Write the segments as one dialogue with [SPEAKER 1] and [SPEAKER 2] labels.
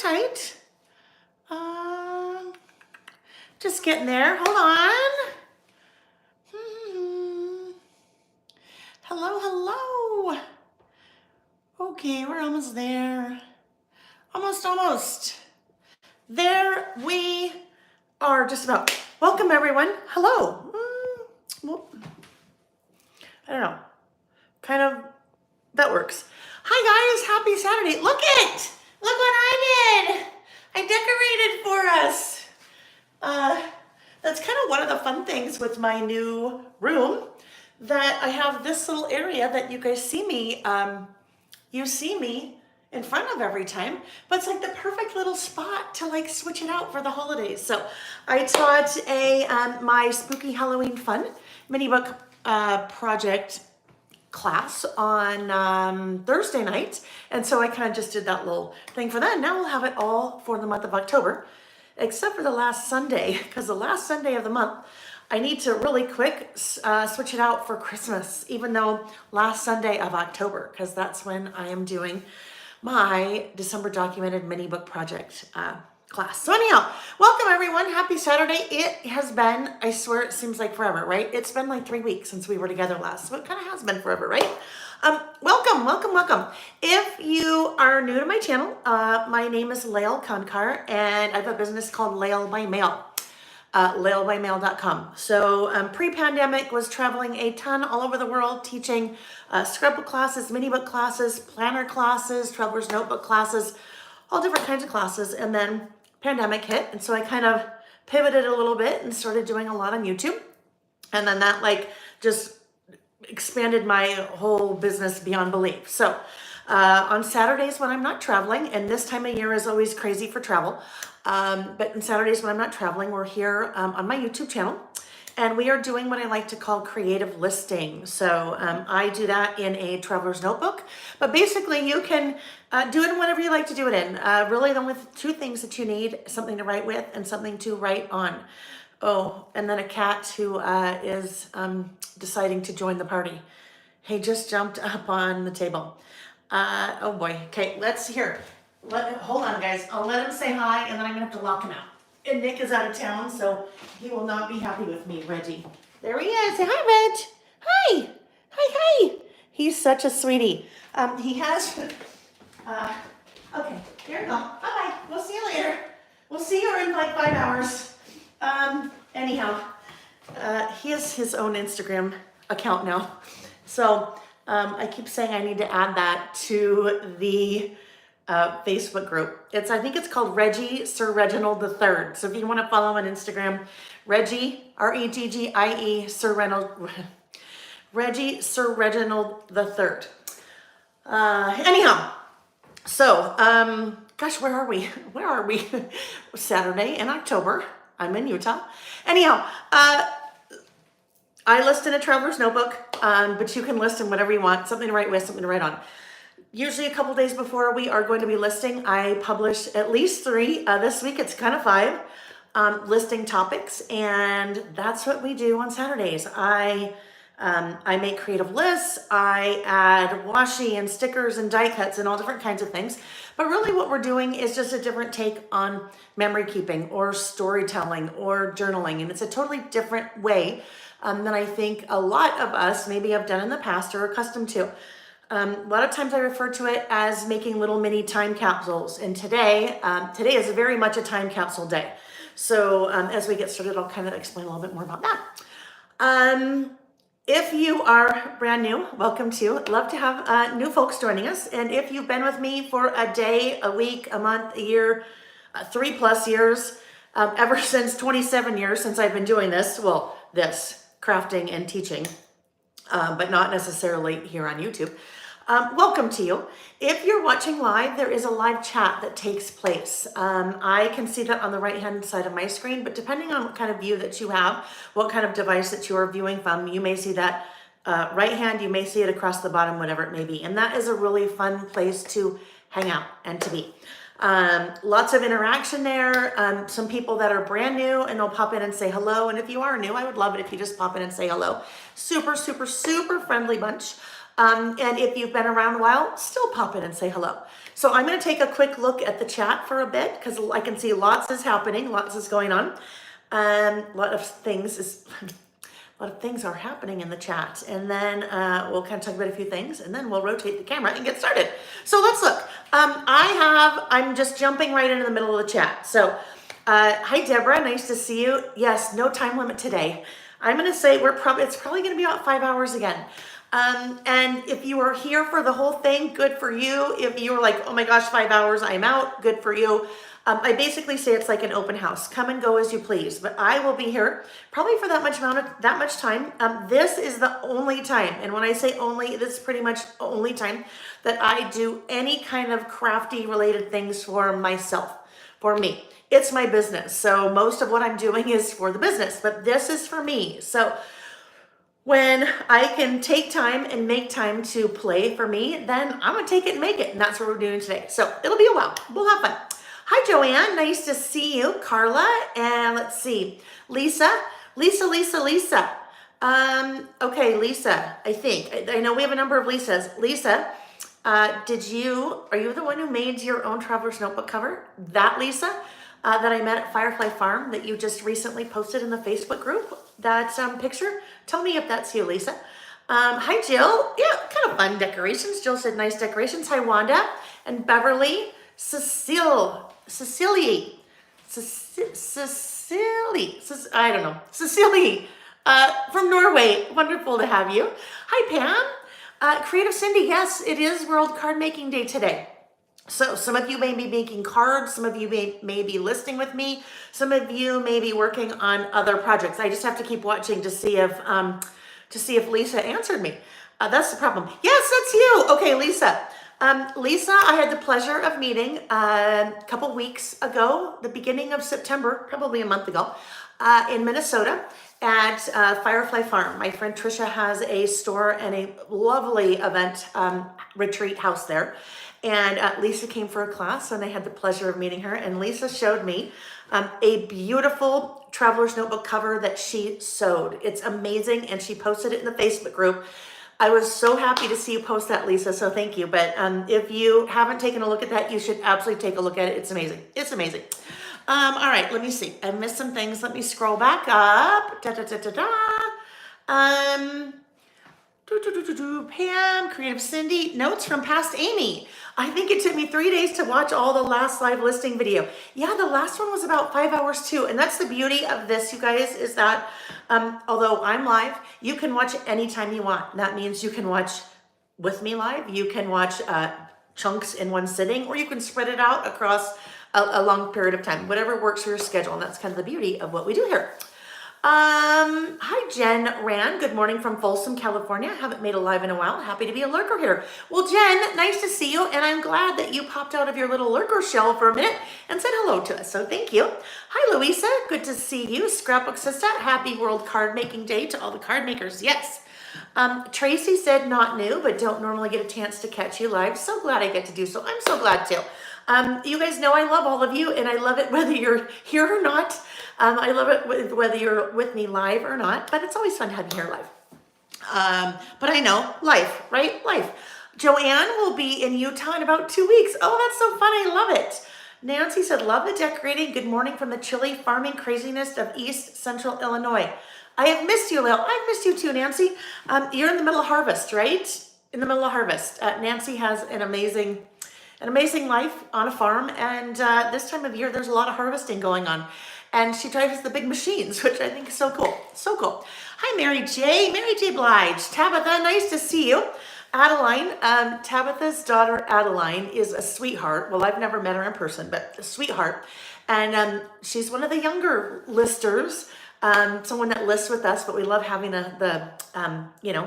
[SPEAKER 1] tight. Just getting there. Hold on. Hello, hello. Okay, we're almost there. Almost. There we are, just about. Welcome, everyone. Hello. Well, I don't know. Kind of, that works. Hi, guys. Happy Saturday. Look what I did. I decorated for us. That's kind of one of the fun things with my new room, that I have this little area that you guys see me, you see me in front of every time, but it's like the perfect little spot to like switch it out for the holidays. So I taught my spooky Halloween fun mini book project class on Thursday night, and so I kind of just did that little thing for that. Now we'll have it all for the month of October, except for the last Sunday, because the last Sunday of the month I need to really quick switch it out for Christmas, even though last Sunday of October, because that's when I am doing my December documented mini book project class. So anyhow, welcome everyone. Happy Saturday. It has been, I swear it seems like forever, right? It's been like 3 weeks since we were together last, so it kind of has been forever, right? Welcome. If you are new to my channel, my name is Lael Kankar, and I have a business called Lael by Mail. LaelByMail.com. So pre-pandemic was traveling a ton all over the world, teaching scrapbook classes, mini book classes, planner classes, traveler's notebook classes, all different kinds of classes. And then pandemic hit, and so I kind of pivoted a little bit and started doing a lot on YouTube. And then that like just expanded my whole business beyond belief. So on Saturdays when I'm not traveling, and this time of year is always crazy for travel, but on Saturdays when I'm not traveling, we're here on my YouTube channel, and we are doing what I like to call creative listing. So I do that in a traveler's notebook, but basically you can do it in whatever you like to do it in. Really the only two things that you need: something to write with and something to write on. Oh, and then a cat who is deciding to join the party. He just jumped up on the table. Oh boy. Okay, let's hear. Hold on, guys. I'll let him say hi, and then I'm gonna have to lock him out. And Nick is out of town, so he will not be happy with me, Reggie. There he is. Say hi, Reg. Hi. Hi. He's such a sweetie. He has. Okay. Here we go. Bye. We'll see you later. We'll see you in like 5 hours. Anyhow, he has his own Instagram account now, so I keep saying I need to add that to the Facebook group. I think it's called Reggie Sir Reginald III. So if you want to follow him on Instagram, Reggie, R-E-G-G-I-E, Reggie Sir Reginald III. Anyhow, so, gosh, where are we? Saturday in October. I'm in Utah. Anyhow, I list in a traveler's notebook, but you can list in whatever you want, something to write with, something to write on. Usually a couple days before we are going to be listing, I publish at least 3. This week it's kind of 5 listing topics, and that's what we do on Saturdays. I make creative lists, I add washi and stickers and die cuts and all different kinds of things. But really what we're doing is just a different take on memory keeping or storytelling or journaling. And it's a totally different way than I think a lot of us maybe have done in the past or are accustomed to. A lot of times I refer to it as making little mini time capsules. And today is very much a time capsule day. So as we get started, I'll kind of explain a little bit more about that. If you are brand new, welcome to. Love to have new folks joining us. And if you've been with me for a day, a week, a month, a year, 3+ years, ever since 27 years since I've been doing this, well, this crafting and teaching, but not necessarily here on YouTube. Welcome to you. If you're watching live, there is a live chat that takes place. I can see that on the right-hand side of my screen, but depending on what kind of view that you have, what kind of device that you are viewing from, you may see that right hand, you may see it across the bottom, whatever it may be. And that is a really fun place to hang out and to be. Lots of interaction there. Some people that are brand new and they'll pop in and say hello. And if you are new, I would love it if you just pop in and say hello. Super, super, super friendly bunch. And if you've been around a while, still pop in and say hello. So I'm going to take a quick look at the chat for a bit because I can see lots is happening, lots is going on. A lot of things are happening in the chat, and then we'll kind of talk about a few things, and then we'll rotate the camera and get started. So let's look. I'm just jumping right into the middle of the chat. So hi Deborah, nice to see you. Yes, no time limit today. I'm going to say it's probably going to be about 5 hours again. And if you were here for the whole thing, good for you. If you were like, oh my gosh, 5 hours, I'm out, good for you. I basically say it's like an open house. Come and go as you please. But I will be here probably for that much time. This is the only time, and when I say only, this is pretty much only time that I do any kind of crafty related things for myself, for me. It's my business. So most of what I'm doing is for the business, but this is for me. So when I can take time and make time to play for me, then I'm gonna take it and make it. And that's what we're doing today. So it'll be a while. We'll have fun. Hi, Joanne. Nice to see you. Carla. And let's see. Lisa. Okay, Lisa, I think. I know we have a number of Lisas. Lisa, are you the one who made your own Traveler's Notebook cover? That Lisa that I met at Firefly Farm that you just recently posted in the Facebook group? That picture? Tell me if that's you, Lisa. Hi, Jill. Yeah, kind of fun decorations. Jill said nice decorations. Hi, Wanda and Beverly. Cecily, from Norway. Wonderful to have you. Hi, Pam. Creative Cindy, yes, it is World Card Making Day today. So some of you may be making cards, some of you may be listing with me, some of you may be working on other projects. I just have to keep watching to see if Lisa answered me. That's the problem. Yes, that's you. Okay, Lisa. Lisa, I had the pleasure of meeting a couple weeks ago, the beginning of September, probably a month ago, in Minnesota at Firefly Farm. My friend Trisha has a store and a lovely event retreat house there. And Lisa came for a class, and I had the pleasure of meeting her. And Lisa showed me a beautiful Traveler's Notebook cover that she sewed. It's amazing, and she posted it in the Facebook group. I was so happy to see you post that, Lisa, so thank you. But if you haven't taken a look at that, you should absolutely take a look at it. It's amazing. It's amazing. All right, let me see. I missed some things. Let me scroll back up. Pam, Creative Cindy, notes from past Amy. I think it took me 3 days to watch all the last live listing video. Yeah, the last one was about 5 hours too. And that's the beauty of this, you guys, is that although I'm live, you can watch anytime you want. That means you can watch with me live. You can watch chunks in one sitting, or you can spread it out across a long period of time, whatever works for your schedule. And that's kind of the beauty of what we do here. Hi, Jen Rand. Good morning from Folsom, California. Haven't made a live in a while. Happy to be a lurker here. Well, Jen, nice to see you. And I'm glad that you popped out of your little lurker shell for a minute and said hello to us. So thank you. Hi, Louisa. Good to see you. Scrapbook Sister. Happy World Card Making Day to all the card makers. Yes. Tracy said not new, but don't normally get a chance to catch you live. So glad I get to do so. I'm so glad too. You guys know I love all of you, and I love it whether you're here or not. I love it whether you're with me live or not, but it's always fun to have you here live. But I know, life, right? Life. Joanne will be in Utah in about 2 weeks. Oh, that's so fun. I love it. Nancy said, love the decorating. Good morning from the chilly farming craziness of East Central Illinois. I have missed you, Lil. I've missed you too, Nancy. You're in the middle of harvest, right? In the middle of harvest. Nancy has an amazing life on a farm, and this time of year there's a lot of harvesting going on, and she drives the big machines, which I think is so cool. Hi, Mary J Blige. Tabitha, nice to see you. Adeline, Tabitha's daughter Adeline is a sweetheart. Well, I've never met her in person, but a sweetheart, and she's one of the younger listers, someone that lists with us, but we love having the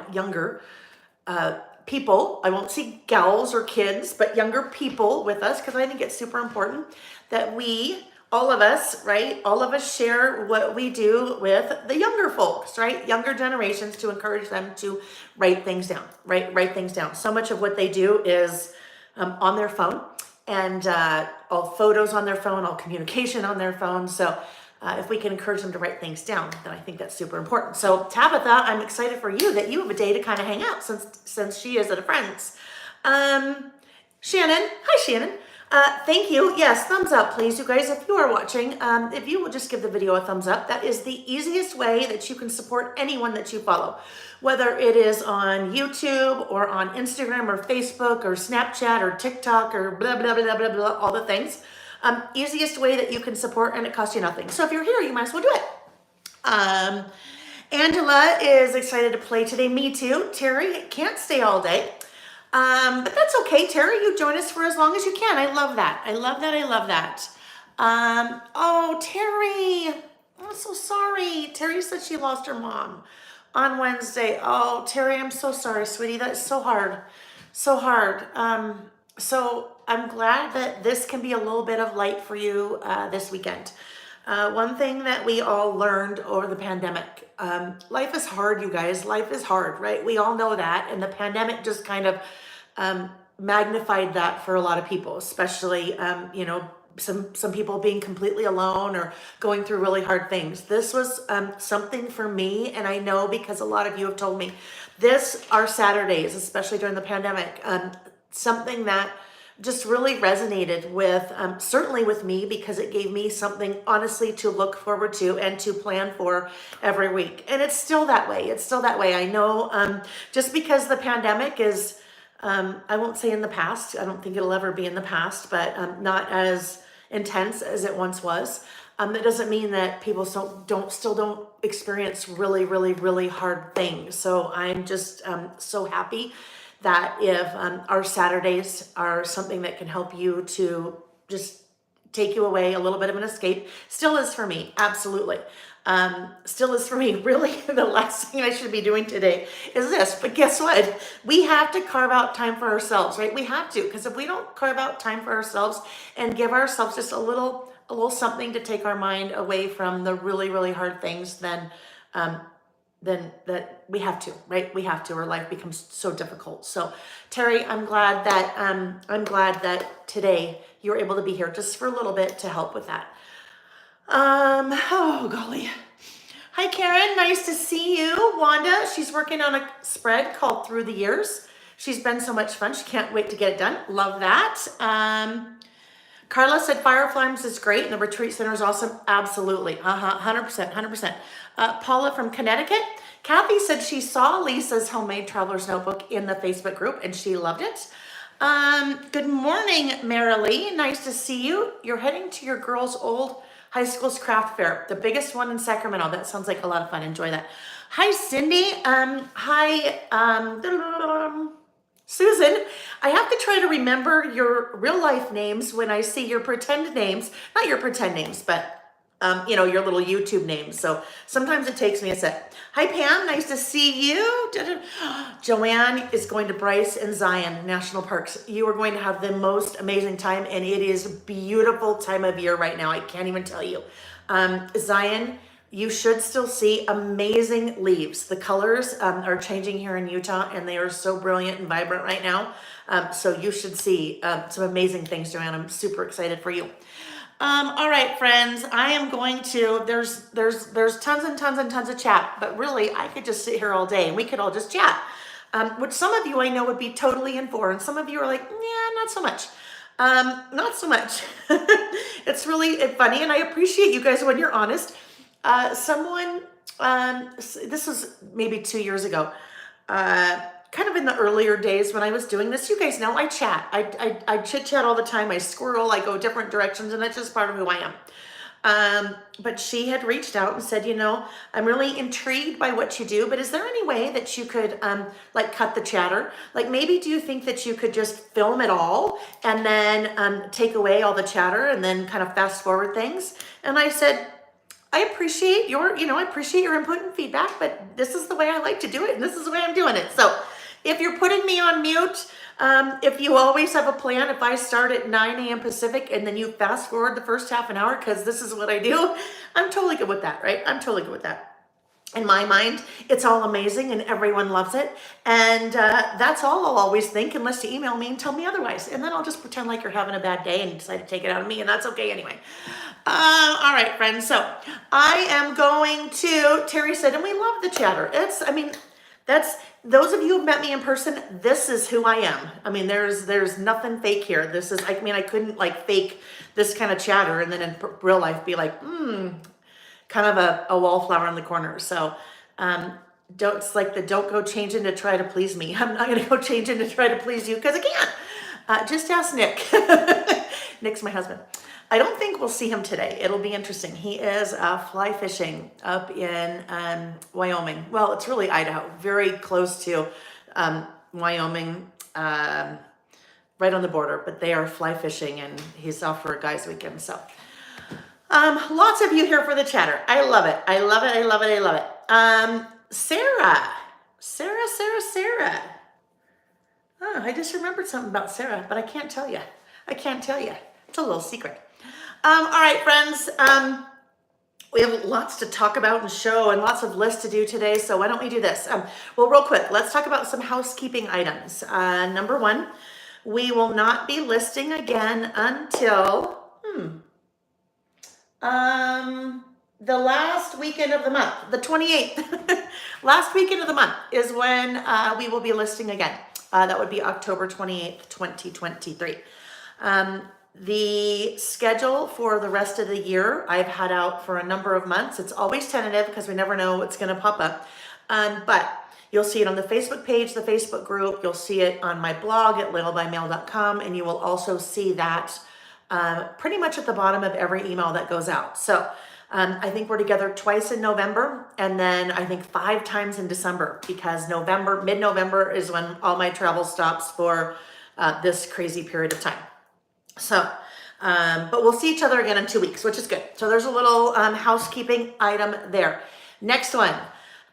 [SPEAKER 1] younger people. I won't say gals or kids, but younger people with us, because I think it's super important that all of us share what we do with the younger folks, right? Younger generations, to encourage them to write things down, write things down. So much of what they do is on their phone, and all photos on their phone, all communication on their phone. So if we can encourage them to write things down, then I think that's super important. So Tabitha, I'm excited for you that you have a day to kind of hang out since she is at a friend's. Shannon. Hi, Shannon. Thank you. Yes, thumbs up, please, you guys. If you are watching, if you will just give the video a thumbs up, that is the easiest way that you can support anyone that you follow, whether it is on YouTube or on Instagram or Facebook or Snapchat or TikTok or blah, blah, blah, blah, blah, all the things. Easiest way that you can support, and it costs you nothing. So if you're here, you might as well do it. Angela is excited to play today. Me too. Terry can't stay all day. But that's okay, Terry. You join us for as long as you can. I love that. I love that. I love that. Oh, Terry. I'm so sorry. Terry said she lost her mom on Wednesday. Oh, Terry, I'm so sorry, sweetie. That's so hard. So hard. So I'm glad that this can be a little bit of light for you this weekend. One thing that we all learned over the pandemic, life is hard, you guys. Life is hard, right? We all know that. And the pandemic just kind of magnified that for a lot of people, especially, you know, some people being completely alone or going through really hard things. This was something for me, and I know because a lot of you have told me this are Saturdays, especially during the pandemic, something that just really resonated with, certainly with me, because it gave me something honestly to look forward to and to plan for every week. And it's still that way. It's still that way. I know just because the pandemic is, I won't say in the past, I don't think it'll ever be in the past, but not as intense as it once was. That doesn't mean that people still don't experience really, really, really hard things. So I'm just so happy that if our Saturdays are something that can help you to just take you away, a little bit of an escape, still is for me, absolutely. Still is for me. Really, the last thing I should be doing today is this, but guess what? We have to carve out time for ourselves, right? We have to, because if we don't carve out time for ourselves and give ourselves just a little something to take our mind away from the really, really hard things, then that we have to, right? We have to, or life becomes so difficult. So Terry, I'm glad that today you were able to be here just for a little bit to help with that. Oh golly. Hi Karen, nice to see you. Wanda, she's working on a spread called Through the Years. She's been so much fun. She can't wait to get it done. Love that. Carla said Fire Flames is great and the retreat center is awesome. Absolutely. 100%. Paula from Connecticut. Kathy said she saw Lisa's homemade traveler's notebook in the Facebook group and she loved it. Good morning, Marilee. Nice to see you. You're heading to your girls' old high school's craft fair, the biggest one in Sacramento. That sounds like a lot of fun. Enjoy that. Hi, Cindy. Hi, Susan. I have to try to remember your real life names when I see your pretend names. Not your pretend names, but you know, your little YouTube names. So sometimes it takes me a sec. Hi, Pam. Nice to see you. Joanne is going to Bryce and Zion National Parks. You are going to have the most amazing time, and it is a beautiful time of year right now. I can't even tell you. Zion, you should still see amazing leaves. The colors are changing here in Utah, and they are so brilliant and vibrant right now. So you should see some amazing things, Joanne. I'm super excited for you. All right, friends, I am going to, there's tons and tons and tons of chat, but really I could just sit here all day and we could all just chat, which some of you I know would be totally in for, and some of you are like, yeah, not so much. Not so much. It's really funny, and I appreciate you guys when you're honest. Someone, this was maybe 2 years ago, kind of in the earlier days when I was doing this. You guys know I chat. I chit chat all the time. I squirrel. I go different directions, and that's just part of who I am. But she had reached out and said, you know, I'm really intrigued by what you do, but is there any way that you could like cut the chatter? Like maybe do you think that you could just film it all and then take away all the chatter and then kind of fast forward things? And I said, I appreciate your input and feedback, but this is the way I like to do it, and this is the way I'm doing it. So if you're putting me on mute, if you always have a plan, if I start at 9 a.m. Pacific and then you fast forward the first half an hour because this is what I do, I'm totally good with that, right? I'm totally good with that. In my mind, it's all amazing and everyone loves it. And that's all I'll always think, unless you email me and tell me otherwise. And then I'll just pretend like you're having a bad day and decide to take it out of me, and that's okay anyway. All right, friends. So I am going to, Terry said, and we love the chatter. those of you who've met me in person, this is who I am. I mean, there's nothing fake here. This is, I mean, I couldn't like fake this kind of chatter and then in real life be like, kind of a wallflower in the corner. So don't go changing to try to please me. I'm not going to go changing to try to please you because I can't. Just ask Nick. Nick's my husband. I don't think we'll see him today. It'll be interesting. He is fly fishing up in Wyoming. Well, it's really Idaho, very close to Wyoming, right on the border, but they are fly fishing and he's off for a guy's weekend. So lots of you here for the chatter. I love it. I love it. I love it. I love it. Sarah. Oh, I just remembered something about Sarah, but I can't tell you. It's a little secret. All right, friends. We have lots to talk about and show and lots of lists to do today. So why don't we do this? Well, real quick, let's talk about some housekeeping items. Number one, we will not be listing again until the last weekend of the month, the 28th. Last weekend of the month is when we will be listing again. That would be October 28th, 2023. The schedule for the rest of the year I've had out for a number of months. It's always tentative because we never know what's going to pop up. But you'll see it on the Facebook page, the Facebook group. You'll see it on my blog at littlebymail.com. And you will also see that pretty much at the bottom of every email that goes out. So I think we're together twice in November and then I think 5 times in December because mid-November is when all my travel stops for this crazy period of time. So, but we'll see each other again in 2 weeks, which is good. So there's a little housekeeping item there. Next one,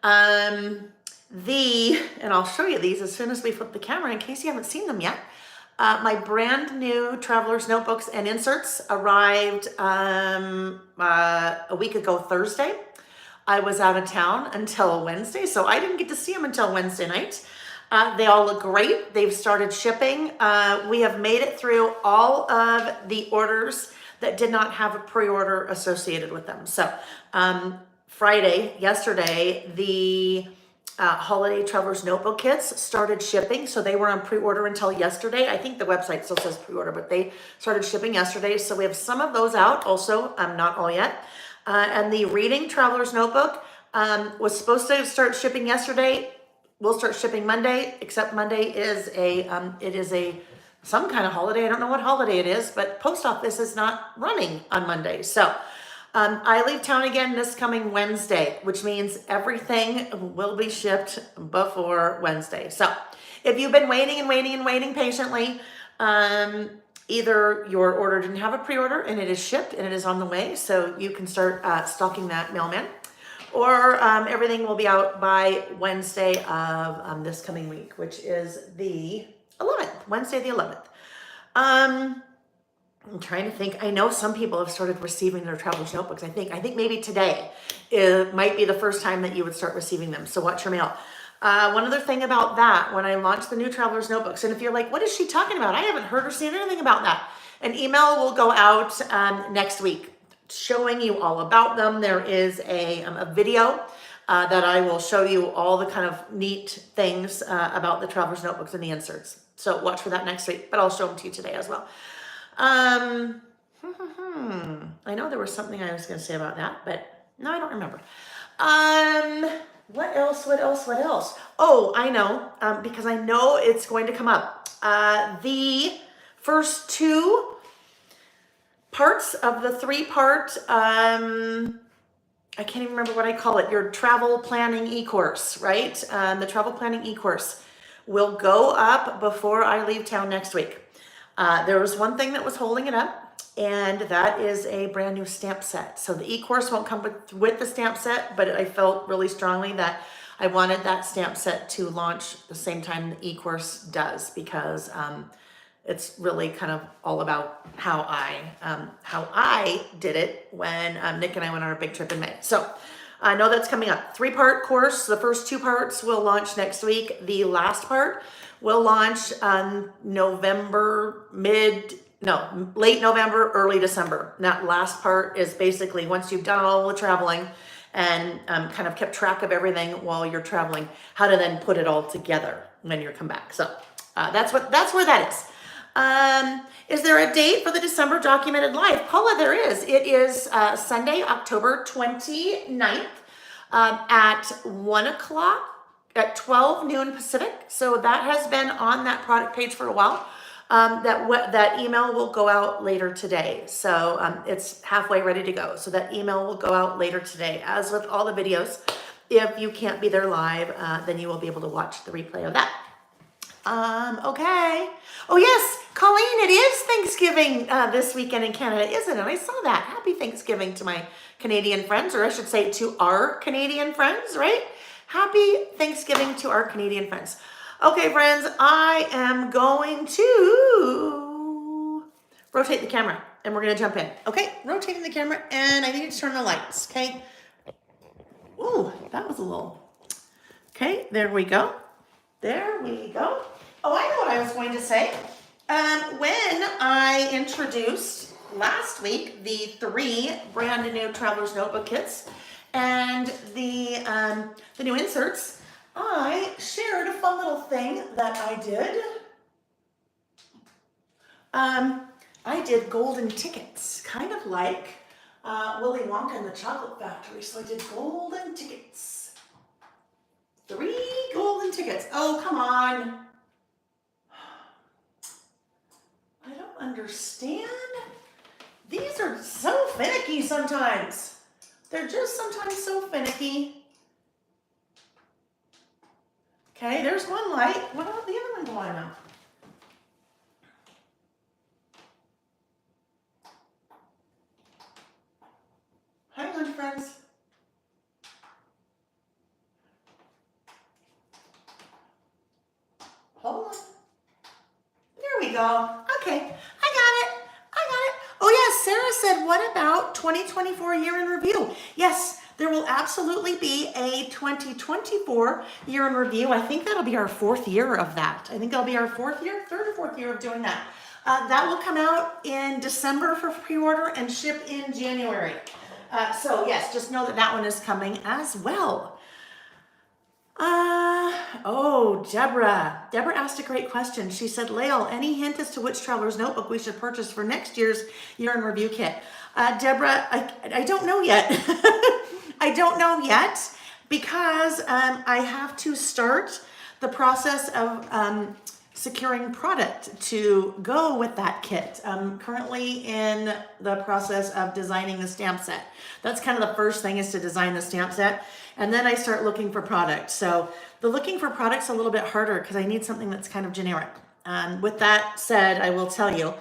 [SPEAKER 1] and I'll show you these as soon as we flip the camera in case you haven't seen them yet. My brand new Traveler's Notebooks and inserts arrived a week ago Thursday. I was out of town until Wednesday, so I didn't get to see them until Wednesday night. They all look great. They've started shipping. We have made it through all of the orders that did not have a pre-order associated with them. So yesterday, the holiday Traveler's Notebook kits started shipping. So they were on pre-order until yesterday. I think the website still says pre-order, but they started shipping yesterday. So we have some of those out also, not all yet. And the Reading Traveler's Notebook was supposed to start shipping yesterday. We'll start shipping Monday, except Monday is some kind of holiday. I don't know what holiday it is, but post office is not running on Monday. So I leave town again this coming Wednesday, which means everything will be shipped before Wednesday. So if you've been waiting patiently, either your order didn't have a pre-order and it is shipped and it is on the way, so you can start stalking that mailman. Or everything will be out by Wednesday of this coming week, which is the 11th, Wednesday the 11th. I'm trying to think. I know some people have started receiving their Traveler's Notebooks. I think maybe today it might be the first time that you would start receiving them. So watch your mail. One other thing about that, when I launched the new Traveler's Notebooks, and if you're like, what is she talking about? I haven't heard or seen anything about that. An email will go out next week, showing you all about them. There is a video that I will show you all the kind of neat things about the Traveler's Notebooks and the inserts. So watch for that next week, but I'll show them to you today as well. I know there was something I was going to say about that, but no, I don't remember. What else? Oh, I know, because I know it's going to come up. The first 2 parts of the 3-part, I can't even remember what I call it, your travel planning e-course, right? The travel planning e-course will go up before I leave town next week. There was one thing that was holding it up, and that is a brand new stamp set. So the e-course won't come with the stamp set, but I felt really strongly that I wanted that stamp set to launch the same time the e-course does, because it's really kind of all about how I did it when Nick and I went on our big trip in May. So I know that's coming up. 3-part course. The first 2 parts will launch next week. The last part will launch on late November, early December. And that last part is basically once you've done all the traveling and kind of kept track of everything while you're traveling, how to then put it all together when you come back. So that's where that is. Is there a date for the December documented live? Paula, there is. It is Sunday, October 29th at 1 o'clock at 12 noon Pacific. So that has been on that product page for a while. That email will go out later today. So it's halfway ready to go. So that email will go out later today. As with all the videos, if you can't be there live, then you will be able to watch the replay of that. Okay. Oh yes, Colleen, it is Thanksgiving this weekend in Canada, isn't it? I saw that. Happy Thanksgiving to my Canadian friends, or I should say to our Canadian friends, right? Happy Thanksgiving to our Canadian friends. Okay, friends, I am going to rotate the camera and we're going to jump in. Okay, rotating the camera and I need to turn the lights, okay? Ooh, that was a little... Okay, there we go. There we go. Oh, I know what I was going to say. When I introduced last week the 3 brand new Traveler's Notebook kits and the new inserts, I shared a fun little thing that I did. I did golden tickets, kind of like Willy Wonka and the Chocolate Factory. So I did golden tickets. 3 golden tickets. Oh, come on. I don't understand. These are so finicky sometimes. They're just sometimes so finicky. Okay, there's one light. What about the other one going on? Hang on, friends. Hold on. There we go. Okay, I got it. Oh yes, Sarah said, what about 2024 year in review? Yes, there will absolutely be a 2024 year in review. I think that'll be our 4th year of that. I think that'll be our 4th year, 3rd or 4th year of doing that. That will come out in December for pre-order and ship in January. So yes, just know that one is coming as well. Oh, Deborah asked a great question. She said, Lael, any hint as to which Traveler's Notebook we should purchase for next year's year in review kit? Deborah, I don't know yet. I don't know yet because I have to start the process of securing product to go with that kit. I'm currently in the process of designing the stamp set. That's kind of the first thing, is to design the stamp set. And then I start looking for product. So the looking for product's a little bit harder because I need something that's kind of generic. With that said, I will tell you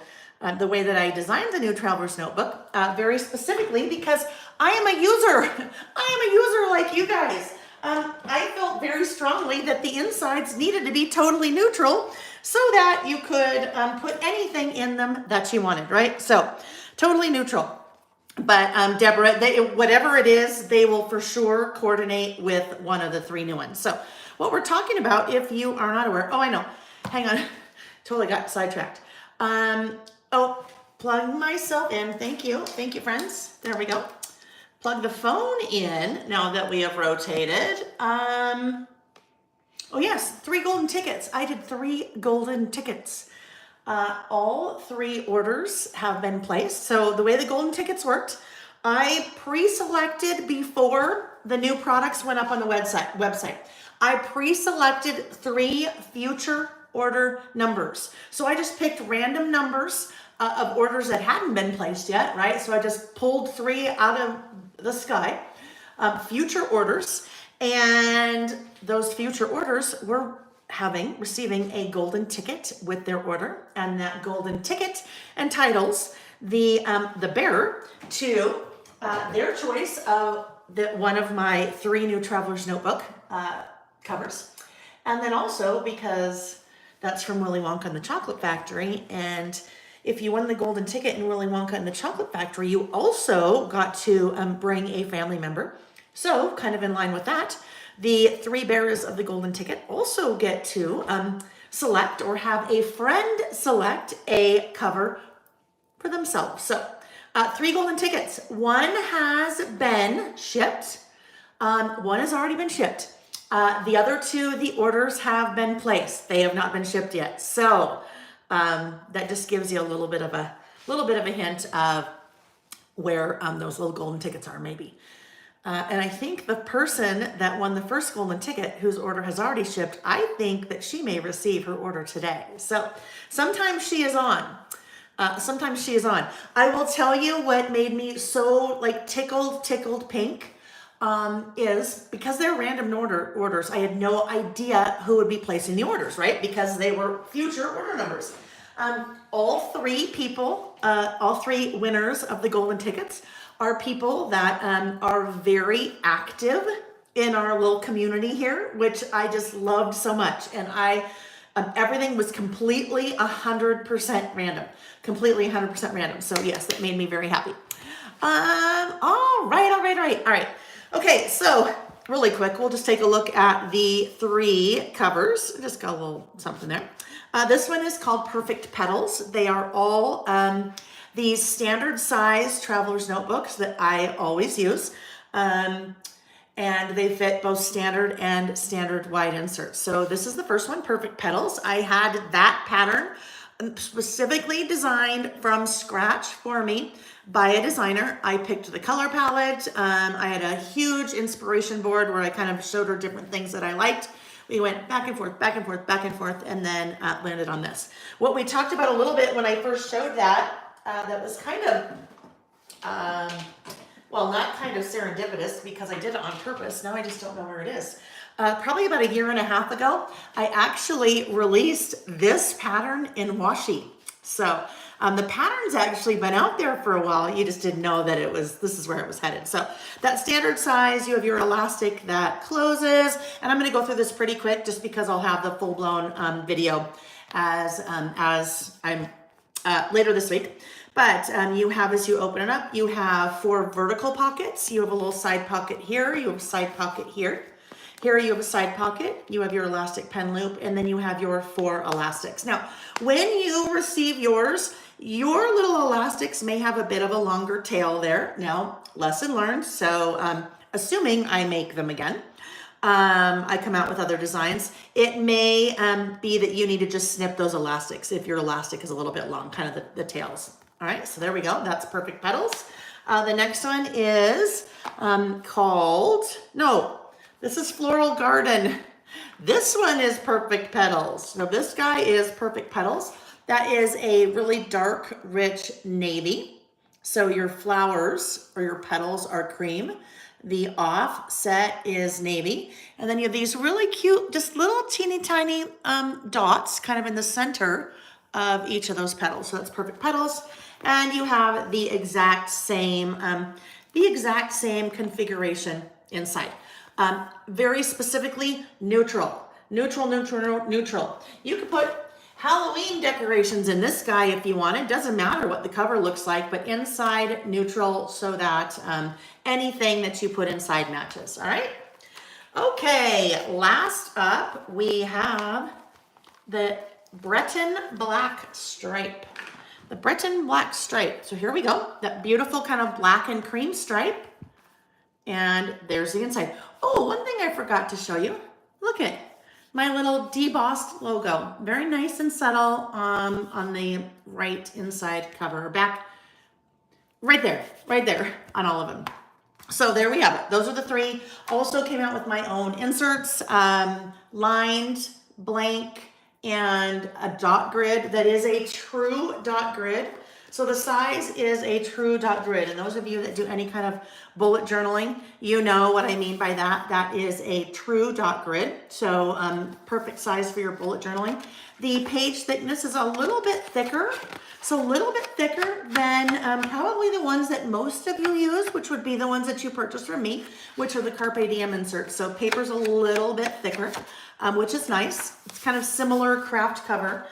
[SPEAKER 1] the way that I designed the new Traveler's Notebook, very specifically because I am a user. I am a user like you guys. I felt very strongly that the insides needed to be totally neutral so that you could put anything in them that you wanted, right? So totally neutral. But Deborah, whatever it is, they will for sure coordinate with one of the 3 new ones. So what we're talking about, if you are not aware, oh, I know, hang on, totally got sidetracked. Oh, plug myself in, thank you, friends, there we go. Plug the phone in now that we have rotated. Oh yes, 3 golden tickets. I did 3 golden tickets. All 3 orders have been placed. So the way the golden tickets worked, I pre-selected before the new products went up on the website. I pre-selected 3 future order numbers. So I just picked random numbers of orders that hadn't been placed yet, right? So I just pulled 3 out of the sky, future orders, and those future orders were receiving a golden ticket with their order, and that golden ticket entitles the bearer to their choice of one of my 3 new Traveler's Notebook covers. And then also, because that's from Willy Wonka and the Chocolate Factory, and if you won the golden ticket in Willy Wonka and the Chocolate Factory, you also got to bring a family member. So kind of in line with that, the 3 bearers of the golden ticket also get to select or have a friend select a cover for themselves. So 3 golden tickets. 1 has been shipped. One has already been shipped. The other two, the orders have been placed. They have not been shipped yet. So that just gives you a little bit of a hint of where those little golden tickets are, maybe. And I think the person that won the first golden ticket, whose order has already shipped, I think that she may receive her order today. So sometimes she is on. Sometimes she is on. I will tell you what made me so like tickled pink is because they're random orders. I had no idea who would be placing the orders, right? Because they were future order numbers. All three people, all three winners of the golden tickets are people that are very active in our little community here, which I just loved so much. And everything was completely 100% random, completely 100% random. So yes, that made me very happy. All right. Okay, so really quick, we'll just take a look at the three covers. Just got a little something there. This one is called Perfect Petals. They are all these standard size traveler's notebooks that I always use. And they fit both standard and standard wide inserts. So this is the first one, Perfect Petals. I had that pattern specifically designed from scratch for me by a designer. I picked the color palette. I had a huge inspiration board where I kind of showed her different things that I liked. We went back and forth, and then landed on this. What we talked about a little bit when I first showed that, that was kind of, well, not kind of serendipitous because I did it on purpose. Now I just don't know where it is. Probably about a year and a half ago, I actually released this pattern in washi. So the pattern's actually been out there for a while. You just didn't know that this is where it was headed. So that standard size, you have your elastic that closes, and I'm going to go through this pretty quick just because I'll have the full-blown video as I'm later this week. But you have, as you open it up, you have 4 vertical pockets. You have a little side pocket here. You have a side pocket here. Here you have a side pocket. You have your elastic pen loop, and then you have your 4 elastics. Now, when you receive yours, your little elastics may have a bit of a longer tail there. Now, lesson learned. So assuming I make them again, I come out with other designs. It may be that you need to just snip those elastics if your elastic is a little bit long, kind of the tails. All right, so there we go. That's Perfect Petals. The next one is this is Floral Garden. This one is Perfect Petals. Now this guy is Perfect Petals. That is a really dark, rich navy. So your flowers or your petals are cream. The offset is navy. And then you have these really cute, just little teeny tiny dots kind of in the center of each of those petals. So that's Perfect Petals. And you have the exact same configuration inside. Very specifically neutral. You could put Halloween decorations in this guy if you want. It doesn't matter what the cover looks like, but inside neutral so that anything that you put inside matches. All right. Okay. Last up, we have the Breton Black Stripe. The Breton Black Stripe. So here we go. That beautiful kind of black and cream stripe. And there's the inside. Oh, one thing I forgot to show you. Look at my little debossed logo. Very nice and subtle on the right inside cover or back. Right there on all of them. So there we have it. Those are the 3. Also came out with my own inserts, lined, blank, and a dot grid that is a true dot grid. So the size is a true dot grid. And those of you that do any kind of bullet journaling, you know what I mean by that. That is a true dot grid. So perfect size for your bullet journaling. The page thickness is a little bit thicker. So a little bit thicker than probably the ones that most of you use, which would be the ones that you purchase from me, which are the Carpe Diem inserts. So paper's a little bit thicker, which is nice. It's kind of similar craft cover.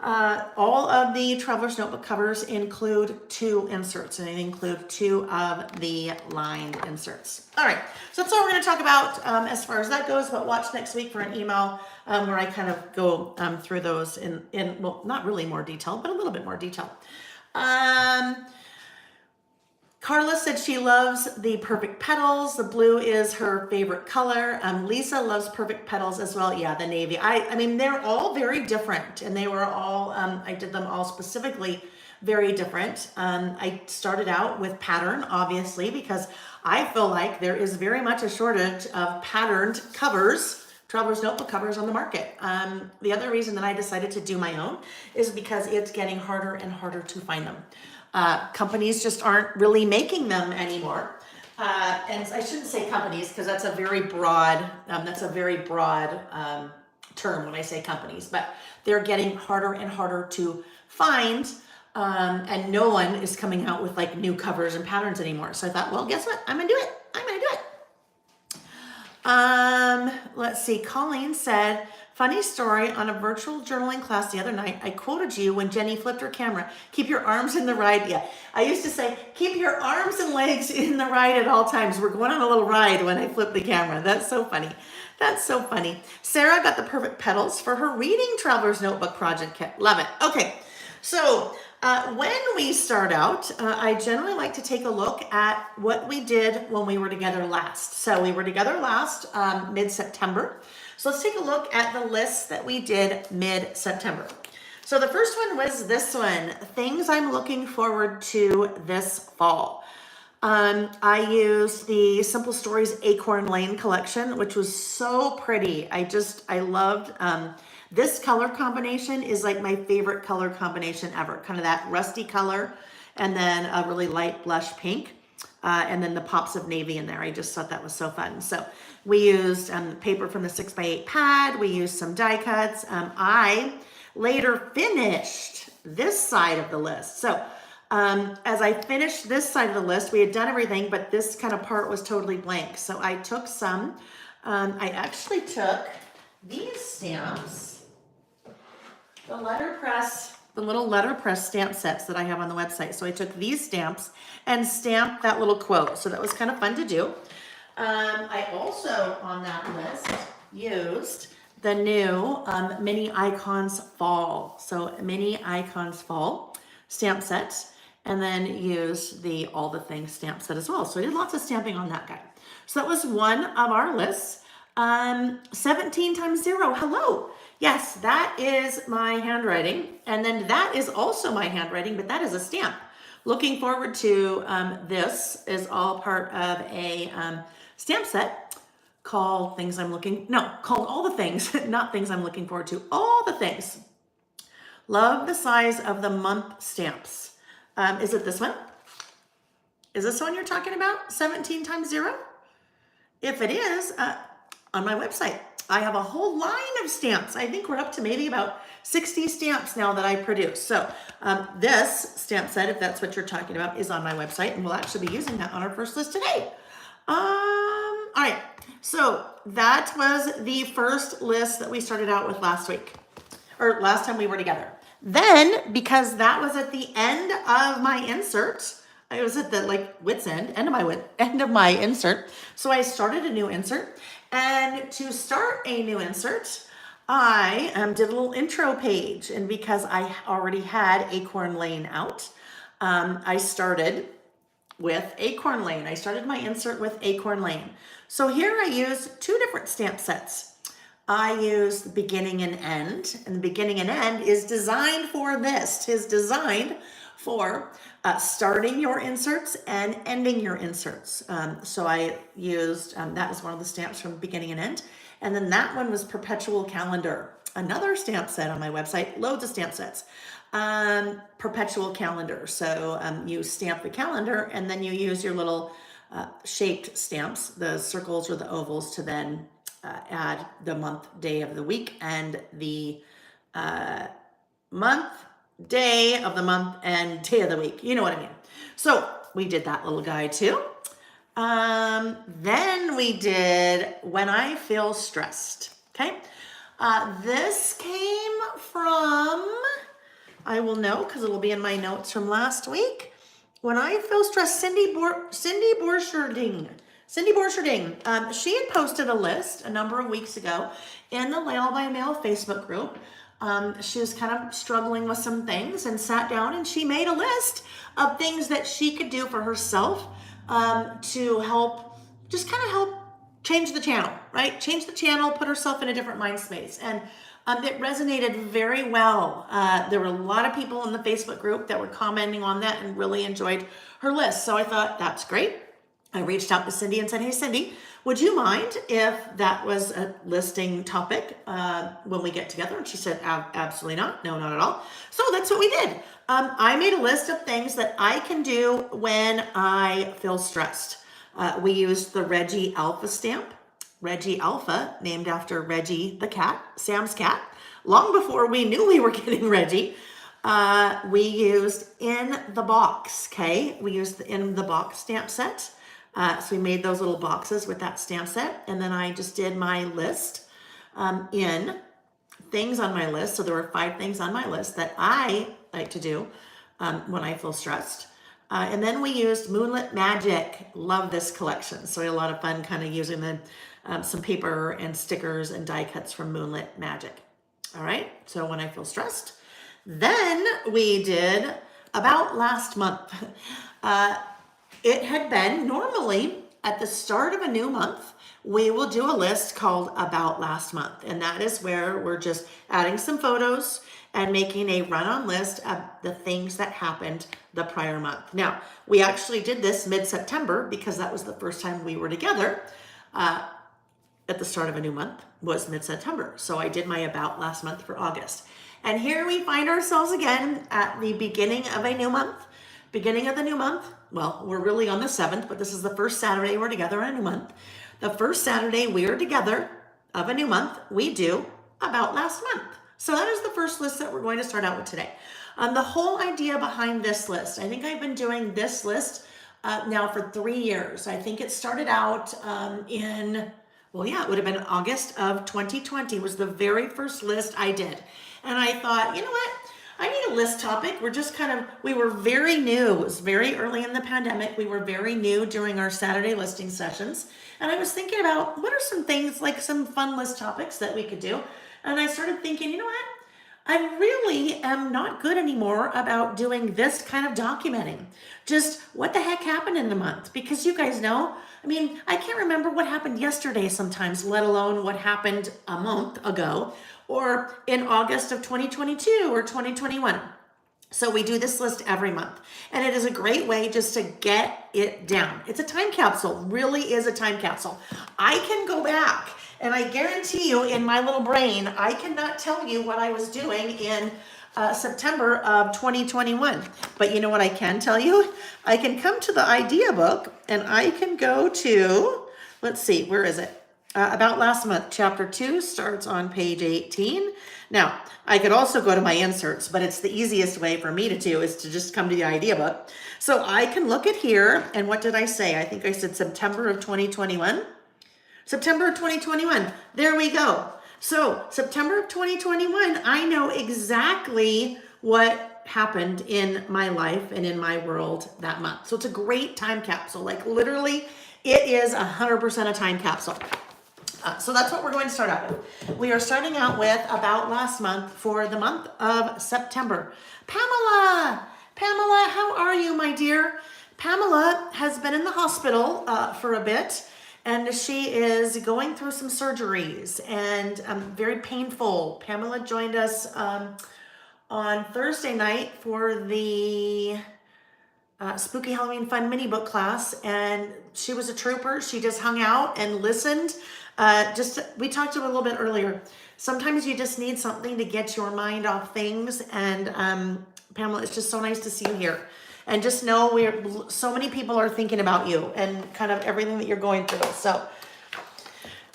[SPEAKER 1] All of the Traveler's Notebook covers include 2 inserts, and they include 2 of the lined inserts. All right, so that's all we're going to talk about as far as that goes, but watch next week for an email where I kind of go through those in, well, not really more detail, but a little bit more detail. Carla said she loves the perfect petals. The blue is her favorite color. Lisa loves perfect petals as well. Yeah, the navy. I mean, they're all very different, and they were all, I did them all specifically very different. I started out with pattern, obviously, because I feel like there is very much a shortage of patterned covers, traveler's notebook covers on the market. The other reason that I decided to do my own is because it's getting harder and harder to find them. Companies just aren't really making them anymore. And I shouldn't say companies because that's a very broad, term when I say companies, but they're getting harder and harder to find. And no one is coming out with like new covers and patterns anymore. So I thought, well, guess what? I'm gonna do it. Let's see. Colleen said, funny story, on a virtual journaling class the other night, I quoted you when Jenny flipped her camera. Keep your arms in the ride. Yeah, I used to say, keep your arms and legs in the ride at all times. We're going on a little ride when I flip the camera. That's so funny. That's so funny. Sarah got the perfect petals for her reading traveler's notebook project kit. Love it. Okay, so when we start out, I generally like to take a look at what we did when we were together last. So we were together last mid-September. So let's take a look at the list that we did mid-September. So the first one was this one, things I'm looking forward to this fall. I used the Simple Stories Acorn Lane collection, which was so pretty. I loved, this color combination is like my favorite color combination ever. Kind of that rusty color and then a really light blush pink. And then the pops of navy in there. I just thought that was so fun. So we used paper from the 6x8 pad. We used some die cuts. I later finished this side of the list. So as I finished this side of the list, we had done everything, but this kind of part was totally blank. So I took some, I actually took these stamps, the little letterpress stamp sets that I have on the website. So I took these stamps and stamped that little quote. So that was kind of fun to do. I also, on that list, used the new Mini Icons Fall. So Mini Icons Fall stamp sets, and then used the All the Things stamp set as well. So I did lots of stamping on that guy. So that was one of our lists. 17 times 0, hello. Yes, that is my handwriting. And then that is also my handwriting, but that is a stamp. Looking forward to, this is all part of a stamp set called called All the Things, not Things I'm Looking Forward to, All the Things. Love the size of the month stamps. Is it this one? Is this one you're talking about? 17 times 0? If it is, on my website, I have a whole line of stamps. I think we're up to maybe about 60 stamps now that I produce. So this stamp set, if that's what you're talking about, is on my website, and we'll actually be using that on our first list today. All right, so that was the first list that we started out with last week, or last time we were together. Then, because that was at the end of my insert, I was at the wit's end of my insert. So I started a new insert, and to start a new insert, I did a little intro page, and because I already had Acorn Lane out, I started with Acorn Lane. I started my insert with Acorn Lane. So here I used two different stamp sets. I used the beginning and end, and the beginning and end is designed for this. It is designed for starting your inserts and ending your inserts. So I used, that was one of the stamps from beginning and end. And then that one was Perpetual Calendar, another stamp set on my website, loads of stamp sets. Perpetual Calendar. So you stamp the calendar and then you use your little shaped stamps, the circles or the ovals, to then add the month, day of the week, and the month, day of the month, and day of the week. You know what I mean? So we did that little guy too. Then we did When I Feel Stressed. Okay. This came from, I will know because it'll be in my notes from last week. When I Feel Stressed, Cindy Borcherding. She had posted a list a number of weeks ago in the Lail by Mail Facebook group She was kind of struggling with some things and sat down and she made a list of things that she could do for herself to help, just kind of help change the channel, right? Change the channel, put herself in a different mind space. And it resonated very well. There were a lot of people in the Facebook group that were commenting on that and really enjoyed her list. So I thought, that's great. I reached out to Cindy and said, hey, Cindy, would you mind if that was a listing topic when we get together? And she said, absolutely not. No, not at all. So that's what we did. I made a list of things that I can do when I feel stressed. We used the Reggie Alpha stamp. Reggie Alpha, named after Reggie the cat, Sam's cat. Long before we knew we were getting Reggie, we used In the Box, okay? We used the In the Box stamp set. So we made those little boxes with that stamp set. And then I just did my list in things on my list. So there were 5 things on my list that I like to do when I feel stressed. And then we used Moonlit Magic. Love this collection. So we had a lot of fun kind of using the some paper and stickers and die cuts from Moonlit Magic. All right, so when I feel stressed. Then we did About Last Month. It had been normally at the start of a new month, we will do a list called About Last Month. And that is where we're just adding some photos and making a run-on list of the things that happened the prior month. Now, we actually did this mid-September because that was the first time we were together at the start of a new month, was mid-September. So I did my About Last Month for August. And here we find ourselves again at the beginning of a new month. Beginning of the new month, well, we're really on the 7th, but this is the first Saturday we're together in a new month. The first Saturday we are together of a new month, we do About Last Month. So that is the first list that we're going to start out with today. The whole idea behind this list, I think I've been doing this list now for 3 years. I think it started out it would have been August of 2020 was the very first list I did. And I thought, you know what? I need a list topic. We were very new. It was very early in the pandemic. We were very new during our Saturday listing sessions. And I was thinking about what are some things, like some fun list topics that we could do. And I started thinking, you know what? I really am not good anymore about doing this kind of documenting. Just what the heck happened in the month? Because you guys know, I mean, I can't remember what happened yesterday sometimes, let alone what happened a month ago or in August of 2022 or 2021. So we do this list every month, and it is a great way just to get it down. It's a time capsule, really is a time capsule. I can go back and I guarantee you in my little brain, I cannot tell you what I was doing in September of 2021. But you know what I can tell you? I can come to the idea book and I can go to, let's see, where is it? About Last Month, chapter 2 starts on page 18. Now, I could also go to my inserts, but it's the easiest way for me to do is to just come to the idea book. So I can look at here, and what did I say? I think I said September of 2021. September of 2021, there we go. So September of 2021, I know exactly what happened in my life and in my world that month. So it's a great time capsule. Like literally, it is 100% a time capsule. So that's what we're going to start out with. We are starting out with About Last Month for the month of September. Pamela, how are you, my dear? Pamela has been in the hospital for a bit, and she is going through some surgeries and very painful. Pamela joined us on Thursday night for the Spooky Halloween Fun mini book class, and she was a trooper. She just hung out and listened. We talked to her a little bit earlier. Sometimes you just need something to get your mind off things. And Pamela, it's just so nice to see you here. And just know so many people are thinking about you and kind of everything that you're going through. So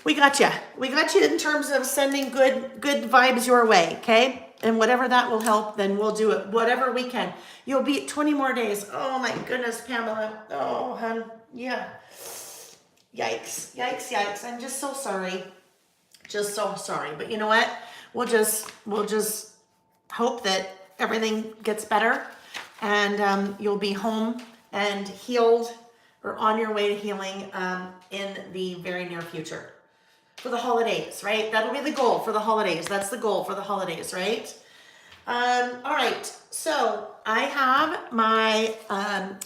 [SPEAKER 1] we got you. We got you in terms of sending good vibes your way, okay? And whatever that will help, then we'll do it. Whatever we can. You'll be 20 more days. Oh my goodness, Pamela. Oh, hun. Yeah. Yikes. I'm just so sorry. Just so sorry. But you know what? We'll just hope that everything gets better and you'll be home and healed or on your way to healing in the very near future. for the holidays, right? That'll be the goal for the holidays. That's the goal for the holidays, right? All right, so I have my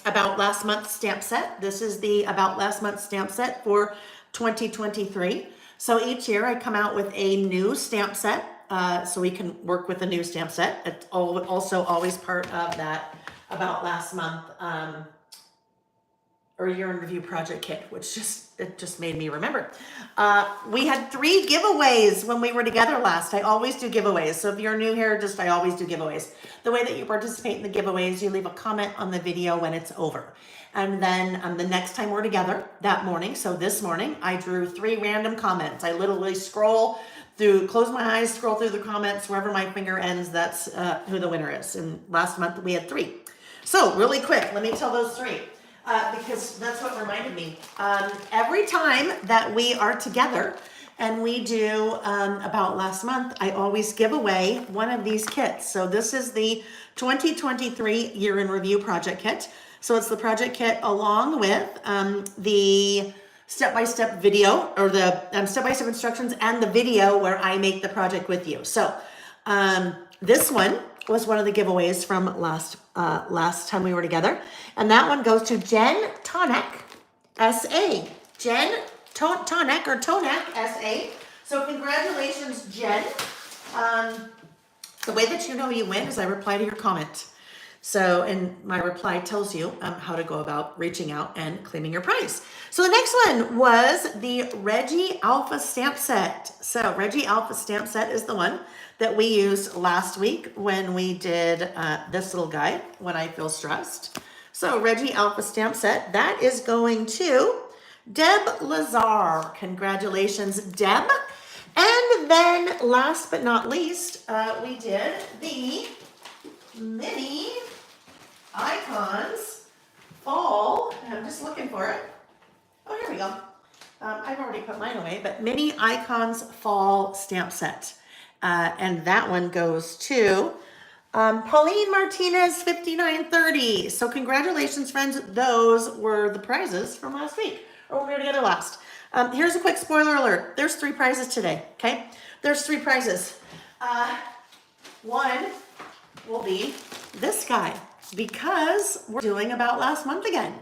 [SPEAKER 1] About Last Month stamp set. This is the About Last Month stamp set for 2023. So each year I come out with a new stamp set, so we can work with a new stamp set. It's also always part of that About Last Month or Year in Review project kit, which it just made me remember. We had 3 giveaways when we were together last. I always do giveaways. So if you're new here, I always do giveaways. The way that you participate in the giveaways, you leave a comment on the video when it's over. And then the next time we're together that morning, so this morning, I drew 3 random comments. I literally close my eyes, scroll through the comments, wherever my finger ends, that's who the winner is. And last month we had 3. So really quick, let me tell those 3. Because that's what reminded me. Every time that we are together and we do About Last Month, I always give away one of these kits. So this is the 2023 Year in Review project kit. So it's the project kit along with the step-by-step video, or the step-by-step instructions, and the video where I make the project with you. So this one was one of the giveaways from last time we were together. And that one goes to Jen Tonek, S.A. Jen Tonek, or Tonek, S.A. So congratulations, Jen. The way that you know you win is I reply to your comment. So, and my reply tells you how to go about reaching out and claiming your prize. So the next one was the Reggie Alpha stamp set. So Reggie Alpha stamp set is the one that we used last week when we did this little guy, When I Feel Stressed. So Reggie Alpha stamp set, that is going to Deb Lazar. Congratulations, Deb. And then last but not least, we did the mini icons fall. I'm just looking for it. Oh, here we go. I've already put mine away, but mini icons fall stamp set. And that one goes to Pauline Martinez 5930. So congratulations, friends. Those were the prizes from last week, or when we were together last. Here's a quick spoiler alert. There's 3 prizes today, okay? There's 3 prizes. One will be this guy, because we're doing About Last Month again.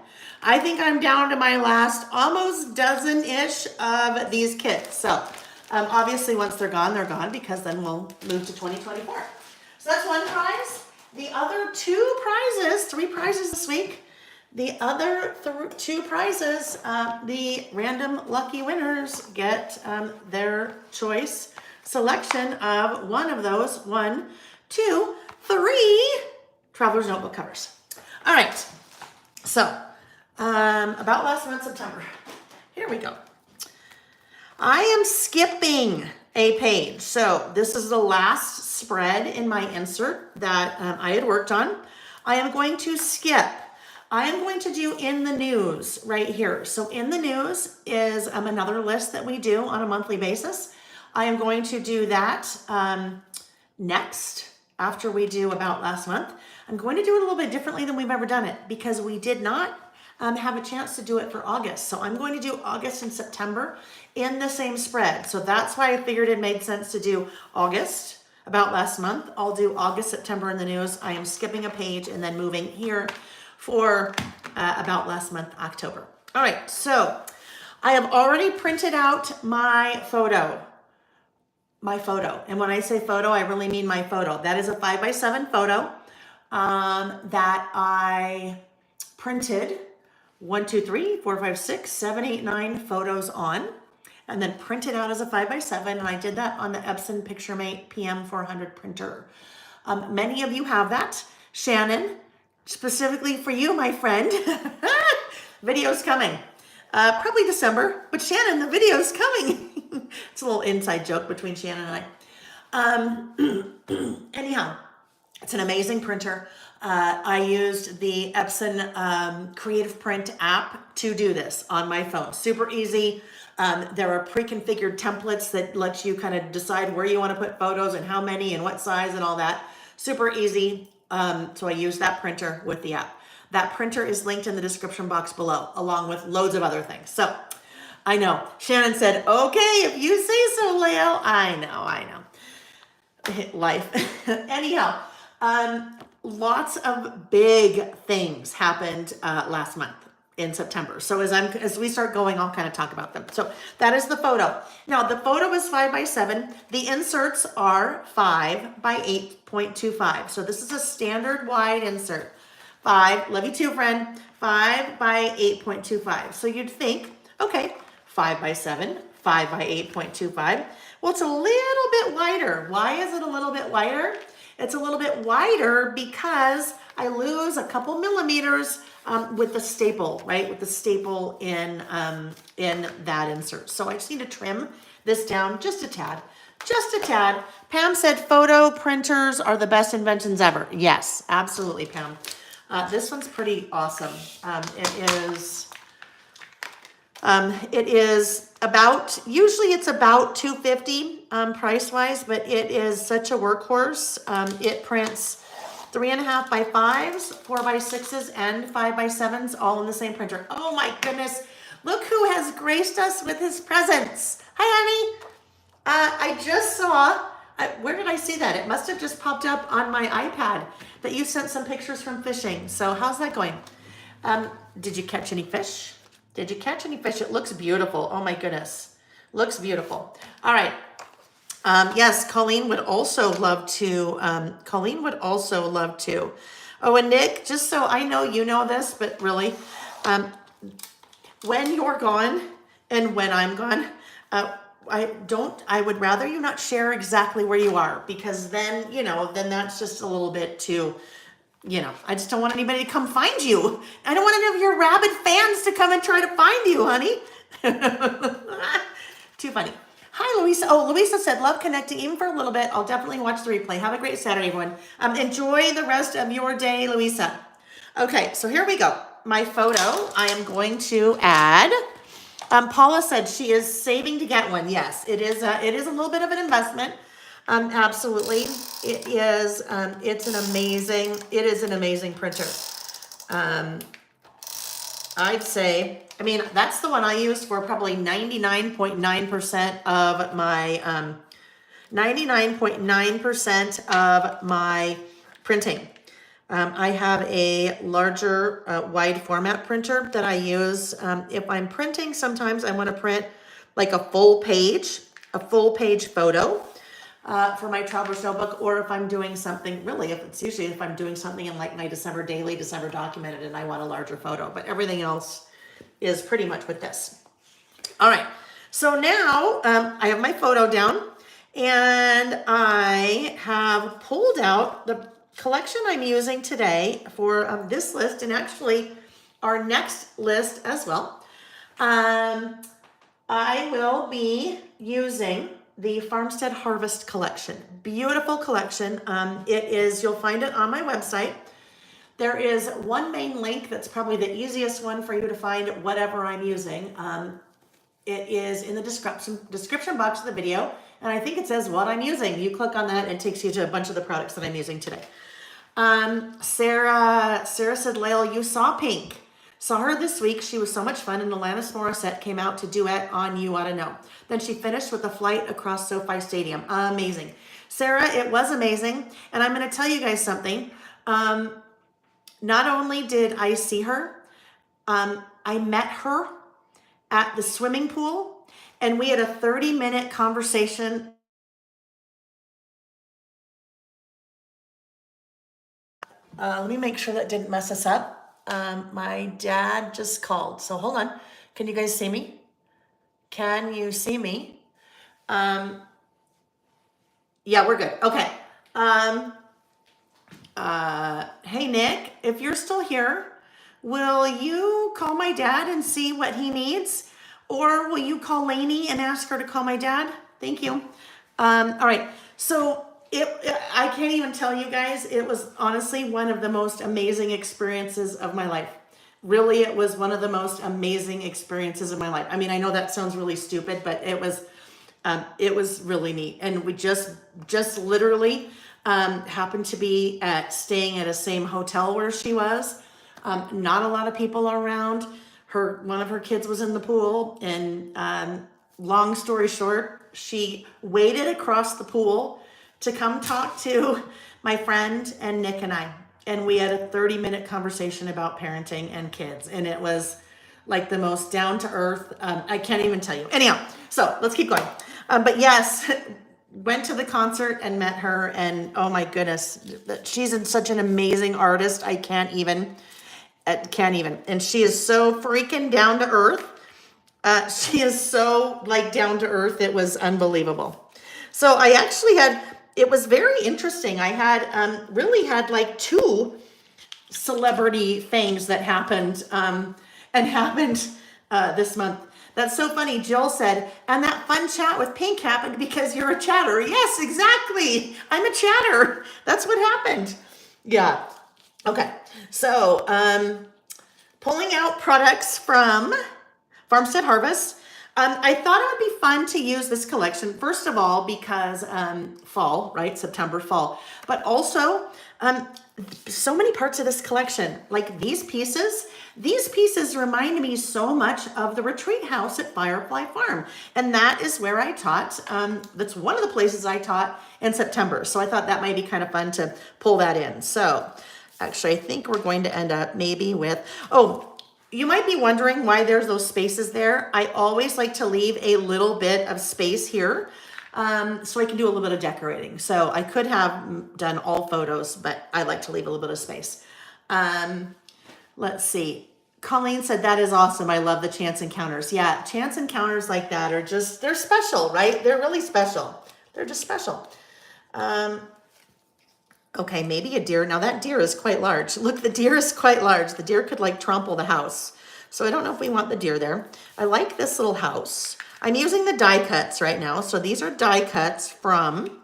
[SPEAKER 1] I think I'm down to my last almost dozen-ish of these kits. So obviously once they're gone, because then we'll move to 2024. So that's one prize. The other 2 prizes, 3 prizes this week. The other 2 prizes, the random lucky winners get their choice selection of one of those 1, 2, 3 Traveler's Notebook covers. All right, so About Last Month, September. Here we go. I am skipping a page. So this is the last spread in my insert that I had worked on. I am going to skip. I am going to do In the News right here. So In the News is another list that we do on a monthly basis. I am going to do that next, after we do About Last Month. I'm going to do it a little bit differently than we've ever done it, because we did not have a chance to do it for August. So I'm going to do August and September in the same spread. So that's why I figured it made sense to do August, About Last Month. I'll do August, September in the news. I am skipping a page and then moving here for About Last Month, October. All right, so I have already printed out my photo. And when I say photo, I really mean my photo. That is a 5x7 photo that I printed 1, 2, 3, 4, 5, 6, 7, 8, 9 photos on, and then printed out as a 5x7. And I did that on the Epson PictureMate PM400 printer. Many of you have that. Shannon, specifically for you, my friend, video's coming. Probably December, but Shannon, the video's coming. It's a little inside joke between Shannon and I. Anyhow, it's an amazing printer. I used the Epson Creative Print app to do this on my phone. Super easy. There are pre-configured templates that let you kind of decide where you want to put photos and how many and what size and all that. Super easy. So I used that printer with the app. That printer is linked in the description box below, along with loads of other things. So I know. Shannon said, okay, if you say so, Leo. I know. Life. Anyhow, lots of big things happened last month in September. So as we start going, I'll kind of talk about them. So that is the photo. Now the photo is 5x7. The inserts are 5 by 8.25. So this is a standard wide insert. 5, love you too, friend. 5 by 8.25. So you'd think, okay, 5 by 7, 5 by 8.25. Well, it's a little bit wider. Why is it a little bit wider? It's a little bit wider because I lose a couple millimeters with the staple, right? With the staple in that insert. So I just need to trim this down just a tad. Just a tad. Pam said photo printers are the best inventions ever. Yes, absolutely, Pam. This one's pretty awesome. It is about, usually it's about $250 price wise, but it is such a workhorse. It prints 3.5 by 5s, 4 by 6s, and 5 by 7s, all in the same printer. Oh my goodness. Look who has graced us with his presence. Hi, honey. I just saw, where did I see that? It must have just popped up on my iPad that you sent some pictures from fishing. So how's that going? Did you catch any fish? Did you catch any fish? It looks beautiful. Oh my goodness. Looks beautiful. All right. Yes, Colleen would also love to. Oh, and Nick, just so I know you know this, but really, when you're gone and when I'm gone, I would rather you not share exactly where you are, because then, then that's just a little bit too, I just don't want anybody to come find you. I don't want any of your rabid fans to come and try to find you, honey. Too funny. Hi, Louisa. Oh, Louisa said, love connecting even for a little bit. I'll definitely watch the replay. Have a great Saturday, everyone. Enjoy the rest of your day, Louisa. Okay, so here we go. My photo, I am going to add. Paula said she is saving to get one. Yes, it is a little bit of an investment. Absolutely. It is, it is an amazing printer. I'd say, that's the one I use for probably 99.9% of my, 99.9% of my printing. I have a larger wide format printer that I use. If I'm printing, sometimes I want to print like a full page photo for my Traveler's Notebook, or if I'm doing something, really, if I'm doing something in like my December daily, December documented, and I want a larger photo, but everything else is pretty much with this. All right, so now I have my photo down, and I have pulled out the collection I'm using today for this list, and actually our next list as well. I will be using the Farmstead Harvest collection. Beautiful collection. You'll find it on my website. There is one main link that's probably the easiest one for you to find whatever I'm using. It is in the description box of the video, and I think it says what I'm using. You click on that and it takes you to a bunch of the products that I'm using today. Sarah said, Lael, you saw Pink. Saw her this week. She was so much fun, and Alanis Morissette came out to duet on You Oughta Know. Then she finished with a flight across SoFi Stadium. Amazing. Sarah, it was amazing. And I'm going to tell you guys something. Not only did I see her, I met her at the swimming pool, and we had a 30-minute conversation. Let me make sure that didn't mess us up. My dad just called, so hold on. Can you guys see me? Can you see me? Yeah, we're good. Okay. Hey, Nick, if you're still here, will you call my dad and see what he needs? Or will you call Lainey and ask her to call my dad? Thank you. All right. So I can't even tell you guys, it was honestly one of the most amazing experiences of my life. Really, it was one of the most amazing experiences of my life. I know that sounds really stupid, but it was really neat. And we just literally happened to be staying at a same hotel where she was. Not a lot of people around. one of her kids was in the pool, and long story short, she waded across the pool to come talk to my friend and Nick and I. And we had a 30-minute conversation about parenting and kids. And it was like the most down to earth. I can't even tell you. Anyhow, so let's keep going. But yes, went to the concert and met her. And oh my goodness, she's such an amazing artist. I can't even. And she is so freaking down to earth. She is so like down to earth. It was unbelievable. So I actually it was very interesting. I really had like two celebrity things that happened this month. That's so funny. Jill said, and that fun chat with Pink happened because you're a chatter. Yes, exactly. I'm a chatter. That's what happened. Yeah. Okay. So pulling out products from Farmstead Harvest. I thought it would be fun to use this collection, first of all, because fall, right? September, fall. But also, so many parts of this collection, like these pieces remind me so much of the retreat house at Firefly Farm. And that is where I taught. That's one of the places I taught in September. So I thought that might be kind of fun to pull that in. So actually, I think we're going to end up maybe with, you might be wondering why there's those spaces there. I always like to leave a little bit of space here so I can do a little bit of decorating. So I could have done all photos, but I like to leave a little bit of space. Let's see. Colleen said, that is awesome. I love the chance encounters. Yeah, chance encounters like that are just, they're special, right? They're really special. They're just special. Okay, maybe a deer. Now that deer is quite large. Look, the deer is quite large. The deer could like trample the house. So I don't know if we want the deer there. I like this little house. I'm using the die cuts right now. So these are die cuts from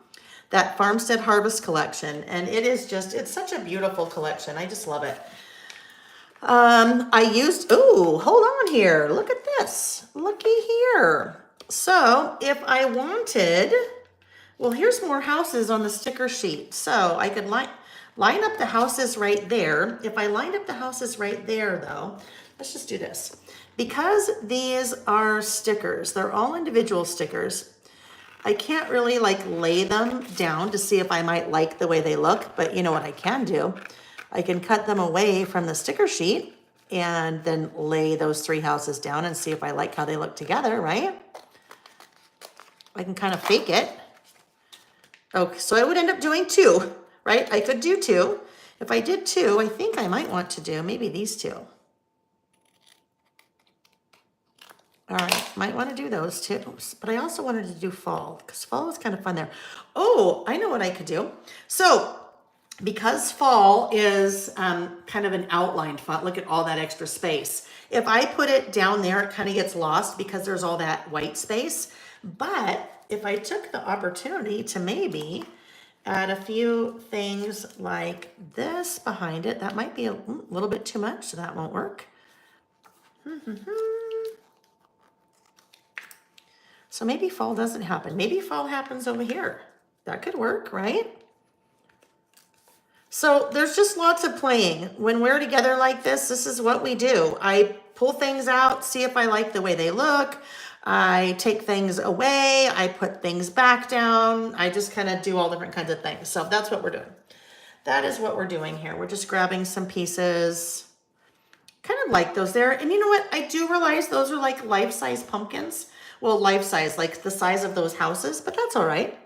[SPEAKER 1] that Farmstead Harvest collection. And it is just, it's such a beautiful collection. I just love it. Hold on here. Look at this. Looky here. So if I wanted, well, here's more houses on the sticker sheet. So I could line up the houses right there. If I lined up the houses right there though, let's just do this. Because these are stickers, they're all individual stickers. I can't really like lay them down to see if I might like the way they look, but you know what I can do? I can cut them away from the sticker sheet and then lay those three houses down and see if I like how they look together, right? I can kind of fake it. Okay, so I would end up doing two, right? I could do two. If I did two, I think I might want to do maybe these two. All right, might want to do those two. But I also wanted to do fall because fall was kind of fun there. Oh, I know what I could do. So because fall is kind of an outlined font, look at all that extra space. If I put it down there, it kind of gets lost because there's all that white space. But if I took the opportunity to maybe add a few things like this behind it, that might be a little bit too much, so that won't work. So maybe fall doesn't happen. Maybe fall happens over here. That could work, right? So there's just lots of playing. When we're together like this is what we do. I pull things out, see if I like the way they look. I take things away. I put things back down. I just kind of do all different kinds of things. So that's what we're doing. That is what we're doing here. We're just grabbing some pieces. Kind of like those there. And you know what? I do realize those are like life-size pumpkins. Well, life-size, like the size of those houses, but that's all right.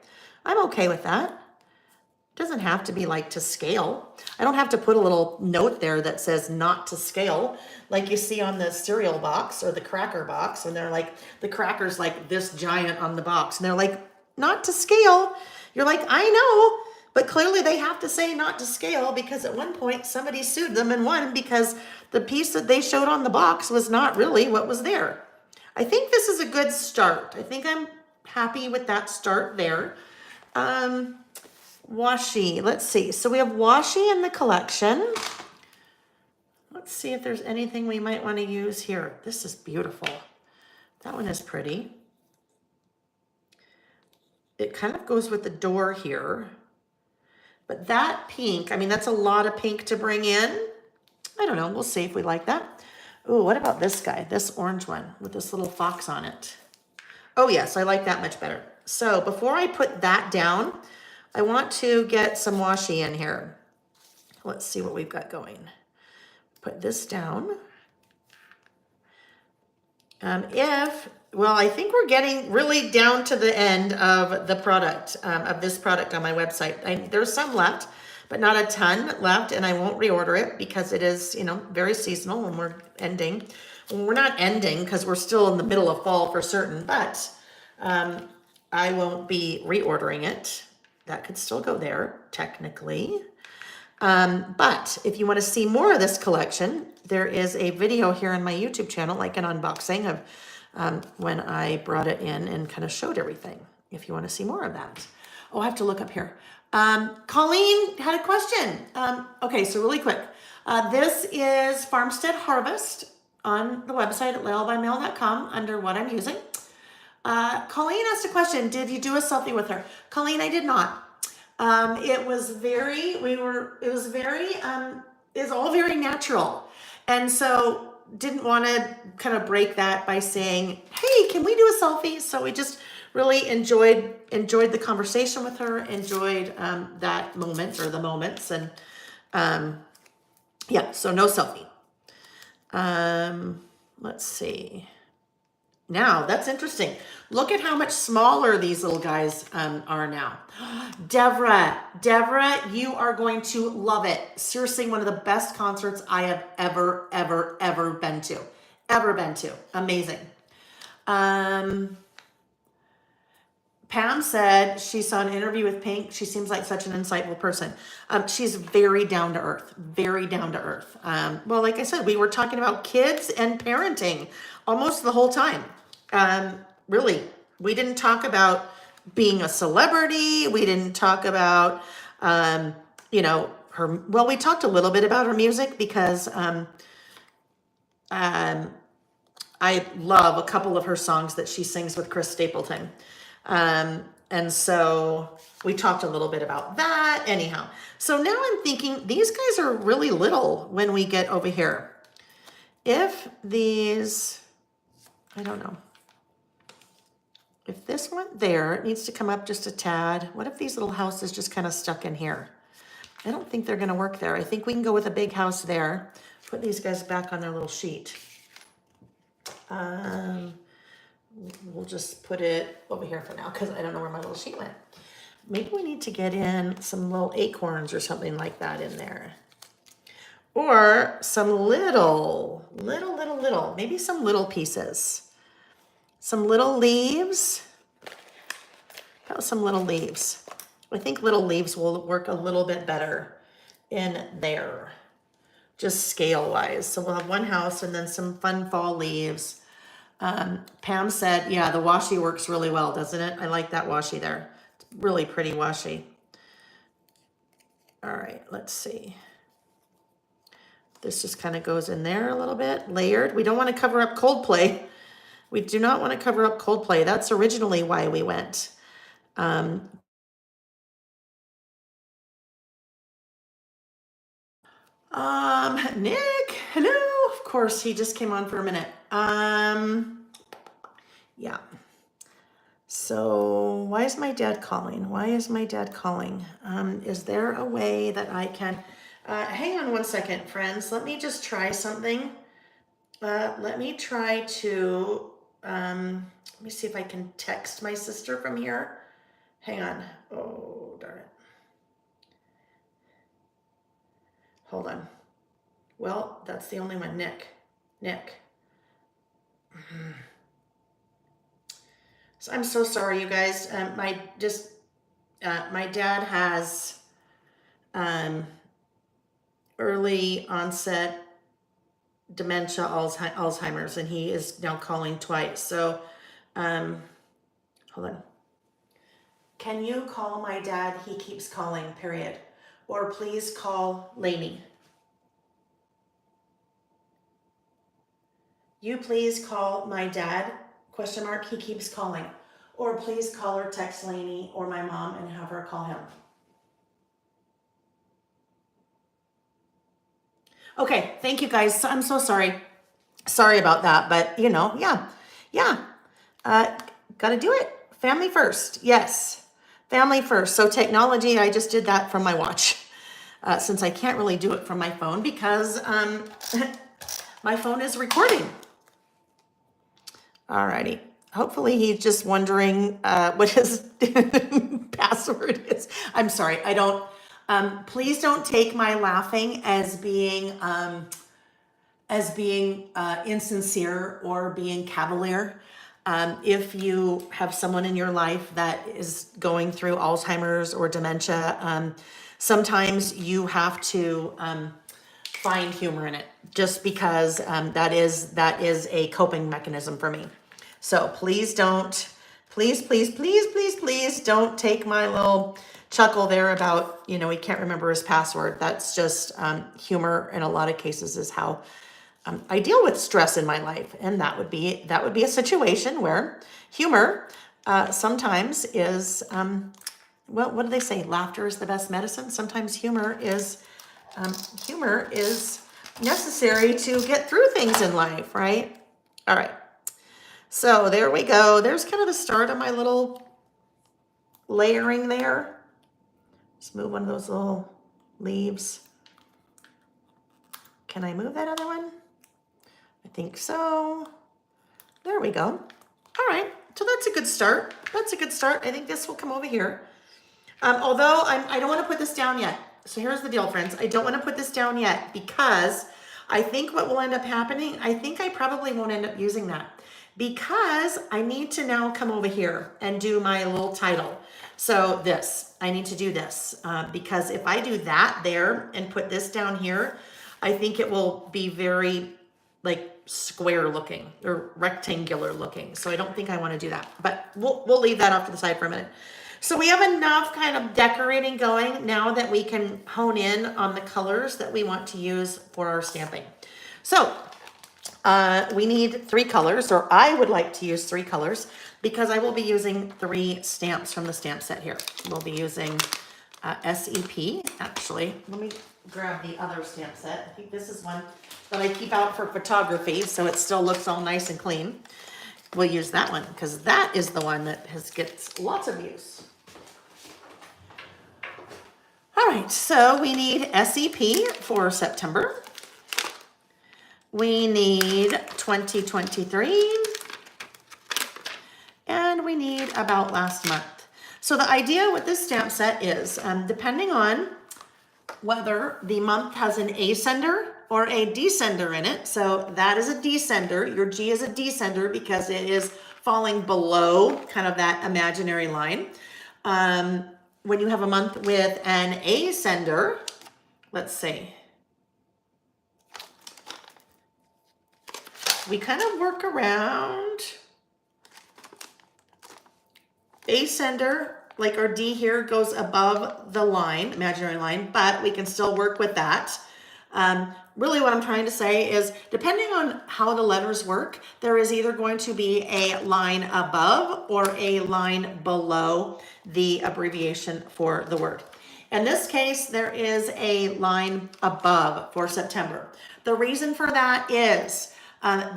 [SPEAKER 1] I'm okay with that. It doesn't have to be like to scale. I don't have to put a little note there that says not to scale, like you see on the cereal box or the cracker box, and they're like, the cracker's like this giant on the box, and they're like, not to scale. You're like, I know, but clearly they have to say not to scale because at one point somebody sued them and won because the piece that they showed on the box was not really what was there. I think this is a good start. I think I'm happy with that start there. Washi, let's see. So we have washi in the collection. Let's see if there's anything we might want to use here. This is beautiful. That one is pretty. It kind of goes with the door here. But that pink, I mean, that's a lot of pink to bring in. I don't know. We'll see if we like that. Ooh, what about this guy? This orange one with this little fox on it. Oh yes, I like that much better. So before I put that down, I want to get some washi in here. Let's see what we've got going. Put this down. Well, I think we're getting really down to the end of the product, of this product on my website. There's some left, but not a ton left, and I won't reorder it because it is, you know, very seasonal when we're ending. Well, we're not ending because we're still in the middle of fall for certain, but I won't be reordering it. That could still go there, technically. But if you want to see more of this collection, there is a video here on my YouTube channel, like an unboxing of when I brought it in and kind of showed everything, if you want to see more of that. Oh, I have to look up here. Colleen had a question. Okay, so really quick. This is Farmstead Harvest on the website at laylebymail.com under what I'm using. Colleen asked a question. Did you do a selfie with her? Colleen, I did not. It was all very natural. And so didn't want to kind of break that by saying, hey, can we do a selfie? So we just really enjoyed the conversation with her, enjoyed that moment or the moments. And yeah, so no selfie. Let's see. Now, that's interesting. Look at how much smaller these little guys are now. Deborah, you are going to love it. Seriously, one of the best concerts I have ever been to. Amazing. Pam said she saw an interview with Pink. She seems like such an insightful person. She's very down to earth, well, like I said, we were talking about kids and parenting almost the whole time. Really, we didn't talk about being a celebrity. We didn't talk about, you know, we talked a little bit about her music because I love a couple of her songs that she sings with Chris Stapleton. And so we talked a little bit about that anyhow. So now I'm thinking these guys are really little when we get over here. If these, I don't know. If this went there, it needs to come up just a tad. What if these little houses just kind of stuck in here? I don't think they're going to work there. I think we can go with a big house there. Put these guys back on their little sheet. We'll just put it over here for now because I don't know where my little sheet went. Maybe we need to get in some little acorns or something like that in there. Or some little, maybe some little pieces. Some little leaves. How about some little leaves? I think little leaves will work a little bit better in there, just scale-wise. So we'll have one house and then some fun fall leaves. Pam said, yeah, the washi works really well, doesn't it? I like that washi there. It's really pretty washi. All right, let's see. This just kind of goes in there a little bit, layered. We don't want to cover up Coldplay. We do not want to cover up Coldplay. That's originally why we went. Nick, hello. Of course, he just came on for a minute. Yeah. So why is my dad calling? Is there a way that I can, hang on one second, friends. Let me just try something. Let me try to, let me see if I can text my sister from here. Hang on. Oh, darn it. Hold on. Well, that's the only one. Nick. So I'm so sorry, you guys. My dad has early onset dementia, Alzheimer's, and he is now calling twice. So, hold on. Can you call my dad? He keeps calling, period. Or please call Lainey. You please call my dad, ? He keeps calling. Or please call or text Lainey or my mom and have her call him. Okay, thank you guys. I'm so sorry. Sorry about that, but you know, yeah. Uh, Gotta do it. Family first. Yes, family first. So technology, I just did that from my watch. Since I can't really do it from my phone because my phone is recording. Alrighty. Hopefully he's just wondering what his password is. I'm sorry. I don't. Please don't take my laughing as being insincere or being cavalier. If you have someone in your life that is going through Alzheimer's or dementia, sometimes you have to find humor in it, just because that is a coping mechanism for me. So please don't, please don't take my little chuckle there about, you know, he can't remember his password. That's just humor in a lot of cases is how I deal with stress in my life, and that would be a situation where humor sometimes is well, what do they say? Laughter is the best medicine. Sometimes humor is necessary to get through things in life, right? All right. So there we go. There's kind of the start of my little layering there. Just move one of those little leaves. Can I move that other one? I think so. There we go. All right, so that's a good start. That's a good start. I think this will come over here. Although I don't want to put this down yet. So here's the deal, friends. I don't want to put this down yet because I think what will end up happening, I think I probably won't end up using that because I need to now come over here and do my little title. So I need to do this because if I do that there and put this down here, I think it will be very like square looking or rectangular looking. So I don't think I want to do that, but we'll leave that off to the side for a minute. So we have enough kind of decorating going now that we can hone in on the colors that we want to use for our stamping. So we need 3 colors, or I would like to use 3 colors because I will be using 3 stamps from the stamp set here. We'll be using SEP. Actually, let me grab the other stamp set. I think this is one that I keep out for photography, so it still looks all nice and clean. We'll use that one because that is the one that gets lots of use. All right, so we need SEP for September. We need 2023. And we need about last month. So the idea with this stamp set is, depending on whether the month has an ascender or a descender in it. So that is a descender. Your G is a descender because it is falling below kind of that imaginary line. When you have a month with an ascender, let's see. We kind of work around ascender, like our D here goes above the line, imaginary line, but we can still work with that. Really what I'm trying to say is, depending on how the letters work, there is either going to be a line above or a line below the abbreviation for the word. In this case, there is a line above for September. The reason for that is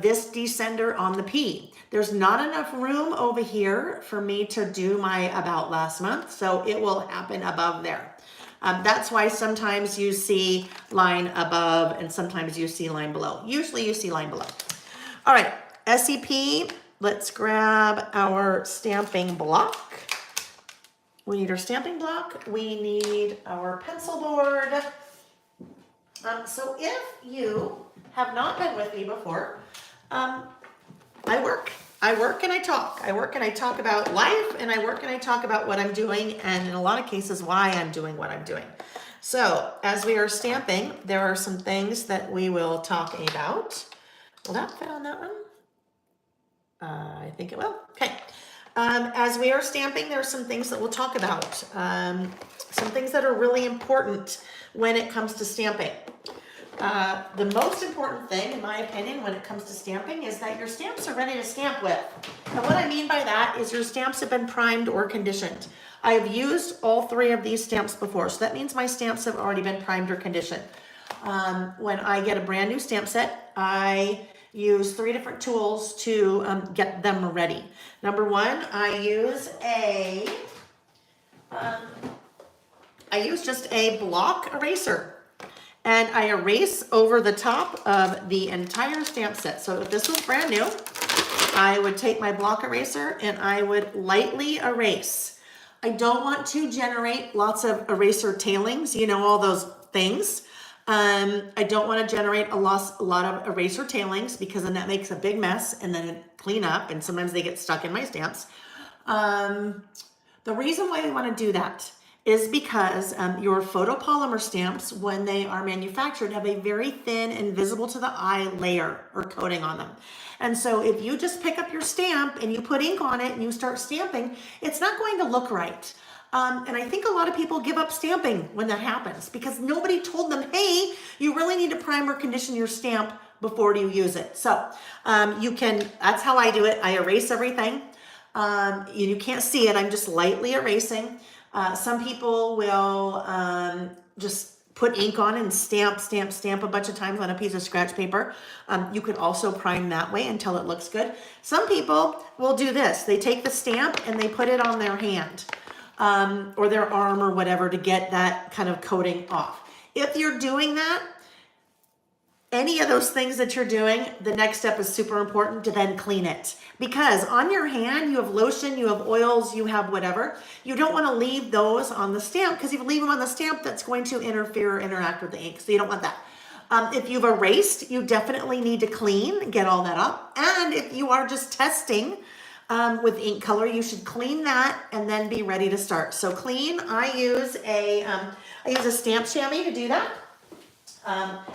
[SPEAKER 1] this descender on the P. There's not enough room over here for me to do my about last month, so it will happen above there. That's why sometimes you see line above and sometimes you see line below. Usually you see line below. All right, SEP, let's grab our stamping block. We need our stamping block. We need our pencil board. So if you have not been with me before, I work and I talk. I work and I talk about life, and I work and I talk about what I'm doing, and in a lot of cases, why I'm doing what I'm doing. So as we are stamping, there are some things that we will talk about. Will that fit on that one? I think it will. Okay. As we are stamping, there are some things that we'll talk about. Some things that are really important when it comes to stamping. The most important thing, in my opinion, when it comes to stamping is that your stamps are ready to stamp with. And what I mean by that is your stamps have been primed or conditioned. I have used all 3 of these stamps before, so that means my stamps have already been primed or conditioned. When I get a brand new stamp set, I use 3 different tools to get them ready. Number one, I use just a block eraser, and I erase over the top of the entire stamp set. So if this was brand new, I would take my block eraser and I would lightly erase. I don't want to generate lots of eraser tailings, you know, all those things. I don't want to generate a lot of eraser tailings, because then that makes a big mess and then it clean up, and sometimes they get stuck in my stamps. The reason why we want to do that is because your photopolymer stamps, when they are manufactured, have a very thin and visible to the eye layer or coating on them. And so if you just pick up your stamp and you put ink on it and you start stamping, it's not going to look right. And I think a lot of people give up stamping when that happens, because nobody told them, hey, you really need to primer condition your stamp before you use it. So that's how I do it. I erase everything. You can't see it. I'm just lightly erasing. Some people will just put ink on and stamp a bunch of times on a piece of scratch paper. You could also prime that way until it looks good. Some people will do this. They take the stamp and they put it on their hand or their arm or whatever to get that kind of coating off. If you're doing that, any of those things that you're doing, the next step is super important to then clean it. Because on your hand, you have lotion, you have oils, you have whatever. You don't want to leave those on the stamp, because if you leave them on the stamp, that's going to interfere or interact with the ink. So you don't want that. If you've erased, you definitely need to clean, get all that up. And if you are just testing with ink color, you should clean that and then be ready to start. So clean, I use a stamp chamois to do that.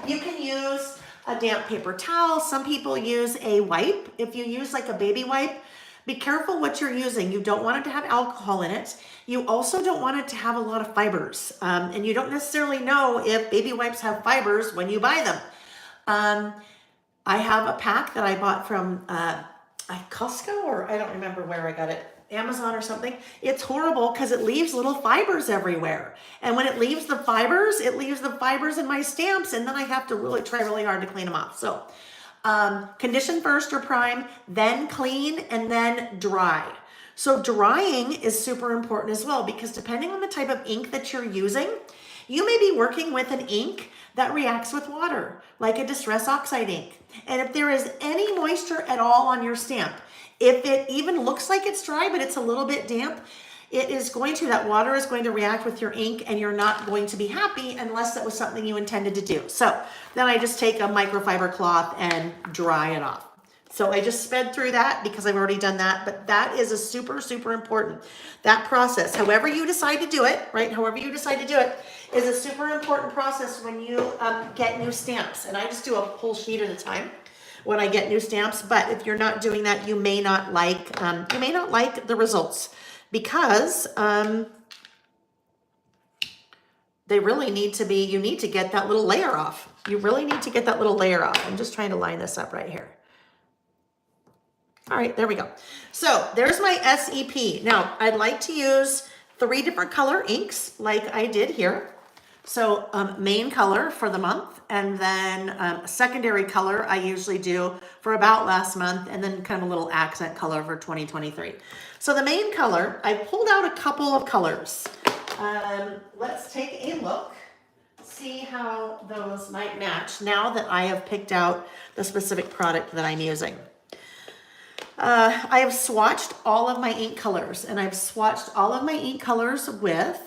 [SPEAKER 1] You can use a damp paper towel. Some people use a wipe. If you use like a baby wipe, be careful what you're using. You don't want it to have alcohol in it. You also don't want it to have a lot of fibers. And you don't necessarily know if baby wipes have fibers when you buy them. I have a pack that I bought from Costco, or I don't remember where I got it. Amazon or something. It's horrible because it leaves little fibers everywhere. And when it leaves the fibers in my stamps, and then I have to try really hard to clean them off. So condition first or prime, then clean, and then dry. So drying is super important as well, because depending on the type of ink that you're using, you may be working with an ink that reacts with water, like a Distress Oxide ink. And if there is any moisture at all on your stamp, if it even looks like it's dry, but it's a little bit damp, that water is going to react with your ink, and you're not going to be happy unless that was something you intended to do. So then I just take a microfiber cloth and dry it off. So I just sped through that because I've already done that, but that is a super, super important. That process, however you decide to do it, right? However you decide to do it is a super important process when you get new stamps. And I just do a whole sheet at a time when I get new stamps. But if you're not doing that, you may not like the results, because they really need to be. You need to get that little layer off. You really need to get that little layer off. I'm just trying to line this up right here. All right, there we go. So there's my SEP. Now I'd like to use 3 different color inks like I did here. So main color for the month, and then secondary color I usually do for about last month, and then kind of a little accent color for 2023. So the main color, I pulled out a couple of colors. Let's take a look, see how those might match now that I have picked out the specific product that I'm using. I have swatched all of my ink colors, and I've swatched all of my ink colors with,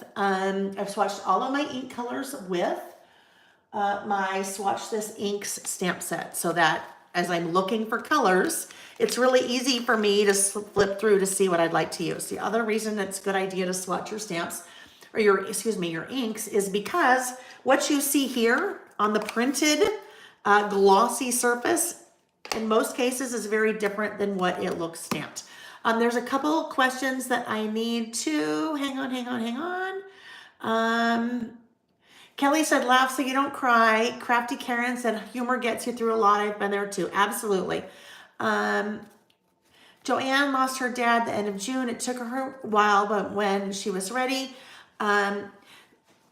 [SPEAKER 1] my Swatch This Inks stamp set, so that as I'm looking for colors, it's really easy for me to flip through to see what I'd like to use. The other reason it's a good idea to swatch your stamps, or your inks, is because what you see here on the printed glossy surface in most cases is very different than what it looks stamped. There's a couple questions that I need to, hang on. Kelly said, laugh so you don't cry. Crafty Karen said, humor gets you through a lot. I've been there too. Absolutely. Joanne lost her dad at the end of June. It took her a while, but when she was ready,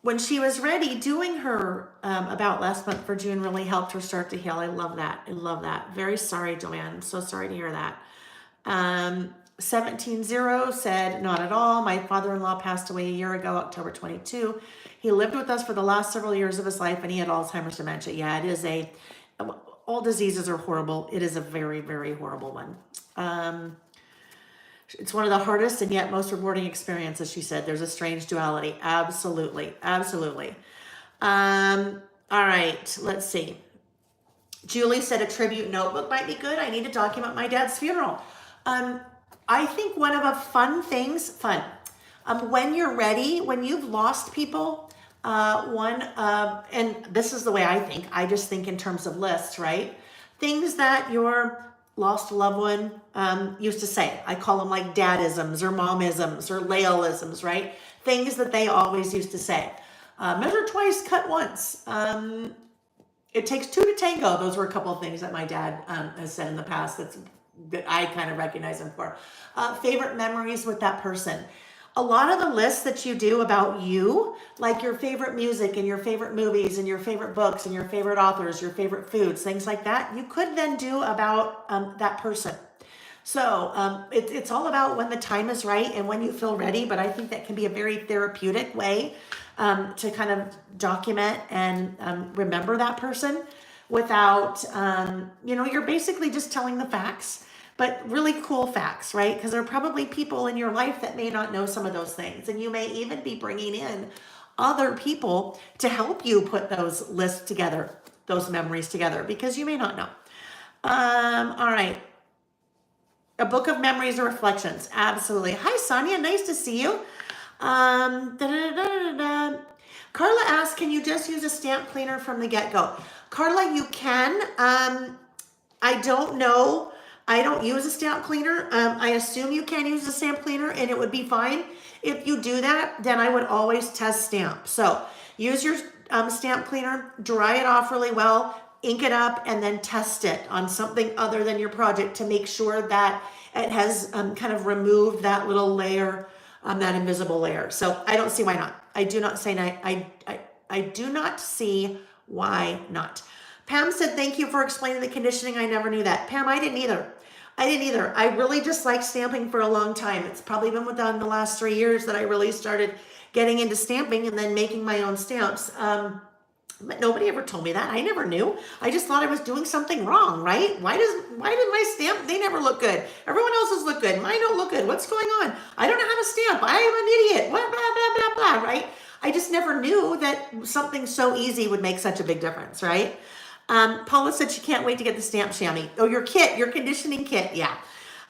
[SPEAKER 1] when she was ready, doing her about last month for June really helped her start to heal. I love that. I love that. Very sorry, Joanne. I'm so sorry to hear that. 17-0 said, not at all. My father-in-law passed away a year ago, October 22. He lived with us for the last several years of his life, and he had Alzheimer's dementia. Yeah, it is all diseases are horrible. It is a very, very horrible one. It's one of the hardest and yet most rewarding experiences, she said. There's a strange duality. Absolutely. Absolutely. All right, let's see. Julie said a tribute notebook might be good. I need to document my dad's funeral. I think one of the fun things, when you're ready, when you've lost people, and this is the way I just think in terms of lists, right? Things that your lost loved one used to say. I call them like dadisms or momisms or Laelisms, right? Things that they always used to say. Measure twice, cut once. It takes two to tango. Those were a couple of things that my dad has said in the past that I kind of recognize him for. Favorite memories with that person. A lot of the lists that you do about you, like your favorite music and your favorite movies and your favorite books and your favorite authors, your favorite foods, things like that, you could then do about that person. So it's all about when the time is right and when you feel ready, but I think that can be a very therapeutic way to kind of document and remember that person without, you're basically just telling the facts, but really cool facts, right? Because there are probably people in your life that may not know some of those things. And you may even be bringing in other people to help you put those lists together, those memories together, because you may not know. All right. A book of memories or reflections. Absolutely. Hi, Sonia. Nice to see you. Carla asked, can you just use a stamp cleaner from the get-go? Carla, you can. I don't know. I don't use a stamp cleaner. I assume you can use a stamp cleaner and it would be fine. If you do that, then I would always test stamp. So use your stamp cleaner, dry it off really well, ink it up, and then test it on something other than your project to make sure that it has kind of removed that little layer, that invisible layer. So I don't see why not. I do not see why not. Pam said, thank you for explaining the conditioning. I never knew that. Pam, I didn't either. I really just liked stamping for a long time. It's probably been within the last 3 years that I really started getting into stamping and then making my own stamps. But nobody ever told me that. I never knew. I just thought I was doing something wrong, right? Why did my stamp, they never look good. Everyone else's look good. Mine don't look good. What's going on? I don't know how to stamp. I am an idiot. Blah, blah, blah, blah, blah, right? I just never knew that something so easy would make such a big difference, right? Paula said she can't wait to get the stamp chamois. Oh, your kit, your conditioning kit. Yeah.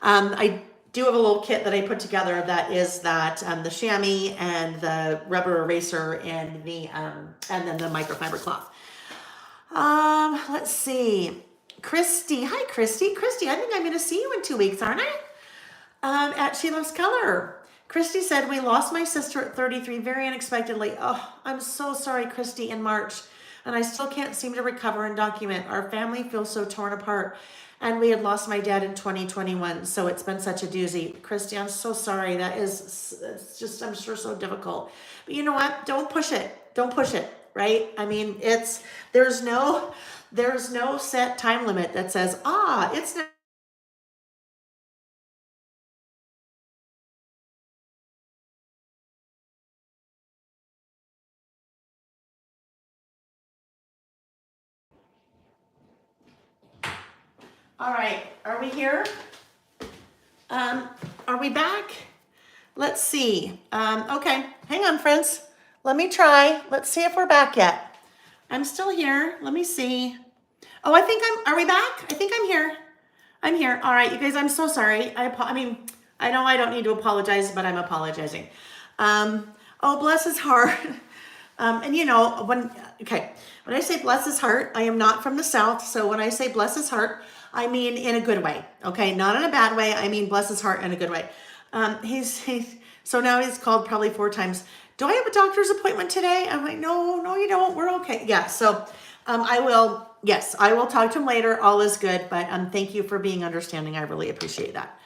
[SPEAKER 1] I do have a little kit that I put together that is that the chamois and the rubber eraser and then the microfiber cloth. Let's see. Christy. Hi, Christy. Christy, I think I'm going to see you in 2 weeks, aren't I? At She Loves Color. Christy said, we lost my sister at 33 very unexpectedly. Oh, I'm so sorry, Christy, in March. And I still can't seem to recover and document. Our family feels so torn apart. And we had lost my dad in 2021. So it's been such a doozy. Christy, I'm so sorry. It's just, I'm sure, so difficult. But you know what? Don't push it. Don't push it, right? I mean, there's no set time limit that says, it's not. All right, are we here? Are we back? Let's see. Okay, hang on, friends. Let me try. Let's see if we're back yet. I'm still here. Let me see. Oh, are we back? I think I'm here. I'm here. All right, you guys, I'm so sorry. I know I don't need to apologize, but I'm apologizing. Oh, bless his heart. And when I say bless his heart, I am not from the South. So when I say bless his heart, I mean in a good way. Okay, not in a bad way. I mean bless his heart in a good way. So now he's called probably 4 times. Do I have a doctor's appointment today? I'm like, no, you don't. We're okay. Yeah. So I will talk to him later. All is good. But thank you for being understanding. I really appreciate that.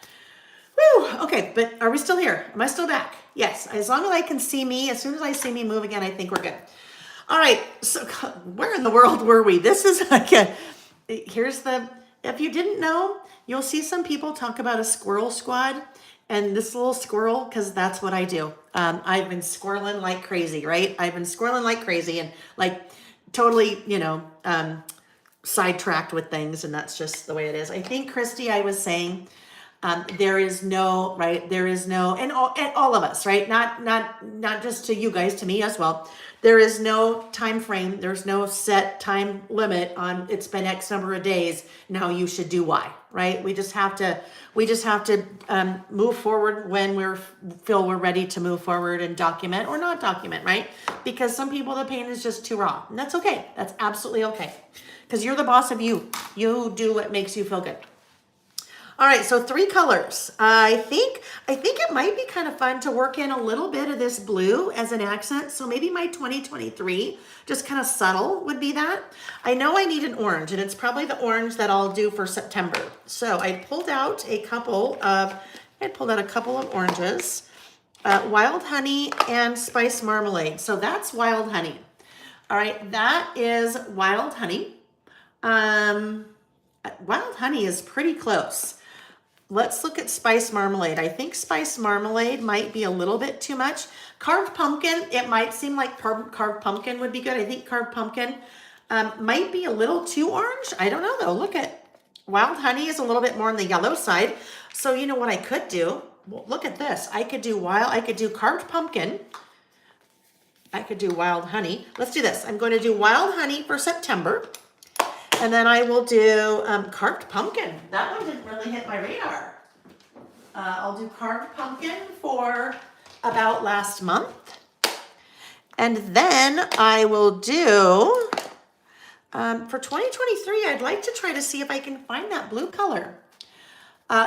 [SPEAKER 1] Whew, okay, but are we still here? Am I still back? Yes, as long as I can see me, as soon as I see me move again, I think we're good. All right, so where in the world were we? This is like here's the, if you didn't know, you'll see some people talk about a squirrel squad and this little squirrel, because that's what I do. I've been squirreling like crazy, right? I've been squirreling like crazy and like totally, sidetracked with things, and that's just the way it is. I think, Christy, I was saying, there is no, right, there is no, and all of us, right, not just to you guys, to me as well, there is no time frame, there's no set time limit on it's been X number of days, now you should do Y, right? We just have to move forward when feel we're ready to move forward and document or not document, right? Because some people, the pain is just too raw, and that's okay. That's absolutely okay, because you're the boss of you. You do what makes you feel good. All right, so 3 colors. I think it might be kind of fun to work in a little bit of this blue as an accent. So maybe my 2023, just kind of subtle would be that. I know I need an orange, and it's probably the orange that I'll do for September. So I pulled out a couple of oranges, wild honey and spice marmalade. So that's wild honey. All right, that is wild honey. Wild honey is pretty close. Let's look at spice marmalade. I think spice marmalade might be a little bit too much. Carved pumpkin, it might seem like carved pumpkin would be good. I think carved pumpkin might be a little too orange. I don't know though. Look at wild honey is a little bit more on the yellow side. So you know what I could do? Well, look at this. I could do carved pumpkin. I could do wild honey. Let's do this. I'm going to do wild honey for September. And then I will do carved pumpkin. That one didn't really hit my radar. I'll do carved pumpkin for about last month. And then I will do, for 2023, I'd like to try to see if I can find that blue color.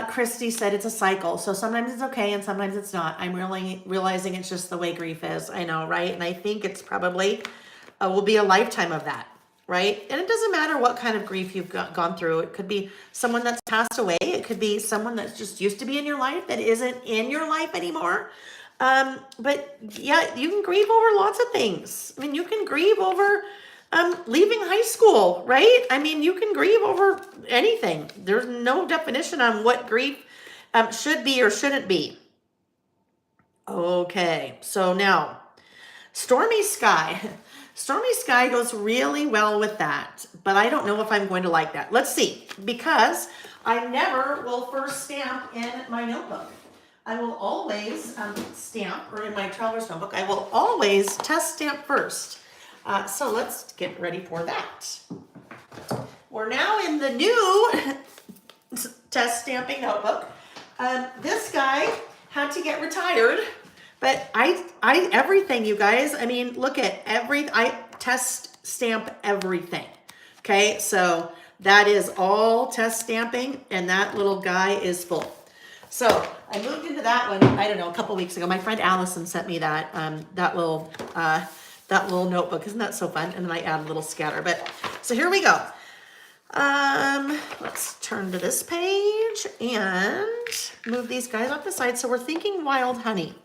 [SPEAKER 1] Christy said it's a cycle. So sometimes it's okay and sometimes it's not. I'm really realizing it's just the way grief is. I know, right? And I think it's probably will be a lifetime of that. Right? And it doesn't matter what kind of grief you've gone through. It could be someone that's passed away. It could be someone that's just used to be in your life that isn't in your life anymore. But yeah, you can grieve over lots of things. I mean, you can grieve over leaving high school, right? I mean, you can grieve over anything. There's no definition on what grief should be or shouldn't be. Okay, so now, stormy sky. Stormy sky goes really well with that, but I don't know if I'm going to like that. Let's see, because I never will first stamp in my notebook. I will always stamp, or in my traveler's notebook, I will always test stamp first. So let's get ready for that. We're now in the new test stamping notebook. This guy had to get retired. But I everything, you guys. I mean, look at I test stamp everything. Okay, so that is all test stamping, and that little guy is full. So I moved into that one, I don't know, a couple weeks ago. My friend Allison sent me that little notebook. Isn't that so fun? And then I add a little scatter. But so here we go. Let's turn to this page and move these guys off the side. So we're thinking wild honey.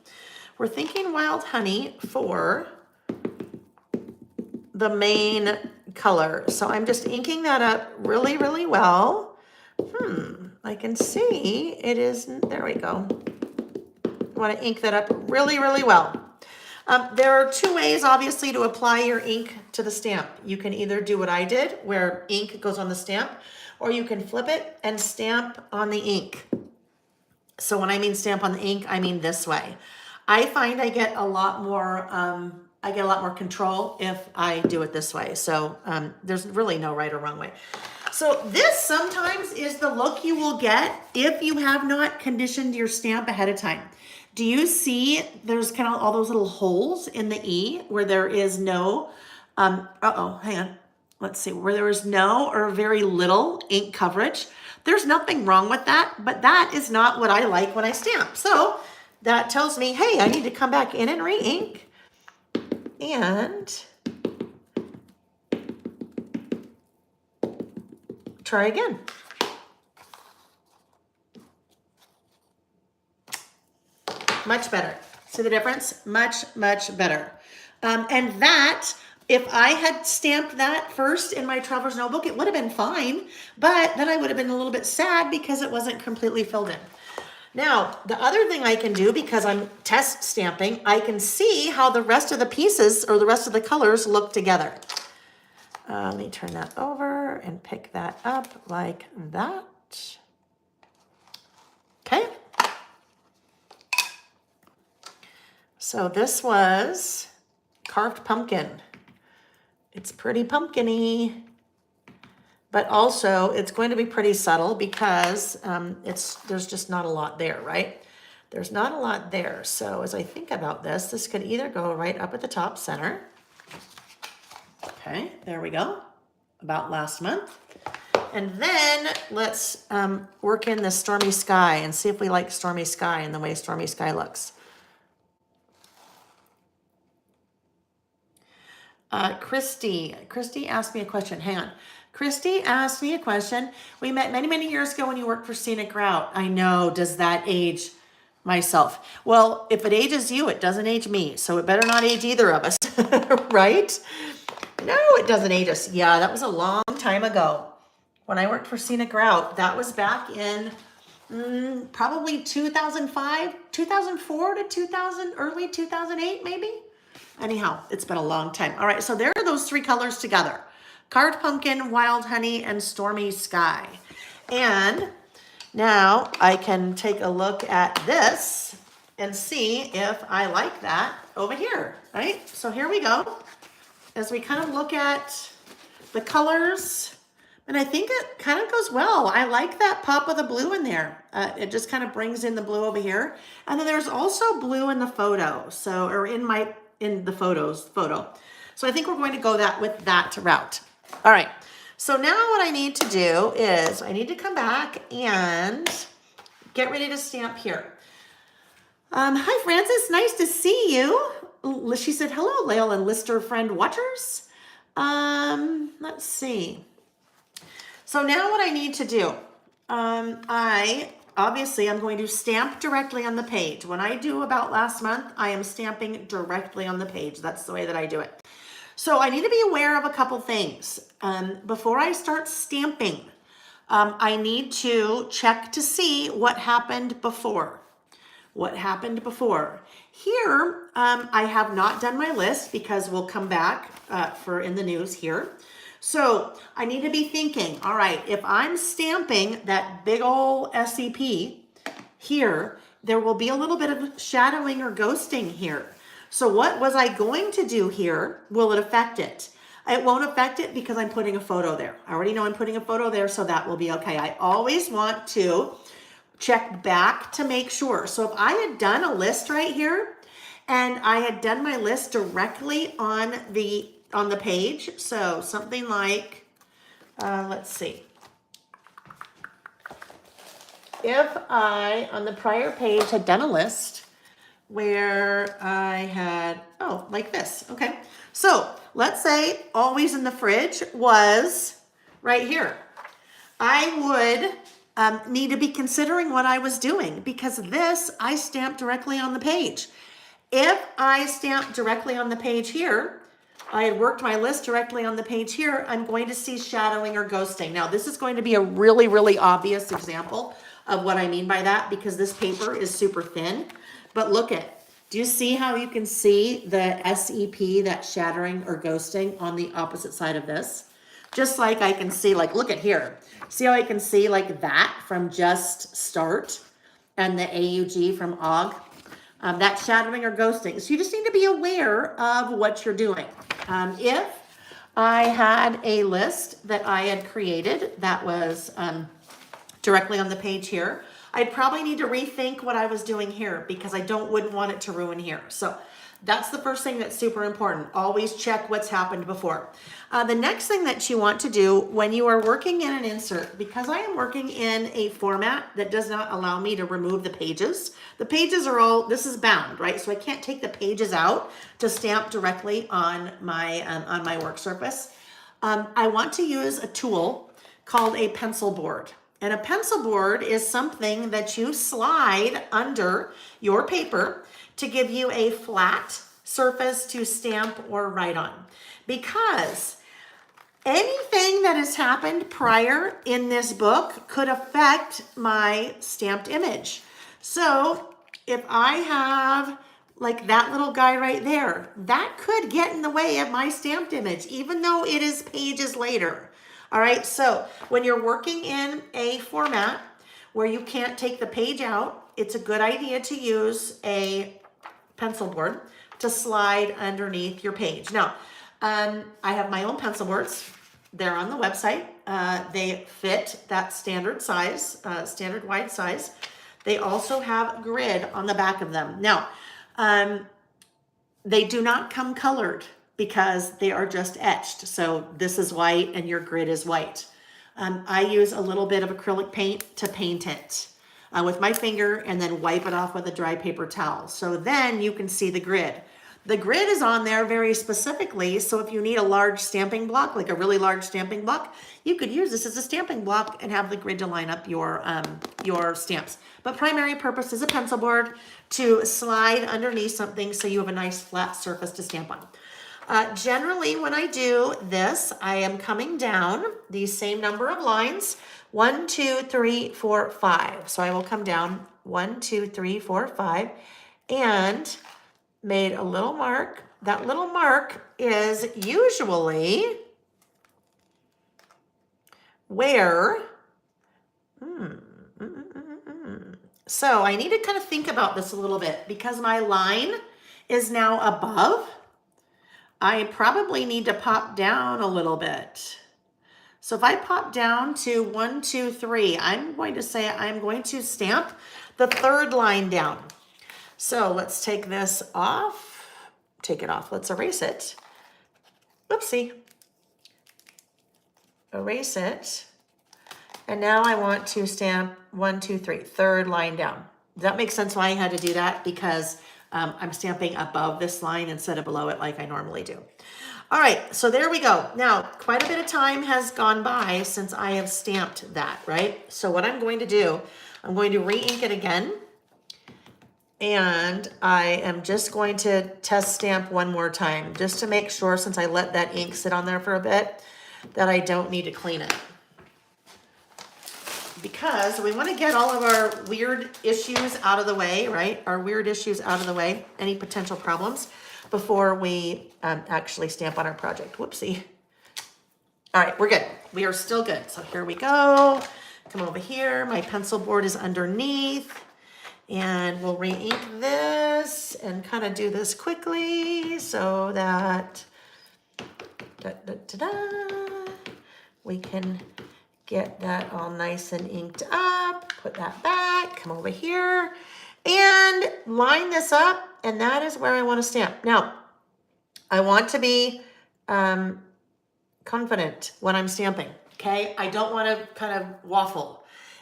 [SPEAKER 1] We're thinking wild honey for the main color. So I'm just inking that up really, really well. I can see it is, there we go. I want to ink that up really, really well. There are 2 ways, obviously, to apply your ink to the stamp. You can either do what I did, where ink goes on the stamp, or you can flip it and stamp on the ink. So when I mean stamp on the ink, I mean this way. I find I get a lot more control if I do it this way. So there's really no right or wrong way. So this sometimes is the look you will get if you have not conditioned your stamp ahead of time. Do you see there's kind of all those little holes in the E where there is no, hang on. Let's see, where there is no or very little ink coverage. There's nothing wrong with that, but that is not what I like when I stamp. So that tells me, hey, I need to come back in and re-ink and try again. much better. See the difference? Much, much better. And that, if I had stamped that first in my Traveler's Notebook, it would have been fine, but then I would have been a little bit sad because it wasn't completely filled in. Now, the other thing I can do, because I'm test stamping, I can see how the rest of the pieces or the rest of the colors look together. Let me turn that over and pick that up like that. Okay. So this was carved pumpkin. It's pretty pumpkin-y, but also it's going to be pretty subtle because there's just not a lot there, right? There's not a lot there. So as I think about this, this could either go right up at the top center. Okay, there we go. About last month. And then let's work in the stormy sky and see if we like stormy sky and the way stormy sky looks. Christy asked me a question. Hang on. Christy asked me a question. We met many, many years ago when you worked for Scenic Route. I know. Does that age myself? Well, if it ages you, it doesn't age me. So it better not age either of us, right? No, it doesn't age us. Yeah, that was a long time ago when I worked for Scenic Route. That was back in probably 2005, 2004 to 2000, early 2008 maybe. Anyhow, it's been a long time. All right, so there are those three colors together. Carved pumpkin, wild honey, and stormy sky. And now I can take a look at this and see if I like that over here, right? So here we go. As we kind of look at the colors, and I think it kind of goes well. I like that pop of the blue in there. It just kind of brings in the blue over here. And then there's also blue in the photo. So, or in the photo. So I think we're going to go with that route. All right. So now what I need to do is I need to come back and get ready to stamp here. Hi, Francis. Nice to see you. She said, hello, Lael and Lister friend watchers. Let's see. So now what I need to do, obviously I'm going to stamp directly on the page. When I do about last month, I am stamping directly on the page. That's the way that I do it. So I need to be aware of a couple things. Before I start stamping, I need to check to see what happened before. What happened before. Here, I have not done my list because we'll come back for in the news here. So I need to be thinking, all right, if I'm stamping that big old SEP here, there will be a little bit of shadowing or ghosting here. So what was I going to do here? Will it affect it? It won't affect it because I'm putting a photo there. I already know I'm putting a photo there, so that will be okay. I always want to check back to make sure. So if I had done a list right here and I had done my list directly on the page, so something like, let's see. If I, on the prior page, had done a list where I had, like this, okay. So let's say always in the fridge was right here. I would need to be considering what I was doing because this I stamped directly on the page. If I stamped directly on the page here, I had worked my list directly on the page here, I'm going to see shadowing or ghosting. Now this is going to be a really, really obvious example of what I mean by that because this paper is super thin. But look do you see how you can see the SEP, that shadowing or ghosting on the opposite side of this? Just like I can see, like, look at here. See how I can see like that from just start and the AUG from AUG? That shadowing or ghosting. So you just need to be aware of what you're doing. If I had a list that I had created that was directly on the page here, I'd probably need to rethink what I was doing here because I wouldn't want it to ruin here. So that's the first thing that's super important. Always check what's happened before. The next thing that you want to do when you are working in an insert, because I am working in a format that does not allow me to remove the pages. The pages are all, this is bound, right? So I can't take the pages out to stamp directly on my work surface. I want to use a tool called a pencil board. And a pencil board is something that you slide under your paper to give you a flat surface to stamp or write on. Because anything that has happened prior in this book could affect my stamped image. So if I have like that little guy right there, that could get in the way of my stamped image, even though it is pages later. All right, so when you're working in a format where you can't take the page out, it's a good idea to use a pencil board to slide underneath your page. Now, I have my own pencil boards. They're on the website. They fit that standard size, standard wide size. They also have grid on the back of them. Now, they do not come colored because they are just etched. So this is white and your grid is white. I use a little bit of acrylic paint to paint it with my finger and then wipe it off with a dry paper towel. So then you can see the grid. The grid is on there very specifically, so if you need a large stamping block, like a really large stamping block, you could use this as a stamping block and have the grid to line up your stamps. But primary purpose is a pencil board to slide underneath something so you have a nice flat surface to stamp on. Generally, when I do this, I am coming down these same number of lines, 1, 2, 3, 4, 5. So I will come down 1, 2, 3, 4, 5, and made a little mark. That little mark is usually where, so I need to kind of think about this a little bit because my line is now above. I probably need to pop down a little bit. So if I pop down to 1, 2, 3, I'm going to say I'm going to stamp the third line down. So let's take this off, take it off, let's erase it. Oopsie. Erase it. And now I want to stamp 1, 2, 3, third line down. Does that make sense why I had to do that? Because I'm stamping above this line instead of below it like I normally do. All right, so there we go. Now, quite a bit of time has gone by since I have stamped that, right? So what I'm going to do, I'm going to re-ink it again. And I am just going to test stamp one more time, just to make sure, since I let that ink sit on there for a bit, that I don't need to clean it. Because we want to get all of our weird issues out of the way, right? Our weird issues out of the way, any potential problems, before we actually stamp on our project. Whoopsie. All right, we're good. We are still good. So here we go. Come over here. My pencil board is underneath. And we'll re-ink this and kind of do this quickly so that we can get that all nice and inked up. Put that back, come over here and line this up. And that is where I want to stamp. Now, I want to be confident when I'm stamping, okay? I don't want to kind of waffle.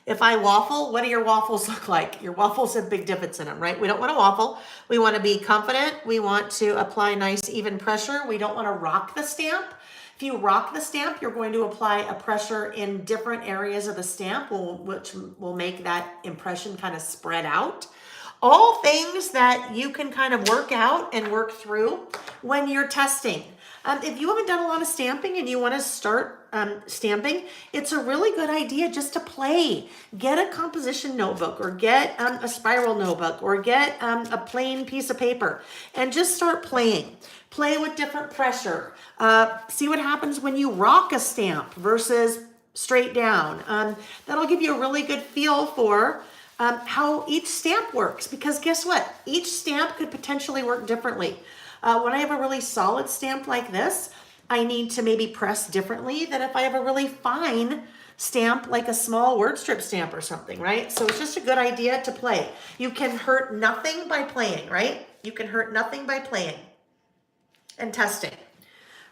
[SPEAKER 1] If I waffle, what do your waffles look like? Your waffles have big divots in them, right? We don't want to waffle. We want to be confident. We want to apply nice even pressure. We don't want to rock the stamp. If you rock the stamp, you're going to apply a pressure in different areas of the stamp, which will make that impression kind of spread out. All things that you can kind of work out and work through when you're testing. If you haven't done a lot of stamping and you want to start stamping, it's a really good idea just to play. Get a composition notebook or get a spiral notebook or get a plain piece of paper and just start playing. Play with different pressure. See what happens when you rock a stamp versus straight down. That'll give you a really good feel for how each stamp works, because guess what? Each stamp could potentially work differently. When I have a really solid stamp like this, I need to maybe press differently than if I have a really fine stamp like a small word strip stamp or something, right? So it's just a good idea to play. You can hurt nothing by playing, right? You can hurt nothing by playing and testing.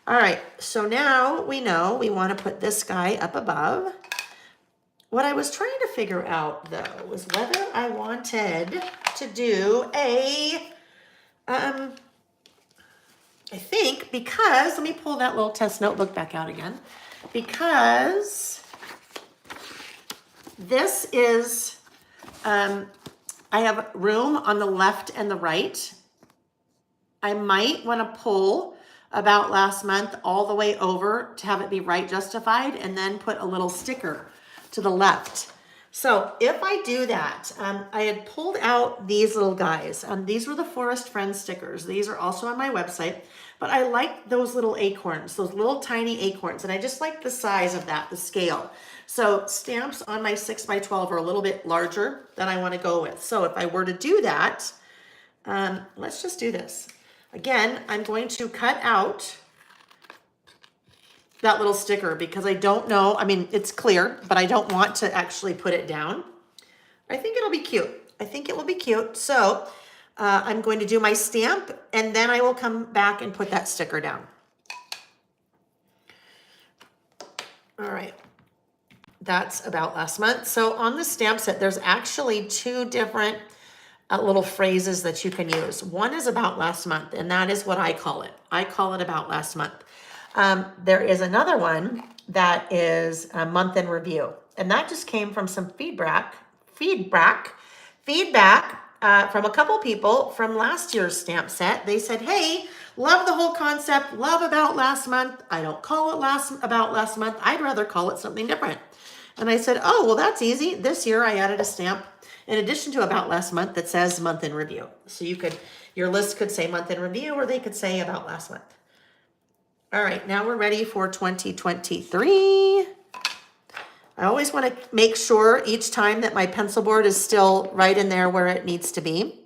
[SPEAKER 1] All right, so now we know we want to put this guy up above. What I was trying to figure out, though, was whether I wanted to do a, I think because, let me pull that little test notebook back out again, because This is, I have room on the left and the right. I might want to pull About Last Month all the way over to have it be right justified, and then put a little sticker to the left. So if I do that, I had pulled out these little guys. These were the Forest Friends stickers. These are also on my website, but I like those little acorns, those little tiny acorns, and I just like the size of that, the scale. So stamps on my 6x12 are a little bit larger than I want to go with. So if I were to do that, let's just do this. Again, I'm going to cut out that little sticker because I don't know, I mean, it's clear, but I don't want to actually put it down. I think it'll be cute. I think it will be cute. So I'm going to do my stamp, and then I will come back and put that sticker down. All right. That's About Last Month. So on the stamp set, there's actually two different little phrases that you can use. One is About Last Month, and that is what I call it. I call it About Last Month. There is another one that is a month in review, and that just came from some feedback from a couple people from last year's stamp set. They said, hey, love the whole concept, love About Last Month. I don't call it About Last Month. I'd rather call it something different. And I said, oh, well, that's easy. This year I added a stamp in addition to About Last Month that says month in review. So your list could say month in review, or they could say About Last Month. All right, now we're ready for 2023. I always want to make sure each time that my pencil board is still right in there where it needs to be.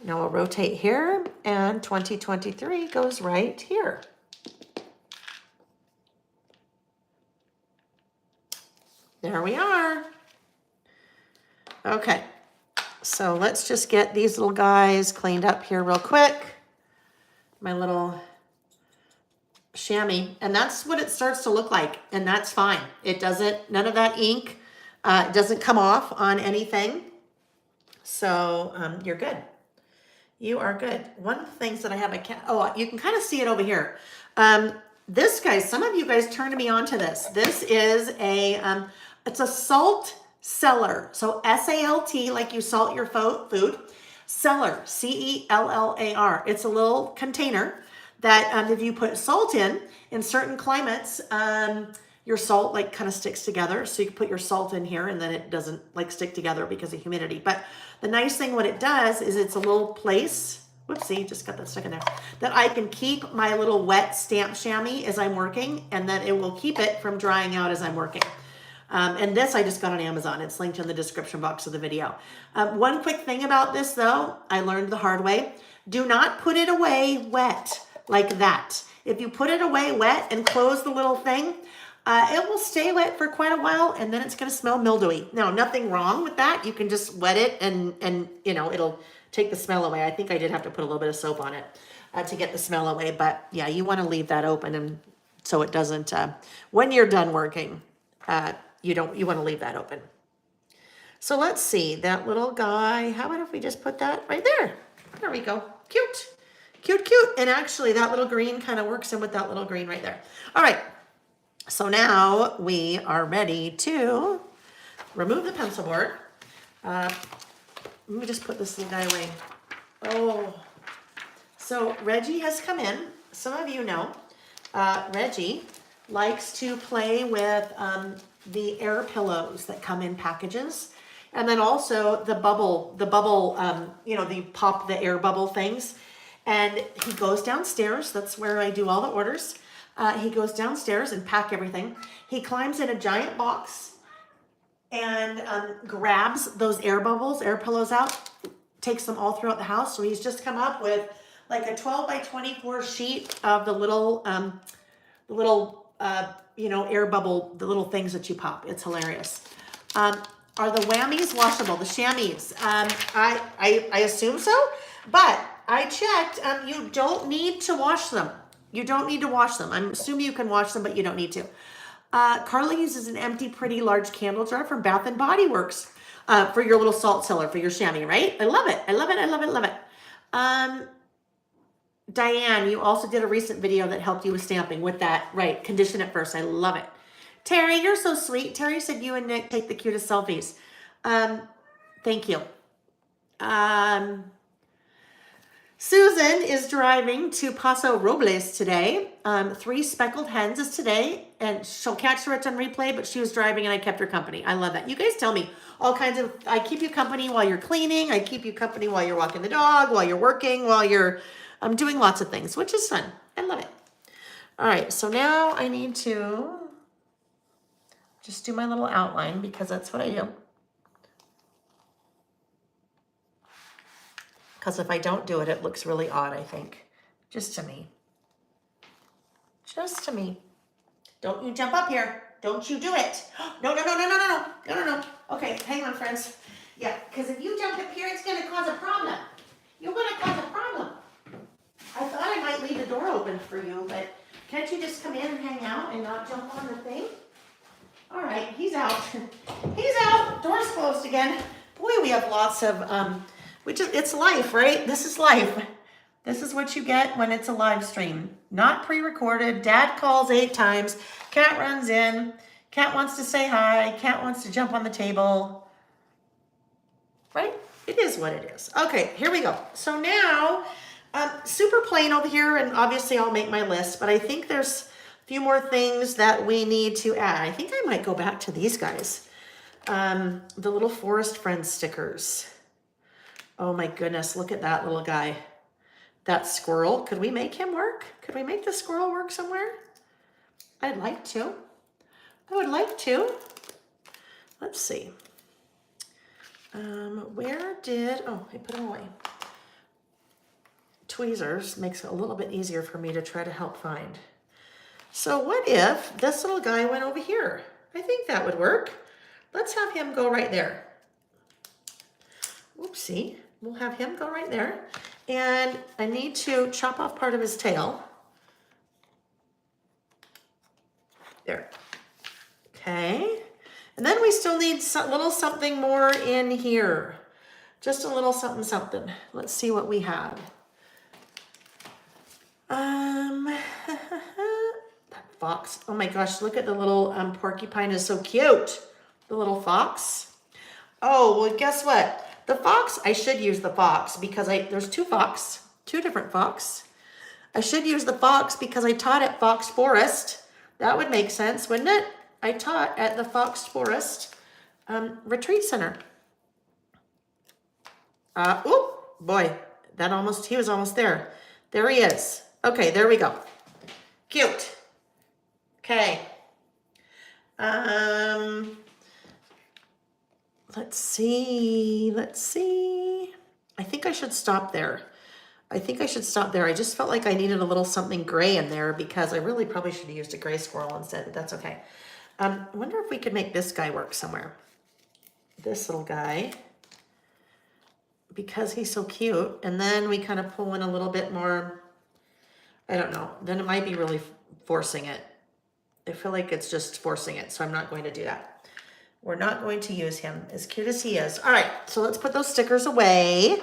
[SPEAKER 1] Now I'll rotate here, and 2023 goes right here. There we are. Okay, so let's just get these little guys cleaned up here real quick. My little chamois, and that's what it starts to look like, and that's fine. It doesn't, none of that ink, it doesn't come off on anything. So you're good. You are good. One of the things that I have, you can kind of see it over here. This, guys, some of you guys turned me on to this. This is it's a salt cellar. So S-A-L-T, like you salt your food. Cellar, C-E-L-L-A-R. It's a little container that if you put salt in certain climates, your salt like kind of sticks together. So you can put your salt in here, and then it doesn't like stick together because of humidity. But the nice thing, what it does is it's a little place, whoopsie, just got that stuck in there, that I can keep my little wet stamp chamois as I'm working, and then it will keep it from drying out as I'm working. And this I just got on Amazon. It's linked in the description box of the video. One quick thing about this though, I learned the hard way. Do not put it away wet like that. If you put it away wet and close the little thing, it will stay wet for quite a while, and then it's going to smell mildewy. Now, nothing wrong with that. You can just wet it, and you know, it'll take the smell away. I think I did have to put a little bit of soap on it to get the smell away. But yeah, you want to leave that open, and so it doesn't, when you're done working, you want to leave that open. So let's see, that little guy, how about if we just put that right there? There we go. Cute, cute, cute. And actually that little green kind of works in with that little green right there. All right. So now we are ready to remove the pencil board. Let me just put this little guy away. Oh, so Reggie has come in. Some of you know, Reggie likes to play with the air pillows that come in packages. And then also the bubble, the pop the air bubble things. And he goes downstairs. That's where I do all the orders. He goes downstairs and pack everything. He climbs in a giant box and grabs those air bubbles, air pillows out, takes them all throughout the house. So he's just come up with like a 12 by 24 sheet of the little air bubble, the little things that you pop. It's hilarious. Are the whammies washable? The chamois? I assume so, but I checked. You don't need to wash them. You don't need to wash them. I'm assuming you can wash them, but you don't need to. Carla uses an empty, pretty large candle jar from Bath and Body Works for your little salt cellar, for your chamois, right? I love it. I love it. I love it. Love it. Diane, you also did a recent video that helped you with stamping with that, right? Condition it first. I love it. Terry, you're so sweet. Terry said you and Nick take the cutest selfies. Thank you. Susan is driving to Paso Robles today. 3 Speckled Hens is today, and she'll catch her on replay, but she was driving and I kept her company. I love that. You guys tell me all kinds of, I keep you company while you're cleaning. I keep you company while you're walking the dog, while you're working, while you're doing lots of things, which is fun. I love it. All right, so now I need to just do my little outline because that's what I do. Because if I don't do it, it looks really odd, I think. Just to me. Just to me. Don't you jump up here. Don't you do it. No, no, no, no, no, no, no, no, no, no. Okay, hang on, friends. Yeah, because if you jump up here, it's going to cause a problem. You're going to cause a problem. I thought I might leave the door open for you, but can't you just come in and hang out and not jump on the thing? All right, he's out. He's out. Door's closed again. Boy, we have lots of... it's life, right? This is life. This is what you get when it's a live stream. Not pre-recorded. Dad calls 8 times. Cat runs in. Cat wants to say hi. Cat wants to jump on the table. Right? It is what it is. Okay, here we go. So now, super plain over here, and obviously I'll make my list, but I think there's a few more things that we need to add. I think I might go back to these guys. The little Forest Friends stickers. Oh my goodness, look at that little guy. That squirrel, could we make him work? Could we make the squirrel work somewhere? I'd like to. I would like to. Let's see. I put him away. Tweezers makes it a little bit easier for me to try to help find. So what if this little guy went over here? I think that would work. Let's have him go right there. Oopsie. We'll have him go right there. And I need to chop off part of his tail. There. Okay. And then we still need a little something more in here. Just a little something, something. Let's see what we have. That fox. Oh my gosh, look at the little porcupine is so cute. The little fox. Oh, well, guess what? The fox, I should use the fox because there's 2 different fox. I should use the fox because I taught at Fox Forest. That would make sense, wouldn't it? I taught at the Fox Forest Retreat Center. Oh boy, he was almost there. There he is. Okay, there we go. Cute. Okay. Let's see. I think I should stop there. I just felt like I needed a little something gray in there because I really probably should have used a gray squirrel instead, but that's okay. I wonder if we could make this guy work somewhere. This little guy, because he's so cute. And then we kind of pull in a little bit more, I don't know. Then it might be really forcing it. I feel like it's just forcing it, so I'm not going to do that. We're not going to use him, as cute as he is. All right, so let's put those stickers away.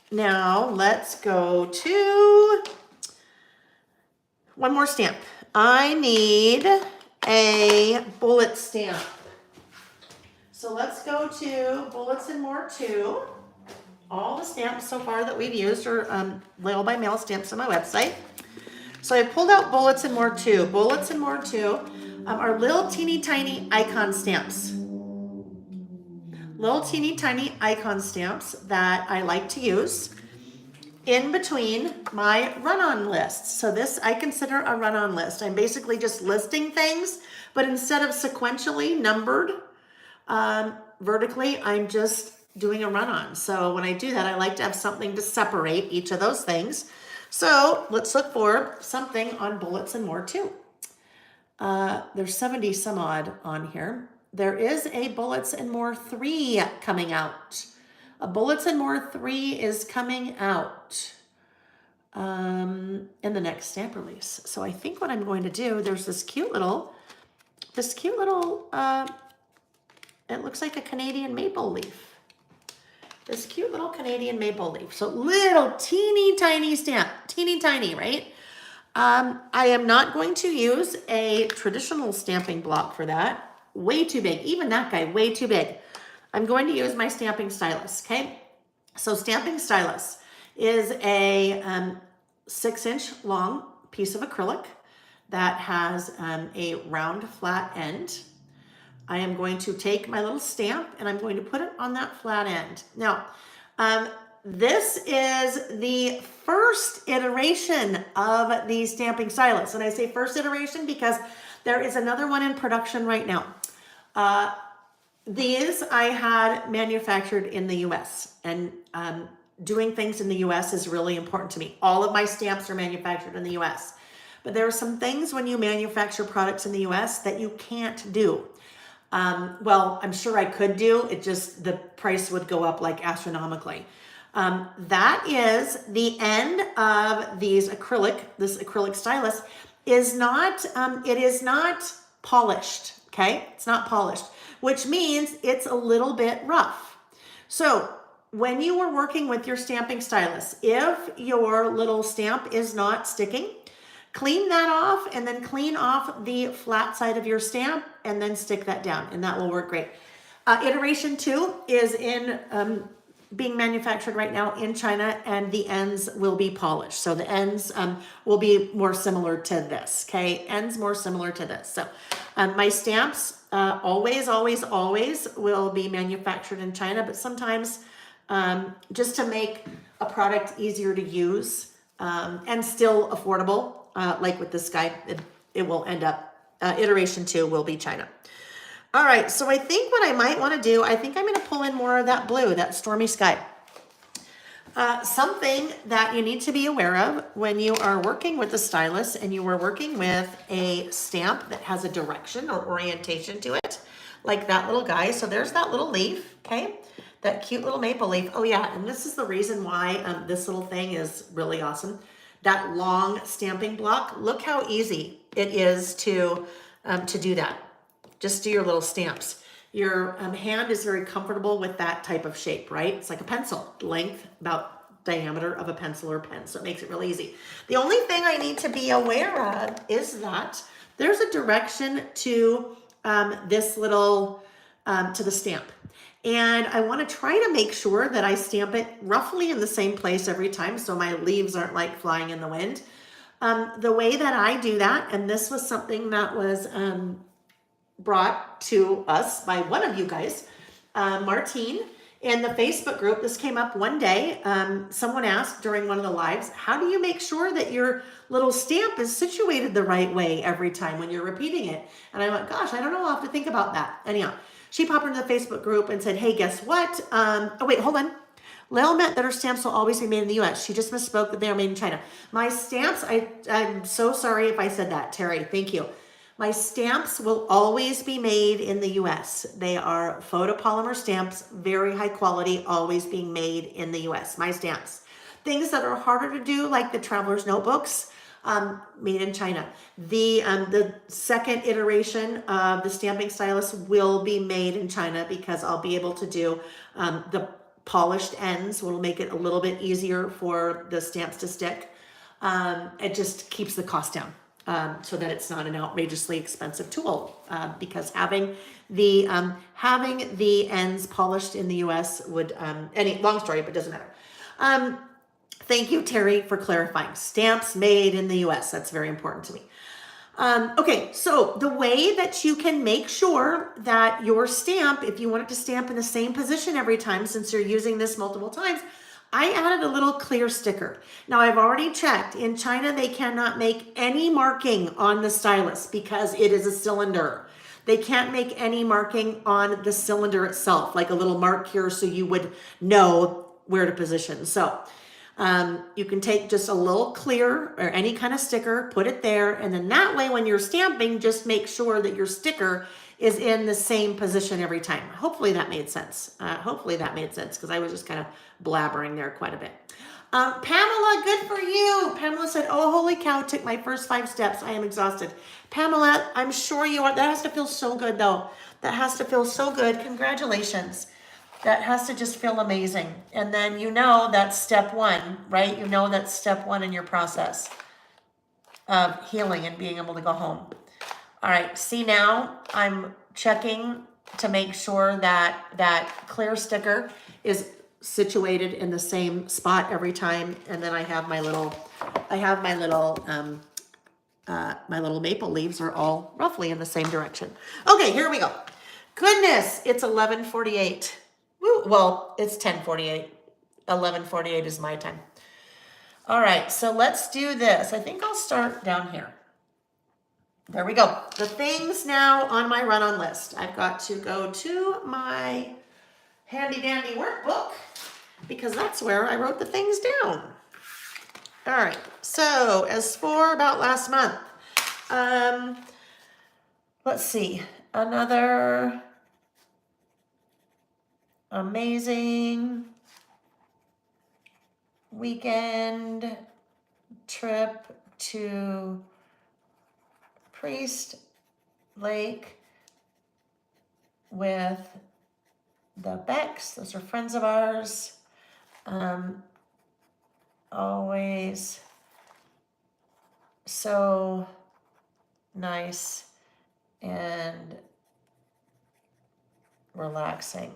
[SPEAKER 1] Now let's go to one more stamp. I need a bullet stamp. So let's go to Bullets and More 2. All the stamps so far that we've used are Mail by Mail stamps on my website. So I pulled out Bullets and More 2. Bullets and More 2 are little teeny tiny icon stamps. Little teeny tiny icon stamps that I like to use in between my run-on lists. So this I consider a run-on list. I'm basically just listing things, but instead of sequentially numbered vertically, I'm just doing a run-on. So when I do that, I like to have something to separate each of those things. So let's look for something on Bullets and More 2. There's 70 some odd on here. There is a Bullets and More 3 coming out. A Bullets and More 3 is coming out in the next stamp release. So I think what I'm going to do, there's this cute little, it looks like a Canadian maple leaf. This cute little Canadian maple leaf. So little teeny tiny stamp, teeny tiny, right? I am not going to use a traditional stamping block for that. Way too big. Even that guy, way too big. I'm going to use my stamping stylus, okay? So stamping stylus is a 6-inch long piece of acrylic that has a round flat end. I am going to take my little stamp and I'm going to put it on that flat end. Now, this is the first iteration of the stamping stylus. And I say first iteration because there is another one in production right now. These I had manufactured in the US, and doing things in the US is really important to me. All of my stamps are manufactured in the US. But there are some things when you manufacture products in the US that you can't do. Well, I'm sure I could do, it just, the price would go up like astronomically. That is the end of this acrylic stylus is not, it is not polished, okay? It's not polished, which means it's a little bit rough. So when you are working with your stamping stylus, if your little stamp is not sticking, clean that off and then clean off the flat side of your stamp and then stick that down and that will work great. Iteration 2 is in being manufactured right now in China and the ends will be polished. So the ends will be more similar to this, okay? Ends more similar to this. So my stamps always will be manufactured in China, but sometimes just to make a product easier to use and still affordable, like with this guy, it will end up, iteration 2 will be China. All right, so I think what I might want to do, I think I'm going to pull in more of that blue, that stormy sky. Something that you need to be aware of when you are working with the stylus and you are working with a stamp that has a direction or orientation to it, like that little guy. So there's that little leaf, okay? That cute little maple leaf. Oh yeah, and this is the reason why this little thing is really awesome. That long stamping block, look how easy it is to do that. Just do your little stamps. Your hand is very comfortable with that type of shape, right? It's like a pencil, length, about diameter of a pencil or pen, so it makes it really easy. The only thing I need to be aware of is that there's a direction to this little, to the stamp. And I want to try to make sure that I stamp it roughly in the same place every time so my leaves aren't like flying in the wind. The way that I do that, and this was something that was brought to us by one of you guys, Martine, in the Facebook group. This came up one day. Someone asked during one of the lives, how do you make sure that your little stamp is situated the right way every time when you're repeating it? And I went, gosh, I don't know. I'll have to think about that. Anyhow, she popped into the Facebook group and said, hey, guess what? Oh, wait, hold on. Lil meant that her stamps will always be made in the US. She just misspoke that they are made in China. My stamps, I'm so sorry if I said that, Terry. Thank you. My stamps will always be made in the US. They are photopolymer stamps, very high quality, always being made in the US. My stamps. Things that are harder to do, like the traveler's notebooks, made in China. The second iteration of the stamping stylus will be made in China because I'll be able to do the polished ends, will make it a little bit easier for the stamps to stick. It just keeps the cost down. So that it's not an outrageously expensive tool, because having the ends polished in the US would, long story, but doesn't matter. Thank you, Terry, for clarifying. Stamps made in the US. That's very important to me. Okay, so the way that you can make sure that your stamp, if you want it to stamp in the same position every time, since you're using this multiple times, I added a little clear sticker. Now I've already checked. In China, they cannot make any marking on the stylus because it is a cylinder. They can't make any marking on the cylinder itself, like a little mark here so you would know where to position. So you can take just a little clear or any kind of sticker, put it there, and then that way when you're stamping, just make sure that your sticker is in the same position every time. Hopefully that made sense. Hopefully that made sense because I was just kind of blabbering there quite a bit. Pamela, good for you. Pamela said, oh, holy cow, took my first 5 steps. I am exhausted. Pamela, I'm sure you are. That has to feel so good though. That has to feel so good. Congratulations. That has to just feel amazing. And then you know that's step 1, right? You know that's step 1 in your process. of healing and being able to go home. All right, see now I'm checking to make sure that that clear sticker is situated in the same spot every time. And then I have my little, my little maple leaves are all roughly in the same direction. Okay, here we go. Goodness, it's 11:48. Woo, well, it's 10:48. 11:48 is my time. All right, so let's do this. I think I'll start down here. There we go. The things now on my run-on list. I've got to go to my handy dandy workbook because that's where I wrote the things down. All right, so as for about last month, let's see, another amazing weekend trip to Priest Lake with the Becks. Those are friends of ours. Always so nice and relaxing.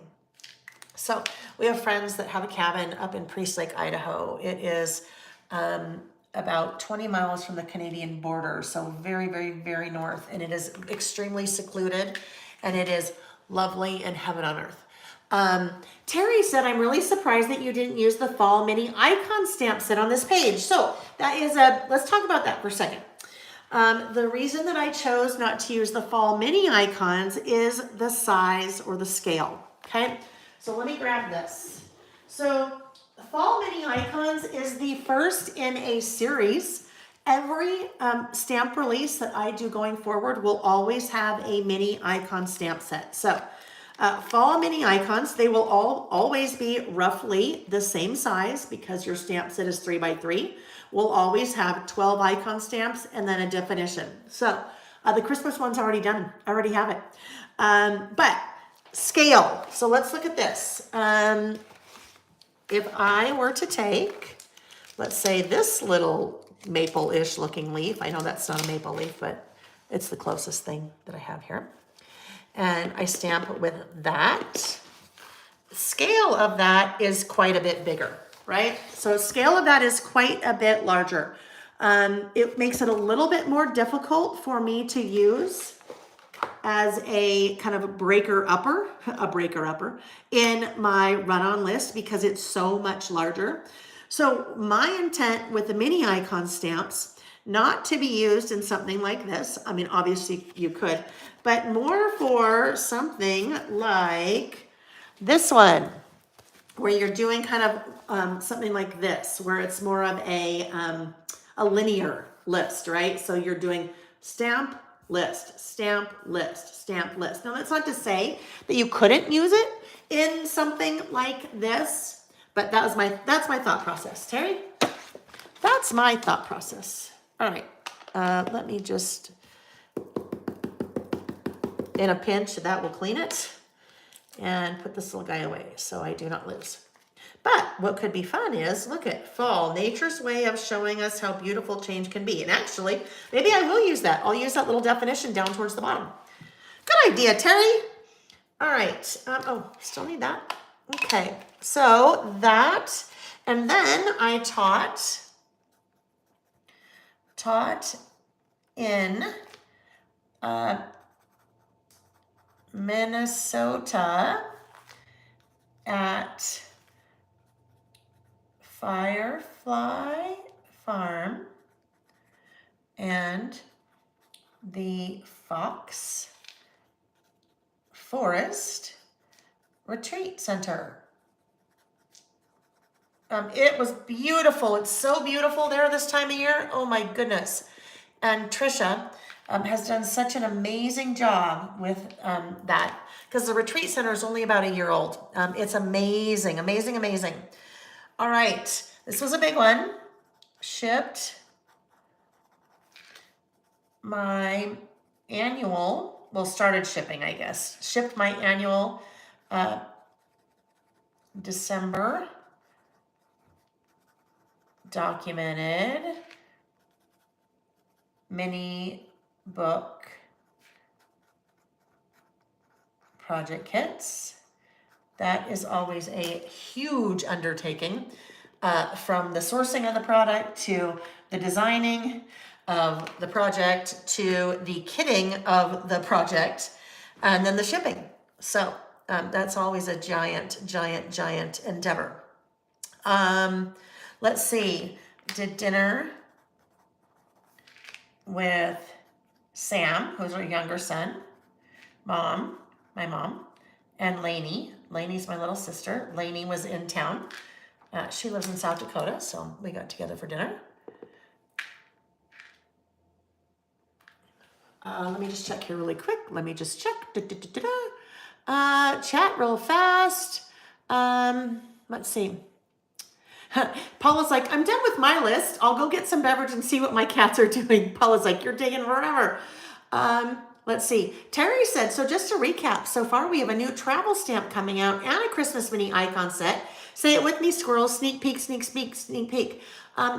[SPEAKER 1] So we have friends that have a cabin up in Priest Lake, Idaho. It is about 20 miles from the Canadian border, so very, very, very north, and it is extremely secluded, and it is lovely and heaven on earth. Terry said, I'm really surprised that you didn't use the fall mini icon stamp set on this page. So that is let's talk about that for a second. The reason that I chose not to use the fall mini icons is the size or the scale, okay? So let me grab this. So fall mini icons is the first in a series. Every stamp release that I do going forward will always have a mini icon stamp set. So fall mini icons, they will always be roughly the same size because your stamp set is 3x3. We'll always have 12 icon stamps and then a definition. So the Christmas one's already done. I already have it. But scale. So let's look at this. If I were to take, let's say this little maple-ish looking leaf. I know that's not a maple leaf, but it's the closest thing that I have here. And I stamp it with that. Scale of that is quite a bit bigger, right? So scale of that is quite a bit larger. It makes it a little bit more difficult for me to use as a kind of a breaker upper in my run-on list because it's so much larger. So my intent with the mini icon stamps, not to be used in something like this. I mean, obviously you could, but more for something like this one, where you're doing kind of something like this, where it's more of a linear list, right? So you're doing stamp, list, stamp, list, stamp, list. Now that's not to say that you couldn't use it in something like this, but that's my thought process. Terry, that's my thought process. All right, let me just, in a pinch, that will clean it, and put this little guy away so I do not lose. But what could be fun is, look at fall, nature's way of showing us how beautiful change can be. And actually, maybe I will use that. I'll use that little definition down towards the bottom. Good idea, Terry. All right. Oh, still need that. Okay. So that, and then I taught in Minnesota at Firefly Farm and the Fox Forest Retreat Center. It was beautiful. It's so beautiful there this time of year. Oh my goodness. And Trisha has done such an amazing job with that, because the retreat center is only about a year old. It's amazing, amazing, amazing. All right, this was a big one. Shipped my annual, well, started shipping, I guess. Shipped my annual December documented mini book project kits. That is always a huge undertaking, from the sourcing of the product to the designing of the project to the kitting of the project and then the shipping. So that's always a giant, giant, giant endeavor. Let's see, did dinner with Sam, who's our younger son, my mom, and Lainey. Lainey's my little sister. Lainey was in town. She lives in South Dakota, so we got together for dinner. Let me just check here really quick. Let me just check. Chat real fast. Let's see. Paula's like, I'm done with my list. I'll go get some beverage and see what my cats are doing. Paula's like, you're taking forever. Let's see. Terry said, so just to recap, so far we have a new travel stamp coming out and a Christmas mini icon set. Say it with me, squirrels. Sneak peek, sneak peek, sneak peek.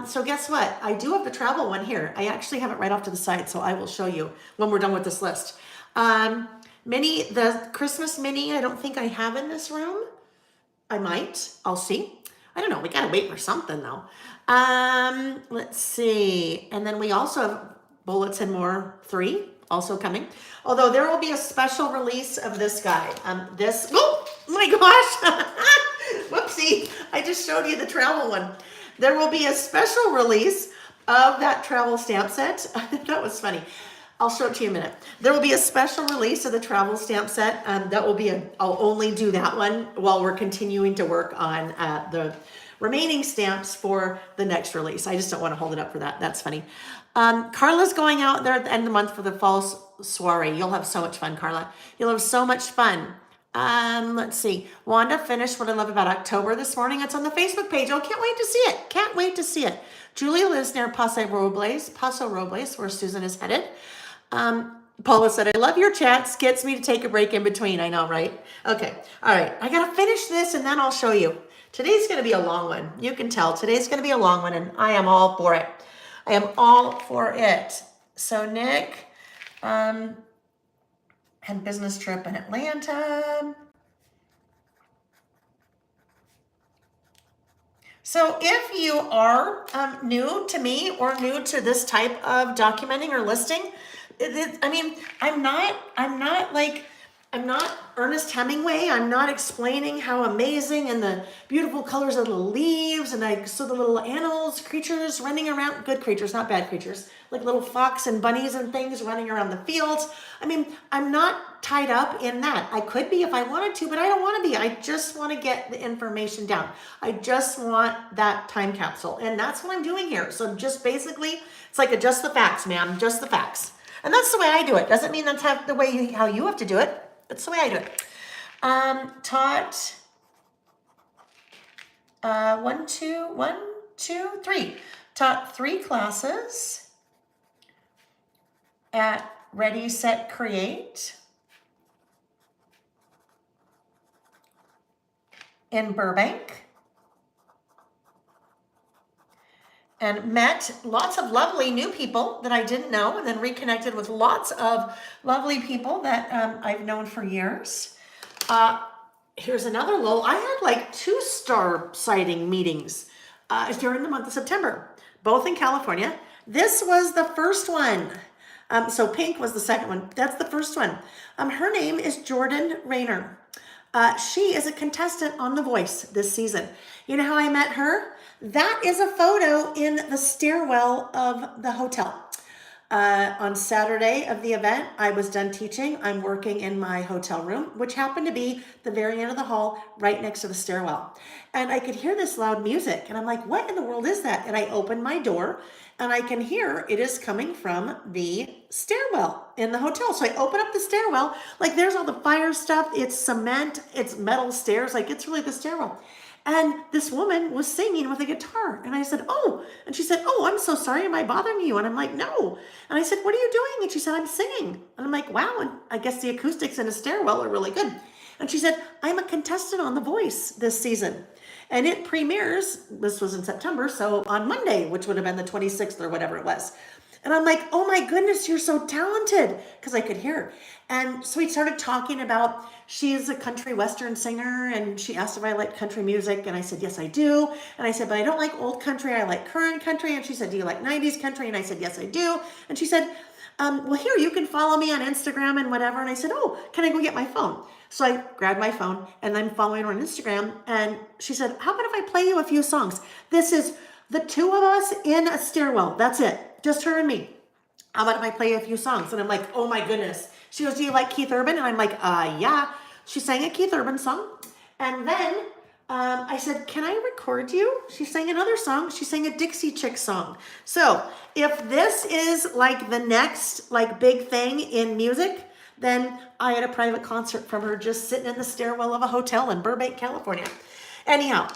[SPEAKER 1] So guess what? I do have the travel one here. I actually have it right off to the side, so I will show you when we're done with this list. The Christmas mini, I don't think I have in this room. I might. I'll see. I don't know. We got to wait for something, though. Let's see. And then we also have Bullets and More 3 also coming. Although there will be a special release of this guy. Oh my gosh. Whoopsie. I just showed you the travel one. There will be a special release of that travel stamp set. That was funny. I'll show it to you in a minute. There will be a special release of the travel stamp set. I'll only do that one while we're continuing to work on the remaining stamps for the next release. I just don't want to hold it up for that. That's funny. Carla's going out there at the end of the month for the fall soiree. You'll have so much fun, Carla. You'll have so much fun. Let's see. Wanda finished What I Love About October this morning. It's on the Facebook page. Oh, can't wait to see it. Can't wait to see it. Julia lives near Paso Robles, where Susan is headed. Paula said, I love your chats. Gets me to take a break in between. I know, right? Okay. All right. I got to finish this and then I'll show you. Today's going to be a long one. You can tell today's going to be a long one and I am all for it. I am all for it. So Nick, had business trip in Atlanta. So if you are new to me or new to this type of documenting or listing, I'm not Ernest Hemingway. I'm not explaining how amazing and the beautiful colors of the leaves and I saw the little animals, creatures running around, good creatures, not bad creatures, like little fox and bunnies and things running around the fields. I'm not tied up in that. I could be if I wanted to, but I don't want to be. I just want to get the information down. I just want that time capsule. And that's what I'm doing here. So just basically, it's like a just the facts, ma'am, just the facts. And that's the way I do it. Doesn't mean that's how you have to do it. That's the way I do it. Taught 3. Taught 3 classes at Ready, Set, Create in Burbank. And met lots of lovely new people that I didn't know, and then reconnected with lots of lovely people that I've known for years. Here's another little, I had like 2 star sighting meetings during the month of September, both in California. This was the first one. So pink was the second one. That's the first one. Her name is Jordan Rayner. She is a contestant on The Voice this season. You know how I met her? That is a photo in the stairwell of the hotel. On Saturday of the event, I was done teaching. I'm working in my hotel room, which happened to be the very end of the hall, right next to the stairwell. And I could hear this loud music, and I'm like, what in the world is that? And I opened my door, and I can hear it is coming from the stairwell in the hotel. So I open up the stairwell, like there's all the fire stuff, it's cement, it's metal stairs, like it's really the stairwell. And this woman was singing with a guitar. And I said, oh. And she said, oh, I'm so sorry. Am I bothering you? And I'm like, no. And I said, what are you doing? And she said, I'm singing. And I'm like, wow. And I guess the acoustics in a stairwell are really good. And she said, I'm a contestant on The Voice this season. And it premieres, this was in September, so on Monday, which would have been the 26th or whatever it was. And I'm like, oh my goodness, you're so talented, because I could hear her. And so we started talking about, she's a country western singer, and she asked if I liked country music, and I said, yes, I do. And I said, but I don't like old country, I like current country. And she said, do you like 90s country? And I said, yes, I do. And she said, well, here, you can follow me on Instagram and whatever. And I said, oh, can I go get my phone? So I grabbed my phone, and I'm following her on Instagram. And she said, how about if I play you a few songs? This is the two of us in a stairwell. That's it. Just her and me. How about if I play you a few songs? And I'm like, oh my goodness. She goes, do you like Keith Urban? And I'm like, yeah. She sang a Keith Urban song. And then I said, can I record you? She sang another song. She sang a Dixie Chick song. So if this is like the next like big thing in music, then I had a private concert from her just sitting in the stairwell of a hotel in Burbank, California. Anyhow,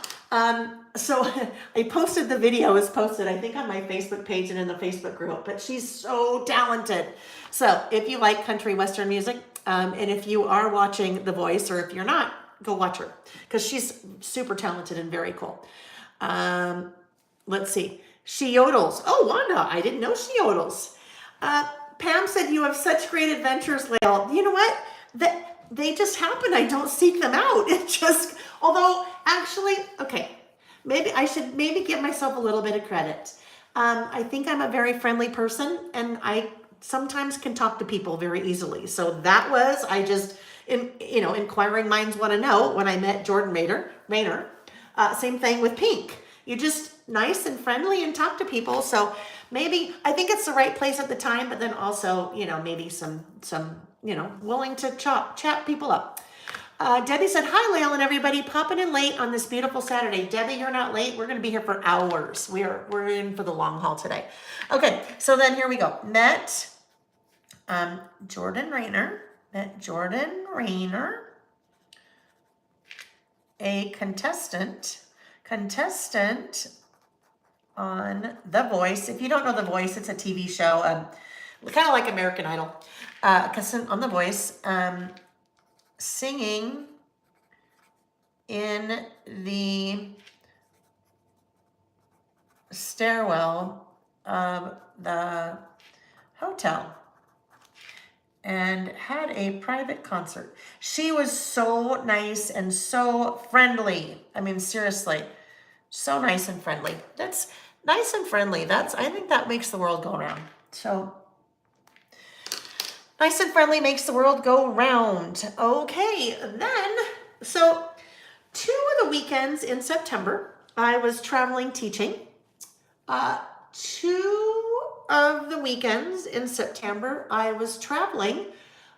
[SPEAKER 1] so I posted the video, is posted, I think, on my Facebook page and in the Facebook group, but she's so talented. So if you like country western music, and if you are watching The Voice, or if you're not, go watch her, because she's super talented and very cool. Let's see. She yodels. Oh, Wanda, I didn't know she yodels. Pam said, you have such great adventures, Lael. You know what? They just happen. I don't seek them out. It just, although actually, okay, maybe I should give myself a little bit of credit. I think I'm a very friendly person, and I sometimes can talk to people very easily. So that was, inquiring minds want to know when I met Jordan Rayner. Same thing with Pink. You just nice and friendly and talk to people. So maybe, I think it's the right place at the time, but then also, maybe some willing to chat people up. Debbie said, hi, Lael and everybody, popping in late on this beautiful Saturday. Debbie, you're not late. We're going to be here for hours. We're in for the long haul today. Okay, so then here we go. Met Jordan Rayner, a contestant on The Voice. If you don't know The Voice, it's a TV show, kind of like American Idol. Contestant on The Voice, singing in the stairwell of the hotel, and had a private concert. She was so nice and so friendly. I mean, seriously, so nice and friendly. That's nice and friendly. I think that makes the world go round. So nice and friendly makes the world go round. Okay, then, so 2 of the weekends in September, I was traveling teaching. 2 of the weekends in September, I was traveling,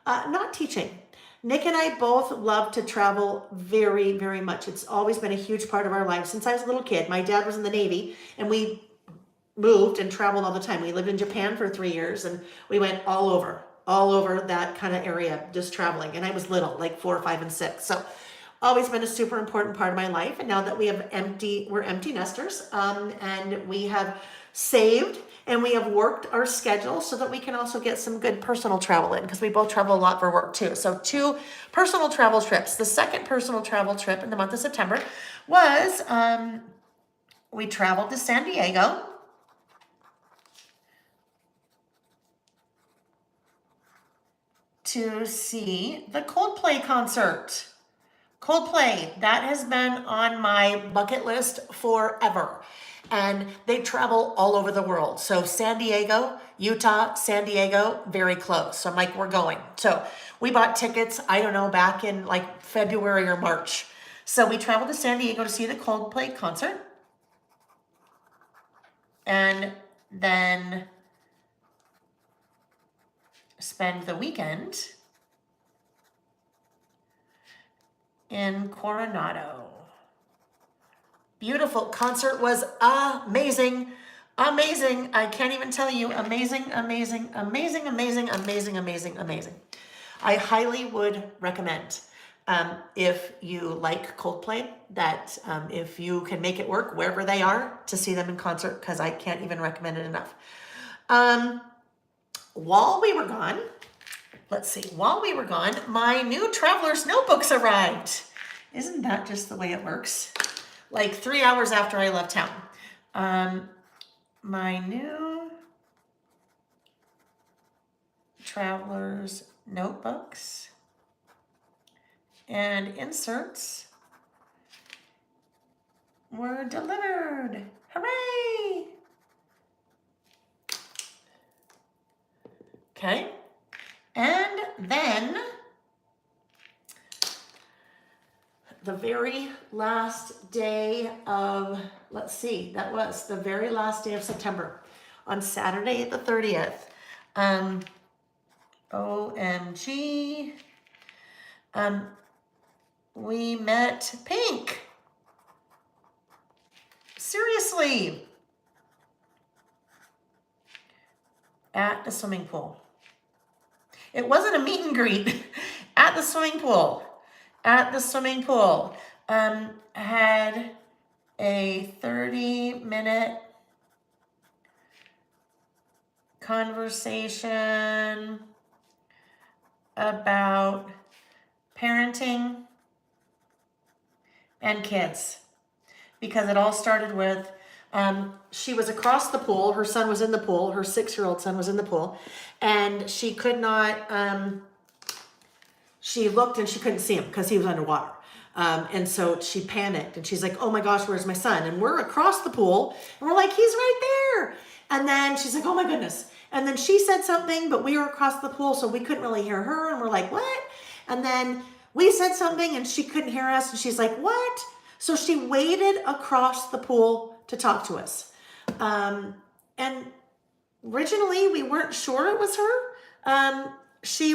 [SPEAKER 1] not teaching. Nick and I both love to travel very, very much. It's always been a huge part of our lives since I was a little kid. My dad was in the Navy, and we moved and traveled all the time. We lived in Japan for 3 years, and we went all over that kind of area, just traveling. And I was little, like 4, 5, and 6. So always been a super important part of my life. And now that we're empty nesters, and we have saved and we have worked our schedule so that we can also get some good personal travel in, because we both travel a lot for work too. So 2 personal travel trips. The second personal travel trip in the month of September was, we traveled to San Diego to see the Coldplay concert. Coldplay, that has been on my bucket list forever. And they travel all over the world. So San Diego, Utah, San Diego, very close. So I'm like, we're going. So we bought tickets, I don't know, back in like February or March. So we traveled to San Diego to see the Coldplay concert. And then spend the weekend in Coronado. Beautiful. Concert was amazing. Amazing. I can't even tell you. Amazing, amazing, amazing, amazing, amazing, amazing, amazing. I highly would recommend, if you like Coldplay, that if you can make it work wherever they are, to see them in concert, because I can't even recommend it enough. While we were gone, my new traveler's notebooks arrived. Isn't that just the way it works? Like 3 hours after I left town. My new travelers' notebooks and inserts were delivered. Hooray! Okay, and then the very last day of, let's see, that was the very last day of September, on Saturday the 30th. OMG. We met Pink. Seriously. At the swimming pool. It wasn't a meet and greet. At the swimming pool. At the swimming pool. Had a 30-minute conversation about parenting and kids, because it all started with she was across the pool, her son was in the pool, her 6-year-old son was in the pool, and she could not, she looked and she couldn't see him because he was underwater. And so she panicked and she's like, oh my gosh, where's my son? And we're across the pool and we're like, he's right there. And then she's like, oh my goodness. And then she said something, but we were across the pool, so we couldn't really hear her. And we're like, what? And then we said something and she couldn't hear us. And she's like, what? So she waded across the pool to talk to us. And originally we weren't sure it was her. She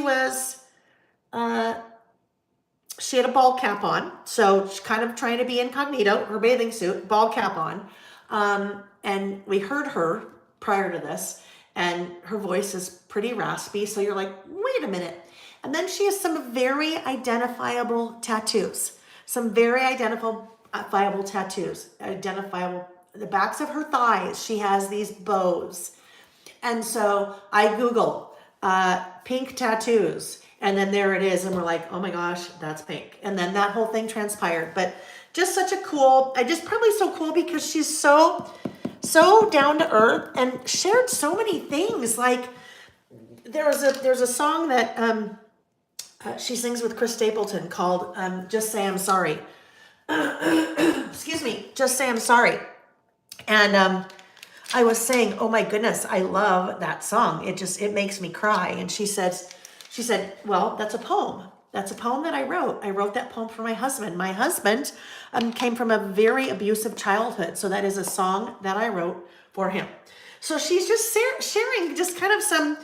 [SPEAKER 1] had a ball cap on, so she's kind of trying to be incognito, her bathing suit, ball cap on. And we heard her prior to this, and her voice is pretty raspy, so you're like, wait a minute. And then she has some very identifiable tattoos. Some very identifiable tattoos. The backs of her thighs, she has these bows. And so I Google Pink tattoos, and then there it is, and we're like, oh my gosh, that's Pink. And then that whole thing transpired. But just such a cool, probably so cool because she's so down to earth and shared so many things. Like there's a song that she sings with Chris Stapleton called Just Say I'm Sorry. Excuse me, Just Say I'm Sorry. And I was saying, oh my goodness, I love that song. It makes me cry. And she said, well, that's a poem. That's a poem that I wrote. I wrote that poem for my husband. My husband came from a very abusive childhood. So that is a song that I wrote for him. So she's just sharing just kind of some,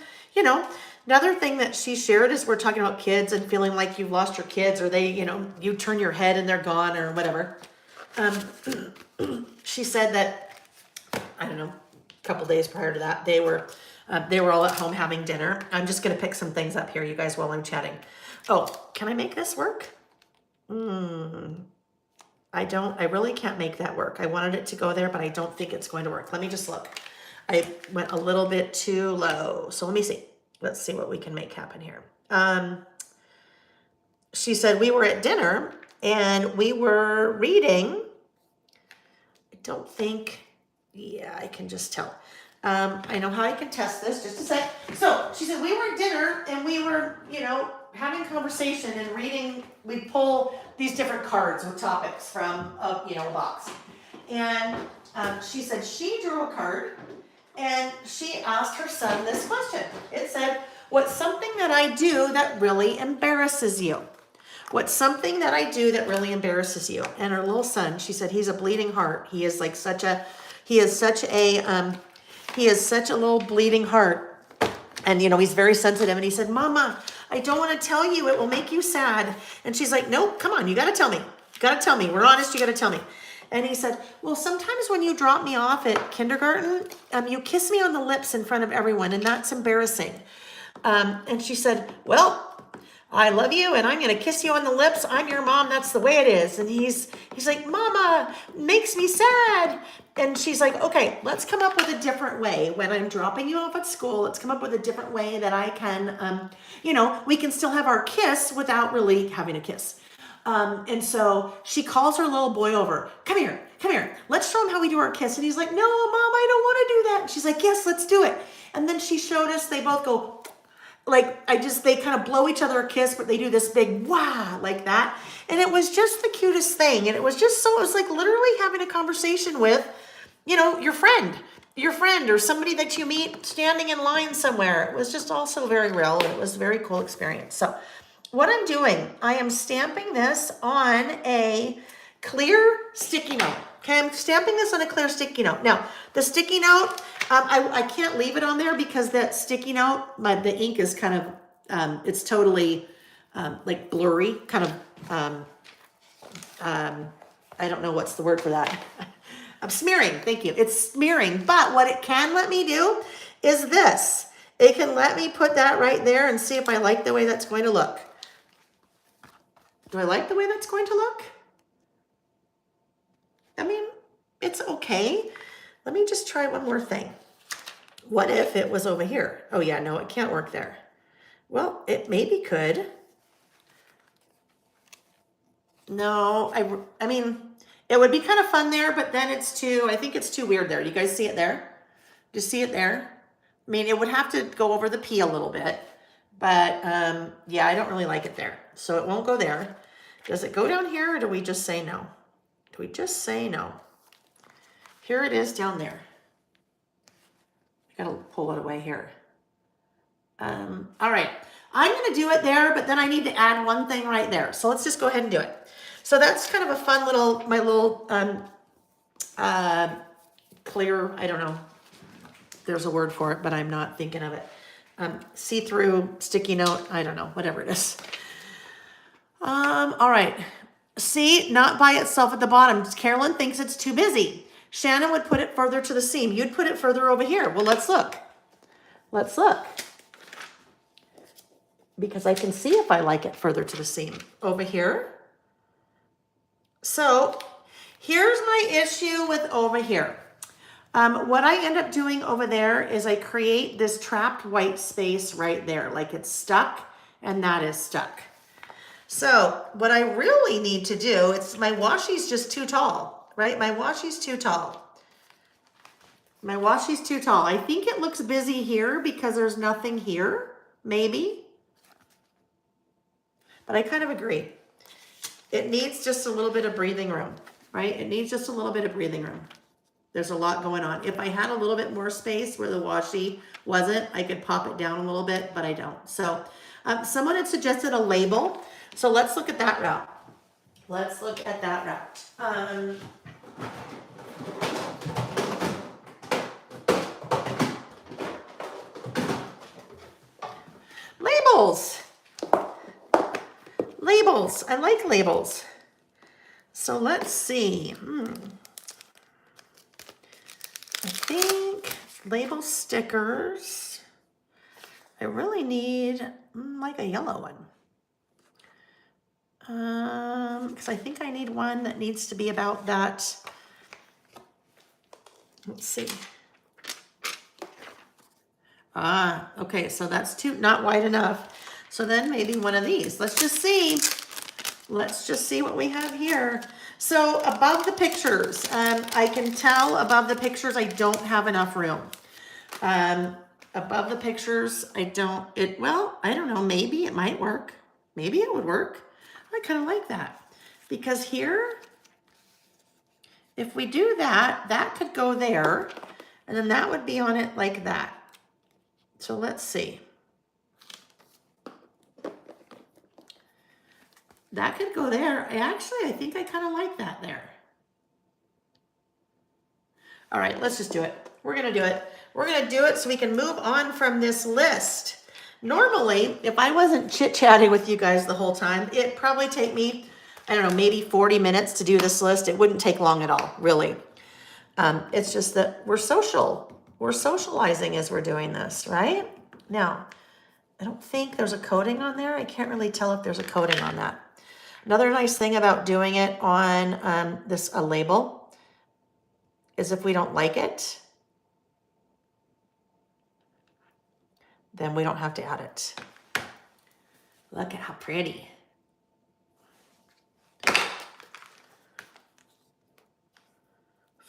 [SPEAKER 1] another thing that she shared is we're talking about kids and feeling like you've lost your kids, or they, you turn your head and they're gone or whatever. She said that, I don't know, a couple days prior to that, they were all at home having dinner. I'm just going to pick some things up here, you guys, while I'm chatting. Oh, can I make this work? I really can't make that work. I wanted it to go there, but I don't think it's going to work. Let me just look. I went a little bit too low. So let me see. Let's see what we can make happen here. She said we were at dinner and we were reading. I don't think, yeah, I can just tell. I know how I can test this, just a sec. So she said we were at dinner and we were, having conversation and reading. We pull these different cards with topics from a box. And she said she drew a card and she asked her son this question. It said, what's something that I do that really embarrasses you? What's something that I do that really embarrasses you? And her little son, she said, he's a bleeding heart. He is such a little bleeding heart. And, he's very sensitive. And he said, Mama, I don't want to tell you. It will make you sad. And she's like, nope, come on. You got to tell me. You got to tell me. We're honest. You got to tell me. And he said, well, sometimes when you drop me off at kindergarten, you kiss me on the lips in front of everyone. And that's embarrassing. And she said, well, I love you and I'm going to kiss you on the lips. I'm your mom. That's the way it is. And he's like, Mama, makes me sad. And she's like, okay, let's come up with a different way. When I'm dropping you off at school, let's come up with a different way that I can, we can still have our kiss without really having a kiss. And so she calls her little boy over. Come here. Let's show him how we do our kiss. And he's like, no, Mom, I don't want to do that. And she's like, yes, let's do it. And then she showed us, they both go, they kind of blow each other a kiss, but they do this big wah like that. And it was just the cutest thing. And it was like literally having a conversation with, your friend or somebody that you meet standing in line somewhere. It was just also very real, and it was a very cool experience. So what I'm doing, I am stamping this on a clear sticky note. Okay, I'm stamping this on a clear sticky note. Now, the sticky note, I can't leave it on there because that sticky note, the ink is kind of, it's totally like blurry, kind of, I don't know what's the word for that. I'm smearing, thank you. It's smearing, but what it can let me do is this. It can let me put that right there and see if I like the way that's going to look. Do I like the way that's going to look? I mean, it's okay. Let me just try one more thing. What if it was over here? Oh yeah, no, it can't work there. Well, it maybe could. No, I mean, it would be kind of fun there, but then I think it's too weird there. Do you guys see it there? Do you see it there? I mean, it would have to go over the P a little bit, but yeah, I don't really like it there. So it won't go there. Does it go down here, or do we just say no? Do we just say no? Here it is down there. I gotta pull it away here. All right, I'm gonna do it there, but then I need to add one thing right there. So let's just go ahead and do it. So that's kind of a fun my little clear, I don't know, there's a word for it, but I'm not thinking of it. See-through sticky note, I don't know, whatever it is. All right, see, not by itself at the bottom. Carolyn thinks it's too busy. Shannon would put it further to the seam. You'd put it further over here. Well, let's look. Let's look. Because I can see if I like it further to the seam. Over here. So here's my issue with over here. What I end up doing over there is I create this trapped white space right there. Like it's stuck, and that is stuck. So what I really need to do, my washi's just too tall, right? My washi's too tall. My washi's too tall. I think it looks busy here because there's nothing here, maybe. But I kind of agree. It needs just a little bit of breathing room, right? It needs just a little bit of breathing room. There's a lot going on. If I had a little bit more space where the washi wasn't, I could pop it down a little bit, but I don't. So someone had suggested a label. So let's look at that route. Let's look at that route. Labels. Labels. I like labels. So let's see. I think label stickers. I really need like a yellow one. Because I think I need one that needs to be about that. Let's see. Okay, so that's not wide enough. So then maybe one of these. Let's just see. Let's just see what we have here. So above the pictures, I can tell above the pictures I don't have enough room. Above the pictures, I don't know, maybe it might work. Maybe it would work. I kind of like that. Because here, if we do that, that could go there, and then that would be on it like that. So let's see. That could go there. I think I kind of like that there. All right, let's just do it. We're going to do it. We're going to do it so we can move on from this list. Normally, if I wasn't chit-chatting with you guys the whole time, it'd probably take me, I don't know, maybe 40 minutes to do this list. It wouldn't take long at all, really. It's just that we're social. We're socializing as we're doing this, right? Now, I don't think there's a coating on there. I can't really tell if there's a coating on that. Another nice thing about doing it on a label is if we don't like it, then we don't have to add it. Look at how pretty.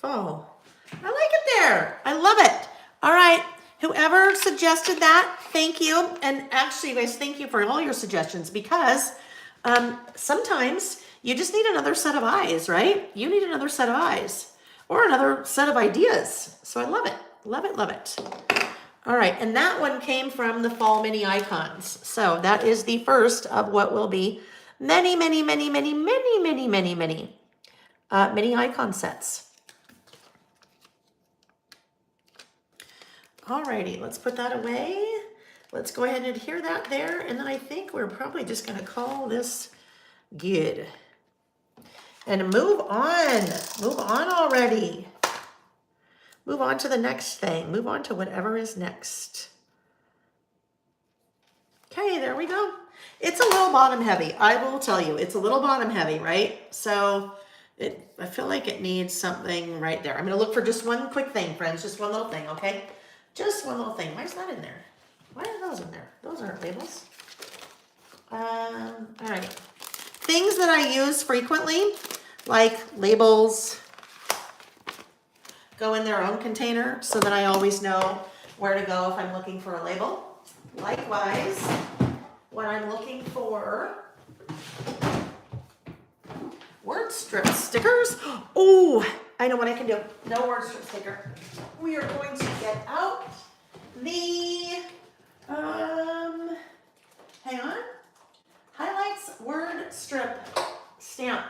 [SPEAKER 1] Oh, I like it there. I love it. All right, Whoever suggested that, thank you. And actually, you guys, thank you for all your suggestions, because sometimes you just need another set of eyes, right? You need another set of eyes or another set of ideas. So I love it, love it, love it. All right, and that one came from the fall mini icons. So that is the first of what will be many, many, many, many, many, many, many, many mini icon sets. Alrighty, let's put that away. Let's go ahead and adhere that there. And then I think we're probably just gonna call this good. And move on already. Move on to the next thing. Move on to whatever is next. Okay, there we go. It's a little bottom heavy. I will tell you, it's a little bottom heavy, right? So I feel like it needs something right there. I'm gonna look for just one quick thing, friends, just one little thing, okay? Just one little thing. Why is that in there? Why are those in there? Those aren't labels. All right. Things that I use frequently, like labels, go in their own container so that I always know where to go if I'm looking for a label. Likewise, when I'm looking for word strip stickers. Oh, I know what I can do. No word strip sticker. We are going to get out the, hang on, highlights word strip stamp.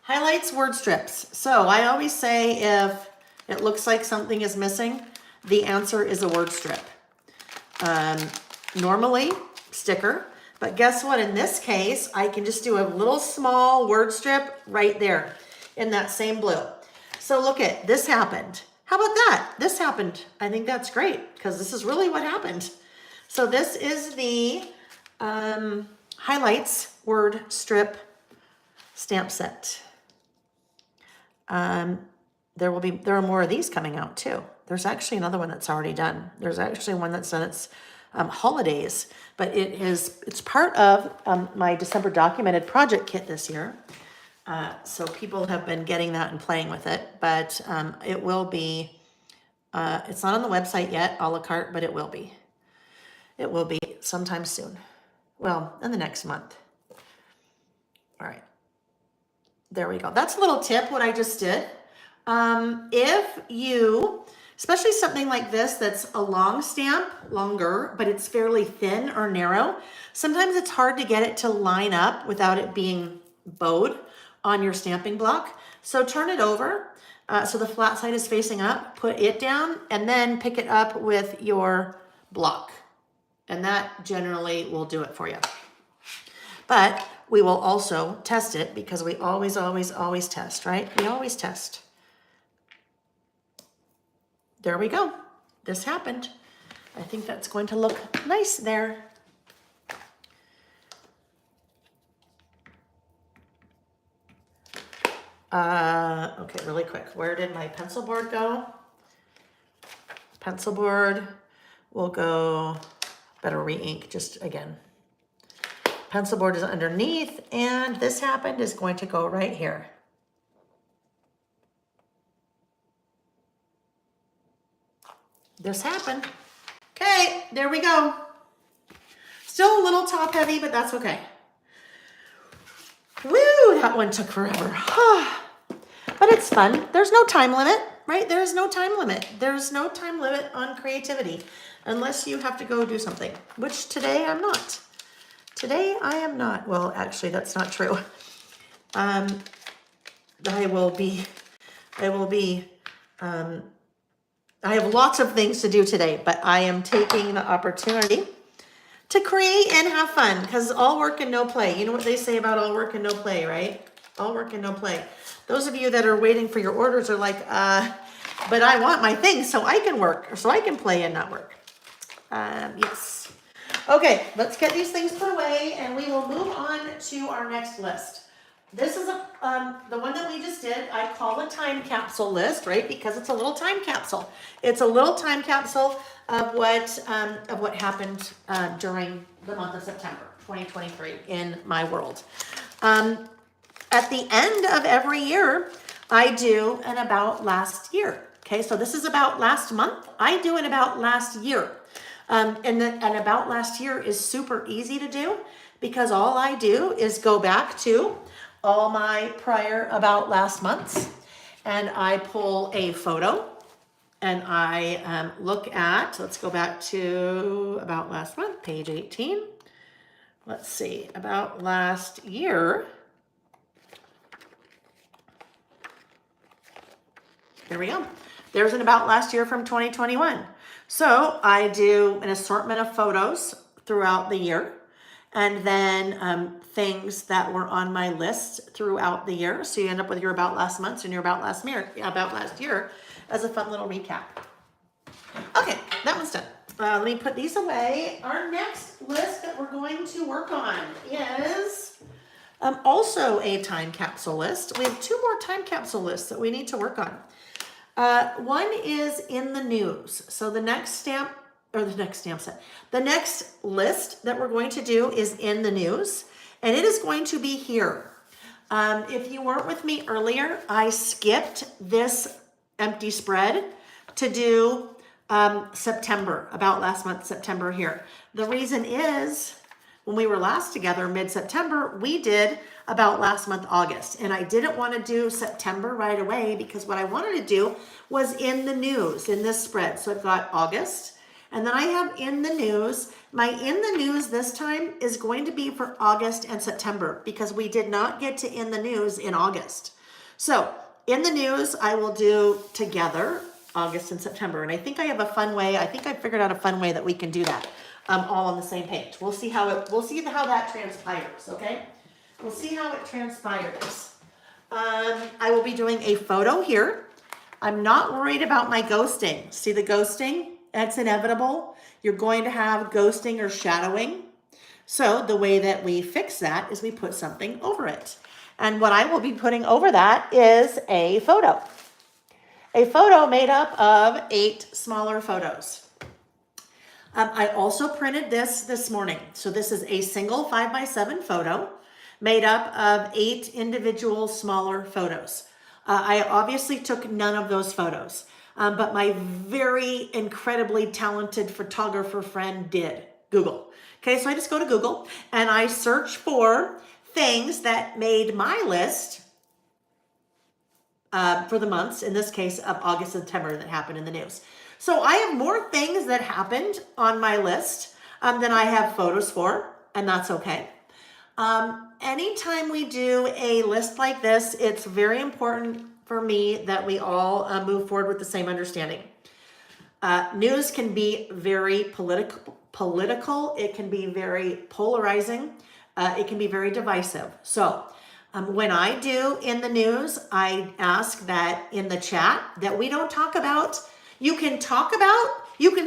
[SPEAKER 1] Highlights word strips. So I always say if it looks like something is missing, the answer is a word strip. Normally sticker, but guess what? In this case, I can just do a little small word strip right there in that same blue. So look at this happened. How about that? This happened. I think that's great because this is really what happened. So this is the highlights word strip stamp set. There are more of these coming out too. There's actually another one that's already done. There's actually one that's done its holidays, but it's part of my December documented project kit this year. So people have been getting that and playing with it, but it will be, it's not on the website yet, a la carte, but it will be. It will be sometime soon. Well, in the next month. All right. There we go. That's a little tip, what I just did. If you, especially something like this that's a long stamp, longer, but it's fairly thin or narrow, sometimes it's hard to get it to line up without it being bowed on your stamping block. So turn it over so the flat side is facing up, put it down, and then pick it up with your block. And that generally will do it for you. But we will also test it because we always, always, always test, right? We always test. There we go. This happened. I think that's going to look nice there. Okay, really quick. Where did my pencil board go? Pencil board will go, better re-ink just again. Pencil board is underneath, and this happened is going to go right here. This happened. Okay, there we go. Still a little top heavy, but that's okay. Woo, that one took forever. But it's fun. There's no time limit, right? There's no time limit. There's no time limit on creativity unless you have to go do something, which today I'm not. Today I am not. Well, actually, that's not true. I have lots of things to do today, but I am taking the opportunity to create and have fun because all work and no play. You know what they say about all work and no play, right? All work and no play. Those of you that are waiting for your orders are like, but I want my things so I can work, or so I can play and not work. Yes. Okay, let's get these things put away and we will move on to our next list. This is the one that we just did. I call a time capsule list, right? Because it's a little time capsule. It's a little time capsule of what happened during the month of September 2023 in my world. At the end of every year, I do an about last year Okay, so this is about last month. I do an about last year. And about last year is super easy to do because all I do is go back to all my prior about last months and I pull a photo and I look at, let's go back to about last month, page 18. Let's see, about last year. There we go. There's an about last year from 2021. So I do an assortment of photos throughout the year and then things that were on my list throughout the year. So you end up with your about last month and your about last year as a fun little recap. Okay, that one's done. Let me put these away. Our next list that we're going to work on is also a time capsule list. We have 2 more time capsule lists that we need to work on. One is in the news. So the next list that we're going to do is in the news, and it is going to be here. If you weren't with me earlier, I skipped this empty spread to do September, about last month, September here. The reason is when we were last together mid-September, we did about last month, August. And I didn't want to do September right away because what I wanted to do was in the news in this spread. So I've got August and then I have in the news. My in the news this time is going to be for August and September because we did not get to in the news in August. So in the news, I will do together August and September. And I think I have a fun way. I think I figured out a fun way that we can do that all on the same page. We'll see how that transpires. Okay. We'll see how it transpires. I will be doing a photo here. I'm not worried about my ghosting. See the ghosting? That's inevitable. You're going to have ghosting or shadowing. So the way that we fix that is we put something over it. And what I will be putting over that is a photo. A photo made up of 8 smaller photos. I also printed this morning. So this is a single 5x7 photo made up of 8 individual smaller photos. I obviously took none of those photos, but my very incredibly talented photographer friend did. Google. Okay, so I just go to Google and I search for things that made my list for the months, in this case of August and September, that happened in the news. So I have more things that happened on my list than I have photos for, and that's okay. Anytime we do a list like this, it's very important for me that we all move forward with the same understanding. News can be very political. It can be very polarizing. It can be very divisive. So when I do in the news, I ask that in the chat that we don't talk about. You can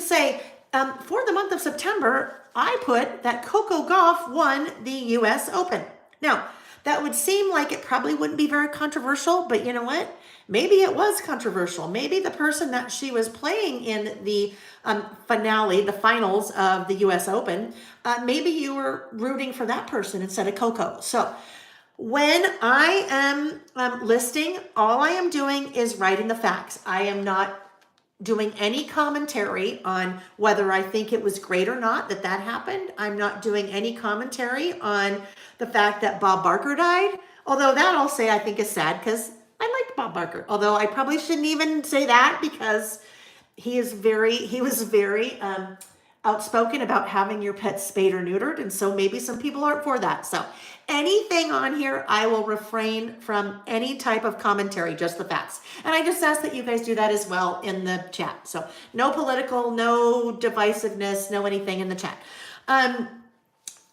[SPEAKER 1] say, for the month of September, I put that Coco Gauff won the US Open. Now, that would seem like it probably wouldn't be very controversial, but you know what? Maybe it was controversial. Maybe the person that she was playing in the the finals of the US Open, maybe you were rooting for that person instead of Coco. So when I am listing, all I am doing is writing the facts. I am not doing any commentary on whether I think it was great or not that happened. I'm not doing any commentary on the fact that Bob Barker died, although that I'll say I think is sad because I liked Bob Barker, although I probably shouldn't even say that because he was very outspoken about having your pet spayed or neutered, and so maybe some people aren't for that. So anything on here, I will refrain from any type of commentary, just the facts. And I just ask that you guys do that as well in the chat. So no political, no divisiveness, no anything in the chat.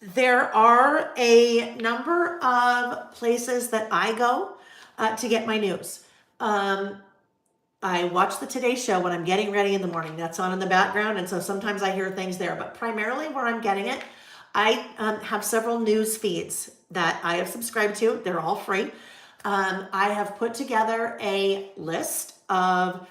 [SPEAKER 1] There are a number of places that I go to get my news. I watch the Today Show when I'm getting ready in the morning. That's on in the background, and so sometimes I hear things there. But primarily where I'm getting it, I have several news feeds that I have subscribed to. They're all free. I have put together a list of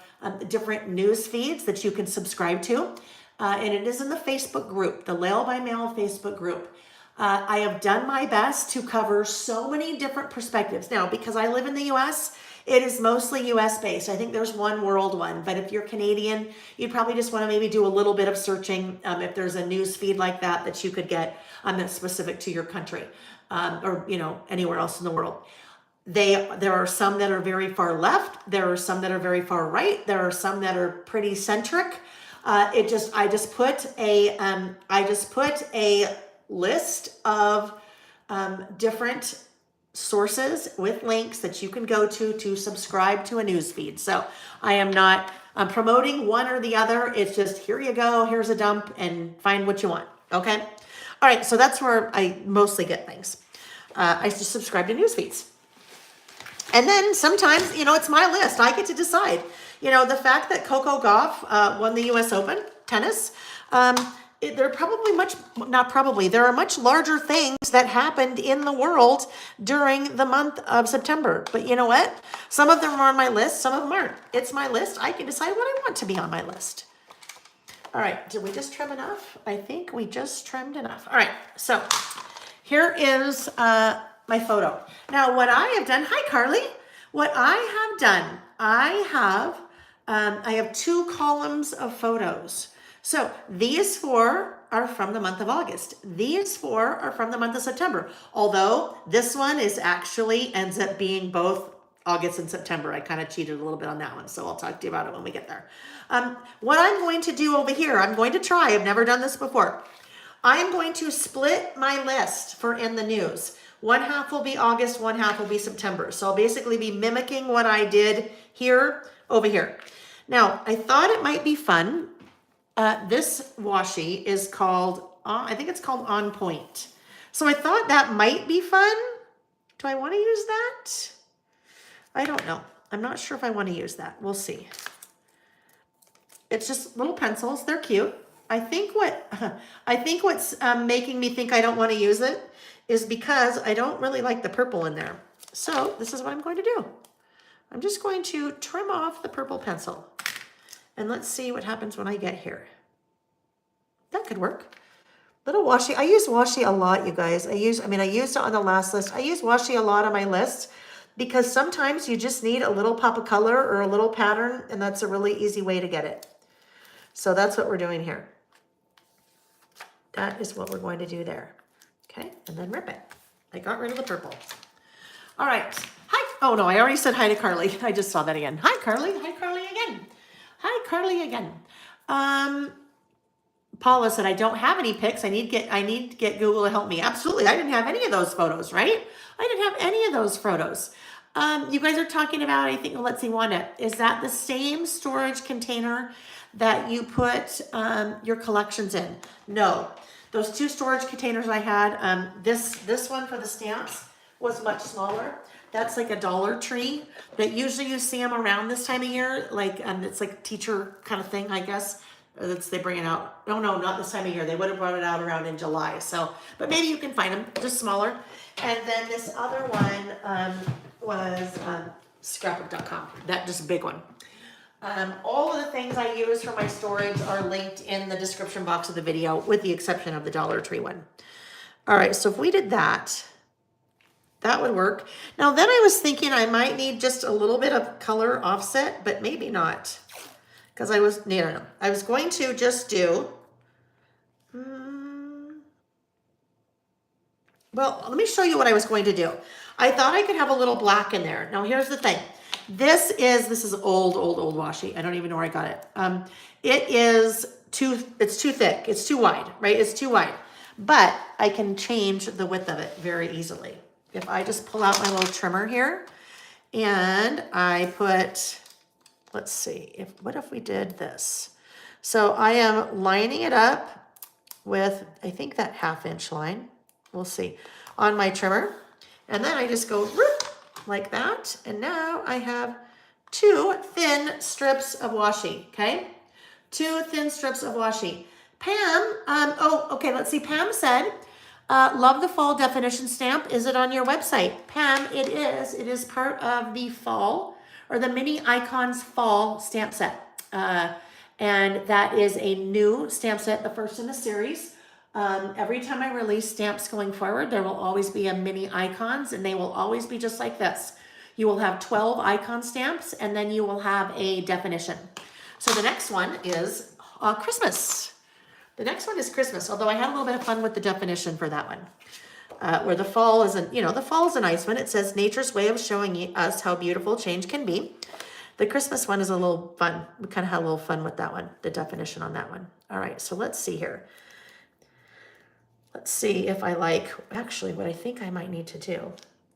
[SPEAKER 1] different news feeds that you can subscribe to, and it is in the Facebook group, the Lail by Mail Facebook group. I have done my best to cover so many different perspectives. Now, because I live in the US, It is mostly US based. I think there's one world one, but if you're Canadian, you'd probably just want to maybe do a little bit of searching if there's a news feed like that you could get that's specific to your country or anywhere else in the world. There are some that are very far left. There are some that are very far right. There are some that are pretty centric. I just put a list of different sources with links that you can go to subscribe to a news feed. So I'm promoting one or the other. It's just, here you go, here's a dump, and find what you want. Okay. All right. So that's where I mostly get things. I just subscribe to news feeds. And then sometimes, it's my list. I get to decide. The fact that Coco Gauff won the US Open tennis, there are much larger things that happened in the world during the month of September. But you know what? Some of them are on my list, some of them aren't. It's my list. I can decide what I want to be on my list. All right, did we just trim enough? I think we just trimmed enough. All right, so here is my photo. Now, what I have done, hi Carly. What I have done, I have 2 columns of photos. So these 4 are from the month of August. These 4 are from the month of September. Although this one ends up being both August and September. I kind of cheated a little bit on that one, so I'll talk to you about it when we get there. What I'm going to do over here, I'm going to try, I've never done this before. I am going to split my list for in the news. One half will be August, one half will be September. So I'll basically be mimicking what I did here over here. Now, I thought it might be fun. This washi is called, I think it's called On Point. So I thought that might be fun. Do I want to use that? I don't know. I'm not sure if I want to use that. We'll see. It's just little pencils. They're cute. I think what's making me think I don't want to use it is because I don't really like the purple in there. So this is what I'm going to do. I'm just going to trim off the purple pencil. And let's see what happens when I get here. That could work. Little washi. I use washi a lot, you guys. I used it on the last list. I use washi a lot on my list because sometimes you just need a little pop of color or a little pattern, and that's a really easy way to get it. So that's what we're doing here. That is what we're going to do there. Okay, and then rip it. I got rid of the purple. All right. Hi. Oh, no, I already said hi to Carly. I just saw that again. Hi, Carly. Hi, Carly again. Hi, Carly again. Paula said, I don't have any pics. I need to get Google to help me. Absolutely. I didn't have any of those photos, right? I didn't have any of those photos. You guys are talking about, I think, let's see, Wanda, is that the same storage container that you put your collections in? No. Those 2 storage containers I had, this one for the stamps was much smaller. That's like a Dollar Tree, but usually you see them around this time of year, like it's like teacher kind of thing, I guess. They bring it out. No, not this time of year. They would have brought it out around in July. So, but maybe you can find them just smaller. And then this other one was scrapbook.com. That just big one. All of the things I use for my storage are linked in the description box of the video, with the exception of the Dollar Tree one. All right, so if we did that, that would work. Now then I was thinking I might need just a little bit of color offset, but maybe not. Because I was going to just do, well, let me show you what I was going to do. I thought I could have a little black in there. Now here's the thing. This is old washi. I don't even know where I got it. It's too thick. It's too wide, right? It's too wide. But I can change the width of it very easily. If I just pull out my little trimmer here and I put, let's see, what if we did this? So I am lining it up with, I think, that 1/2 inch line. We'll see, on my trimmer. And then I just go whoop, like that. And now I have 2 thin strips of washi, okay? 2 thin strips of washi. Pam, okay, let's see. Pam said, love the fall definition stamp. Is it on your website? Pam, it is. It is part of the fall, or the Mini Icons Fall stamp set. And that is a new stamp set, the first in the series. Every time I release stamps going forward, there will always be a Mini Icons, and they will always be just like this. You will have 12 icon stamps, and then you will have a definition. So the next one is Christmas. The next one is Christmas, although I had a little bit of fun with the definition for that one. Where the fall is, the fall is a nice one. It says nature's way of showing us how beautiful change can be. The Christmas one is a little fun. We kind of had a little fun with that one, the definition on that one. All right, so let's see here. Let's see if I like, actually what I think I might need to do.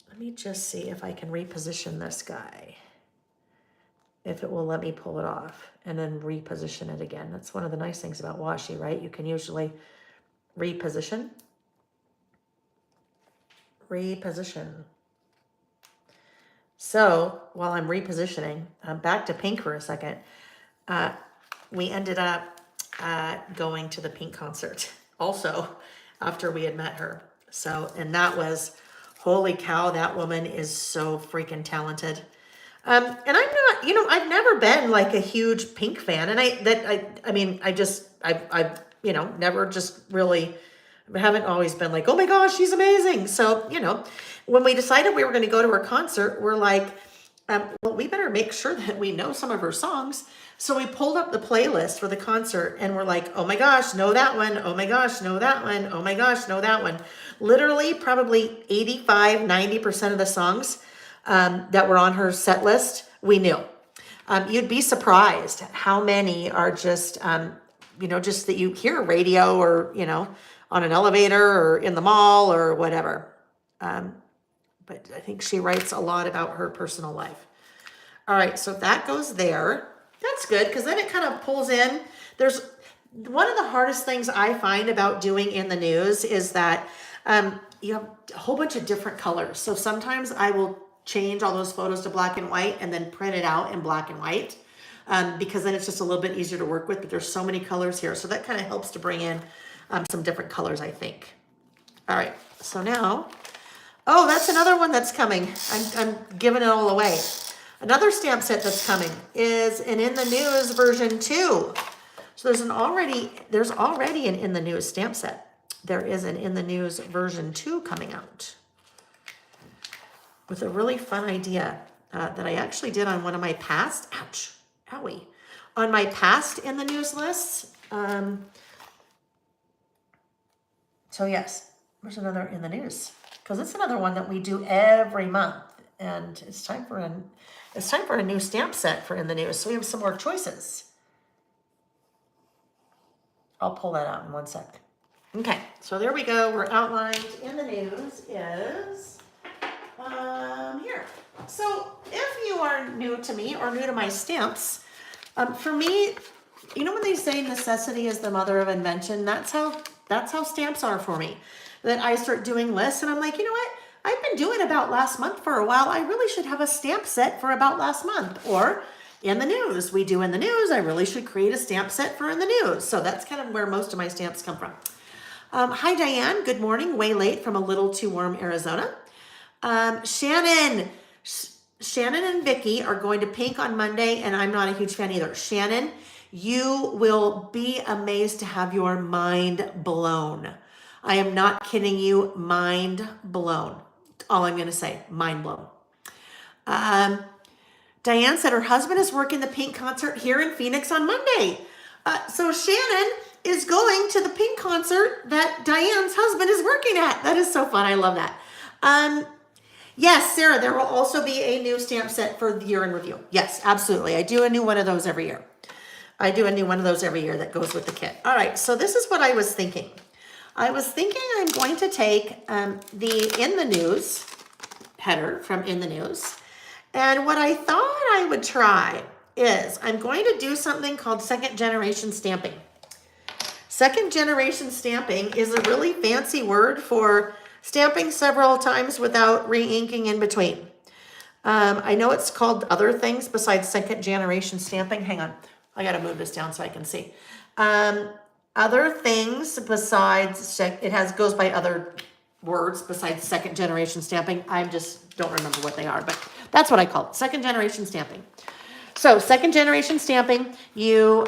[SPEAKER 1] Let me just see if I can reposition this guy. If it will let me pull it off and then reposition it again. That's one of the nice things about washi, right? You can usually reposition. So while I'm repositioning, back to Pink for a second, we ended up going to the Pink concert also after we had met her. So, and that was, holy cow, that woman is so freaking talented. And I'm not, I've never been like a huge Pink fan. And I've never just really, I haven't always been like, oh my gosh, she's amazing. So, when we decided we were going to go to her concert, we're like, well, we better make sure that we know some of her songs. So we pulled up the playlist for the concert and we're like, oh my gosh, know that one. Oh my gosh, know that one. Oh my gosh, know that one. Literally probably 85-90% of the songs that were on her set list, we knew. You'd be surprised how many are just, just that you hear radio or, on an elevator or in the mall or whatever. But I think she writes a lot about her personal life. All right, so that goes there. That's good because then it kind of pulls in. There's one of the hardest things I find about doing in the news is that you have a whole bunch of different colors. So sometimes I will change all those photos to black and white and then print it out in black and white because then it's just a little bit easier to work with. But there's so many colors here, so that kind of helps to bring in some different colors, I think. All right, so now. Oh, that's another one that's coming. I'm giving it all away. Another stamp set that's coming is an In the News version 2. So there's already an In the News stamp set. There is an In the News version 2 coming out with a really fun idea that I actually did on one of my past, on my past In the News lists. So yes, there's another In the News. Because it's another one that we do every month, and it's time for a new stamp set for In the News. So we have some more choices. I'll pull that out in one sec. Okay, so there we go. We're outlined. In the News is here. So if you are new to me or new to my stamps, for me, when they say necessity is the mother of invention, that's how stamps are for me. That I start doing lists and I'm like, you know what? I've been doing About Last Month for a while. I really should have a stamp set for About Last Month. Or In the News. We do In the News. I really should create a stamp set for In the News. So that's kind of where most of my stamps come from. Hi, Diane. Good morning. Way late from a little too warm Arizona. Shannon and Vicky are going to Pink on Monday, and I'm not a huge fan either. Shannon, you will be amazed to have your mind blown. I am not kidding you, mind blown. All I'm going to say, mind blown. Diane said her husband is working the Pink concert here in Phoenix on Monday. So Shannon is going to the Pink concert that Diane's husband is working at. That is so fun. I love that. Yes, Sarah, there will also be a new stamp set for the year in review. Yes, absolutely. I do a new one of those every year. That goes with the kit. All right, so this is what I was thinking. I'm going to take the In the News header from In the News. And what I thought I would try is I'm going to do something called second generation stamping. Second generation stamping is a really fancy word for stamping several times without re-inking in between. I know it's called other things besides second generation stamping. Hang on, I gotta move this down so I can see. Other things besides, goes by other words besides second generation stamping. I just don't remember what they are, but that's what I call it, second generation stamping. So second generation stamping, you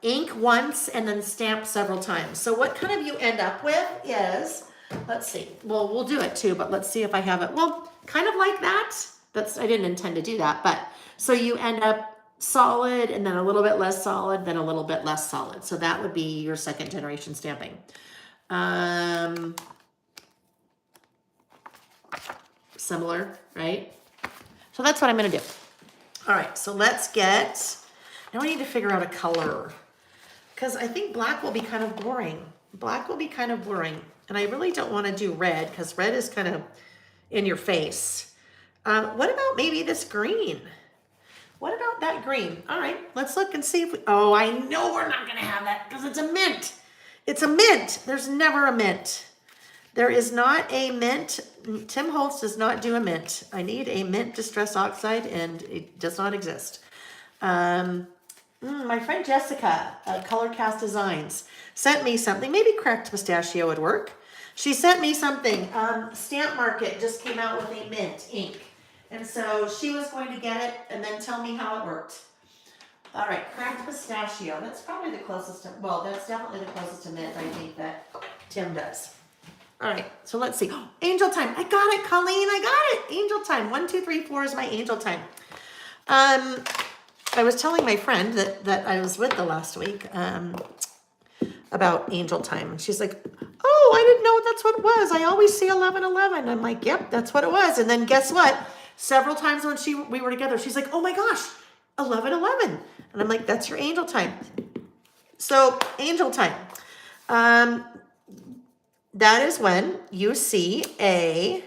[SPEAKER 1] ink once and then stamp several times. So what kind of you end up with is, let's see, well, we'll do it too, but let's see if I have it. Well, kind of like that. I didn't intend to do that, but so you end up solid and then a little bit less solid, then a little bit less solid. So that would be your second generation stamping. Similar, right? So that's what I'm gonna do. All right, so let's get, now I need to figure out a color because I think black will be kind of boring. Black will be kind of boring. And I really don't want to do red because red is kind of in your face. What about maybe this green? What about that green? All right, let's look and see if we, oh, I know we're not gonna have that because it's a mint. It's a mint. There's never a mint. There is not a mint. Tim Holtz does not do a mint. I need a mint distress oxide and it does not exist. My friend Jessica, Color Cast Designs, sent me something. Maybe Cracked Pistachio would work. She sent me something. Stamp Market just came out with a mint ink. And so she was going to get it and then tell me how it worked. All right, Cracked Pistachio. That's probably the closest to, well, that's definitely the closest to mint I think that Tim does. All right, so let's see. Oh, Angel Time. I got it, Colleen. I got it. Angel Time. 1, 2, 3, 4 is my Angel Time. I was telling my friend that I was with the last week about Angel Time. And she's like, oh, I didn't know that's what it was. I always see 11:11. I'm like, yep, that's what it was. And then guess what? Several times when we were together, she's like, oh my gosh, 11:11. And I'm like, that's your Angel Time. So Angel Time. That is when you see a,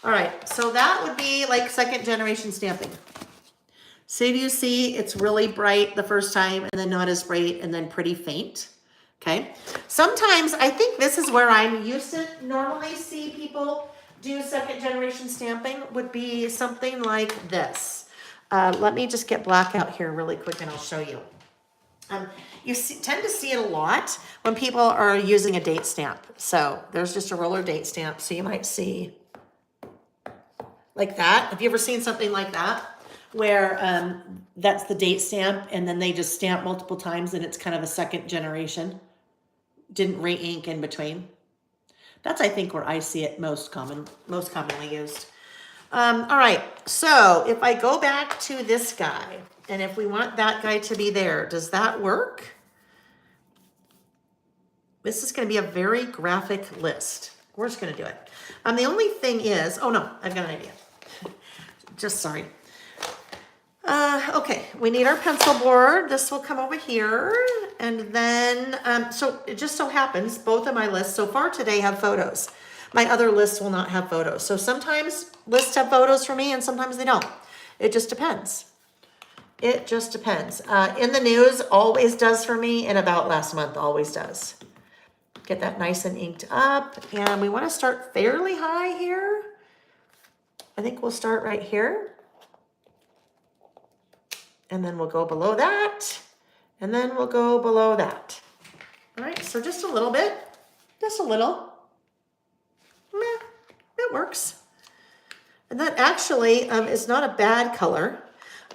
[SPEAKER 1] all right, so that would be like second generation stamping. So you see it's really bright the first time and then not as bright and then pretty faint, okay? Sometimes I think this is where I'm used to normally see people do second generation stamping would be something like this. Let me just get black out here really quick and I'll show you. You tend to see it a lot when people are using a date stamp. So there's just a roller date stamp. So you might see like that. Have you ever seen something like that? Where that's the date stamp and then they just stamp multiple times and it's kind of a second generation. Didn't re-ink in between. That's, I think, where I see it most commonly used. All right, so if I go back to this guy, and if we want that guy to be there, does that work? This is going to be a very graphic list. We're just going to do it. The only thing is, oh no, I've got an idea. Just sorry. Okay, we need our pencil board. This will come over here. And then, so it just so happens, both of my lists so far today have photos. My other lists will not have photos. So sometimes lists have photos for me and sometimes they don't. It just depends. It just depends. In the news always does for me, and about last month always does. Get that nice and inked up. And we want to start fairly high here. I think we'll start right here. And then we'll go below that. And then we'll go below that. All right, so just a little bit. Just a little. Meh, it works. And that actually is not a bad color.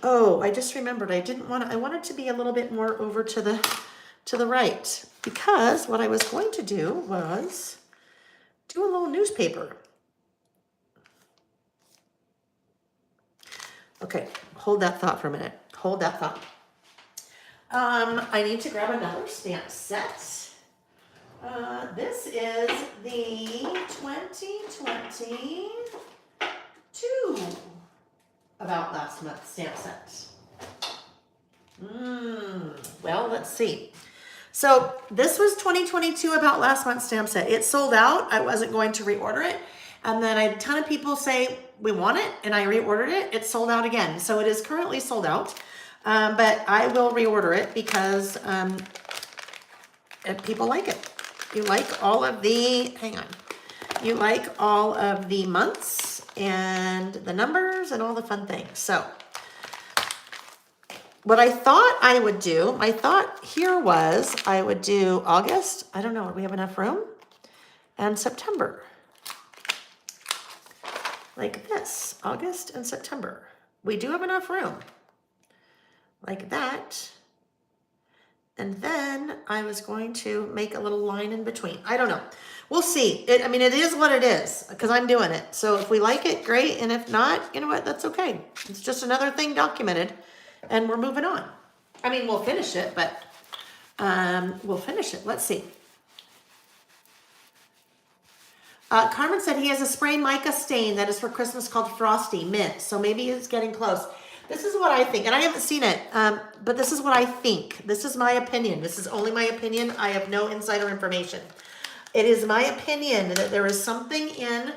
[SPEAKER 1] Oh, I just remembered I didn't want to, I wanted to be a little bit more over to the right because what I was going to do was do a little newspaper. Okay, hold that thought for a minute. Hold that thought. I need to grab another stamp set. This is the 2022 About Last Month stamp set. Well, let's see. So this was 2022 About Last Month stamp set. It sold out. I wasn't going to reorder it. And then I had a ton of people say, we want it. And I reordered it. It sold out again. So it is currently sold out. But I will reorder it because people like it. You like all of the, hang on. You like all of the months and the numbers and all the fun things. So what I thought I would do, my thought here was I would do August. I don't know, do we have enough room? And September. Like this, August and September. We do have enough room. Like that. And then I was going to make a little line in between. I don't know. We'll see. I mean, it is what it is because I'm doing it. So if we like it, great. And if not, you know what? That's okay. It's just another thing documented and we're moving on. I mean, we'll finish it, but we'll finish it. Let's see. Carmen said he has a spray mica stain that is for Christmas called Frosty Mint. So maybe it's getting close. This is what I think, and I haven't seen it, but this is what I think. This is my opinion. This is only my opinion. I have no insider information. It is my opinion that there is something in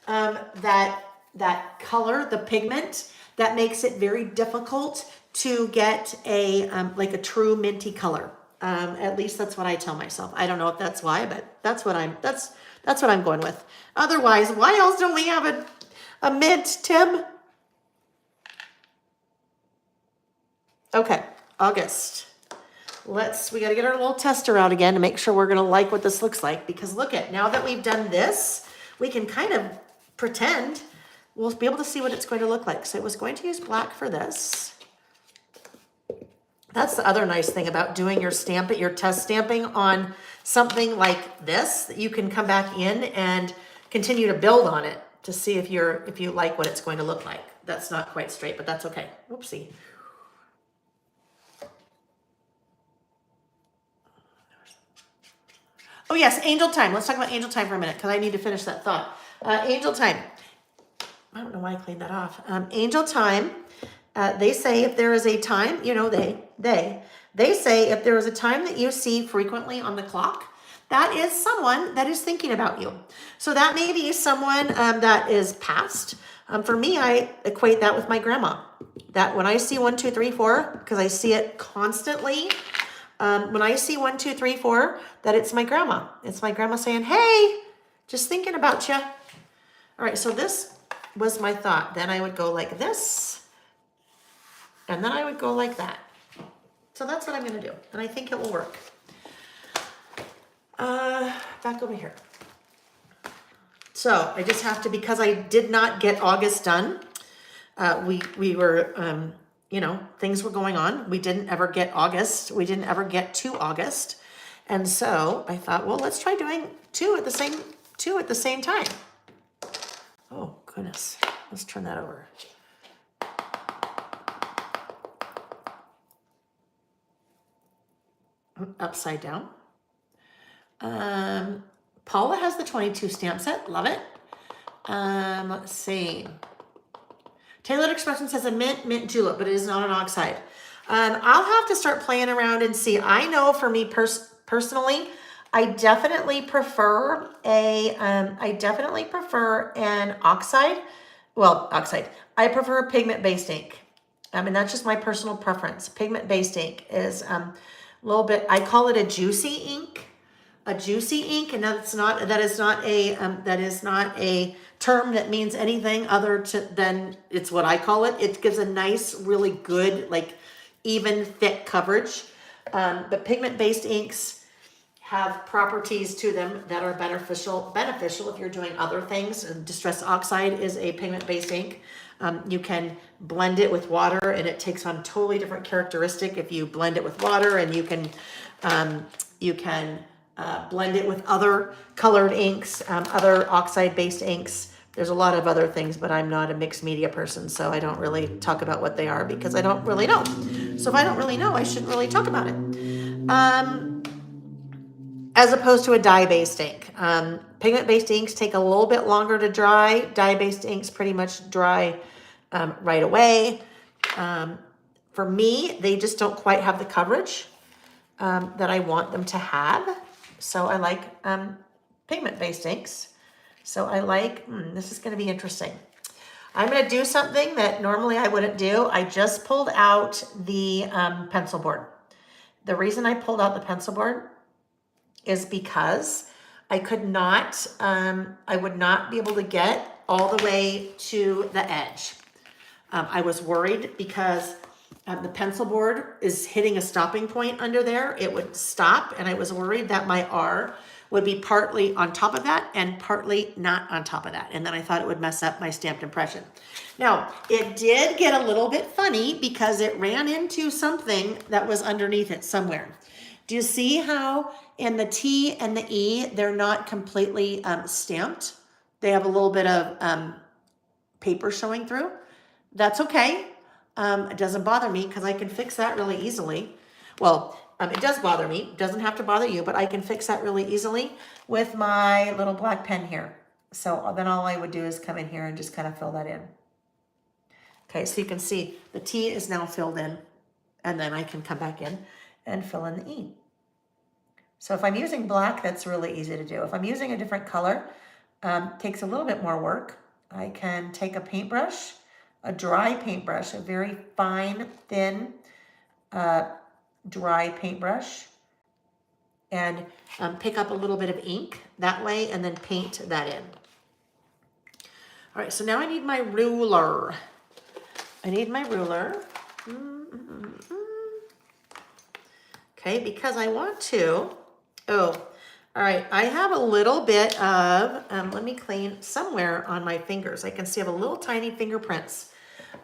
[SPEAKER 1] that color, the pigment, that makes it very difficult to get a like a true minty color. At least that's what I tell myself. I don't know if that's why, but that's what I'm going with. Otherwise, why else don't we have a mint, Tim? Okay, August. We got to get our little tester out again to make sure we're going to like what this looks like. Because look at, now that we've done this, we can kind of pretend we'll be able to see what it's going to look like. So I was going to use black for this. That's the other nice thing about doing your test stamping on something like this, that you can come back in and continue to build on it to see if you like what it's going to look like. That's not quite straight, but that's okay. Whoopsie. Oh yes, angel time. Let's talk about angel time for a minute because I need to finish that thought. Angel time. I don't know why I cleaned that off. Angel time. They say if there is a time, you know, they say if there is a time that you see frequently on the clock, that is someone that is thinking about you. So that may be someone that is past. For me, I equate that with my grandma. That when I see 1, 2, 3, 4, because I see it constantly. When I see 1, 2, 3, 4, that it's my grandma. It's my grandma saying, hey, just thinking about you. All right, so this was my thought. Then I would go like this. And then I would go like that. So that's what I'm going to do. And I think it will work. Back over here. So I just have to, because I did not get August done. We were, you know, things were going on. We didn't ever get August. We didn't ever get to August. And so I thought, well, let's try doing two at the same time. Oh, goodness. Let's turn that over. Upside down. Paula has the 22 stamp set. Love it. Let's see. Tailored Expression says a mint julep, but it is not an oxide. I'll have to start playing around and see. I know for me personally, I definitely prefer an oxide. Well, oxide. I prefer a pigment-based ink. And that's just my personal preference. Pigment-based ink is a little bit, I call it a juicy ink. A juicy ink, and that is not a term that means anything other than it's what I call it. It gives a nice, really good, like even thick coverage. But pigment-based inks have properties to them that are beneficial if you're doing other things. And Distress Oxide is a pigment-based ink. You can blend it with water, and it takes on totally different characteristic if you blend it with water, and you can blend it with other colored inks, other oxide-based inks. There's a lot of other things, but I'm not a mixed media person, so I don't really talk about what they are because I don't really know. So if I don't really know, I shouldn't really talk about it. As opposed to a dye-based ink. Pigment-based inks take a little bit longer to dry. Dye-based inks pretty much dry right away. For me, they just don't quite have the coverage that I want them to have. So I like pigment-based inks. So I like, this is going to be interesting. I'm going to do something that normally I wouldn't do. I just pulled out the pencil board. The reason I pulled out the pencil board is because I could not, I would not be able to get all the way to the edge. I was worried because the pencil board is hitting a stopping point under there. It would stop, and I was worried that my R would be partly on top of that and partly not on top of that. And then I thought it would mess up my stamped impression. Now, it did get a little bit funny because it ran into something that was underneath it somewhere. Do you see how in the T and the E, they're not completely stamped? They have a little bit of paper showing through. That's okay. It doesn't bother me because I can fix that really easily. Well, it does bother me. It doesn't have to bother you, but I can fix that really easily with my little black pen here. So then all I would do is come in here and just kind of fill that in. Okay, so you can see the T is now filled in, and then I can come back in and fill in the E. So if I'm using black, that's really easy to do. If I'm using a different color, takes a little bit more work. I can take a paintbrush, a dry paintbrush, a very fine, thin, dry paintbrush, and pick up a little bit of ink that way and then paint that in. All right, so now I need my ruler. I need my ruler. Okay, because I want to, all right, I have a little bit of, let me clean somewhere on my fingers. I can see I have a little tiny fingerprints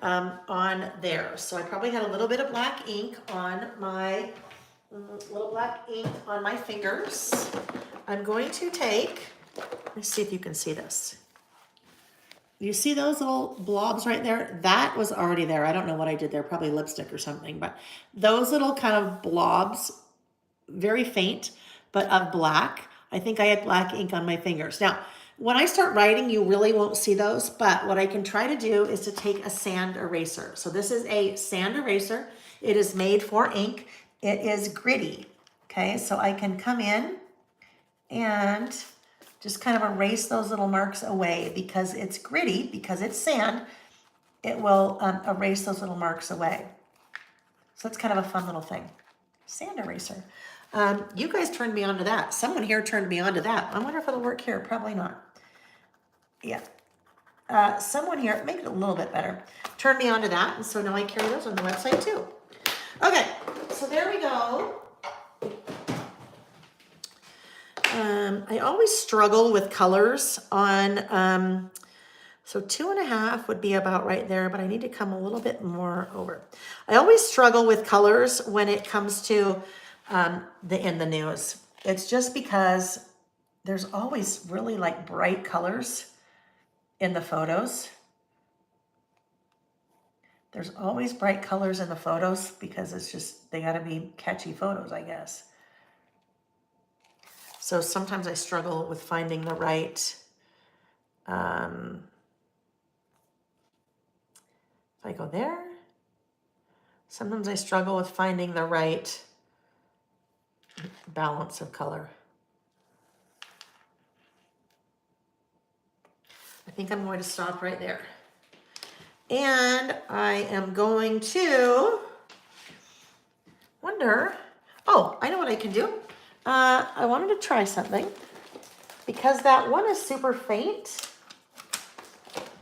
[SPEAKER 1] on there. So I probably had a little bit of black ink on my, fingers. I'm going to take, let's see if you can see this. You see those little blobs right there? That was already there. I don't know what I did there, probably lipstick or something, but those little kind of blobs, very faint, but of black. I think I had black ink on my fingers. Now, when I start writing, you really won't see those, but what I can try to do is to take a sand eraser. So this is a sand eraser. It is made for ink. It is gritty, okay? So I can come in and just kind of erase those little marks away because it's gritty, because it's sand, it will erase those little marks away. So it's kind of a fun little thing. Sand eraser. You guys turned me on to that. Someone here turned me on to that. I wonder if it'll work here. Probably not. Yeah. Someone here, make it a little bit better, turned me on to that. And so now I carry those on the website too. Okay, so there we go. I always struggle with colors on, so 2.5 would be about right there, but I need to come a little bit more over. I always struggle with colors when it comes to in the news. It's just because there's always really like bright colors in the photos. There's always bright colors in the photos because it's just, they gotta be catchy photos, I guess. So sometimes I struggle with finding the right, if I go there, sometimes I struggle with finding the right balance of color. I think I'm going to stop right there. And I am going to wonder, oh, I know what I can do. I wanted to try something because that one is super faint.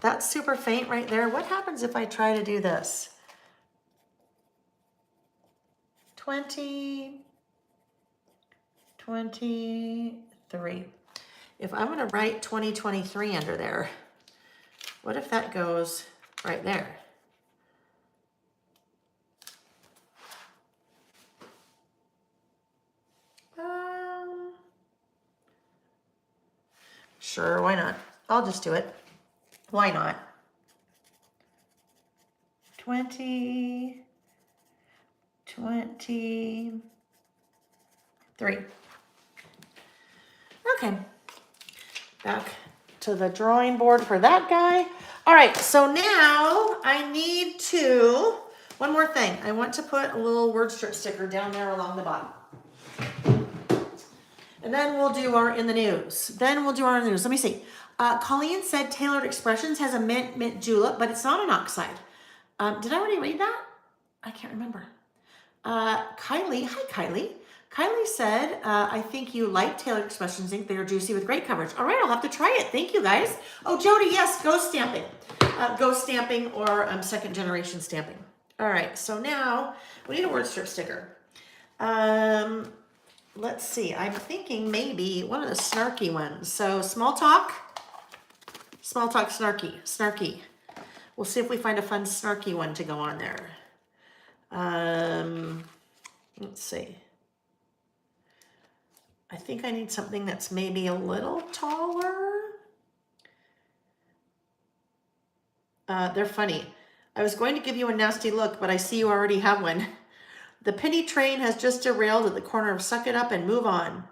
[SPEAKER 1] That's super faint right there. What happens if I try to do this? 20, 23. If I'm gonna write 2023 under there, what if that goes right there? Sure, why not? I'll just do it. Why not? 20, 23. Okay, back to the drawing board for that guy. All right, so now I need to, one more thing. I want to put a little word strip sticker down there along the bottom. And then we'll do our in the news. Let me see. Colleen said Tailored Expressions has a mint julep, but it's not an oxide. Did I already read that? I can't remember. Kylie, hi Kylie. Kylie said, I think you like Tailored Expressions ink. They are juicy with great coverage. All right, I'll have to try it. Thank you guys. Oh, Jody, yes, ghost stamping. Ghost stamping or second generation stamping. All right, so now we need a word strip sticker. Let's see, I'm thinking maybe one of the snarky ones. So small talk, snarky. We'll see if we find a fun snarky one to go on there. Let's see. I think I need something that's maybe a little taller. They're funny. I was going to give you a nasty look, but I see you already have one. The penny train has just derailed at the corner of Suck It Up and Move On.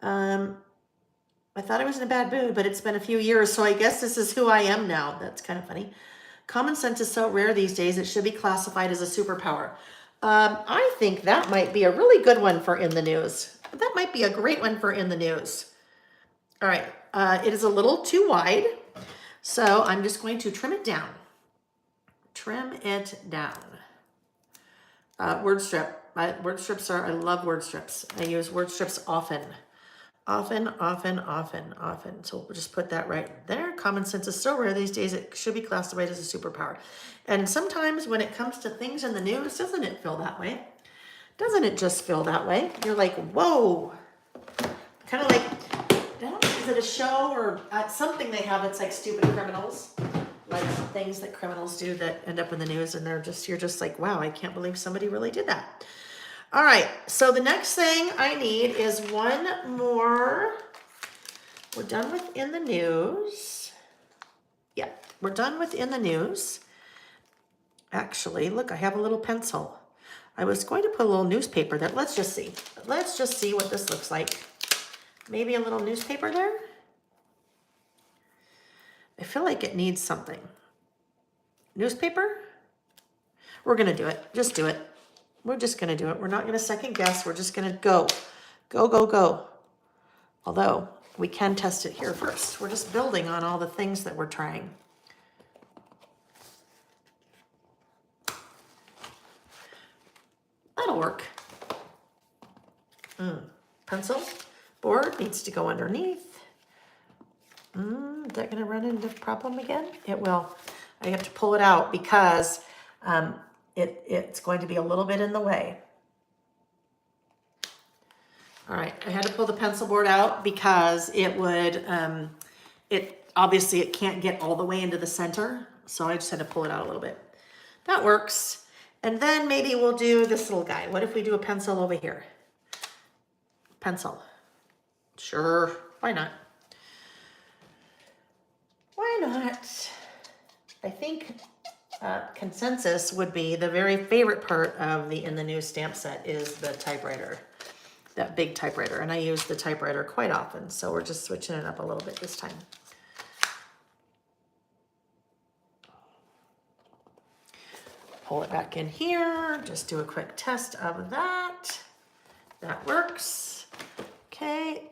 [SPEAKER 1] I thought I was in a bad mood, but it's been a few years, so I guess this is who I am now. That's kind of funny. Common sense is so rare these days, it should be classified as a superpower. I think that might be a really good one for In the News. That might be a great one for In the News. All right, it is a little too wide, so I'm just going to trim it down. Trim it down. Word strip. Word strips are, I love word strips. I use word strips often. Often. So we'll just put that right there. Common sense is so rare these days, it should be classified as a superpower. And sometimes when it comes to things in the news, doesn't it feel that way? Doesn't it just feel that way? You're like, whoa. Kind of like, I don't know, is it a show or something they have that's like stupid criminals? Like things that criminals do that end up in the news, and you're just like, wow, I can't believe somebody really did that. All right, so the next thing I need is one more. We're done with In the News. Yeah, we're done with In the News. Actually, look, I have a little pencil. I was going to put a little newspaper there. Let's just see. Let's just see what this looks like. Maybe a little newspaper there. I feel like it needs something. Newspaper? We're going to do it. Just do it. We're just going to do it. We're not going to second guess. We're just going to go. Go. Although, we can test it here first. We're just building on all the things that we're trying. That'll work. Pencil. Board needs to go underneath. Is that going to run into a problem again? It will. I have to pull it out because it's going to be a little bit in the way. All right, I had to pull the pencil board out because it would, obviously it can't get all the way into the center. So I just had to pull it out a little bit. That works. And then maybe we'll do this little guy. What if we do a pencil over here? Pencil. Sure, why not? Why not? I think consensus would be the very favorite part of the In the News stamp set is the typewriter, that big typewriter. And I use the typewriter quite often, so we're just switching it up a little bit this time. Pull it back in here, just do a quick test of that. That works. Okay,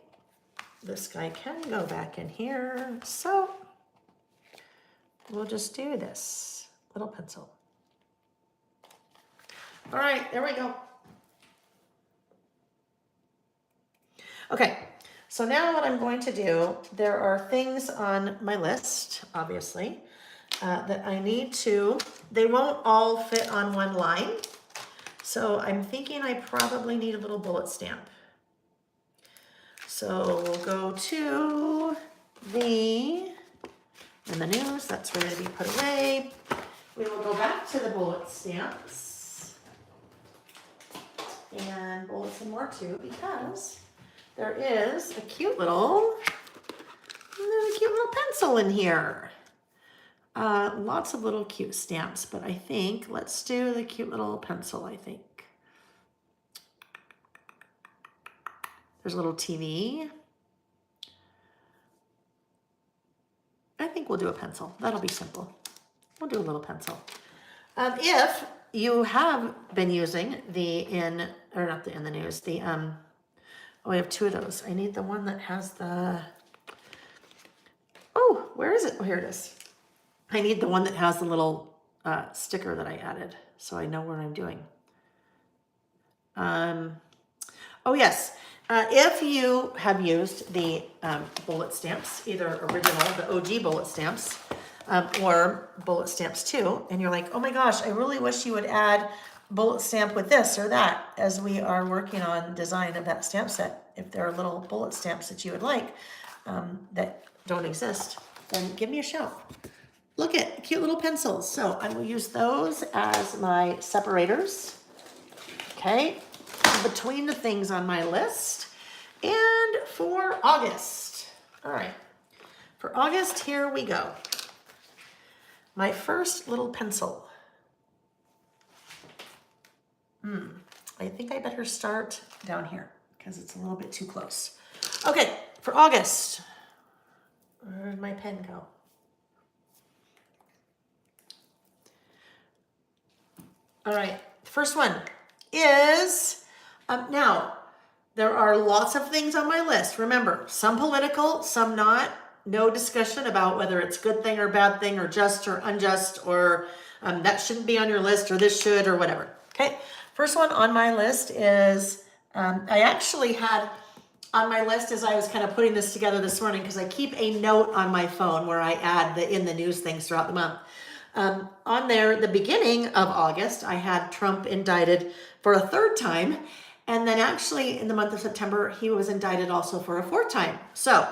[SPEAKER 1] this guy can go back in here, so we'll just do this little pencil. All right, there we go. Okay, so now what I'm going to do, there are things on my list, obviously, that I need to, they won't all fit on one line. So I'm thinking I probably need a little bullet stamp. So we'll go to the In the News, that's ready to be put away. We will go back to the bullet stamps and bullets and more too, because there is a cute little pencil in here. Lots of little cute stamps, but I think let's do the cute little pencil, I think. There's a little TV. I think we'll do a pencil. That'll be simple. We'll do a little pencil. If you have been using the not the In the News, the, oh, I have two of those. I need the one that has the, oh, where is it? Oh, here it is. I need the one that has the little sticker that I added, so I know what I'm doing. Oh, yes. If you have used the bullet stamps, either original, the OG bullet stamps, or bullet stamps too, and you're like, oh my gosh, I really wish you would add bullet stamp with this or that, as we are working on design of that stamp set. If there are little bullet stamps that you would like that don't exist, then give me a shout. Look at cute little pencils. So I will use those as my separators. Okay, between the things on my list. And for August, all right, for August, here we go. My first little pencil. I think I better start down here because it's a little bit too close. Okay, for August, where did my pen go? All right, the first one is, now, there are lots of things on my list. Remember, some political, some not. No discussion about whether it's good thing or bad thing or just or unjust or that shouldn't be on your list or this should or whatever. Okay, first one on my list is, I actually had on my list as I was kind of putting this together this morning because I keep a note on my phone where I add the in the news things throughout the month. On there, the beginning of August, I had Trump indicted for a third time. And then actually in the month of September, he was indicted also for a fourth time. So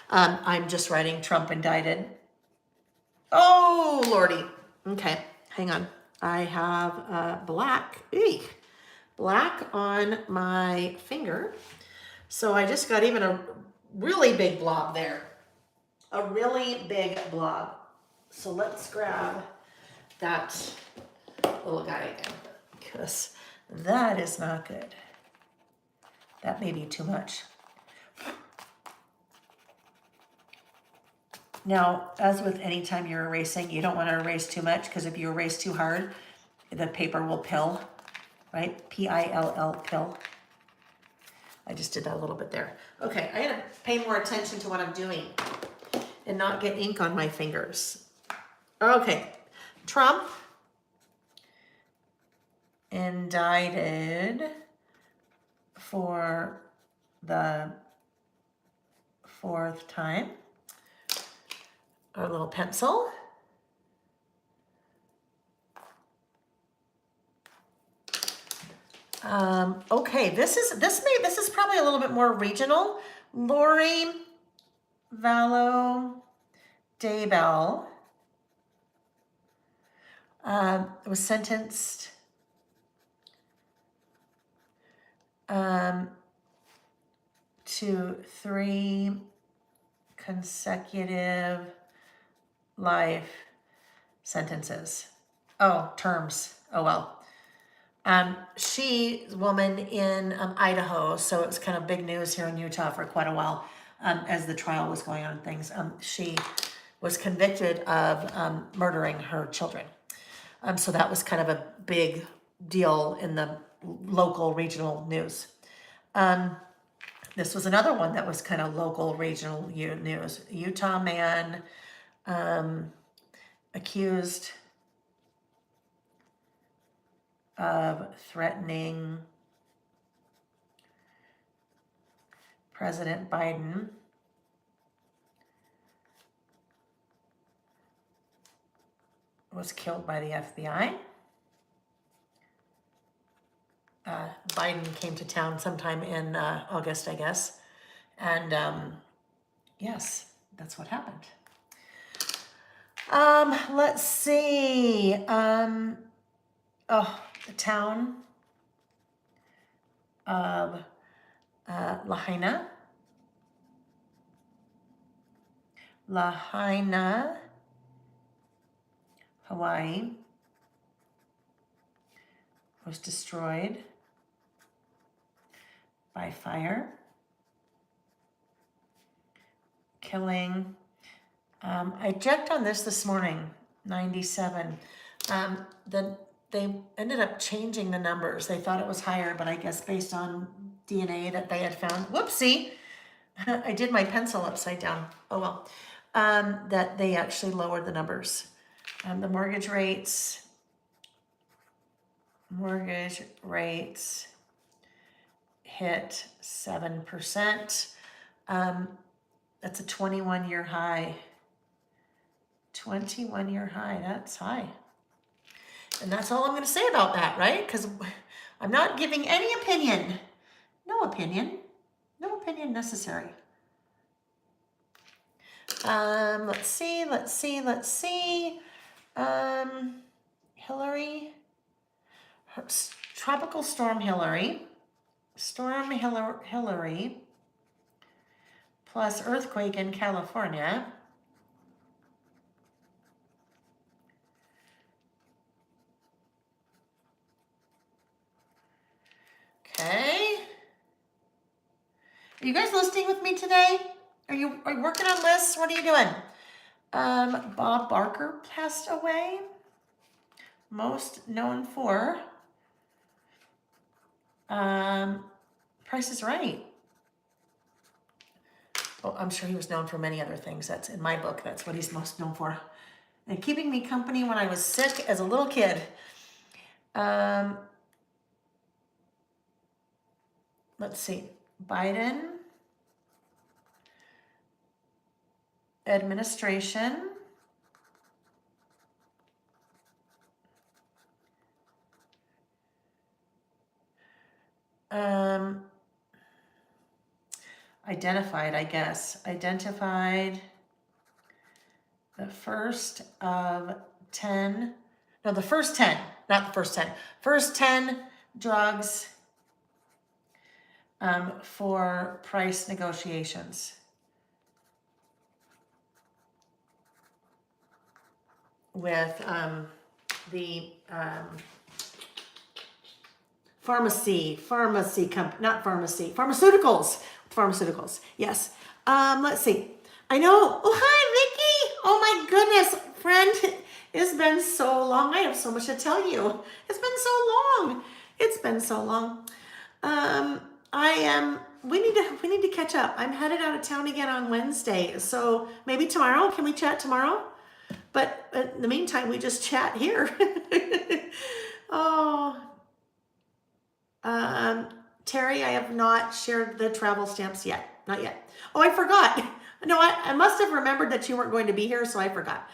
[SPEAKER 1] I'm just writing Trump indicted. Oh, Lordy. Okay, hang on. I have black on my finger. So I just got even a really big blob there. A really big blob. So let's grab that little guy again, because that is not good. That may be too much. Now, as with any time you're erasing, you don't want to erase too much, because if you erase too hard, the paper will pill, right? P-I-L-L, pill. I just did that a little bit there. Okay, I gotta pay more attention to what I'm doing and not get ink on my fingers. Okay, Trump indicted for the fourth time. Our little pencil. Okay, this is probably a little bit more regional. Lori Vallow Daybell was sentenced to 3 consecutive life sentences. Oh, terms. Oh, well. She's a woman in Idaho, so it was kind of big news here in Utah for quite a while as the trial was going on and things. She was convicted of murdering her children. So that was kind of a big deal in the local regional news. This was another one that was kind of local regional news. Utah man accused of threatening President Biden was killed by the FBI. Biden came to town sometime in August, I guess. And yes, that's what happened. Let's see. The town of Lahaina, Hawaii, was destroyed by fire, killing. I checked on this morning, 97. They ended up changing the numbers. They thought it was higher, but I guess based on DNA that they had found, whoopsie, I did my pencil upside down. Oh well, that they actually lowered the numbers. The mortgage rates hit 7%. That's a 21-year high. 21-year high, that's high. And that's all I'm going to say about that, right? Because I'm not giving any opinion. No opinion necessary. Let's see. Hillary, Tropical Storm Hillary. plus earthquake in California. Okay. Are you guys listening with me today? Are you working on lists? What are you doing? Bob Barker passed away. Most known for Price is Right. Oh, I'm sure he was known for many other things. That's in my book. That's what he's most known for. And keeping me company when I was sick as a little kid. Let's see. Biden administration. Identified the first of 10, no, the first 10, not the first 10, first 10 drugs for price negotiations. With the pharmaceuticals, yes. Let's see. I know, oh, hi, Vicky. Oh my goodness, friend, it's been so long. I have so much to tell you. It's been so long. We need to catch up. I'm headed out of town again on Wednesday. So maybe tomorrow, can we chat tomorrow? But in the meantime, we just chat here. Oh, Terry, I have not shared the travel stamps yet. Not yet. Oh, I forgot. No, I must have remembered that you weren't going to be here, so I forgot.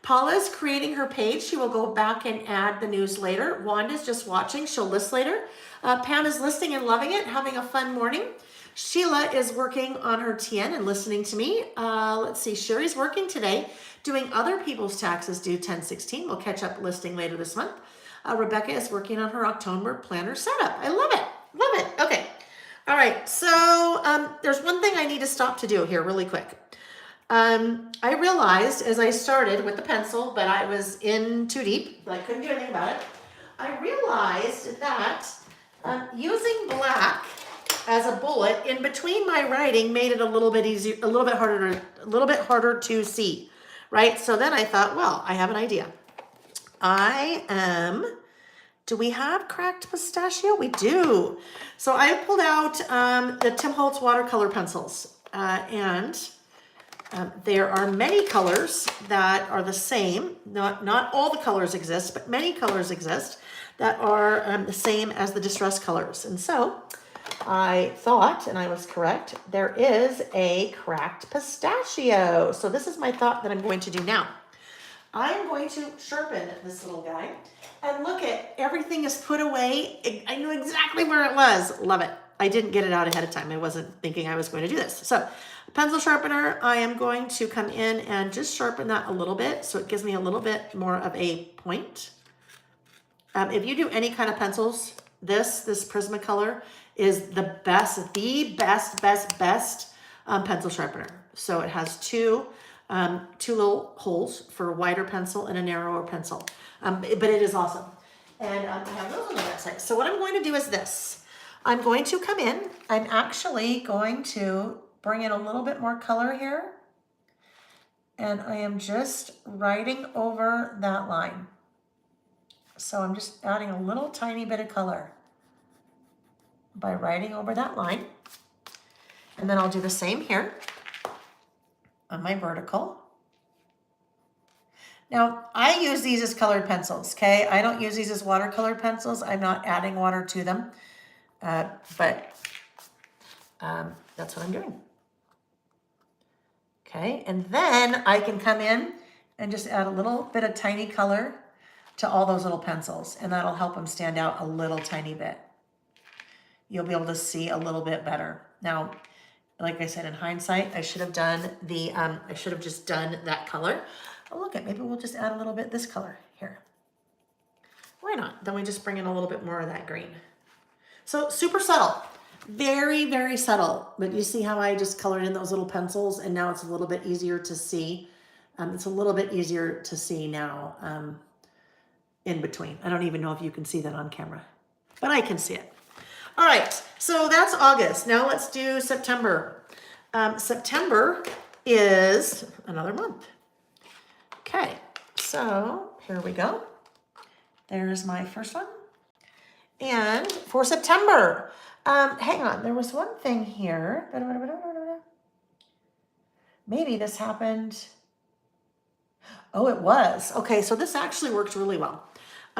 [SPEAKER 1] Paula's creating her page. She will go back and add the news later. Wanda's just watching. She'll list later. Pam is listening and loving it, having a fun morning. Sheila is working on her TN and listening to me. Let's see. Sherry's working today, doing other people's taxes due 10/16. We'll catch up listing later this month. Rebecca is working on her October planner setup. I love it. Love it. Okay. All right. So there's one thing I need to stop to do here really quick. I realized as I started with the pencil, but I was in too deep, but I couldn't do anything about it. I realized that using black as a bullet in between my writing made it a little bit easier, a little bit harder to see, right? So then I thought, well, I have an idea. Do we have cracked pistachio? We do. So I pulled out the Tim Holtz watercolor pencils, and there are many colors that are the same. Not all the colors exist, but many colors exist that are the same as the distress colors. And so I thought, and I was correct, there is a cracked pistachio. So this is my thought that I'm going to do now. I'm going to sharpen this little guy, and look at everything is put away. I knew exactly where it was. Love it. I didn't get it out ahead of time. I wasn't thinking I was going to do this. So pencil sharpener, I am going to come in and just sharpen that a little bit so it gives me a little bit more of a point. If you do any kind of pencils, this Prismacolor is the best pencil sharpener. So it has two little holes for a wider pencil and a narrower pencil. But it is awesome. And I have those on the website. So what I'm going to do is this. I'm going to come in. I'm actually going to bring in a little bit more color here. And I am just writing over that line. So I'm just adding a little tiny bit of color by writing over that line. And then I'll do the same here on my vertical. Now, I use these as colored pencils, okay? I don't use these as watercolor pencils. I'm not adding water to them, but that's what I'm doing. Okay, and then I can come in and just add a little bit of tiny color to all those little pencils, and that'll help them stand out a little tiny bit. You'll be able to see a little bit better. Now, like I said, in hindsight, I should have done I should have just done that color. Oh, look at, maybe we'll just add a little bit this color here. Why not? Then we just bring in a little bit more of that green. So super subtle. Very, very subtle, but you see how I just colored in those little pencils and now it's a little bit easier to see. It's a little bit easier to see now in between. I don't even know if you can see that on camera, but I can see it. All right, so that's August. Now let's do September. September is another month. Okay, so here we go. There's my first one. And for September, hang on, there was one thing here. Maybe this happened. Oh, it was. Okay, so this actually worked really well.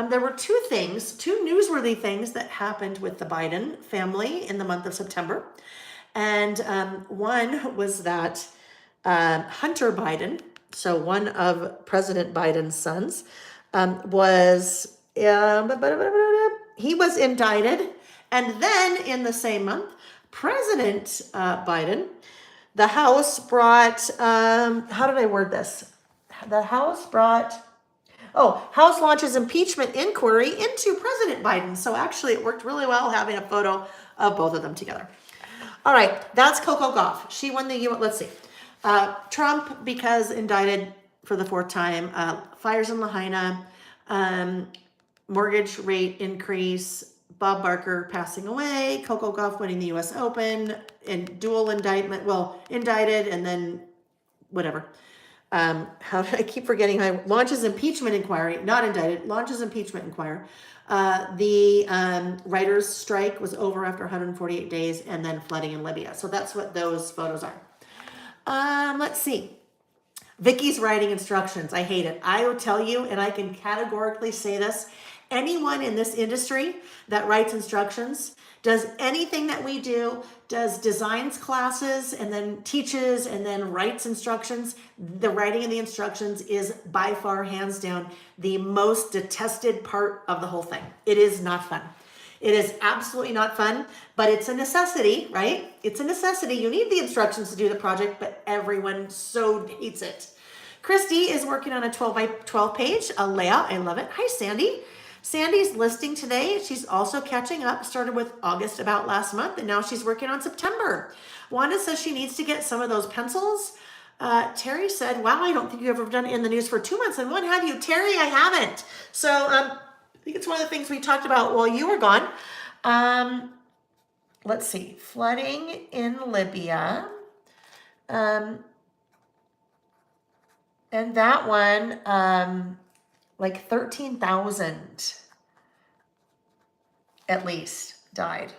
[SPEAKER 1] There were two newsworthy things that happened with the Biden family in the month of September. And one was that Hunter Biden, so one of President Biden's sons, he was indicted. And then in the same month, President Biden, the House brought, how did I word this? The House brought, House launches impeachment inquiry into President Biden. So actually it worked really well having a photo of both of them together. All right, that's Coco Gauff. She won the U.S. Let's see. Trump, because indicted for the fourth time, fires in Lahaina, mortgage rate increase, Bob Barker passing away, Coco Gauff winning the U.S. Open, and dual indictment, indicted and then whatever. How did I keep forgetting? Launches impeachment inquiry, not indicted, launches impeachment inquiry. The writers' strike was over after 148 days, and then flooding in Libya. So that's what those photos are. Let's see. Vicky's writing instructions. I hate it. I will tell you, and I can categorically say this, anyone in this industry that writes instructions, does anything that we do, does designs classes and then teaches and then writes instructions, the writing of the instructions is by far, hands down, the most detested part of the whole thing. It is not fun. It is absolutely not fun, but it's a necessity, right? It's a necessity. You need the instructions to do the project, but everyone so hates it. Christy is working on a 12 by 12 page, a layout. I love it. Hi, Sandy. Sandy's listing today. She's also catching up, started with August about last month, and now she's working on September. Wanda says she needs to get some of those pencils. Terry said, wow, I don't think you've ever done it in the news for 2 months. And what have you? Terry, I haven't. So I think it's one of the things we talked about while you were gone. Let's see. Flooding in Libya. And that one, like 13,000 at least died.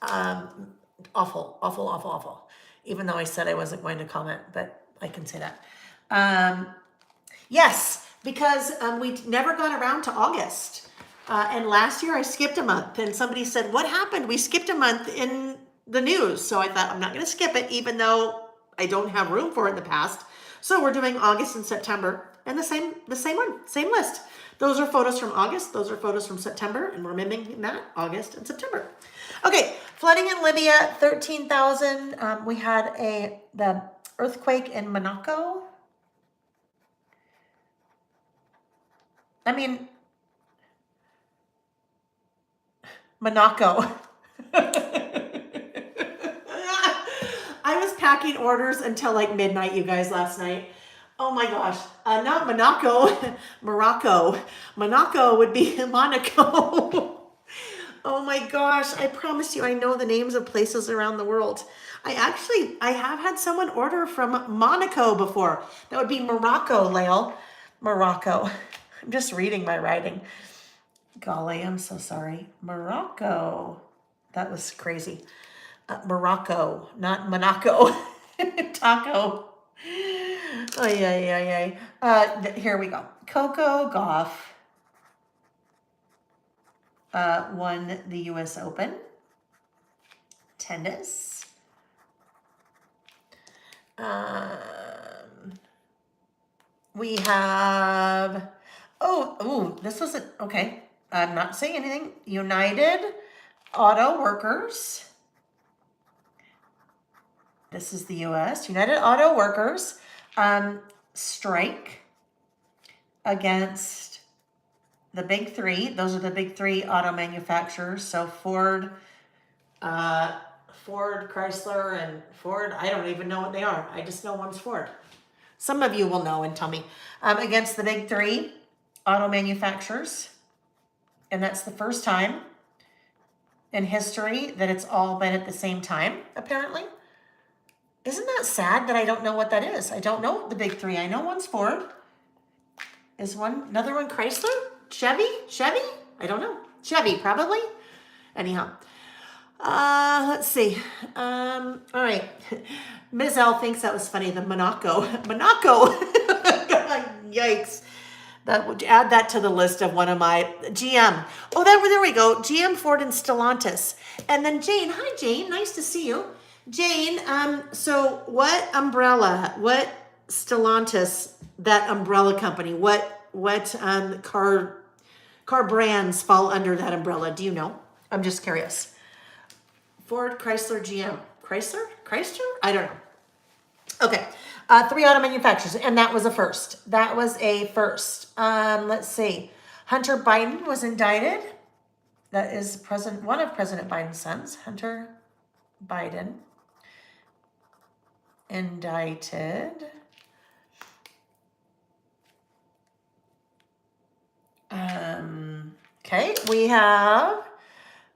[SPEAKER 1] Awful, awful, awful, awful. Even though I said I wasn't going to comment, but I can say that. Yes, because we never got around to August. And last year I skipped a month and somebody said, what happened? We skipped a month in the news. So I thought I'm not going to skip it, even though I don't have room for it in the past. So we're doing August and September and the same one, same list. Those are photos from August. Those are photos from September. And we're mimicking that, August and September. Okay, flooding in Libya, 13,000. We had the earthquake in Monaco. I mean, Monaco. I was packing orders until like midnight, you guys, last night. Oh my gosh, not Monaco, Morocco. Monaco would be Monaco. Oh my gosh, I promise you I know the names of places around the world. I have had someone order from Monaco before. That would be Morocco, Lael. Morocco. I'm just reading my writing. Golly, I'm so sorry. Morocco. That was crazy. Morocco, not Monaco. Taco. Oh, yeah. Here we go. Coco Gauff won the U.S. Open. Tennis. We have, this was it. Okay. I'm not saying anything. United Auto Workers. This is the U.S. United Auto Workers strike against the big three. Those are the big three auto manufacturers. So Ford, Ford, Chrysler, and Ford. I don't even know what they are. I just know one's Ford. Some of you will know and tell me. Against the big three auto manufacturers. And that's the first time in history that it's all been at the same time, apparently. Isn't that sad that I don't know what that is? I don't know the big three. I know one's Ford. Is another one Chrysler? Chevy? I don't know. Chevy, probably. Anyhow. Let's see. All right. Ms. L thinks that was funny. The Monaco. Yikes. That would add that to the list of one of my GM. Oh, there we go. GM, Ford, and Stellantis. And then Jane. Hi, Jane. Nice to see you. Jane, so what umbrella, what Stellantis, that umbrella company, what car brands fall under that umbrella? Do you know? I'm just curious. Ford, Chrysler, GM. Chrysler? I don't know. Okay. 3 auto manufacturers, and that was a first. Let's see. Hunter Biden was indicted. That is one of President Biden's sons, Hunter Biden, indicted. Okay, we have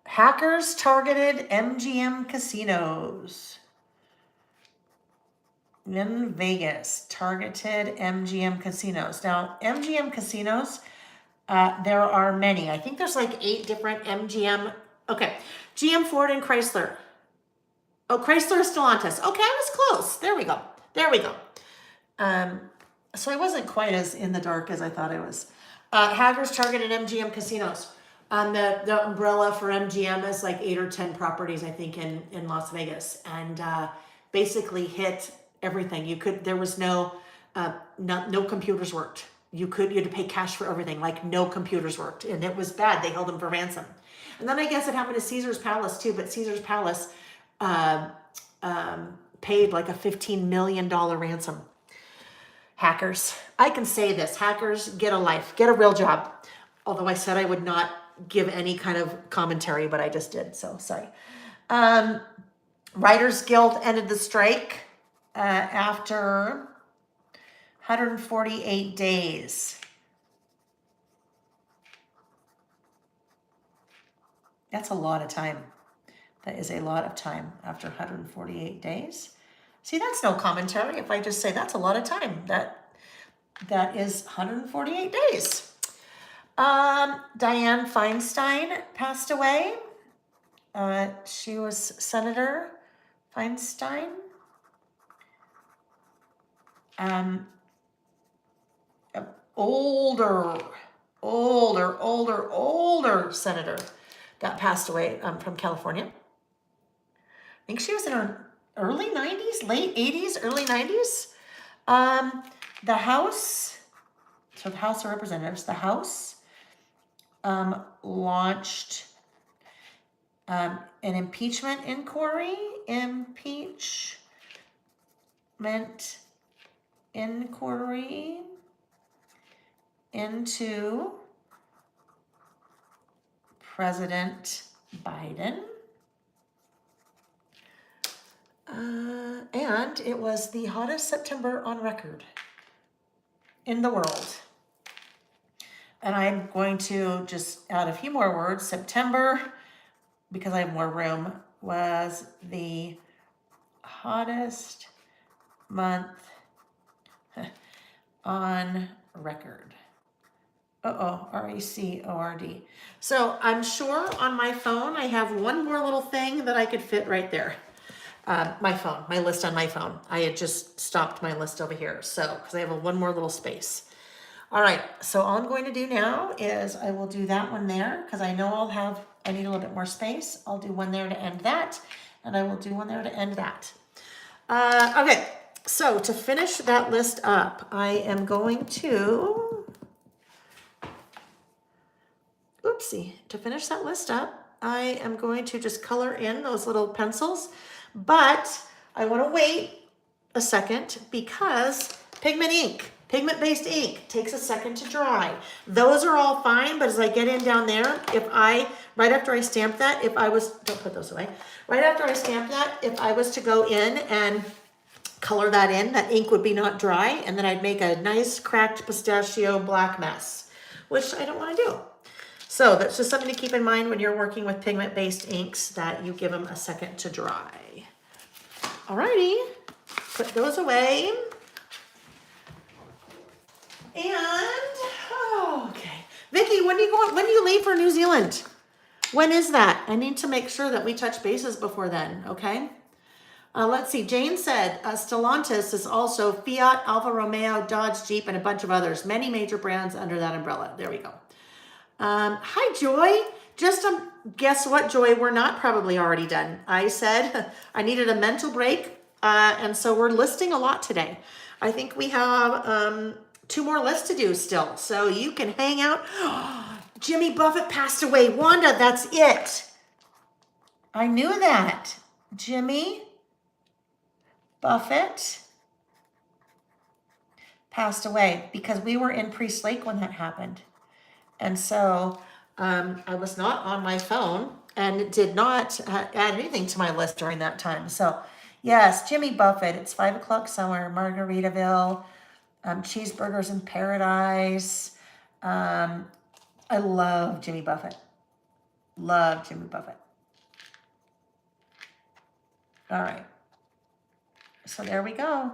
[SPEAKER 1] hackers targeted MGM casinos. In Vegas, targeted MGM casinos. Now, MGM casinos, there are many. I think there's like 8 different MGM. Okay, GM, Ford, and Chrysler. Oh, Chrysler, Stellantis. Okay, I was close. There we go. So I wasn't quite as in the dark as I thought I was. Hackers targeted MGM casinos. The umbrella for MGM is like 8 or 10 properties, I think, in Las Vegas, and basically hit everything. There was no computers worked. You had to pay cash for everything. Like no computers worked, and it was bad. They held them for ransom. And then I guess it happened to Caesar's Palace too. But Caesar's Palace paid like a $15 million ransom. Hackers. I can say this. Hackers, get a life. Get a real job. Although I said I would not give any kind of commentary, but I just did. So sorry. Writers Guild ended the strike after 148 days. That's a lot of time. That is a lot of time after 148 days. See, that's no commentary. If I just say that's a lot of time, that is 148 days. Dianne Feinstein passed away. She was Senator Feinstein. Older senator that passed away from California. I think she was in her early 90s, late 80s, early 90s. The House, so the House of Representatives, the House launched an impeachment inquiry. Into President Biden. And it was the hottest September on record in the world. And I'm going to just add a few more words. September, because I have more room, was the hottest month on record. RECORD. So I'm sure on my phone I have one more little thing that I could fit right there. My list on my phone. I had just stopped my list over here. So, because I have one more little space. All right. So all I'm going to do now is I will do that one there because I know I need a little bit more space. I'll do one there to end that. And I will do one there to end that. Okay. So to finish that list up, I am going to, to finish that list up, I am going to just color in those little pencils, but I want to wait a second because pigment ink. Pigment-based ink takes a second to dry. Those are all fine, but as I get in down there, right after I stamp that, don't put those away. Right after I stamp that, if I was to go in and color that in, that ink would be not dry, and then I'd make a nice cracked pistachio black mess, which I don't want to do. So that's just something to keep in mind when you're working with pigment-based inks, that you give them a second to dry. Alrighty, put those away. And, okay. Vicki, when do you leave for New Zealand? When is that? I need to make sure that we touch bases before then, okay? Let's see, Jane said, Stellantis is also Fiat, Alfa Romeo, Dodge, Jeep, and a bunch of others. Many major brands under that umbrella. There we go. Hi, Joy. Just guess what, Joy? We're not probably already done. I said I needed a mental break, and so we're listing a lot today. I think we have 2 more lists to do still, so you can hang out. Jimmy Buffett passed away. Wanda, that's it. I knew that. Jimmy Buffett passed away because we were in Priest Lake when that happened. And so I was not on my phone and did not add anything to my list during that time. So yes, Jimmy Buffett, it's 5 o'clock somewhere, Margaritaville, Cheeseburgers in Paradise. I love Jimmy Buffett. Love Jimmy Buffett. All right. So there we go.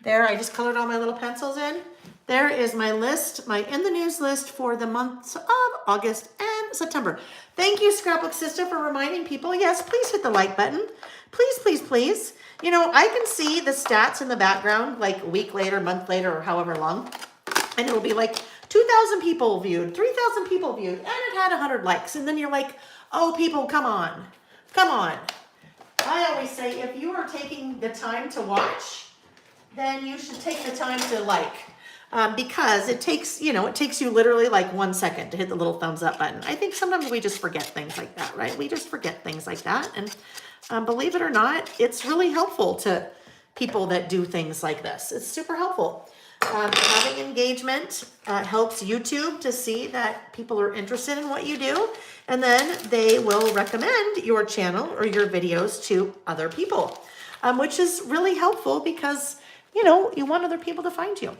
[SPEAKER 1] There, I just colored all my little pencils in. There is my list, my in the news list for the months of August and September. Thank you, Scrapbook Sister, for reminding people. Yes, please hit the like button. Please, please, please. You know, I can see the stats in the background, like a week later, month later, or however long. And it'll be like 2,000 people viewed, 3,000 people viewed, and it had 100 likes. And then you're like, oh, people, come on. Come on. I always say, if you are taking the time to watch, then you should take the time to like, because it takes you literally like 1 second to hit the little thumbs up button. I think sometimes we just forget things like that, right? We just forget things like that. And believe it or not, it's really helpful to people that do things like this. It's super helpful. Having engagement helps YouTube to see that people are interested in what you do, and then they will recommend your channel or your videos to other people, which is really helpful because, you know, you want other people to find you.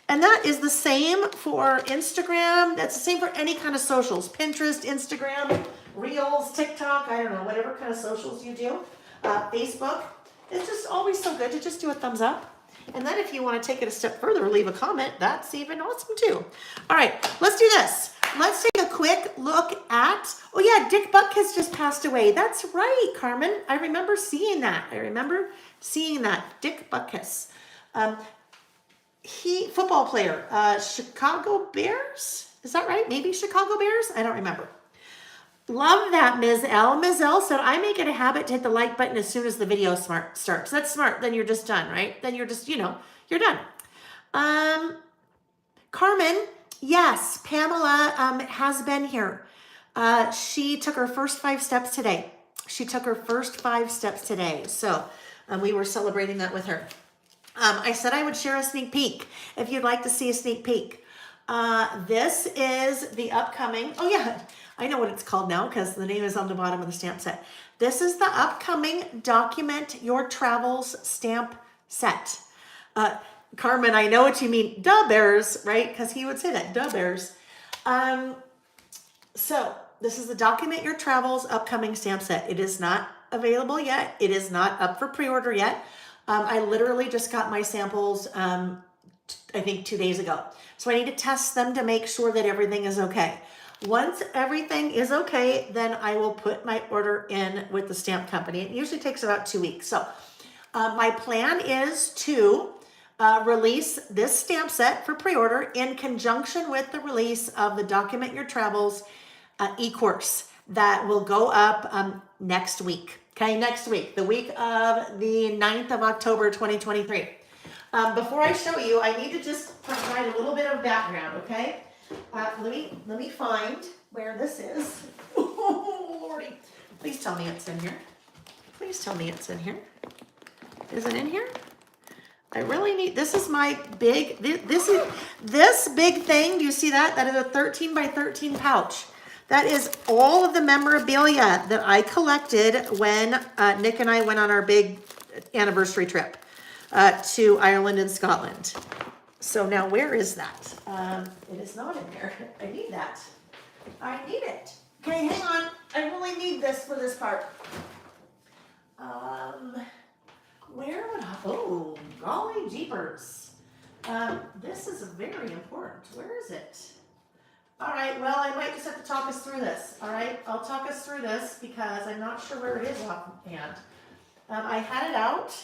[SPEAKER 1] And that is the same for Instagram. That's the same for any kind of socials. Pinterest, Instagram, Reels, TikTok, I don't know, whatever kind of socials you do. Facebook. It's just always so good to just do a thumbs up. And then if you want to take it a step further, leave a comment. That's even awesome too. All right, let's do this. Let's take a quick look at, oh yeah, Dick Buck has just passed away. That's right, Carmen. I remember seeing that. Dick Buckus. Football player, Chicago Bears. Is that right? Maybe Chicago Bears? I don't remember. Love that, Ms. L. Ms. L said, I make it a habit to hit the like button as soon as the video starts. That's smart. Then you're just done, right? Then you're just, you're done. Carmen, yes, Pamela has been here. She took her first 5 steps today. So we were celebrating that with her. I said I would share a sneak peek if you'd like to see a sneak peek. This is the upcoming, oh yeah, I know what it's called now because the name is on the bottom of the stamp set. This is the upcoming Document Your Travels stamp set. Carmen, I know what you mean, duh bears, right? Because he would say that, duh bears. So this is the Document Your Travels upcoming stamp set. It is not available yet. It is not up for pre-order yet. I literally just got my samples, I think 2 days ago. So I need to test them to make sure that everything is okay. Once everything is okay, then I will put my order in with the stamp company. It usually takes about 2 weeks. So my plan is to release this stamp set for pre-order in conjunction with the release of the Document Your Travels e-course that will go up next week. Okay, next week, the week of the 9th of October, 2023. Before I show you, I need to just provide a little bit of background, okay? Let me find where this is. Oh, Lordy. Please tell me it's in here. Please tell me it's in here. Is it in here? I really need, this is my big, this big thing, do you see that? That is a 13 by 13 pouch. That is all of the memorabilia that I collected when Nick and I went on our big anniversary trip to Ireland and Scotland. So now where is that? It is not in there. I need that. I need it. Okay, hang on. I really need this for this part. Where would I, oh, golly jeepers. This is very important. Where is it? All right, well, I might just have to talk us through this. All right, I'll talk us through this because I'm not sure where it is offhand. I had it out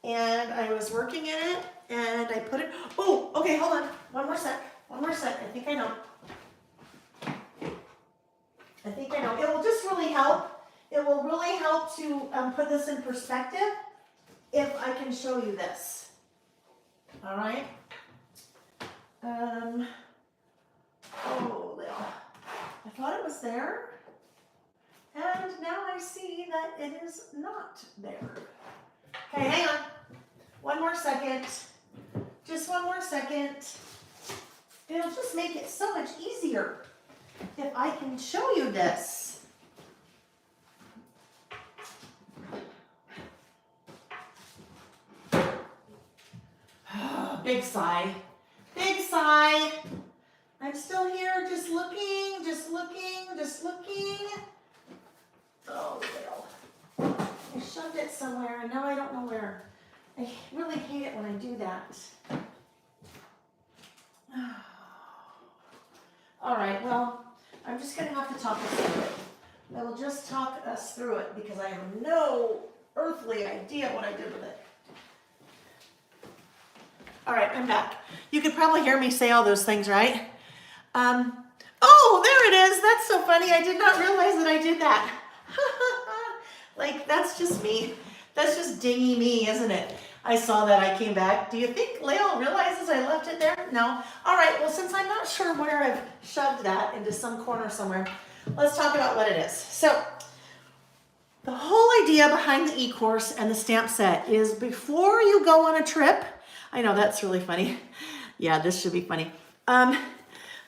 [SPEAKER 1] and I was working in it and I put it, oh, okay, hold on. One more sec. I think I know. It will just really help. It will really help to put this in perspective if I can show you this. All right. Oh, I thought it was there. And now I see that it is not there. Okay, hang on. One more second. Just one more second. It'll just make it so much easier if I can show you this. Big sigh. Big sigh. I'm still here, just looking. Oh, Lil. I shoved it somewhere and now I don't know where. I really hate it when I do that. All right, well, I'm just gonna have to talk us through it. I will just talk us through it because I have no earthly idea what I did with it. All right, I'm back. You could probably hear me say all those things, right? Oh, there it is. That's so funny. I did not realize that I did that. Like, that's just me. That's just dingy me, isn't it? I saw that. I came back. Do you think Leo realizes I left it there? No. All right, well, since I'm not sure where I've shoved that into some corner somewhere, let's talk about what it is. So, the whole idea behind the e-course and the stamp set is before you go on a trip, I know that's really funny. Yeah, this should be funny.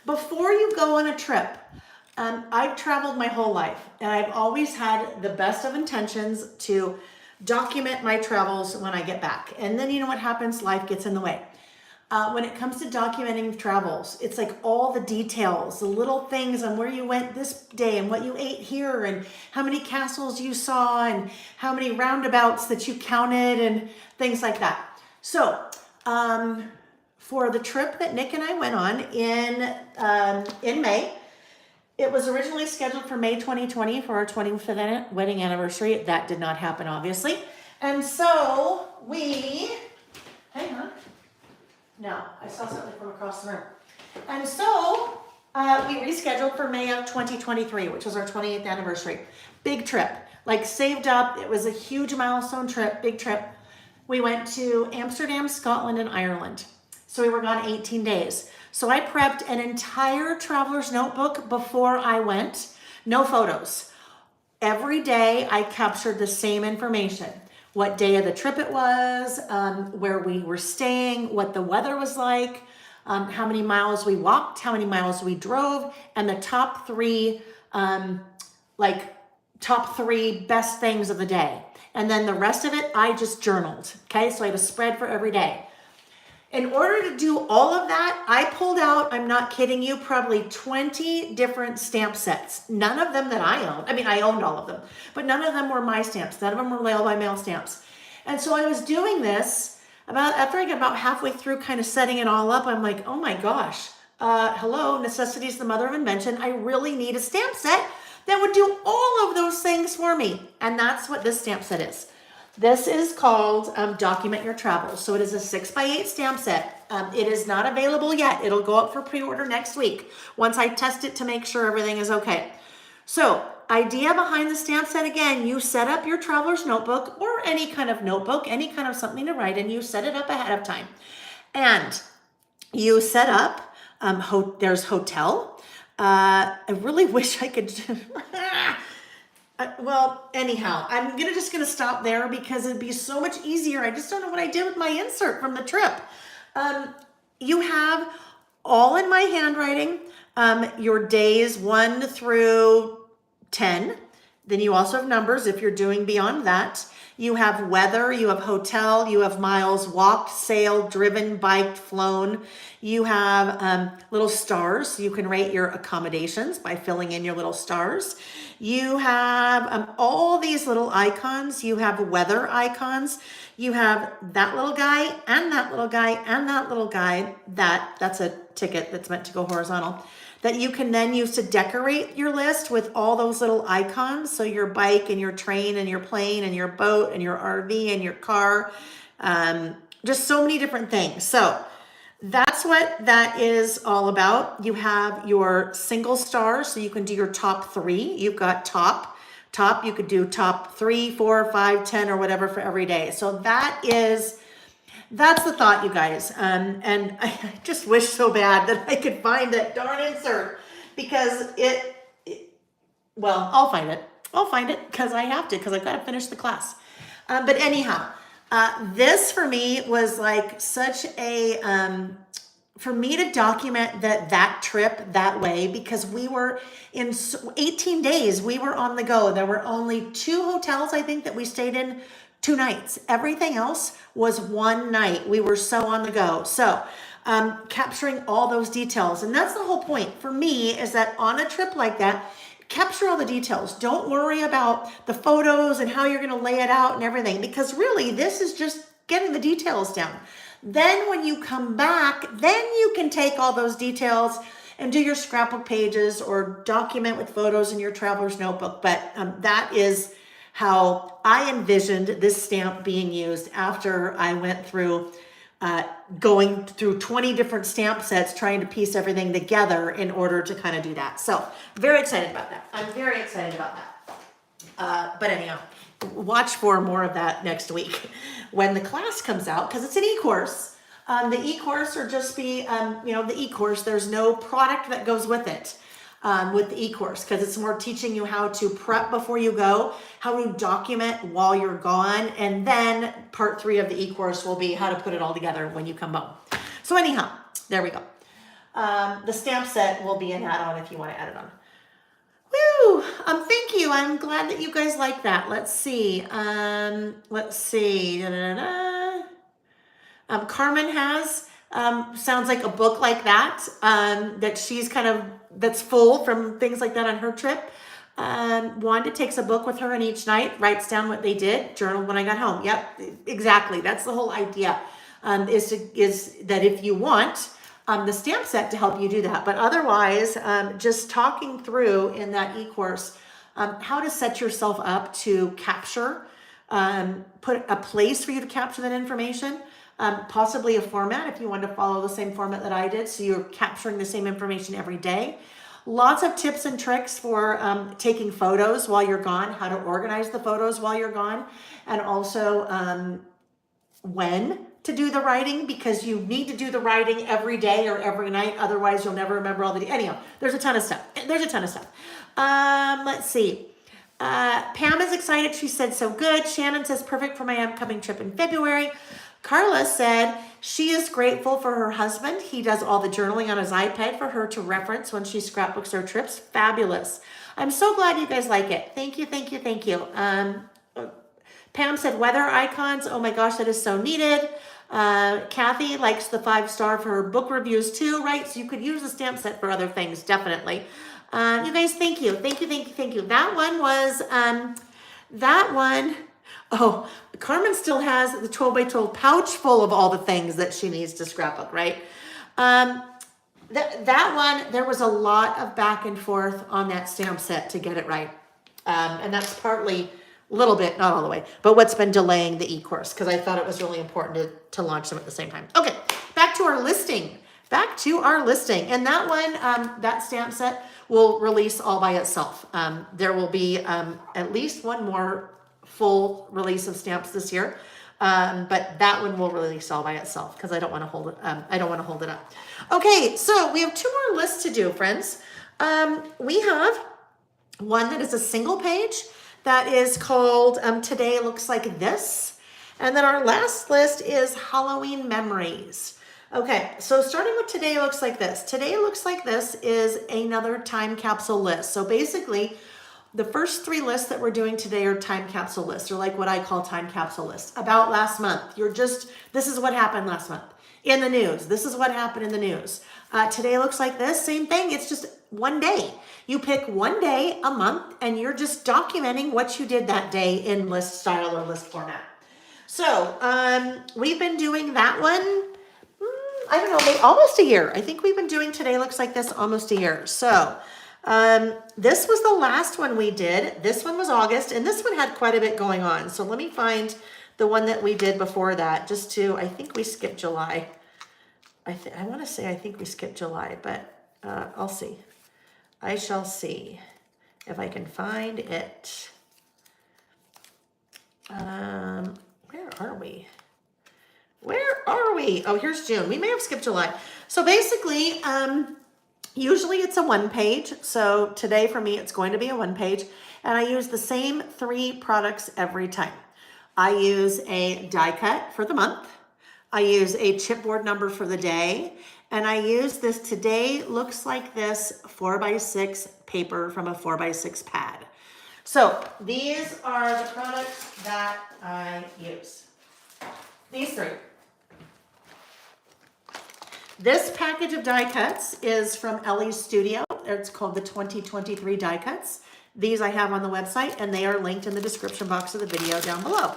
[SPEAKER 1] Before you go on a trip, I've traveled my whole life and I've always had the best of intentions to document my travels when I get back. And then you know what happens? Life gets in the way. When it comes to documenting travels, it's like all the details, the little things on where you went this day and what you ate here and how many castles you saw and how many roundabouts that you counted and things like that. So, for the trip that Nick and I went on in May, it was originally scheduled for May 2020 for our 25th wedding anniversary. That did not happen, obviously. And so hang on. No, I saw something from across the room. And so we rescheduled for May of 2023, which was our 28th anniversary. Big trip, like saved up. It was a huge milestone trip, big trip. We went to Amsterdam, Scotland, and Ireland. So we were gone 18 days. So I prepped an entire traveler's notebook before I went. No photos. Every day I captured the same information. What day of the trip it was, where we were staying, what the weather was like, how many miles we walked, how many miles we drove, and the top three best things of the day. And then the rest of it, I just journaled, okay? So I had a spread for every day. In order to do all of that, I pulled out, I'm not kidding you, probably 20 different stamp sets. None of them that I owned. I mean, I owned all of them, but none of them were my stamps. None of them were mail by mail stamps. And so I was doing this after I got about halfway through kind of setting it all up, I'm like, oh my gosh, hello, necessity is the mother of invention. I really need a stamp set that would do all of those things for me. And that's what this stamp set is. This is called Document Your Travels. So it is a 6x8 stamp set. It is not available yet. It'll go up for pre-order next week once I test it to make sure everything is okay. So idea behind the stamp set, again, you set up your traveler's notebook or any kind of notebook, any kind of something to write in, you set it up ahead of time. And you set up, there's hotel. I really wish I could... Well, anyhow, I'm just gonna stop there because it'd be so much easier. I just don't know what I did with my insert from the trip. You have all in my handwriting, your days 1 through 10. Then you also have numbers if you're doing beyond that. You have weather, you have hotel, you have miles walked, sailed, driven, biked, flown. You have little stars. You can rate your accommodations by filling in your little stars. You have all these little icons. You have weather icons. You have that little guy and that little guy and that little guy. That's a ticket that's meant to go horizontal, that you can then use to decorate your list with all those little icons. So your bike and your train and your plane and your boat and your RV and your car, just so many different things. So that's what that is all about. You have your single stars, so you can do your top 3. You've got top, you could do top 3, 4, 5, 10, or whatever for every day. So that's the thought, you guys. And I just wish so bad that I could find that darn insert, because well, I'll find it because I have to, because I've got to finish the class. But anyhow, this for me was like such a, for me to document that trip that way, because we were in 18 days, we were on the go. There were only 2 hotels, I think, that we stayed in 2 nights. Everything else was 1 night. We were so on the go. So capturing all those details. And that's the whole point for me, is that on a trip like that, capture all the details. Don't worry about the photos and how you're going to lay it out and everything, because really this is just getting the details down. Then when you come back, then you can take all those details and do your scrapbook pages or document with photos in your traveler's notebook. But that is how I envisioned this stamp being used after I went through going through 20 different stamp sets, trying to piece everything together in order to kind of do that. So very excited about that. I'm very excited about that. But anyhow, watch for more of that next week when the class comes out, because it's an e-course. The e-course or just be, the e-course, there's no product that goes with it. With the e-course, because it's more teaching you how to prep before you go, how to document while you're gone, and then part 3 of the e-course will be how to put it all together when you come home. So anyhow, there we go. The stamp set will be an add-on if you want to add it on. Woo! Thank you. I'm glad that you guys like that. Let's see. Carmen has sounds like a book like that, that she's that's full from things like that on her trip. Wanda takes a book with her, and each night writes down what they did, journal when I got home. Yep, exactly. That's the whole idea, is that if you want the stamp set to help you do that, but otherwise, just talking through in that e-course, how to set yourself up to capture, put a place for you to capture that information, possibly a format if you want to follow the same format that I did, so you're capturing the same information every day. Lots of tips and tricks for taking photos while you're gone, how to organize the photos while you're gone, and also when to do the writing, because you need to do the writing every day or every night, otherwise you'll never remember all the anyhow, there's a ton of stuff. Let's see. Pam is excited. She said, so good. Shannon says, perfect for my upcoming trip in February. Carla said she is grateful for her husband. He does all the journaling on his iPad for her to reference when she scrapbooks her trips. Fabulous. I'm so glad you guys like it. Thank you. Pam said weather icons. Oh my gosh, that is so needed. Kathy likes the 5-star for her book reviews too, right? So you could use the stamp set for other things, definitely. You guys, thank you. That one was, oh, Carmen still has the 12 by 12 pouch full of all the things that she needs to scrapbook, right? That one, there was a lot of back and forth on that stamp set to get it right. And that's partly, a little bit, not all the way, but what's been delaying the e-course, because I thought it was really important to launch them at the same time. Okay, back to our listing. And that one, that stamp set will release all by itself. There will be at least one more full release of stamps this year, but that one will release all by itself because I don't want to hold it. I don't want to hold it up. Okay, so we have 2 more lists to do, friends. We have one that is a single page that is called Today Looks Like This. And then our last list is Halloween Memories. Okay, so starting with Today Looks Like This. Today Looks Like This is another time capsule list. So basically, the first 3 lists that we're doing today are time capsule lists, or like what I call time capsule lists. About last month. This is what happened last month. In the news. This is what happened in the news. Today Looks Like This. Same thing. It's just one day. You pick one day a month and you're just documenting what you did that day in list style or list format. So we've been doing that one, I don't know, maybe almost a year. I think we've been doing Today Looks Like This almost a year. So this was the last one we did. This one was August, and this one had quite a bit going on. So let me find the one that we did before that, I think we skipped July. I want to say I think we skipped July, but I'll see. I shall see if I can find it. Where are we? Where are we? Oh, here's June. We may have skipped July. So basically, usually it's a 1-page. So today for me, it's going to be a 1-page. And I use the same 3 products every time. I use a die cut for the month. I use a chipboard number for the day. And I use this Today Looks Like This 4x6 paper from a 4x6 pad. So these are the products that I use. These 3. This package of die cuts is from Ellie's Studio. It's called the 2023 die cuts. These I have on the website, and they are linked in the description box of the video down below.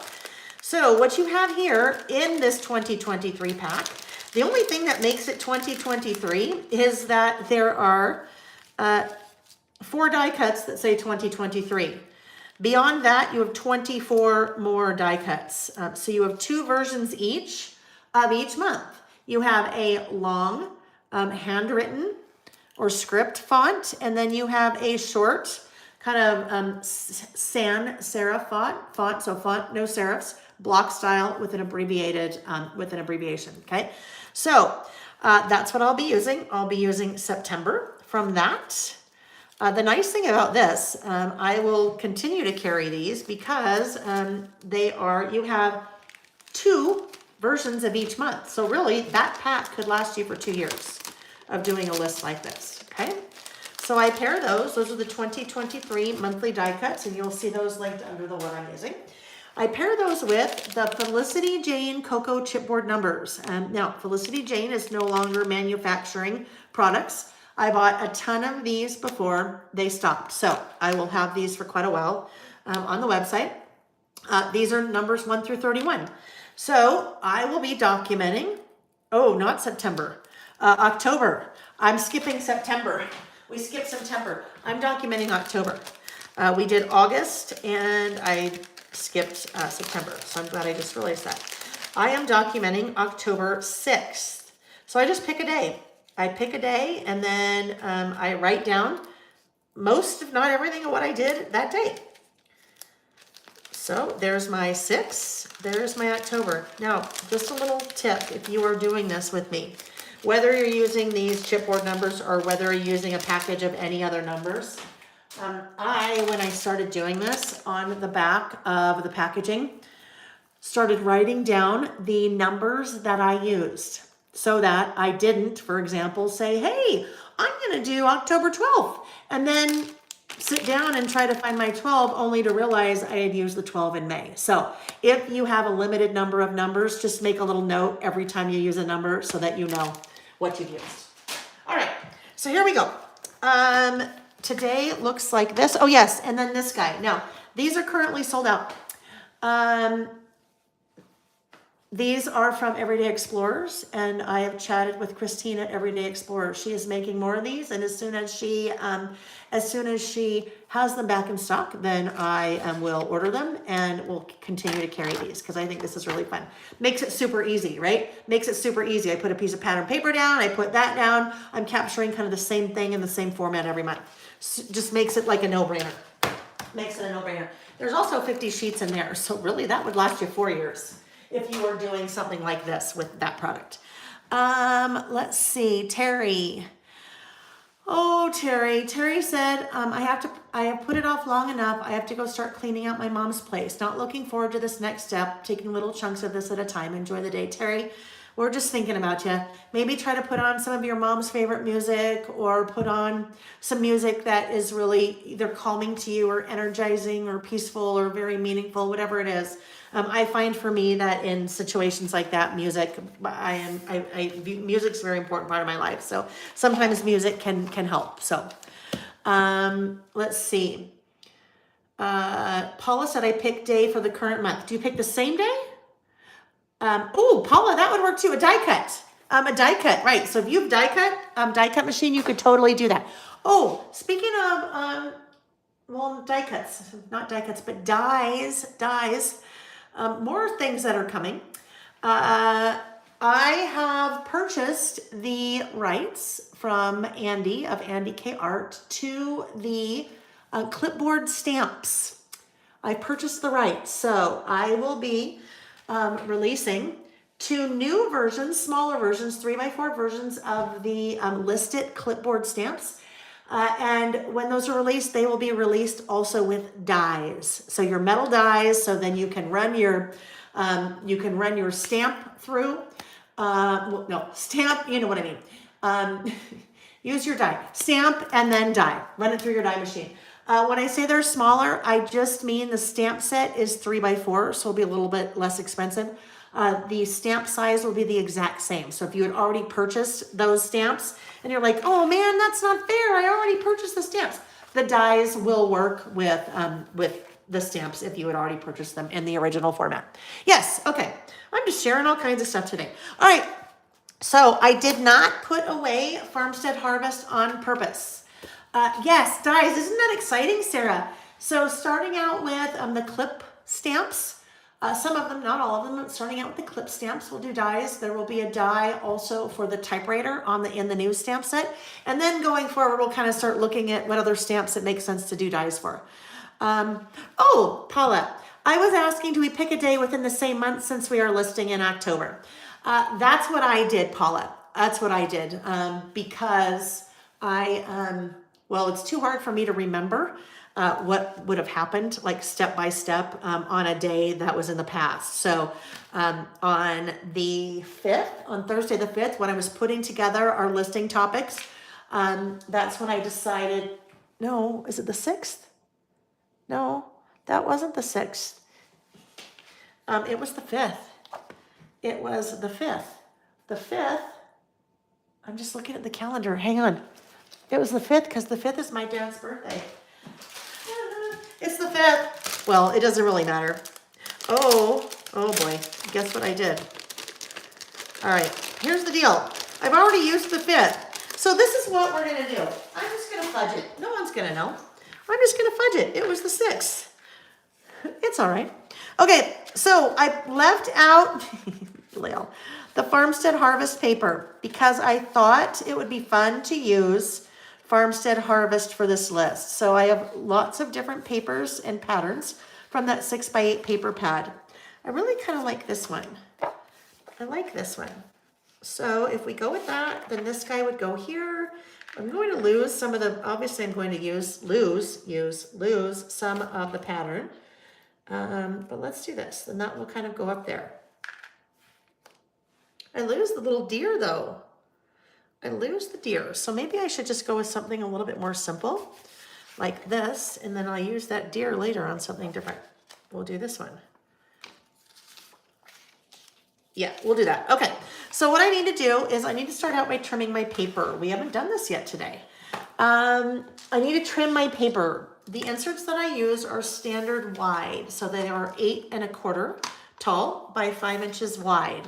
[SPEAKER 1] So what you have here in this 2023 pack, the only thing that makes it 2023 is that there are 4 die cuts that say 2023. Beyond that, you have 24 more die cuts. So you have 2 versions each of each month. You have a long handwritten or script font, and then you have a short kind of sans serif font, so font, no serifs, block style with an abbreviation, okay? So that's what I'll be using. I'll be using September from that. The nice thing about this, I will continue to carry these because you have 2 versions of each month. So really that pack could last you for 2 years of doing a list like this, okay? So I pair those are the 2023 monthly die cuts, and you'll see those linked under the one I'm using. I pair those with the Felicity Jane Cocoa Chipboard numbers. Now, Felicity Jane is no longer manufacturing products. I bought a ton of these before they stopped. So I will have these for quite a while on the website. These are numbers 1 through 31. So I will be documenting, not September, October. I'm skipping September. We skipped September. I'm documenting October. We did August and I skipped September. So I'm glad I just realized that. I am documenting October 6th. So I just pick a day. I pick a day and then I write down most, if not everything, of what I did that day. So there's my 6, there's my October. Now, just a little tip if you are doing this with me. Whether you're using these chipboard numbers or whether you're using a package of any other numbers, when I started doing this, on the back of the packaging, started writing down the numbers that I used so that I didn't, for example, say, hey, I'm going to do October 12th, and then sit down and try to find my 12 only to realize I had used the 12 in May. So if you have a limited number of numbers, just make a little note every time you use a number so that you know what you've used. All right, so here we go. Today looks like this. Oh yes, and then this guy. Now, these are currently sold out. These are from Everyday Explorers, and I have chatted with Christine at Everyday Explorers. She is making more of these, and as soon as she has them back in stock, then I will order them, and we'll continue to carry these because I think this is really fun. Makes it super easy, right? Makes it super easy. I put a piece of pattern paper down, I put that down. I'm capturing kind of the same thing in the same format every month. Just makes it like a no-brainer. Makes it a no-brainer. There's also 50 sheets in there, so really that would last you 4 years if you were doing something like this with that product. Let's see, Terry. Oh, Terry. Terry said, I have put it off long enough. I have to go start cleaning out my mom's place. Not looking forward to this next step, taking little chunks of this at a time. Enjoy the day. Terry, we're just thinking about you. Maybe try to put on some of your mom's favorite music, or put on some music that is really either calming to you or energizing or peaceful or very meaningful, whatever it is. I find for me that in situations like that, music's a very important part of my life. So sometimes music can help. So let's see. Paula said I picked day for the current month. Do you pick the same day? Oh, Paula, that would work too. A die cut. A die cut, right? So if you have die cut machine, you could totally do that. Oh, speaking of well, die cuts, not die cuts, but dies. More things that are coming. I have purchased the rights from Andy of Andy K Art to the clipboard stamps. I purchased the rights, so I will be releasing 2 new versions, smaller versions, 3x4 versions of the listed clipboard stamps. And when those are released, they will be released also with dies. So your metal dies, so then you can run your stamp through. Well, no, stamp, you know what I mean. Use your die, stamp and then die. Run it through your die machine. When I say they're smaller, I just mean the stamp set is 3x4, so it'll be a little bit less expensive. The stamp size will be the exact same. So if you had already purchased those stamps and you're like, oh man, that's not fair, I already purchased the stamps, the dies will work with the stamps if you had already purchased them in the original format. Yes, okay. I'm just sharing all kinds of stuff today. All right, so I did not put away Farmstead Harvest on purpose. Yes, dies, isn't that exciting, Sarah? So starting out with the clip stamps, some of them, not all of them, starting out with the clip stamps, we'll do dies. There will be a die also for the typewriter in the new stamp set. And then going forward, we'll kind of start looking at what other stamps it makes sense to do dies for. Oh, Paula, I was asking, do we pick a day within the same month since we are listing in October? That's what I did, Paula. That's what I did because well, it's too hard for me to remember what would have happened, like step by step, on a day that was in the past. So on the 5th, on Thursday the 5th, when I was putting together our listing topics, that's when I decided, no, is it the 6th? No, that wasn't the 6th. It was the 5th. It was the 5th. The 5th, I'm just looking at the calendar. Hang on. It was the 5th because the 5th is my dad's birthday. It's the 5th. Well, it doesn't really matter. Oh boy. Guess what I did? All right, here's the deal. I've already used the 5th. So this is what we're going to do. I'm just going to fudge it. No one's going to know. I'm just going to fudge it. It was the 6th. It's all right. Okay, so I left out the Farmstead Harvest paper because I thought it would be fun to use Farmstead Harvest for this list. So I have lots of different papers and patterns from that 6x8 paper pad. I really kind of like this one. I like this one. So if we go with that, then this guy would go here. I'm going to lose some of the, obviously I'm going to lose some of the pattern. But let's do this, and that will kind of go up there. I lose the little deer though. I lose the deer. So maybe I should just go with something a little bit more simple like this, and then I'll use that deer later on something different. We'll do this one. Yeah, we'll do that. Okay, so what I need to do is I need to start out by trimming my paper. We haven't done this yet today. I need to trim my paper. The inserts that I use are standard wide, so they are 8 1/4 tall by 5 inches wide.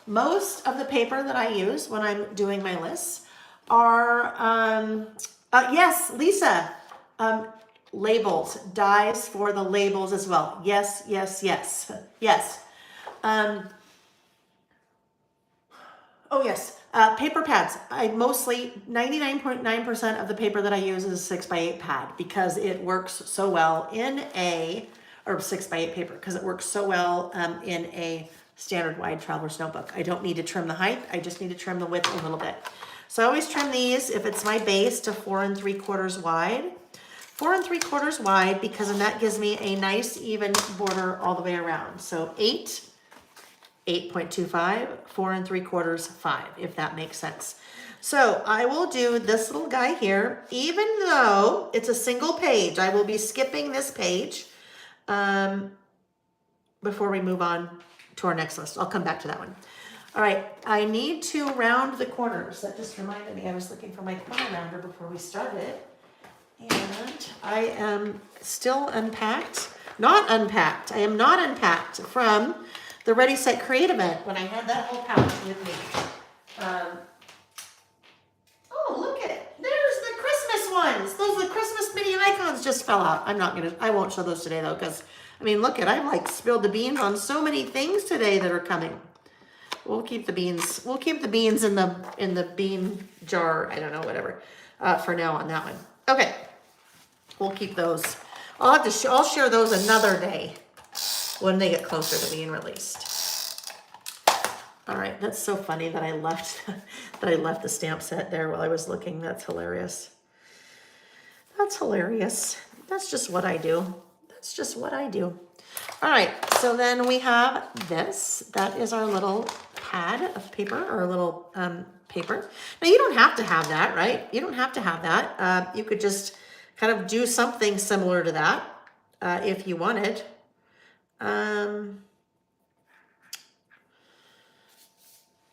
[SPEAKER 1] Most of the paper that I use when I'm doing my lists are, yes, Lisa, labels, dies for the labels as well. Yes, yes, yes, yes. Oh yes, paper pads. I mostly, 99.9% of the paper that I use is a 6x8 pad because it works so well in or 6x8 paper because it works so well in a standard wide traveler's notebook. I don't need to trim the height, I just need to trim the width a little bit. So I always trim these, if it's my base, to 4 3/4 wide. 4 3/4 wide, because then that gives me a nice even border all the way around. So 8, 8.25, 4 3/4, 5, if that makes sense. So I will do this little guy here, even though it's a single page. I will be skipping this page before we move on to our next list. I'll come back to that one. All right, I need to round the corners. That just reminded me, I was looking for my corner rounder before we started. And I am still unpacked. Not unpacked. I am not unpacked from the Ready, Set, Create event when I had that whole pouch with me. Oh, look at it. There's the Christmas ones. Those the Christmas mini icons just fell out. I won't show those today though, because I mean, look at, I've like spilled the beans on so many things today that are coming. We'll keep the beans. We'll keep the beans in the bean jar. I don't know, whatever. For now on that one. Okay, we'll keep those. I'll share those another day when they get closer to being released. All right, that's so funny that I left the stamp set there while I was looking. That's hilarious. That's hilarious. That's just what I do. That's just what I do. All right, so then we have this. That is our little pad of paper, or a little paper. Now you don't have to have that, right? You don't have to have that. You could just kind of do something similar to that if you wanted.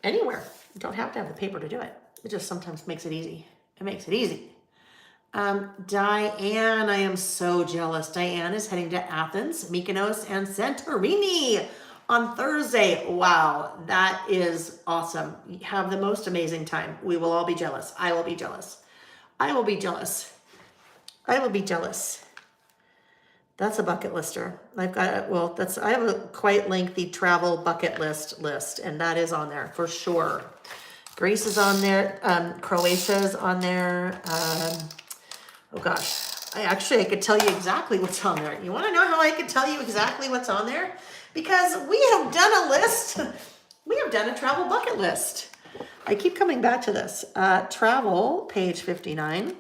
[SPEAKER 1] Anywhere. You don't have to have the paper to do it. It just sometimes makes it easy. It makes it easy. Diane, I am so jealous. Diane is heading to Athens, Mykonos, and Santorini on Thursday. Wow, that is awesome. Have the most amazing time. We will all be jealous. I will be jealous. I will be jealous. I will be jealous. That's a bucket lister. I've got, well, I have a quite lengthy travel bucket list, and that is on there for sure. Greece is on there. Croatia is on there. Oh gosh, I could tell you exactly what's on there. You want to know how I could tell you exactly what's on there? Because we have done a list. We have done a travel bucket list. I keep coming back to this. Travel, page 59.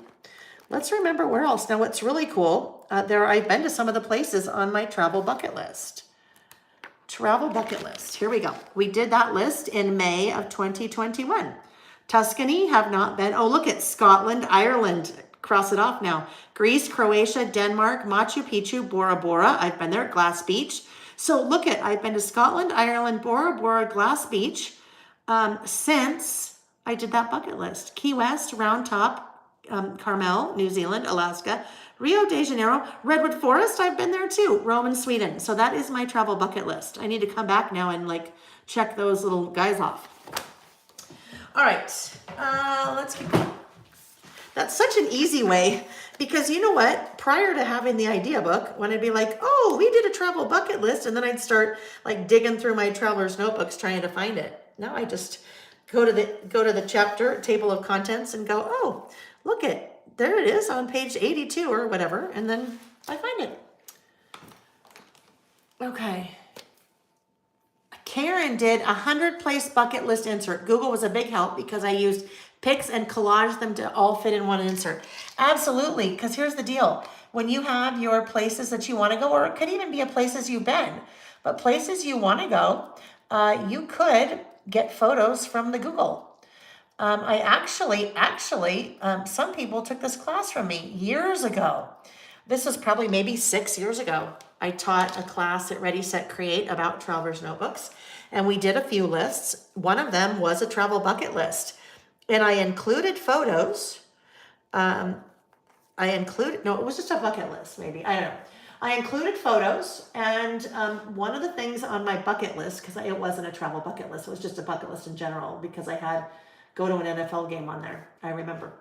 [SPEAKER 1] Let's remember where else. Now, what's really cool, I've been to some of the places on my travel bucket list. Travel bucket list. Here we go. We did that list in May of 2021. Tuscany, have not been. Oh, look at Scotland, Ireland. Cross it off now. Greece, Croatia, Denmark, Machu Picchu, Bora Bora. I've been there. Glass Beach. So look at, I've been to Scotland, Ireland, Bora Bora, Glass Beach since I did that bucket list. Key West, Round Top, Carmel, New Zealand, Alaska, Rio de Janeiro, Redwood Forest, I've been there too, Rome and Sweden. So that is my travel bucket list. I need to come back now and like check those little guys off. All right, let's keep going. That's such an easy way, because you know what? Prior to having the idea book, when I'd be like, oh, we did a travel bucket list, and then I'd start like digging through my traveler's notebooks trying to find it. Now I just go to the chapter table of contents and go, oh, look there it is on page 82 or whatever, and then I find it. Okay. Karen did a 100-place bucket list insert. Google was a big help because I used pics and collaged them to all fit in one insert. Absolutely, because here's the deal. When you have your places that you want to go, or it could even be a places you've been, but places you want to go, you could get photos from the Google. I actually, some people took this class from me years ago. This was probably maybe 6 years ago. I taught a class at Ready, Set, Create about traveler's notebooks, and we did a few lists. One of them was a travel bucket list, and I included photos. It was just a bucket list, maybe. I don't know. I included photos, and one of the things on my bucket list, because it wasn't a travel bucket list, it was just a bucket list in general, because I had go to an NFL game on there, I remember.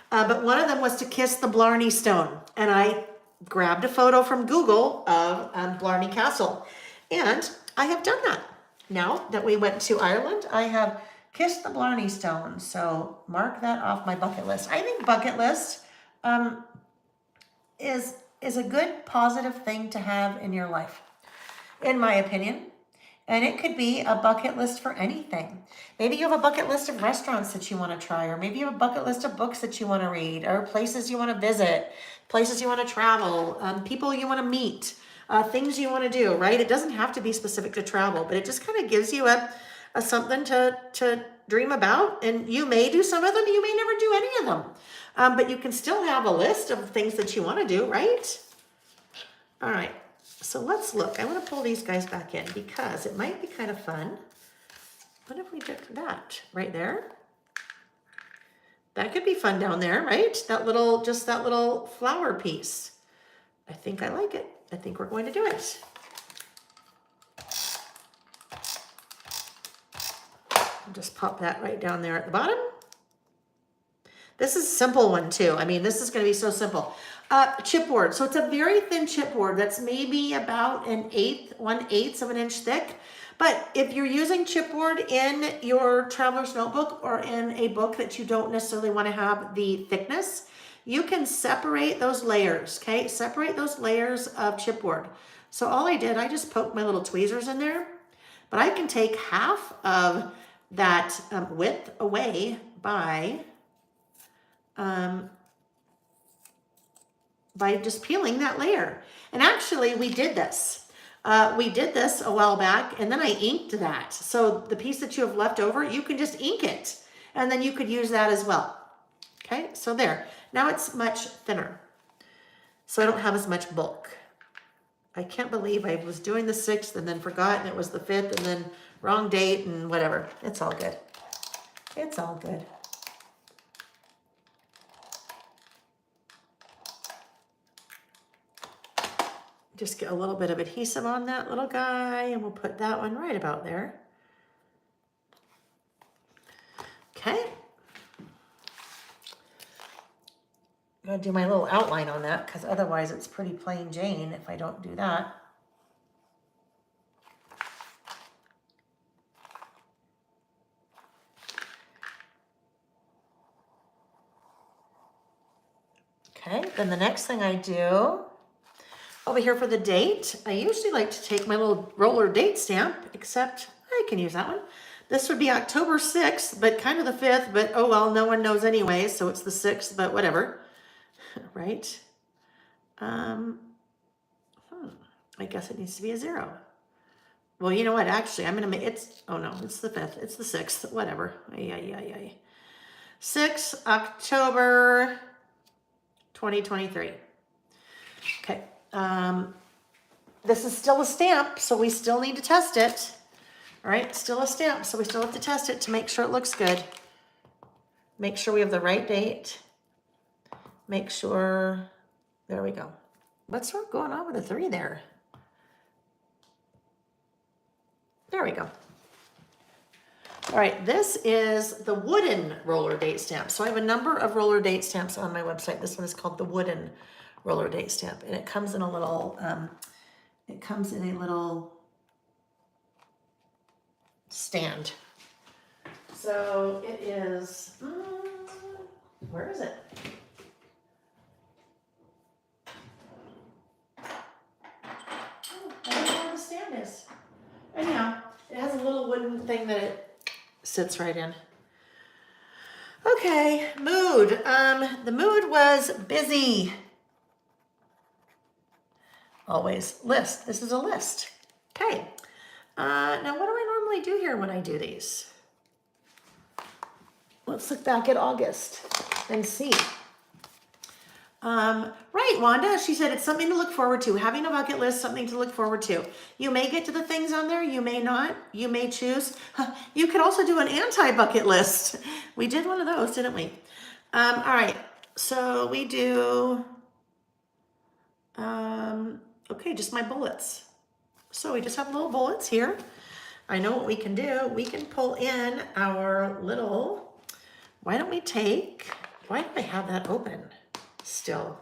[SPEAKER 1] But one of them was to kiss the Blarney Stone, and I grabbed a photo from Google of Blarney Castle, and I have done that. Now that we went to Ireland, I have kissed the Blarney Stone, so mark that off my bucket list. I think bucket list is a good positive thing to have in your life, in my opinion. And it could be a bucket list for anything. Maybe you have a bucket list of restaurants that you want to try, or maybe you have a bucket list of books that you want to read, or places you want to visit, places you want to travel, people you want to meet, things you want to do, right? It doesn't have to be specific to travel, but it just kind of gives you a something to dream about. And you may do some of them, you may never do any of them. But you can still have a list of things that you want to do, right? All right. So let's look. I want to pull these guys back in because it might be kind of fun. What if we did that right there? That could be fun down there, right? That little, just that little flower piece. I think I like it. I think we're going to do it. I'll just pop that right down there at the bottom. This is a simple one too. I mean, this is going to be so simple. Chipboard. So it's a very thin chipboard that's maybe about 1/8 of an inch thick. But if you're using chipboard in your traveler's notebook or in a book that you don't necessarily want to have the thickness, you can separate those layers, okay? Separate those layers of chipboard. So all I did, I just poked my little tweezers in there, but I can take half of that width away by just peeling that layer. And actually we did this. We did this a while back and then I inked that. So the piece that you have left over, you can just ink it and then you could use that as well. Okay, so there. Now it's much thinner. So I don't have as much bulk. I can't believe I was doing the 6th and then forgot and it was the 5th and then wrong date and whatever. It's all good. It's all good. Just get a little bit of adhesive on that little guy and we'll put that one right about there. Okay. I'm gonna do my little outline on that because otherwise it's pretty plain Jane if I don't do that. Okay, then the next thing I do over here for the date, I usually like to take my little roller date stamp, except I can use that one. This would be October 6th, but kind of the 5th, but oh well, no one knows anyway, so it's the 6th, but whatever, right? I guess it needs to be a 0. Well, you know what, actually, I'm gonna make, oh no, it's the 5th, it's the 6th, whatever. 6 October 2023. Okay. This is still a stamp, so we still need to test it. All right, still a stamp, so we still have to test it to make sure it looks good. Make sure we have the right date. Make sure, there we go. What's going on with the 3 there? There we go. All right, this is the wooden roller date stamp. So I have a number of roller date stamps on my website. This one is called the wooden roller date stamp, and it comes in a little stand. So it is, where is it? Oh, I don't know where the stand is. Anyhow, it has a little wooden thing that it sits right in. Okay, mood. The mood was busy. Always list. This is a list. Okay. Now what do I normally do here when I do these? Let's look back at August and see. Right, Wanda, she said it's something to look forward to. Having a bucket list, something to look forward to. You may get to the things on there, you may not. You may choose. You could also do an anti-bucket list. We did one of those, didn't we? All right, so we do, okay, just my bullets. So we just have little bullets here. I know what we can do. We can pull in our little, why don't I have that open still?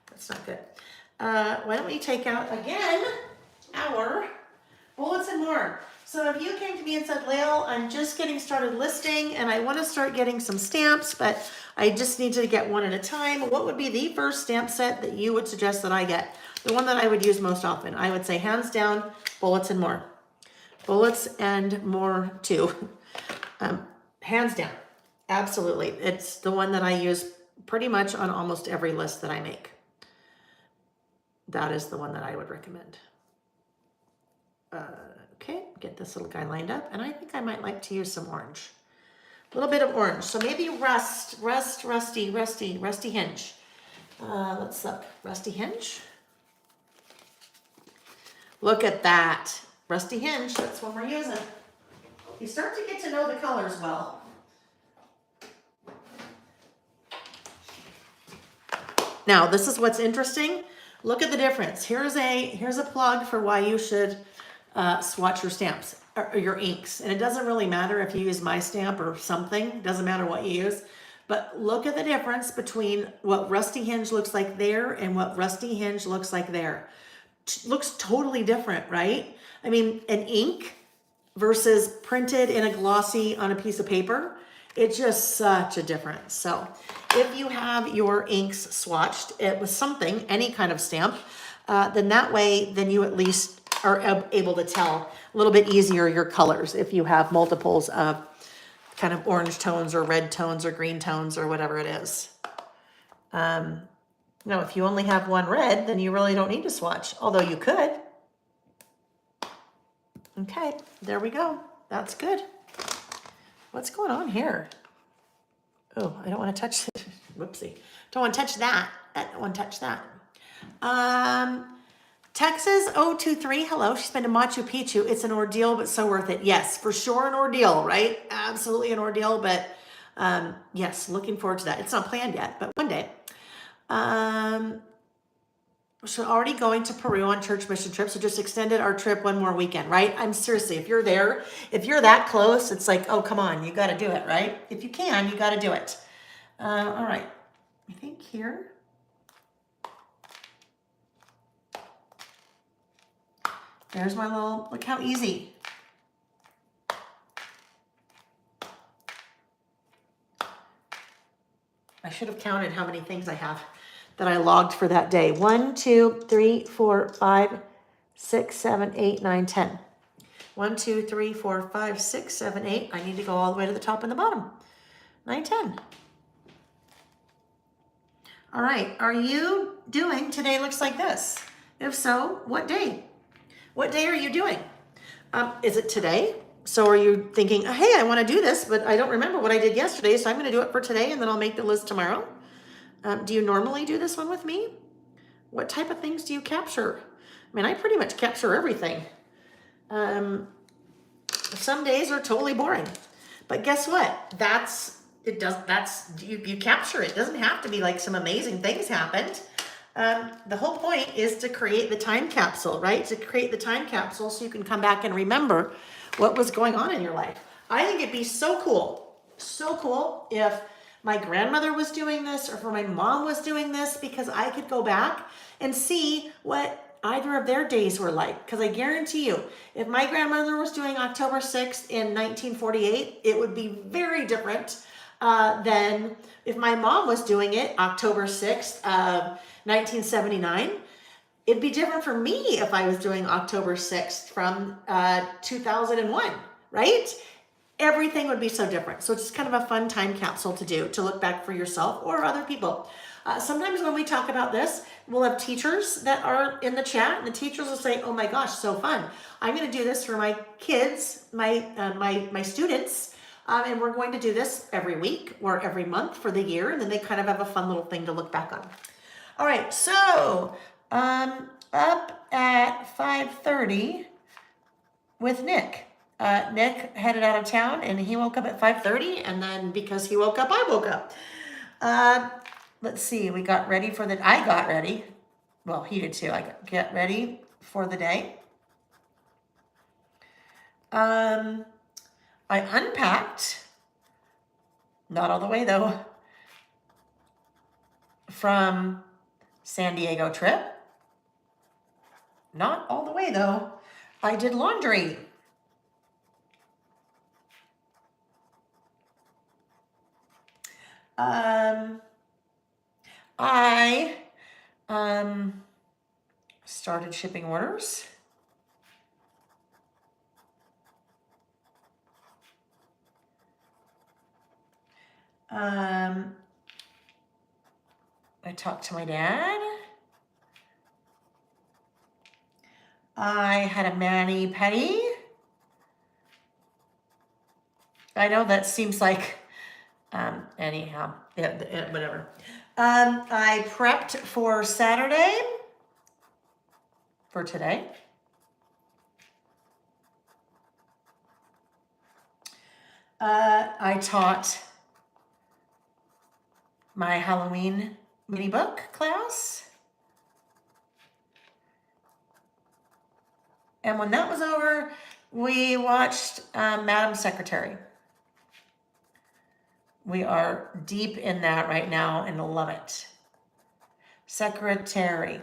[SPEAKER 1] That's not good. Why don't we take out again our bullets and more. So if you came to me and said, Lael, I'm just getting started listing and I want to start getting some stamps, but I just need to get one at a time, what would be the first stamp set that you would suggest that I get? The one that I would use most often. I would say hands down, bullets and more. Bullets and more too. Hands down. Absolutely. It's the one that I use pretty much on almost every list that I make. That is the one that I would recommend. Okay, get this little guy lined up. And I think I might like to use some orange. A little bit of orange. So maybe rusty hinge. Let's look. Rusty hinge. Look at that. Rusty hinge. That's what we're using. You start to get to know the colors well. Now, this is what's interesting. Look at the difference. Here's a plug for why you should swatch your stamps or your inks. And it doesn't really matter if you use my stamp or something. It doesn't matter what you use. But look at the difference between what Rusty Hinge looks like there and what Rusty Hinge looks like there. Looks totally different, right? I mean, an ink versus printed in a glossy on a piece of paper, it's just such a difference. So if you have your inks swatched with something, any kind of stamp, then that way, then you at least are able to tell a little bit easier your colors if you have multiples of kind of orange tones or red tones or green tones or whatever it is. Now, if you only have one red, then you really don't need to swatch, although you could. Okay, there we go. That's good. What's going on here? Oh, I don't want to touch it. Whoopsie. Don't want to touch that. I don't want to touch that. Texas 023, hello. She's been to Machu Picchu. It's an ordeal, but so worth it. Yes, for sure an ordeal, right? Absolutely an ordeal, but yes, looking forward to that. It's not planned yet, but one day. So already going to Peru on church mission trip, so just extended our trip one more weekend, right? I'm seriously, if you're there, if you're that close, it's like, oh, come on, you got to do it, right? If you can, you got to do it. All right, I think here. There's my little, look how easy. I should have counted how many things I have that I logged for that day. 1, 2, 3, 4, 5, 6, 7, 8, 9, 10. 1, 2, 3, 4, 5, 6, 7, 8. I need to go all the way to the top and the bottom. 9, 10. All right, are you doing today looks like this? If so, what day? What day are you doing? Is it today? So are you thinking, hey, I want to do this, but I don't remember what I did yesterday, so I'm going to do it for today, and then I'll make the list tomorrow? Do you normally do this one with me? What type of things do you capture? I mean, I pretty much capture everything. Some days are totally boring, but guess what? You capture it. It doesn't have to be like some amazing things happened. The whole point is to create the time capsule, right? To create the time capsule so you can come back and remember what was going on in your life. I think it'd be so cool if my grandmother was doing this or if my mom was doing this, because I could go back and see what either of their days were like. Because I guarantee you, if my grandmother was doing October 6th in 1948, it would be very different than if my mom was doing it October 6th of 1979. It'd be different for me if I was doing October 6th from 2001, right? Everything would be so different. So it's just kind of a fun time capsule to do, to look back for yourself or other people. Sometimes when we talk about this, we'll have teachers that are in the chat, and the teachers will say, oh my gosh, so fun. I'm going to do this for my kids, my students, and we're going to do this every week or every month for the year, and then they kind of have a fun little thing to look back on. All right, so up at 5:30 with Nick. Nick headed out of town, and he woke up at 5:30, and then because he woke up, I woke up. Let's see, I got ready. Well, he did too. I get ready for the day. I unpacked, not all the way though, from San Diego trip. Not all the way though. I did laundry. I started shipping orders. I talked to my dad. I had a mani-pedi. I know that seems like, anyhow, yeah, whatever. I prepped for Saturday, for today. I taught my Halloween mini book class. And when that was over, we watched Madam Secretary. We are deep in that right now and love it. Secretary.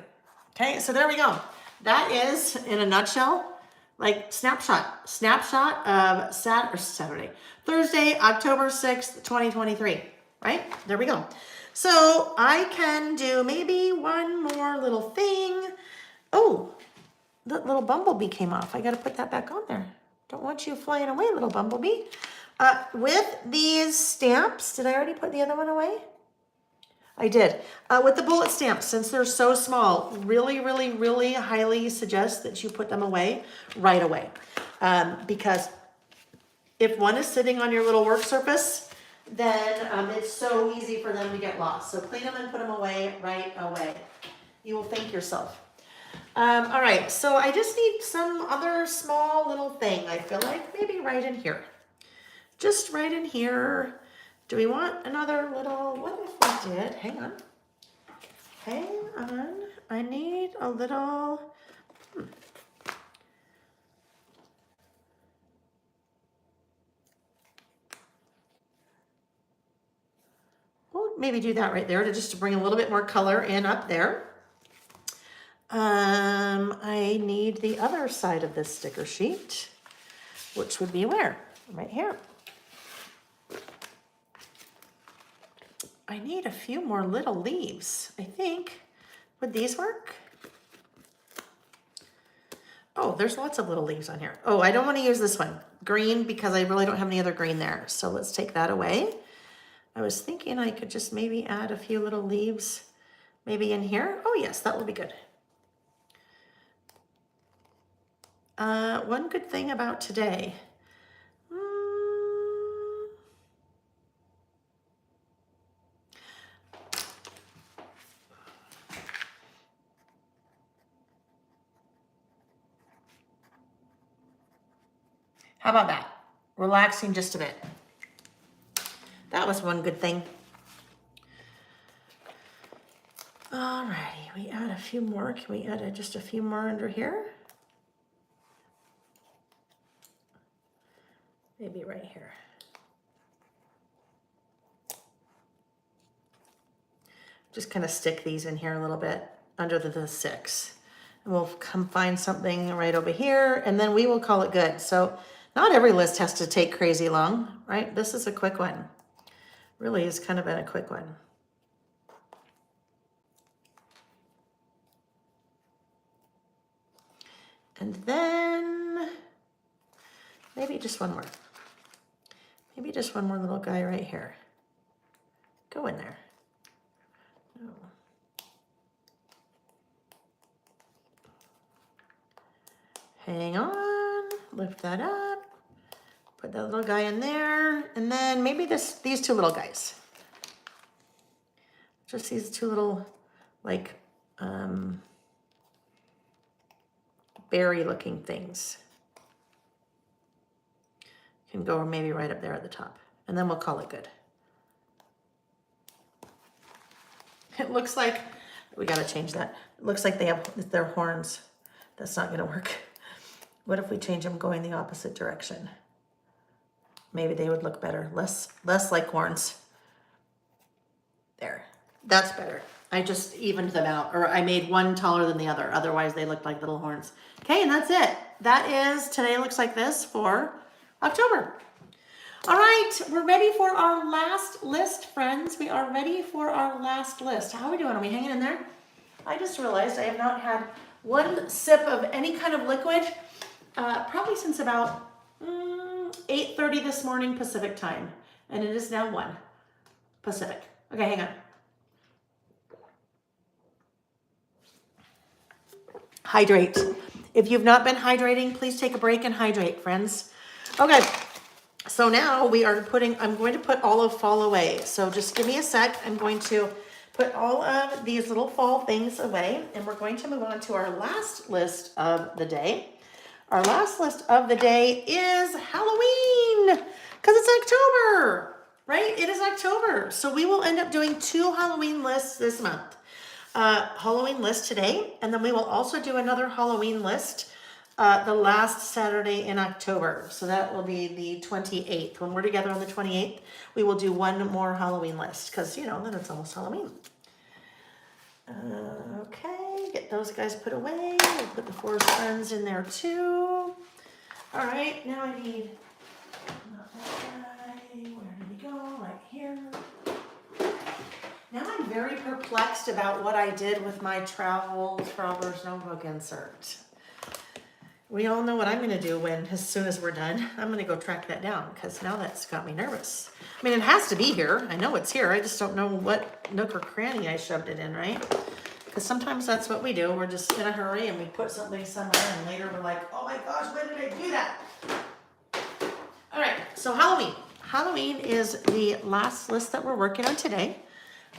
[SPEAKER 1] Okay, so there we go. That is, in a nutshell, like snapshot of Saturday, Thursday, October 6th, 2023, right? There we go. So I can do maybe one more little thing. Oh, that little bumblebee came off. I got to put that back on there. Don't want you flying away, little bumblebee. With these stamps, did I already put the other one away? I did. With the bullet stamps, since they're so small, really, really, really highly suggest that you put them away right away. Because if one is sitting on your little work surface, then it's so easy for them to get lost. So clean them and put them away right away. You will thank yourself. All right, so I just need some other small little thing. I feel like maybe right in here. Just right in here. Do we want another little, what if we did, hang on, I need a little, We'll maybe do that right there just to bring a little bit more color in up there. I need the other side of this sticker sheet, which would be where? Right here. I need a few more little leaves, I think. Would these work? Oh, there's lots of little leaves on here. Oh, I don't want to use this one. Green, because I really don't have any other green there. So let's take that away. I was thinking I could just maybe add a few little leaves maybe in here. Oh yes, that will be good. One good thing about today. How about that? Relaxing just a bit. That was one good thing. Alrighty, we add a few more. Can we add just a few more under here? Maybe right here. Just kind of stick these in here a little bit under the 6. And we'll come find something right over here, and then we will call it good. So not every list has to take crazy long, right? This is a quick one. Really has kind of been a quick one. And then maybe just one more. Maybe just one more little guy right here. Go in there. No. Hang on, lift that up. Put that little guy in there, and then maybe these two little guys. Just these two little, like, berry-looking things. Can go maybe right up there at the top, and then we'll call it good. It looks like, we gotta change that. It looks like they have their horns. That's not gonna work. What if we change them going the opposite direction? Maybe they would look better, less like horns. There, that's better. I just evened them out, or I made one taller than the other. Otherwise they looked like little horns. Okay, and that's it. That is, today looks like this for October. All right, we're ready for our last list, friends. We are ready for our last list. How are we doing? Are we hanging in there? I just realized I have not had one sip of any kind of liquid probably since about 8:30 this morning Pacific time, and it is now 1. Pacific. Okay, hang on. Hydrate. If you've not been hydrating, please take a break and hydrate, friends. Okay, so now I'm going to put all of fall away. So just give me a sec. I'm going to put all of these little fall things away, and we're going to move on to our last list of the day. Our last list of the day is Halloween, because it's October, right? It is October. So we will end up doing 2 Halloween lists this month. Halloween list today, and then we will also do another Halloween list the last Saturday in October. So that will be the 28th. When we're together on the 28th, we will do one more Halloween list, because, you know, then it's almost Halloween. Okay, get those guys put away. We'll put the Forest Friends in there too. All right, now I need, not that guy, where did he go? Right here. Now I'm very perplexed about what I did with my Traveler's Notebook insert. We all know what I'm gonna do as soon as we're done. I'm gonna go track that down, because now that's got me nervous. I mean, it has to be here. I know it's here. I just don't know what nook or cranny I shoved it in, right? Because sometimes that's what we do. We're just in a hurry and we put something somewhere, and later we're like, oh my gosh, why did I do that? All right, so Halloween. Halloween is the last list that we're working on today.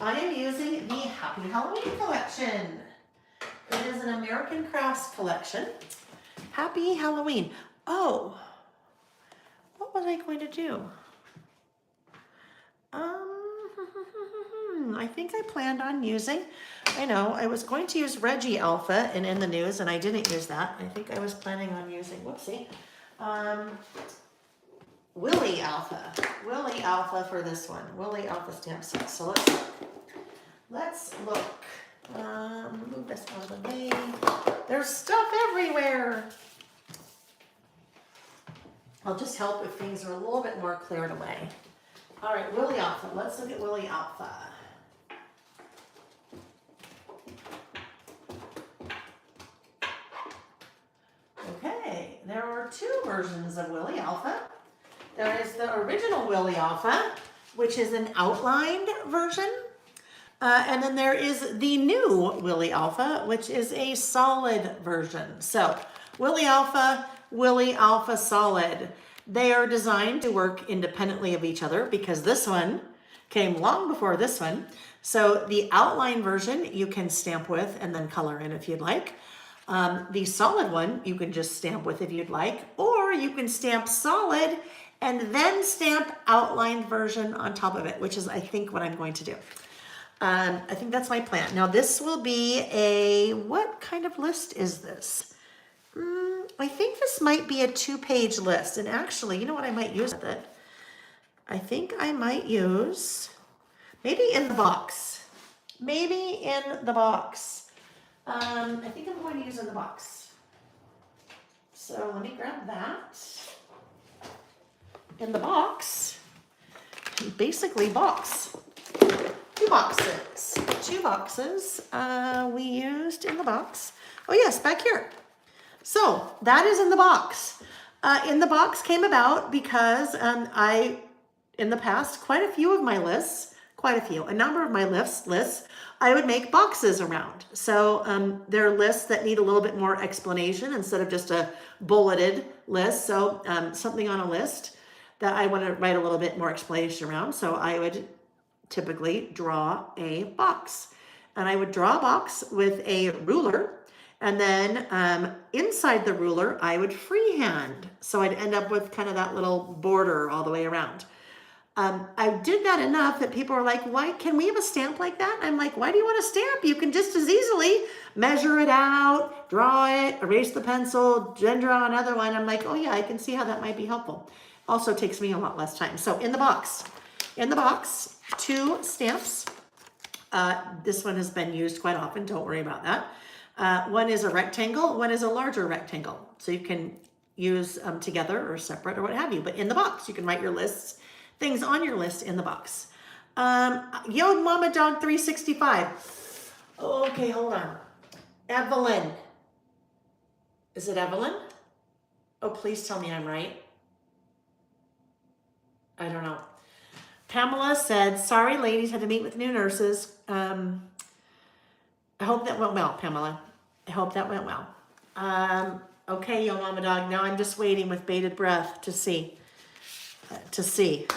[SPEAKER 1] I am using the Happy Halloween collection. It is an American Crafts collection. Happy Halloween. Oh, what was I going to do? I think I planned on using, I was going to use Reggie Alpha in the news, and I didn't use that. I think I was planning on using, whoopsie, Willie Alpha for this one. Willie Alpha stamp set. So let's look. Move this out of the way. There's stuff everywhere. I'll just help if things are a little bit more cleared away. All right, Willie Alpha. Let's look at Willie Alpha. Okay, there are 2 versions of Willie Alpha. There is the original Willie Alpha, which is an outlined version. And then there is the new Willie Alpha, which is a solid version. So Willie Alpha Solid. They are designed to work independently of each other, because this one came long before this one. So the outline version you can stamp with and then color in if you'd like. The solid one you can just stamp with if you'd like, or you can stamp solid and then stamp outlined version on top of it, which is, I think, what I'm going to do. I think that's my plan. Now this will be what kind of list is this? I think this might be a 2-page list. And actually, you know what I might use with it? I think I might use, maybe in the box. Maybe in the box. I think I'm going to use in the box. So let me grab that. In the box. Basically box. 2 boxes. 2 boxes we used in the box. Oh yes, back here. So that is in the box. In the box came about because in the past, a number of my lists, I would make boxes around. So there are lists that need a little bit more explanation instead of just a bulleted list. So something on a list that I want to write a little bit more explanation around. So I would typically draw a box. And I would draw a box with a ruler. And then inside the ruler, I would freehand. So I'd end up with kind of that little border all the way around. I did that enough that people are like, why can we have a stamp like that? I'm like, why do you want a stamp? You can just as easily measure it out, draw it, erase the pencil, then draw another one. I'm like, oh yeah, I can see how that might be helpful. Also takes me a lot less time. So in the box, 2 stamps. This one has been used quite often. Don't worry about that. One is a rectangle, one is a larger rectangle. So you can use together or separate or what have you. But in the box, you can write your lists, things on your list in the box. Yo Mama Dog 365. Okay, hold on. Evelyn. Is it Evelyn? Oh, please tell me I'm right. I don't know. Pamela said, sorry, ladies, had to meet with new nurses. I hope that went well, Pamela. I hope that went well. Okay, yo mama dog, now I'm just waiting with bated breath to see. I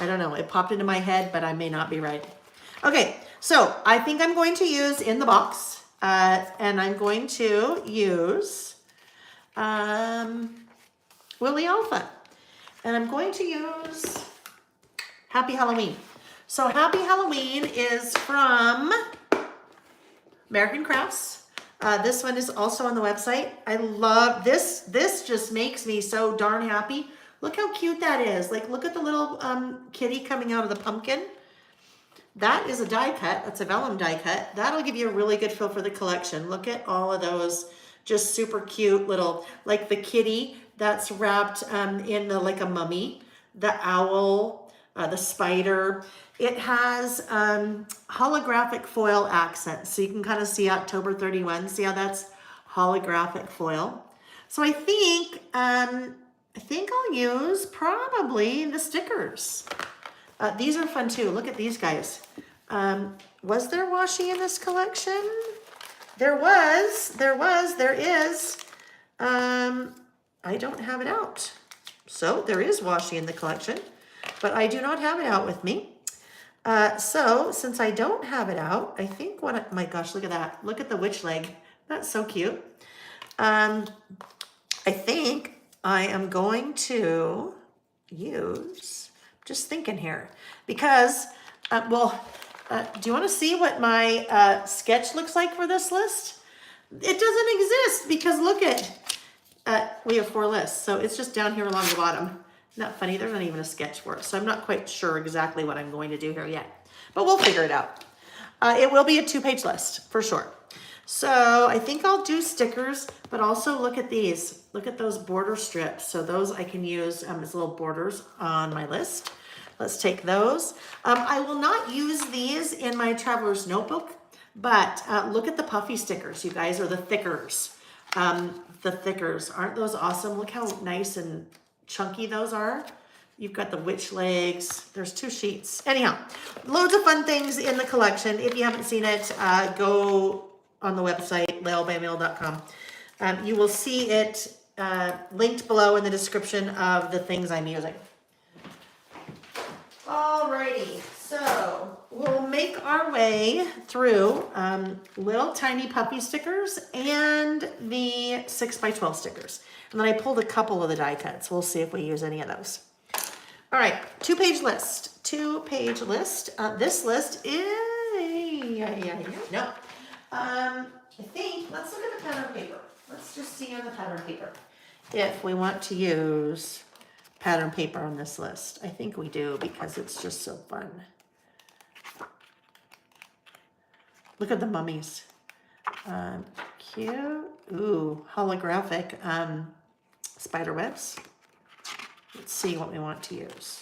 [SPEAKER 1] don't know, it popped into my head, but I may not be right. Okay, so I think I'm going to use in the box, and I'm going to use Willie Alpha. And I'm going to use Happy Halloween. So Happy Halloween is from American Crafts. This one is also on the website. I love this. This just makes me so darn happy. Look how cute that is. Like, look at the little kitty coming out of the pumpkin. That is a die cut. That's a vellum die cut. That'll give you a really good feel for the collection. Look at all of those just super cute little, like the kitty that's wrapped in the, like a mummy, the owl, the spider. It has holographic foil accents. So you can kind of see October 31. See how that's holographic foil. So I think I'll use probably the stickers. These are fun too. Look at these guys. Was there washi in this collection? There is. I don't have it out. So there is washi in the collection, but I do not have it out with me. So since I don't have it out, I think oh my gosh, look at that. Look at the witch leg. That's so cute. I think I am going to use, just thinking here, because, do you want to see what my sketch looks like for this list? It doesn't exist because look at, we have 4 lists, so it's just down here along the bottom. Not funny, there's not even a sketch for it, so I'm not quite sure exactly what I'm going to do here yet, but we'll figure it out. It will be a 2-page list for sure. So I think I'll do stickers, but also look at these. Look at those border strips. So those I can use as little borders on my list. Let's take those. I will not use these in my traveler's notebook, but look at the puffy stickers, you guys, or the thickers. The thickers, aren't those awesome? Look how nice and chunky those are. You've got the witch legs. There's 2 sheets. Anyhow, loads of fun things in the collection. If you haven't seen it, go on the website, lailbymail.com. You will see it linked below in the description of the things I'm using. Alrighty, so we'll make our way through little tiny puppy stickers and the 6x12 stickers. And then I pulled a couple of the die cuts. We'll see if we use any of those. All right, 2-page list. 2-page list. This list is, no. I think, let's look at the pattern paper. Let's just see on the pattern paper if we want to use pattern paper on this list. I think we do because it's just so fun. Look at the mummies. Cute. Ooh, holographic spider webs. Let's see what we want to use.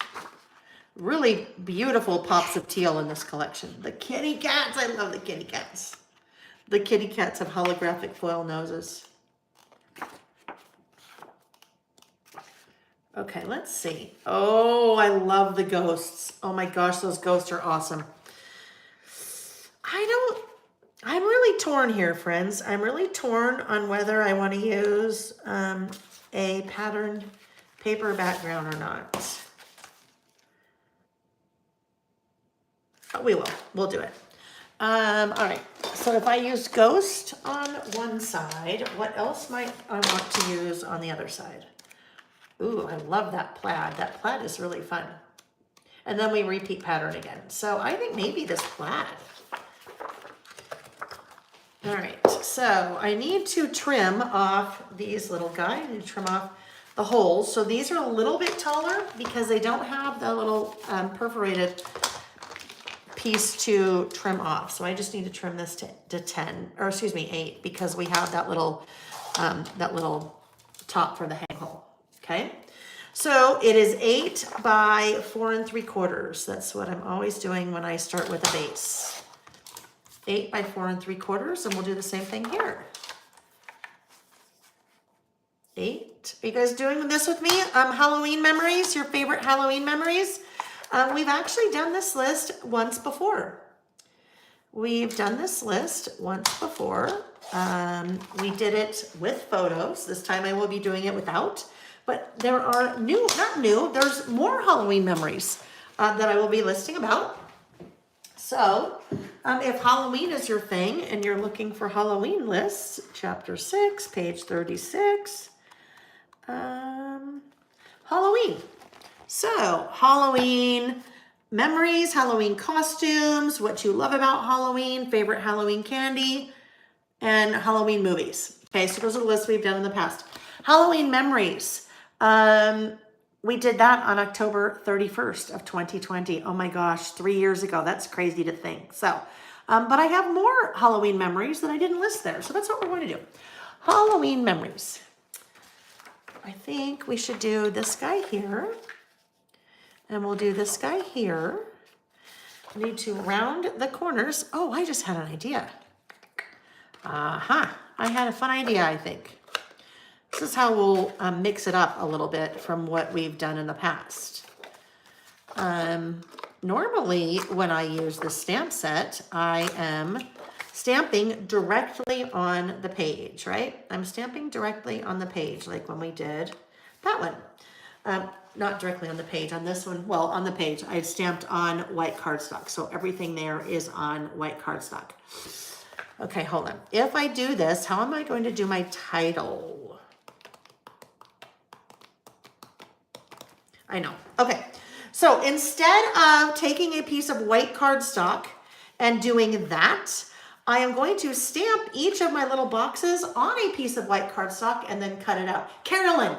[SPEAKER 1] Really beautiful pops of teal in this collection. The kitty cats, I love the kitty cats. The kitty cats have holographic foil noses. Okay, let's see. Oh, I love the ghosts. Oh my gosh, those ghosts are awesome. I'm really torn here, friends. I'm really torn on whether I want to use a patterned paper background or not. But we will. We'll do it. All right. So if I use ghost on one side, what else might I want to use on the other side? Ooh, I love that plaid. That plaid is really fun. And then we repeat pattern again. So I think maybe this plaid. All right, so I need to trim off these little guys. I need to trim off the holes. So these are a little bit taller because they don't have the little perforated piece to trim off. So I just need to trim this to 10, or excuse me, 8, because we have that little top for the hang hole. Okay, so it is 8 by 4 3/4. That's what I'm always doing when I start with a base. 8 by 4 3/4, and we'll do the same thing here. 8. Are you guys doing this with me? Halloween memories, your favorite Halloween memories? We've actually done this list once before. We've done this list once before. We did it with photos. This time I will be doing it without. But there are there's more Halloween memories that I will be listing about. So if Halloween is your thing and you're looking for Halloween lists, chapter 6, page 36, Halloween. So Halloween memories, Halloween costumes, what you love about Halloween, favorite Halloween candy, and Halloween movies. Okay, so those are the lists we've done in the past. Halloween memories. We did that on October 31st of 2020. Oh my gosh, 3 years ago. That's crazy to think. So, but I have more Halloween memories that I didn't list there. So that's what we're going to do. Halloween memories. I think we should do this guy here. And we'll do this guy here. I need to round the corners. Oh, I just had an idea. I had a fun idea, I think. This is how we'll mix it up a little bit from what we've done in the past. Normally, when I use the stamp set, I am stamping directly on the page, right? I'm stamping directly on the page, like when we did that one. Not directly on the page, on this one, well, on the page, I stamped on white cardstock. So everything there is on white cardstock. Okay, hold on. If I do this, how am I going to do my title? I know. Okay. So instead of taking a piece of white cardstock and doing that, I am going to stamp each of my little boxes on a piece of white cardstock and then cut it out. Carolyn.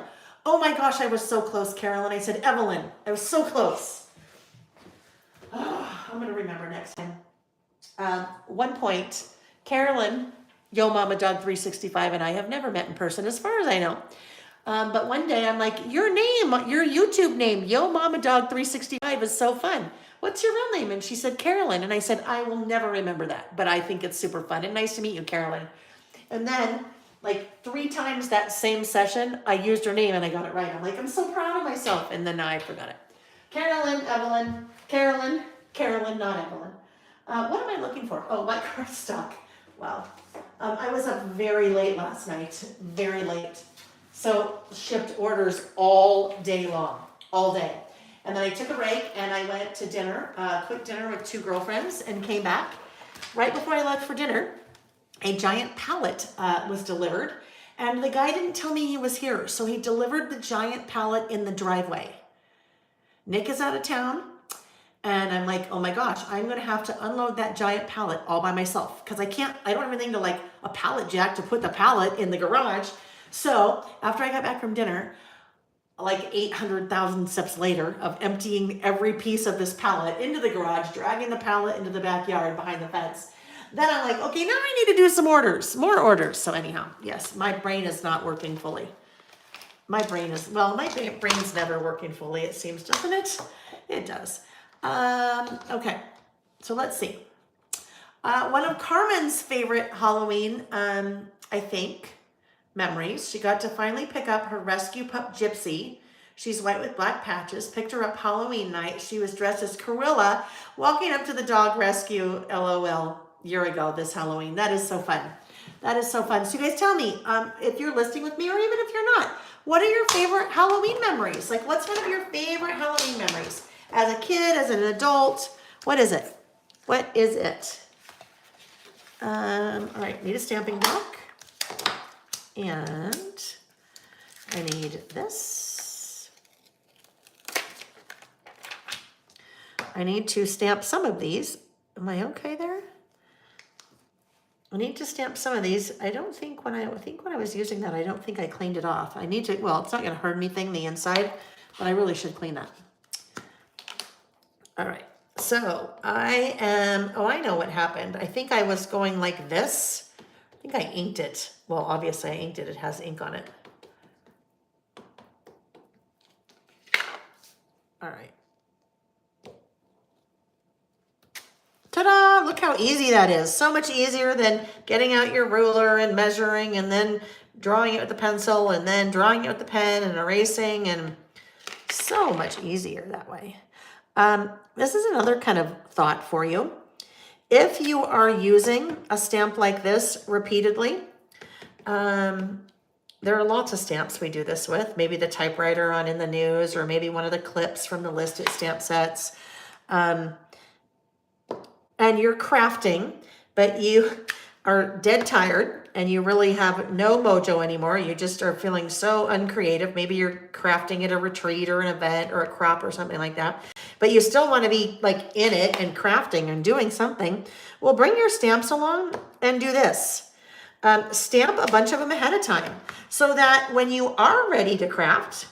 [SPEAKER 1] Oh my gosh, I was so close, Carolyn. I said Evelyn. I was so close. Oh, I'm going to remember next time. One point, Carolyn, Yo Mama Dog 365, and I have never met in person as far as I know. But one day I'm like, your name, your YouTube name, Yo Mama Dog 365 is so fun. What's your real name? And she said, Carolyn. And I said, I will never remember that, but I think it's super fun. And nice to meet you, Carolyn. And then like 3 times that same session, I used her name and I got it right. I'm like, I'm so proud of myself. And then now I forgot it. Carolyn, Evelyn, Carolyn, not Evelyn. What am I looking for? Oh, white cardstock. Wow. I was up very late last night, very late. So shipped orders all day long, all day. And then I took a break and I went to dinner, quick dinner with 2 girlfriends and came back. Right before I left for dinner, a giant pallet was delivered and the guy didn't tell me he was here. So he delivered the giant pallet in the driveway. Nick is out of town and I'm like, oh my gosh, I'm gonna have to unload that giant pallet all by myself because I don't have anything to like a pallet jack to put the pallet in the garage. So after I got back from dinner, like 800,000 steps later of emptying every piece of this pallet into the garage, dragging the pallet into the backyard behind the fence, then I'm like, okay, now I need to do some more orders. So anyhow, yes, my brain is not working fully. My brain's never working fully, it seems, doesn't it? It does. Okay, so let's see. One of Carmen's favorite Halloween, I think, memories. She got to finally pick up her rescue pup Gypsy. She's white with black patches. Picked her up Halloween night. She was dressed as Corilla, walking up to the dog rescue, LOL, year ago this Halloween. That is so fun. That is so fun. So you guys tell me, if you're listening with me or even if you're not, what are your favorite Halloween memories? Like what's one of your favorite Halloween memories? As a kid, as an adult, what is it? What is it? All right, need a stamping block. And I need this. I need to stamp some of these. Am I okay there? I need to stamp some of these. I think when I was using that, I don't think I cleaned it off. I need to, well, it's not going to hurt anything the inside, but I really should clean that. All right. So I know what happened. I think I was going like this. I think I inked it. Well, obviously I inked it. It has ink on it. All right. Ta-da! Look how easy that is. So much easier than getting out your ruler and measuring and then drawing it with the pencil and then drawing it with the pen and erasing, and so much easier that way. This is another kind of thought for you. If you are using a stamp like this repeatedly, there are lots of stamps we do this with. Maybe the typewriter on In the News, or maybe one of the clips from the listed stamp sets. And you're crafting, but you are dead tired and you really have no mojo anymore. You just are feeling so uncreative. Maybe you're crafting at a retreat or an event or a crop or something like that, but you still want to be like in it and crafting and doing something. Well, bring your stamps along and do this. Stamp a bunch of them ahead of time so that when you are ready to craft,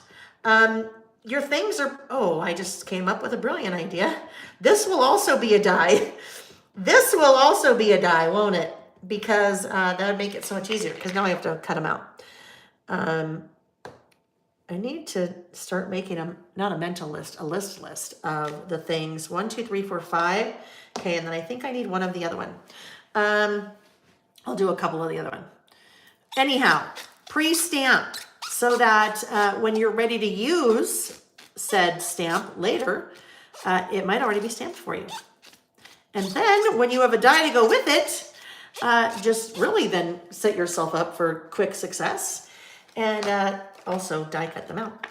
[SPEAKER 1] your things are, oh, I just came up with a brilliant idea. This will also be a die. This will also be a die, won't it? Because that would make it so much easier, because now I have to cut them out. I need to start making not a mental list, a list of the things. 1, 2, 3, 4, 5. Okay, and then I think I need one of the other one. I'll do a couple of the other one. Anyhow, pre-stamp so that when you're ready to use said stamp later, it might already be stamped for you. And then when you have a die to go with it, just really then set yourself up for quick success, and also die cut them out.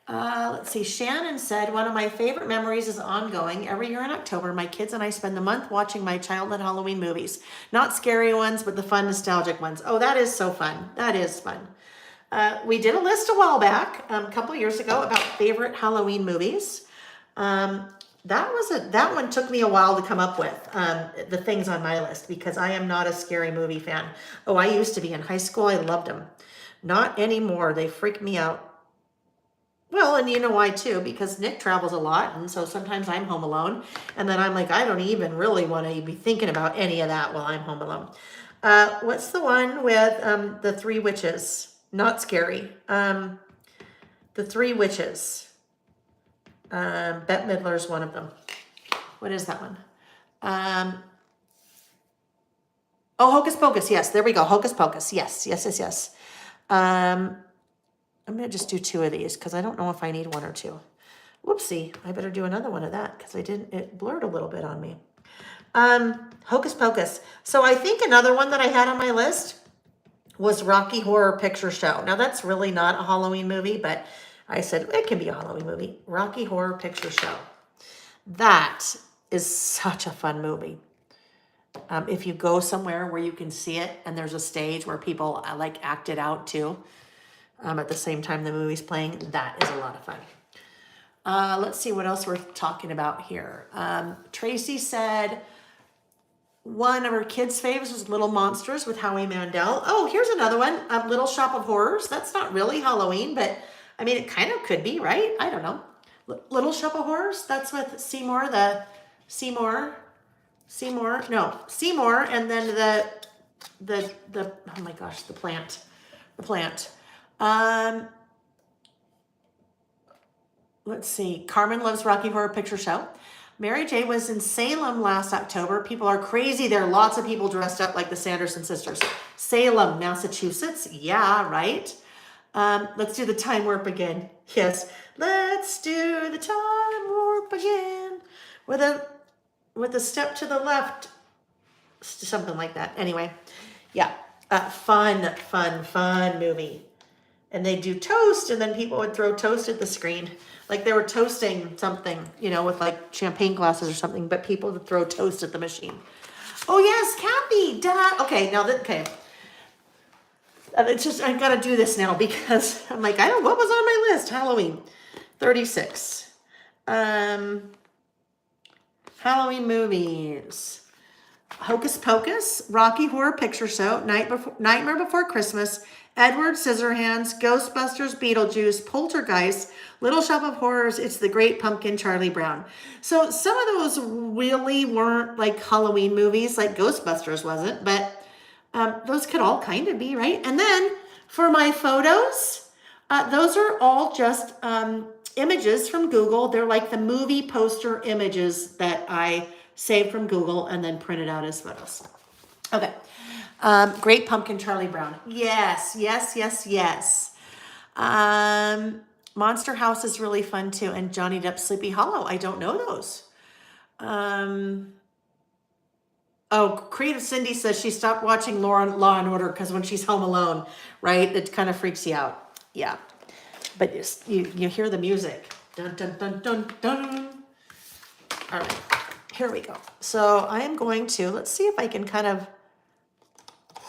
[SPEAKER 1] Let's see, Shannon said, one of my favorite memories is ongoing. Every year in October, my kids and I spend the month watching my childhood Halloween movies. Not scary ones, but the fun, nostalgic ones. Oh, that is so fun. That is fun. We did a list a while back, a couple of years ago, about favorite Halloween movies. That one took me a while to come up with, the things on my list, because I am not a scary movie fan. Oh, I used to be in high school. I loved them. Not anymore. They freak me out. Well, and you know why too, because Nick travels a lot, and so sometimes I'm home alone, and then I'm like, I don't even really want to be thinking about any of that while I'm home alone. What's the one with the 3 witches? Not scary. The 3 witches. Bette Midler's one of them. What is that one? Oh, Hocus Pocus. Yes, there we go. Hocus Pocus. Yes. I'm going to just do 2 of these because I don't know if I need 1 or 2. Whoopsie. I better do another one of that because it blurred a little bit on me. Hocus Pocus. So I think another one that I had on my list was Rocky Horror Picture Show. Now that's really not a Halloween movie, but I said it can be a Halloween movie. Rocky Horror Picture Show. That is such a fun movie. If you go somewhere where you can see it and there's a stage where people like act it out too, at the same time the movie's playing, that is a lot of fun. Let's see what else we're talking about here. Tracy said one of her kids' faves was Little Monsters with Howie Mandel. Oh, here's another one, Little Shop of Horrors. That's not really Halloween, but I mean, it kind of could be, right? I don't know. Little Shop of Horrors. That's with Seymour, and then the oh my gosh, the plant. Let's see. Carmen loves Rocky Horror Picture Show. Mary J was in Salem last October. People are crazy. There are lots of people dressed up like the Sanderson sisters. Salem, Massachusetts. Yeah, right. Let's do the time warp again. Yes. Let's do the time warp again. With a step to the left. Something like that. Anyway. Yeah. Fun movie. And they do toast, and then people would throw toast at the screen. Like they were toasting something, with like champagne glasses or something, but people would throw toast at the machine. Oh yes, Kathy, duh. Okay, now that, okay. It's just, I gotta do this now because I'm like, what was on my list? Halloween, 36. Halloween movies. Hocus Pocus, Rocky Horror Picture Show, Nightmare Before Christmas, Edward Scissorhands, Ghostbusters, Beetlejuice, Poltergeist, Little Shop of Horrors, It's the Great Pumpkin, Charlie Brown. So some of those really weren't like Halloween movies, like Ghostbusters wasn't, but those could all kind of be, right? And then for my photos, those are all just images from Google. They're like the movie poster images that I saved from Google and then printed out as photos. Okay. Great Pumpkin, Charlie Brown. Yes. Monster House is really fun too. And Johnny Depp's Sleepy Hollow. I don't know those. Oh, Creative Cindy says she stopped watching Law and Order because when she's home alone, right? It kind of freaks you out. Yeah. But you hear the music. Dun, dun, dun, dun, dun. All right, here we go. So I am going to, let's see if I can kind of,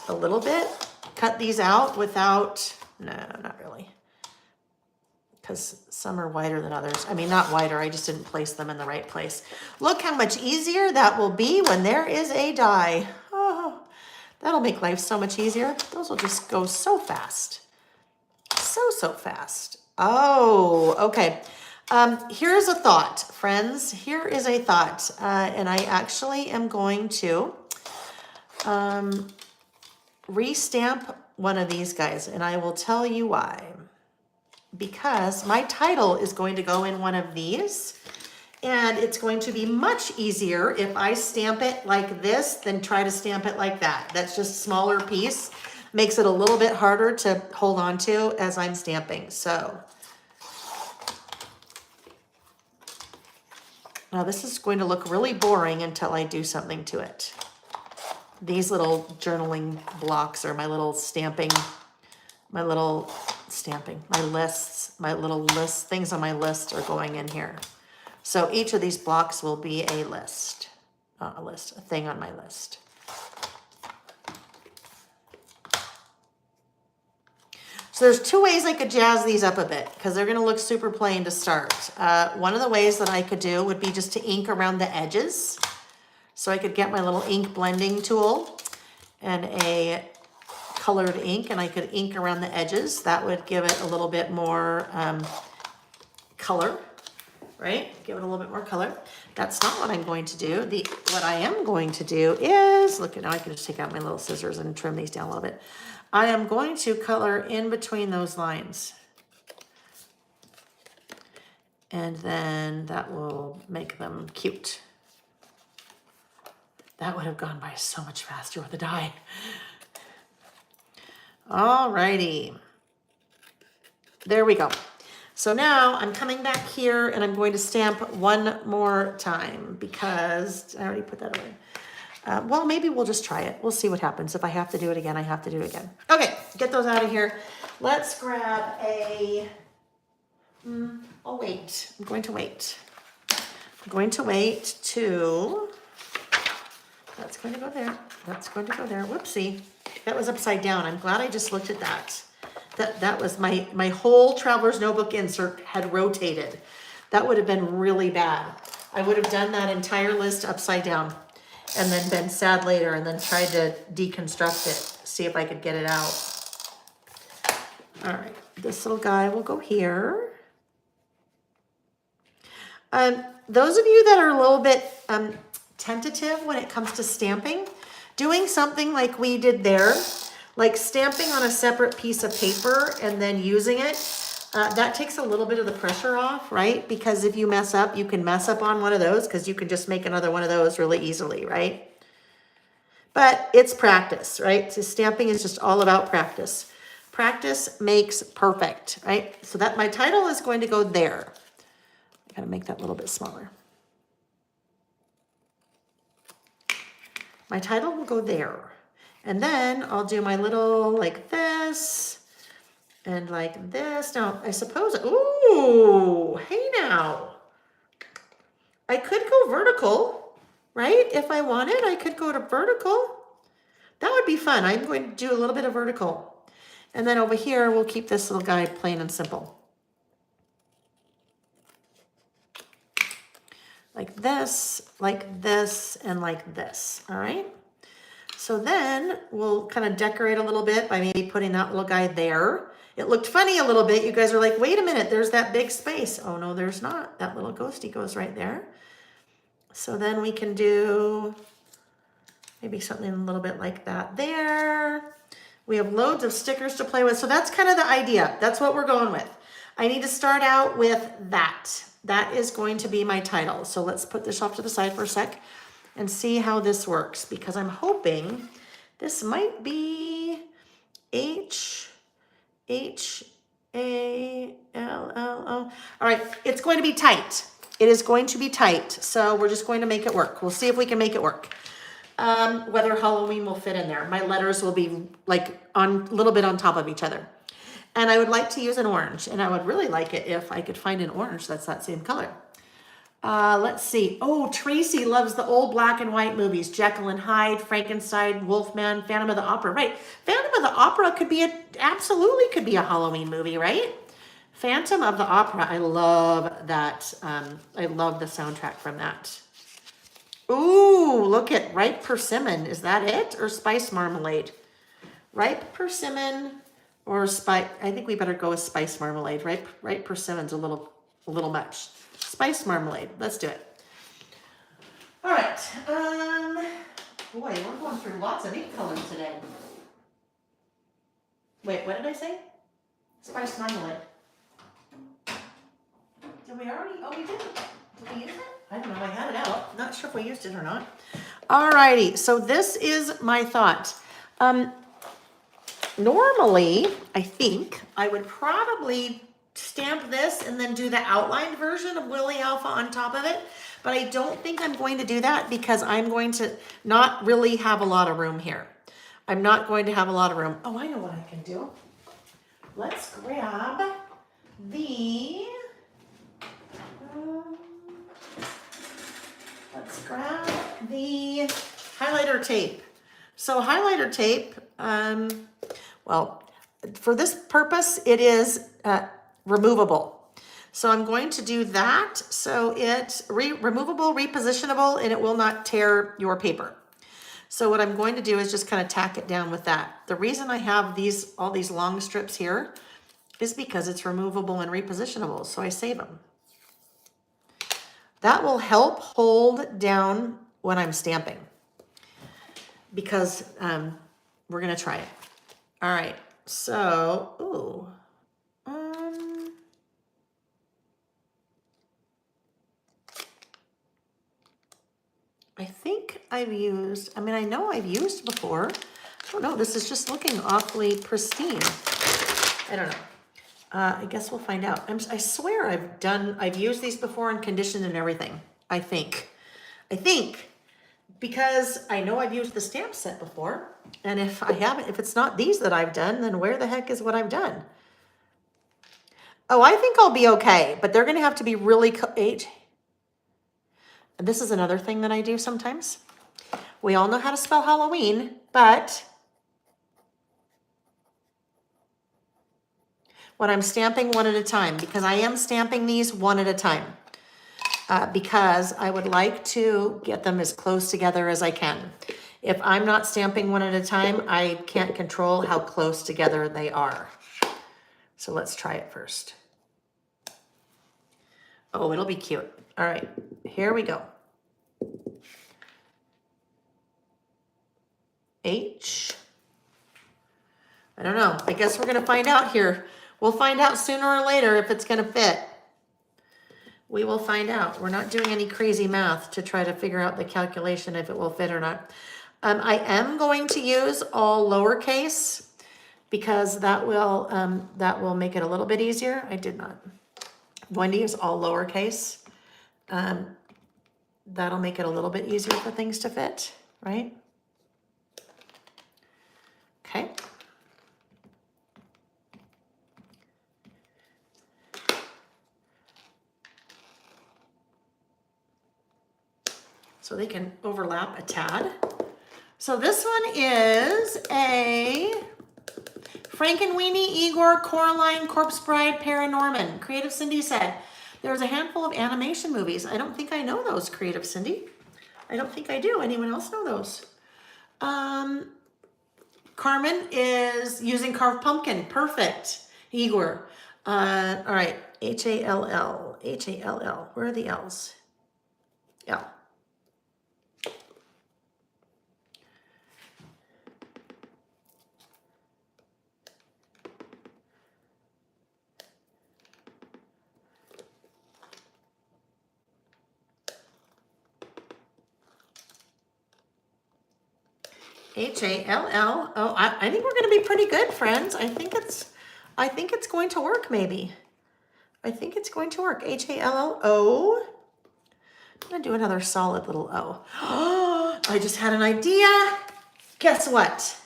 [SPEAKER 1] a little bit, cut these out without, no, not really. Because some are wider than others. I mean, not wider, I just didn't place them in the right place. Look how much easier that will be when there is a die. Oh, that'll make life so much easier. Those will just go so fast. So fast. Oh, okay. Here's a thought, friends. Here is a thought. And I actually am going to restamp one of these guys. And I will tell you why. Because my title is going to go in one of these. And it's going to be much easier if I stamp it like this than try to stamp it like that. That's just a smaller piece. Makes it a little bit harder to hold on to as I'm stamping. So now this is going to look really boring until I do something to it. These little journaling blocks are my little stamping, my little list, things on my list are going in here. So each of these blocks will be a list, not a list, a thing on my list. So there's two ways I could jazz these up a bit because they're going to look super plain to start. One of the ways that I could do would be just to ink around the edges. So I could get my little ink blending tool and a colored ink, and I could ink around the edges. That would give it a little bit more color, right? Give it a little bit more color. That's not what I'm going to do. What I am going to do is, look, now I can just take out my little scissors and trim these down a little bit. I am going to color in between those lines. And then that will make them cute. That would have gone by so much faster with a die. Alrighty. There we go. So now I'm coming back here and I'm going to stamp one more time because I already put that away. Well, maybe we'll just try it. We'll see what happens. If I have to do it again, I have to do it again. Okay, get those out of here. Let's grab a, I'll wait. I'm going to wait. I'm going to wait to, that's going to go there. That's going to go there. Whoopsie. That was upside down. I'm glad I just looked at that. That was my whole Traveler's Notebook insert had rotated. That would have been really bad. I would have done that entire list upside down and then been sad later and then tried to deconstruct it, see if I could get it out. All right, this little guy will go here. Those of you that are a little bit tentative when it comes to stamping, doing something like we did there, like stamping on a separate piece of paper and then using it, that takes a little bit of the pressure off, right? Because if you mess up, you can mess up on one of those because you can just make another one of those really easily, right? But it's practice, right? So stamping is just all about practice. Practice makes perfect, right? So that my title is going to go there. I gotta make that a little bit smaller. My title will go there. And then I'll do my little like this and like this. Now, I suppose, ooh, hey now. I could go vertical, right? If I wanted, I could go to vertical. That would be fun. I'm going to do a little bit of vertical. And then over here, we'll keep this little guy plain and simple. Like this, and like this, all right? So then we'll kind of decorate a little bit by maybe putting that little guy there. It looked funny a little bit. You guys are like, wait a minute, there's that big space. Oh no, there's not. That little ghosty goes right there. So then we can do maybe something a little bit like that there. We have loads of stickers to play with. So that's kind of the idea. That's what we're going with. I need to start out with that. That is going to be my title. So let's put this off to the side for a sec and see how this works, because I'm hoping this might be H, A-L-L-O. All right, it's going to be tight. It is going to be tight, so we're just going to make it work. We'll see if we can make it work. Whether Halloween will fit in there. My letters will be like on a little bit on top of each other. And I would like to use an orange, and I would really like it if I could find an orange that's that same color. Let's see. Oh, Tracy loves the old black and white movies. Jekyll and Hyde, Frankenstein, Wolfman, Phantom of the Opera. Right. Phantom of the Opera could be absolutely could be a Halloween movie, right? Phantom of the Opera. I love that. I love the soundtrack from that. Ooh, look at ripe persimmon. Is that it? Or spice marmalade? Ripe persimmon or spice. I think we better go with spice marmalade. Ripe persimmon's a little much. Spice marmalade. Let's do it. All right. Boy, we're going through lots of ink colors today. Wait, what did I say? Spice marmalade. Did we already? Oh, we did. Did we use it? I don't know. I had it out. Not sure if we used it or not. All righty. So this is my thought. Normally, I think I would probably stamp this and then do the outlined version of Willie Alpha on top of it. But I don't think I'm going to do that because I'm going to not really have a lot of room here. I'm not going to have a lot of room. Oh, I know what I can do. Let's grab the... let's grab the highlighter tape. So highlighter tape, well, for this purpose, it is removable. So I'm going to do that. So it's removable, repositionable, and it will not tear your paper. So what I'm going to do is just kind of tack it down with that. The reason I have all these long strips here is because it's removable and repositionable. So I save them. That will help hold down when I'm stamping because we're going to try it. All right. So, ooh. I think I've used, I know I've used before. I don't know. This is just looking awfully pristine. I don't know. I guess we'll find out. I swear I've used these before and conditioned and everything. I think, because I know I've used the stamp set before. And if I haven't, if it's not these that I've done, then where the heck is what I've done? Oh, I think I'll be okay, but they're going to have to be really, and this is another thing that I do sometimes. We all know how to spell Halloween, but when I'm stamping one at a time, because I am stamping these one at a time, because I would like to get them as close together as I can. If I'm not stamping one at a time, I can't control how close together they are. So let's try it first. Oh, it'll be cute. All right, here we go. H. I don't know. I guess we're going to find out here. We'll find out sooner or later if it's going to fit. We will find out. We're not doing any crazy math to try to figure out the calculation if it will fit or not. I am going to use all lowercase because that will make it a little bit easier. I did not. I'm going to use all lowercase. That'll make it a little bit easier for things to fit, right? Okay. So they can overlap a tad. So this one is a Frankenweenie, Igor, Coraline, Corpse Bride, Paranorman. Creative Cindy said, there's a handful of animation movies. I don't think I know those, Creative Cindy. I don't think I do. Anyone else know those? Carmen is using carved pumpkin. Perfect. Igor. All right. H-A-L-L. H-A-L-L. Where are the L's? L. H-A-L-L. Oh, I think we're going to be pretty good, friends. I think I think it's going to work maybe. I think it's going to work. H-A-L-L-O. I'm gonna do another solid little O. Oh, I just had an idea. Guess what?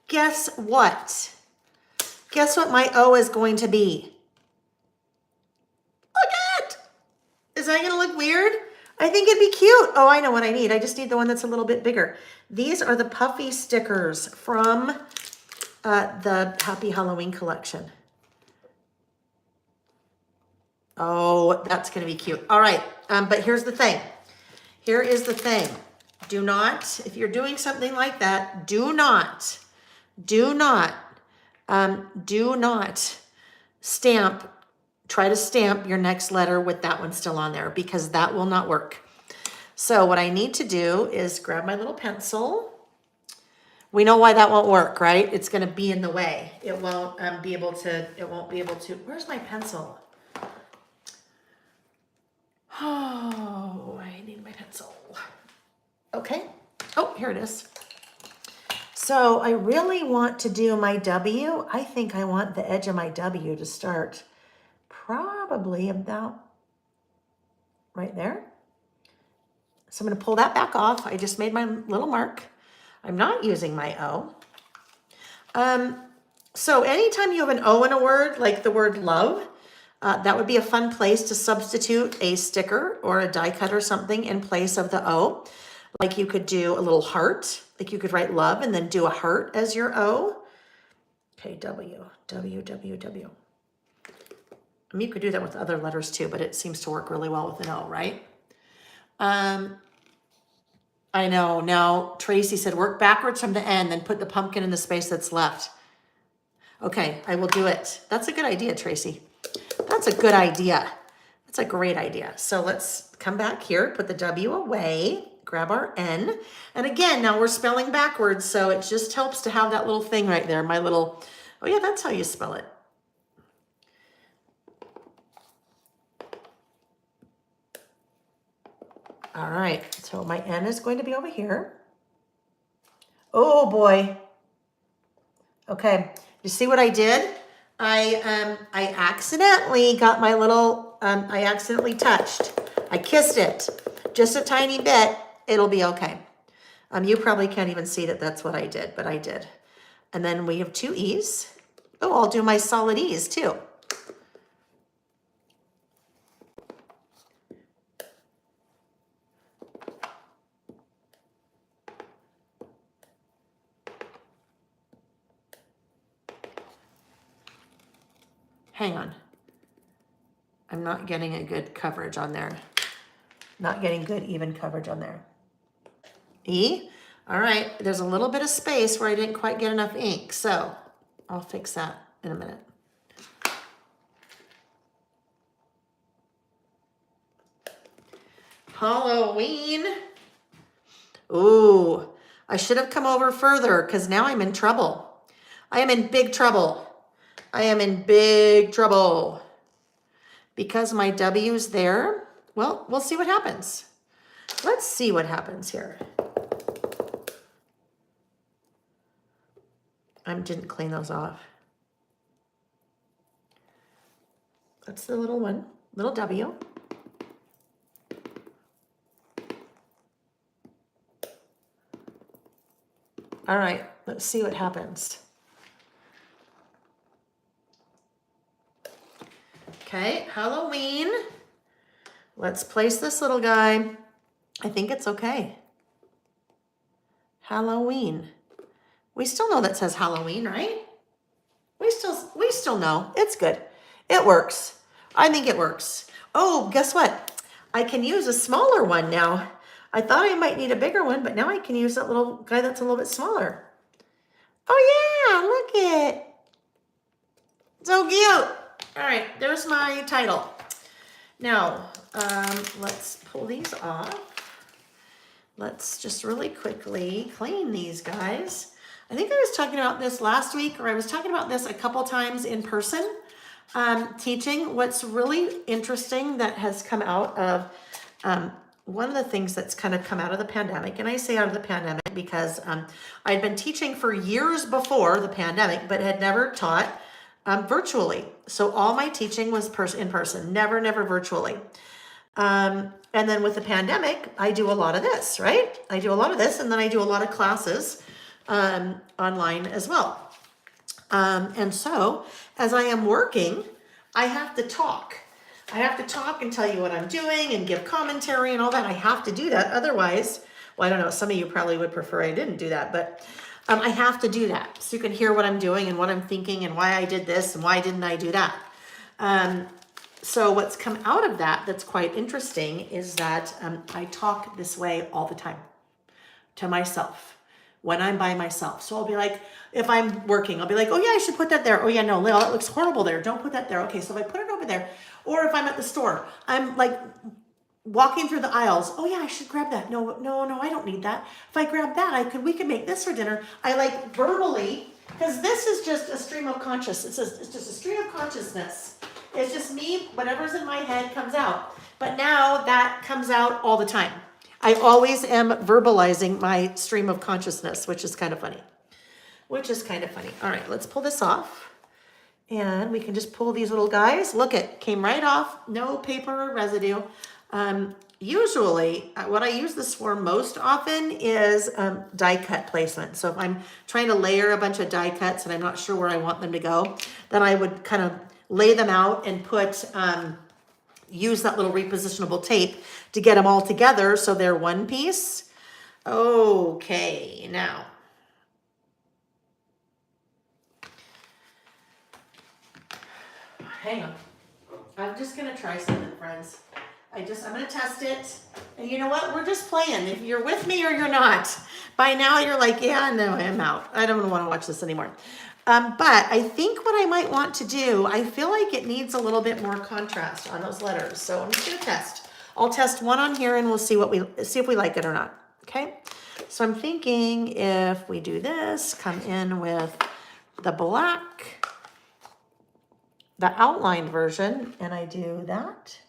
[SPEAKER 1] Guess what? Guess what my O is going to be? Look at it. Is that gonna look weird? I think it'd be cute. Oh, I know what I need. I just need the one that's a little bit bigger. These are the puffy stickers from the Happy Halloween collection. Oh, that's gonna be cute. All right, but here's the thing. Here is the thing. Do not, if you're doing something like that, do not stamp, try to stamp your next letter with that one still on there, because that will not work. So what I need to do is grab my little pencil. We know why that won't work, right? It's gonna be in the way. It won't be able to, where's my pencil? Oh, I need my pencil. Okay. Oh, here it is. So I really want to do my W. I think I want the edge of my W to start probably about right there. So I'm going to pull that back off. I just made my little mark. I'm not using my O. So anytime you have an O in a word, like the word love, that would be a fun place to substitute a sticker or a die cut or something in place of the O. Like you could do a little heart, like you could write love and then do a heart as your O. Okay, W, W, W, W. I mean, you could do that with other letters too, but it seems to work really well with an O, right? I know. Now, Tracy said work backwards from the end, then put the pumpkin in the space that's left. Okay, I will do it. That's a good idea, Tracy. That's a good idea. That's a great idea. So let's come back here, put the W away, grab our N. And again, now we're spelling backwards, so it just helps to have that little thing right there. My little, oh yeah, that's how you spell it. All right, so my N is going to be over here. Oh boy. Okay, you see what I did? I accidentally got my little, I accidentally touched. I kissed it just a tiny bit. It'll be okay. You probably can't even see that that's what I did, but I did. And then we have two E's. Oh, I'll do my solid E's too. Hang on. I'm not getting a good coverage on there. Not getting good even coverage on there. E. All right, there's a little bit of space where I didn't quite get enough ink, so I'll fix that in a minute. Halloween. Ooh, I should have come over further because now I'm in trouble. I am in big trouble. I am in big trouble because my W is there. Well, we'll see what happens. Let's see what happens here. I didn't clean those off. That's the little one, little W. All right, let's see what happens. Okay, Halloween. Let's place this little guy. I think it's okay. Halloween. We still know that says Halloween, right? We still know. It's good. It works. I think it works. Oh, guess what? I can use a smaller one now. I thought I might need a bigger one, but now I can use that little guy that's a little bit smaller. Oh yeah, look it. So cute. All right, there's my title. Now, let's pull these off. Let's just really quickly clean these guys. I think I was talking about this last week, or I was talking about this a couple times in person, teaching. What's really interesting that has come out of, one of the things that's kind of come out of the pandemic, and I say out of the pandemic because I'd been teaching for years before the pandemic, but had never taught virtually. So all my teaching was in person, never virtually. And then with the pandemic, I do a lot of this, right? I do a lot of this, and then I do a lot of classes online as well. And so as I am working, I have to talk. I have to talk and tell you what I'm doing and give commentary and all that. I have to do that. Otherwise, well, I don't know, some of you probably would prefer I didn't do that, but I have to do that. So you can hear what I'm doing and what I'm thinking and why I did this and why didn't I do that. So what's come out of that that's quite interesting is that I talk this way all the time to myself when I'm by myself. So I'll be like, if I'm working, I'll be like, oh yeah, I should put that there. Oh yeah, no, Lil, that looks horrible there. Don't put that there. Okay, so if I put it over there, or if I'm at the store, I'm like walking through the aisles. Oh yeah, I should grab that. No, I don't need that. If I grab that, we could make this for dinner. I like verbally, because this is just a stream of consciousness. It's just a stream of consciousness. It's just me, whatever's in my head comes out. But now that comes out all the time. I always am verbalizing my stream of consciousness, which is kind of funny. All right, let's pull this off. And we can just pull these little guys. Look, it came right off. No paper or residue. Usually, what I use this for most often is die cut placement. So if I'm trying to layer a bunch of die cuts and I'm not sure where I want them to go, then I would kind of lay them out and use that little repositionable tape to get them all together so they're one piece. Okay, now. Hang on. I'm just gonna try something, friends. I'm gonna test it. And you know what? We're just playing. If you're with me or you're not. By now you're like, yeah, no, I'm out. I don't want to watch this anymore. But I think what I might want to do, I feel like it needs a little bit more contrast on those letters. So I'm just gonna test. I'll test one on here and we'll see if we like it or not. Okay. So I'm thinking if we do this, come in with the black, the outlined version, and I do that.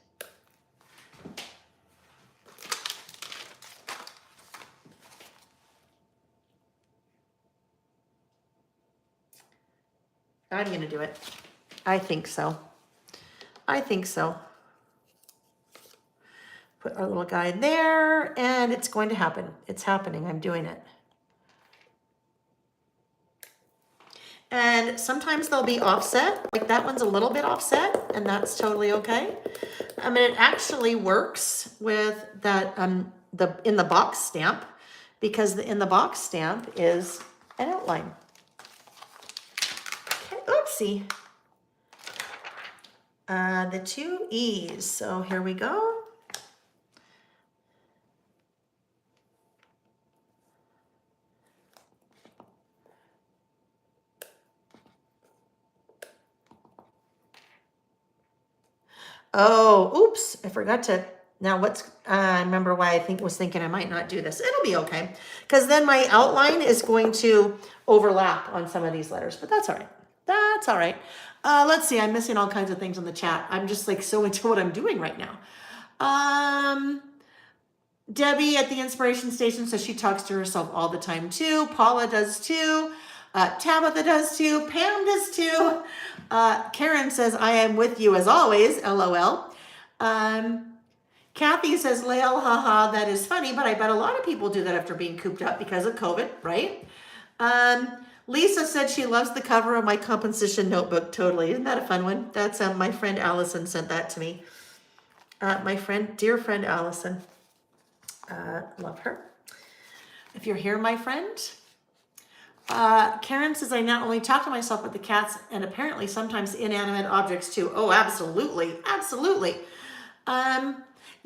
[SPEAKER 1] I'm going to do it. I think so. Put our little guy there, and it's going to happen. It's happening. I'm doing it. And sometimes they'll be offset. Like that one's a little bit offset, and that's totally okay. I mean, it actually works with that in the box stamp, because the in the box stamp is an outline. Oopsie. The two E's. So here we go. Oh, oops. I forgot to. Now I remember why I was thinking I might not do this. It'll be okay. Because then my outline is going to overlap on some of these letters, but that's all right. That's all right. Let's see. I'm missing all kinds of things in the chat. I'm just like so into what I'm doing right now. Debbie at the Inspiration Station says she talks to herself all the time too. Paula does too. Tabitha does too. Pam does too. Karen says, I am with you as always. LOL. Kathy says, Lael, haha, that is funny, but I bet a lot of people do that after being cooped up because of COVID, right? Lisa said she loves the cover of my composition notebook. Totally. Isn't that a fun one? That's my friend Allison sent that to me. Dear friend Allison. Love her. If you're here, my friend. Karen says, I not only talk to myself, but the cats and apparently sometimes inanimate objects too. Oh, absolutely. Absolutely.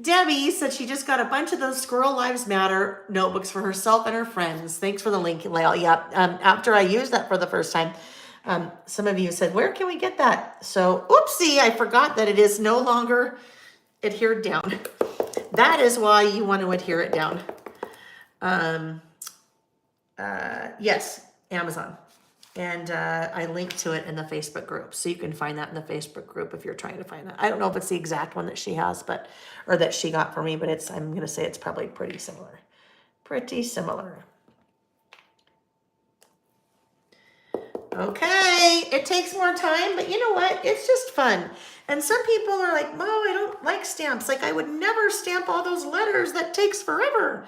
[SPEAKER 1] Debbie said she just got a bunch of those Squirrel Lives Matter notebooks for herself and her friends. Thanks for the link, Lael. Yeah. After I used that for the first time, some of you said, where can we get that? So, oopsie, I forgot that it is no longer adhered down. That is why you want to adhere it down. Yes, Amazon. And I linked to it in the Facebook group. So you can find that in the Facebook group if you're trying to find that. I don't know if it's the exact one that she has, or that she got for me, but I'm going to say it's probably pretty similar. Pretty similar. Okay, it takes more time, but you know what? It's just fun. And some people are like, Mo, I don't like stamps. Like I would never stamp all those letters. That takes forever.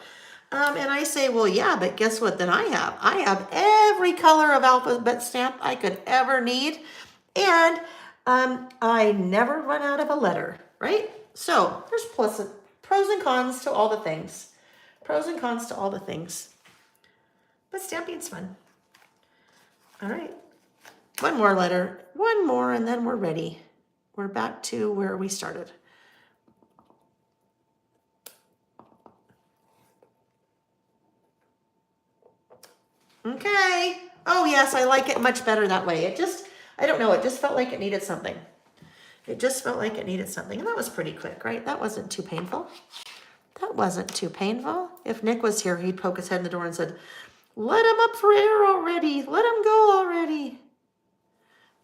[SPEAKER 1] And I say, well, yeah, but guess what? Then I have every color of alphabet stamp I could ever need. And I never run out of a letter, right? So there's pros and cons to all the things. Pros and cons to all the things. But stamping's fun. All right. One more letter, one more, and then we're ready. We're back to where we started. Okay. Oh, yes, I like it much better that way. I don't know, it just felt like it needed something. It just felt like it needed something. And that was pretty quick, right? That wasn't too painful. That wasn't too painful. If Nick was here, he'd poke his head in the door and said, let him up for air already. Let him go already.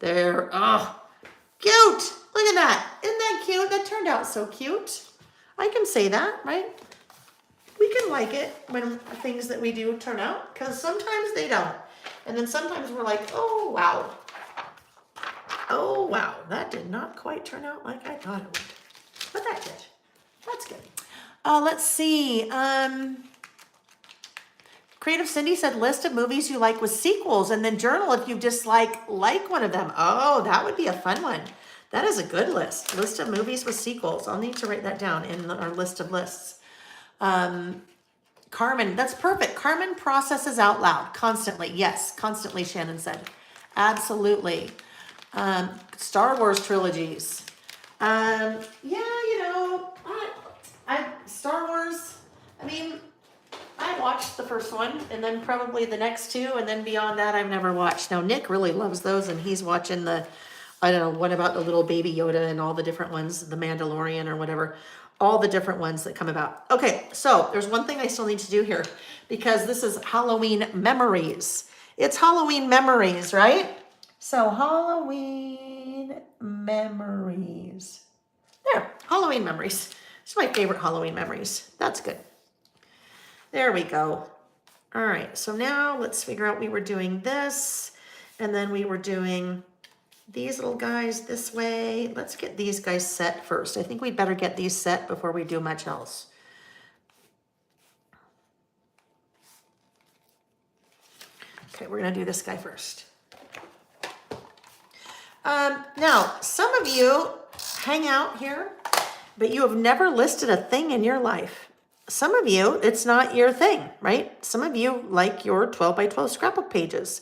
[SPEAKER 1] There. Oh, cute. Look at that. Isn't that cute? That turned out so cute. I can say that, right? We can like it when things that we do turn out, because sometimes they don't. And then sometimes we're like, oh, wow. Oh, wow. That did not quite turn out like I thought it would. But that did. That's good. Let's see. Creative Cindy said list of movies you like with sequels, and then journal if you just like one of them. Oh, that would be a fun one. That is a good list. List of movies with sequels. I'll need to write that down in our list of lists. Carmen, that's perfect. Carmen processes out loud constantly. Yes, constantly, Shannon said. Absolutely. Star Wars trilogies. Yeah, you know, Star Wars, I mean, I watched the first one and then probably the next two, and then beyond that I've never watched. Now Nick really loves those, and he's watching I don't know, what about the little baby Yoda and all the different ones, the Mandalorian or whatever, all the different ones that come about. Okay, so there's one thing I still need to do here, because this is Halloween memories. It's Halloween memories, right? So Halloween memories. There, Halloween memories. It's my favorite Halloween memories. That's good. There we go. All right, so now let's figure out we were doing this, and then we were doing these little guys this way. Let's get these guys set first. I think we'd better get these set before we do much else. Okay, we're gonna do this guy first. Now, some of you hang out here, but you have never listed a thing in your life. Some of you, it's not your thing, right? Some of you like your 12 by 12 scrapbook pages.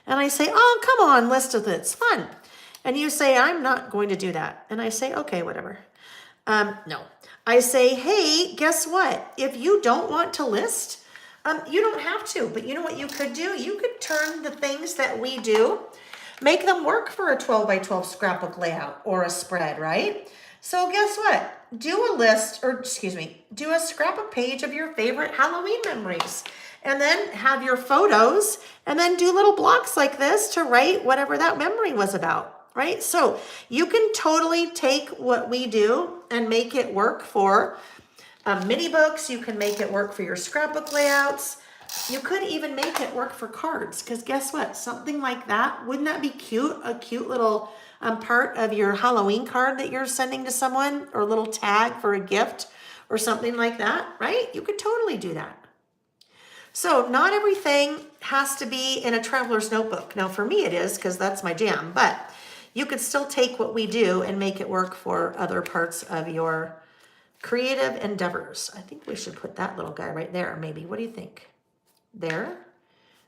[SPEAKER 1] And I say, oh, come on, list it, it's fun. And you say, I'm not going to do that. And I say, okay, whatever. No. I say, hey, guess what? If you don't want to list, you don't have to. But you know what you could do? You could turn the things that we do, make them work for a 12 by 12 scrapbook layout or a spread, right? So guess what? Do a list, or excuse me, do a scrapbook page of your favorite Halloween memories, and then have your photos, and then do little blocks like this to write whatever that memory was about, right? So you can totally take what we do and make it work for mini books. You can make it work for your scrapbook layouts. You could even make it work for cards, because guess what? Something like that, wouldn't that be cute? A cute little part of your Halloween card that you're sending to someone, or a little tag for a gift or something like that, right? You could totally do that. So not everything has to be in a traveler's notebook. Now for me it is, because that's my jam, but you could still take what we do and make it work for other parts of your creative endeavors. I think we should put that little guy right there, maybe. What do you think? There.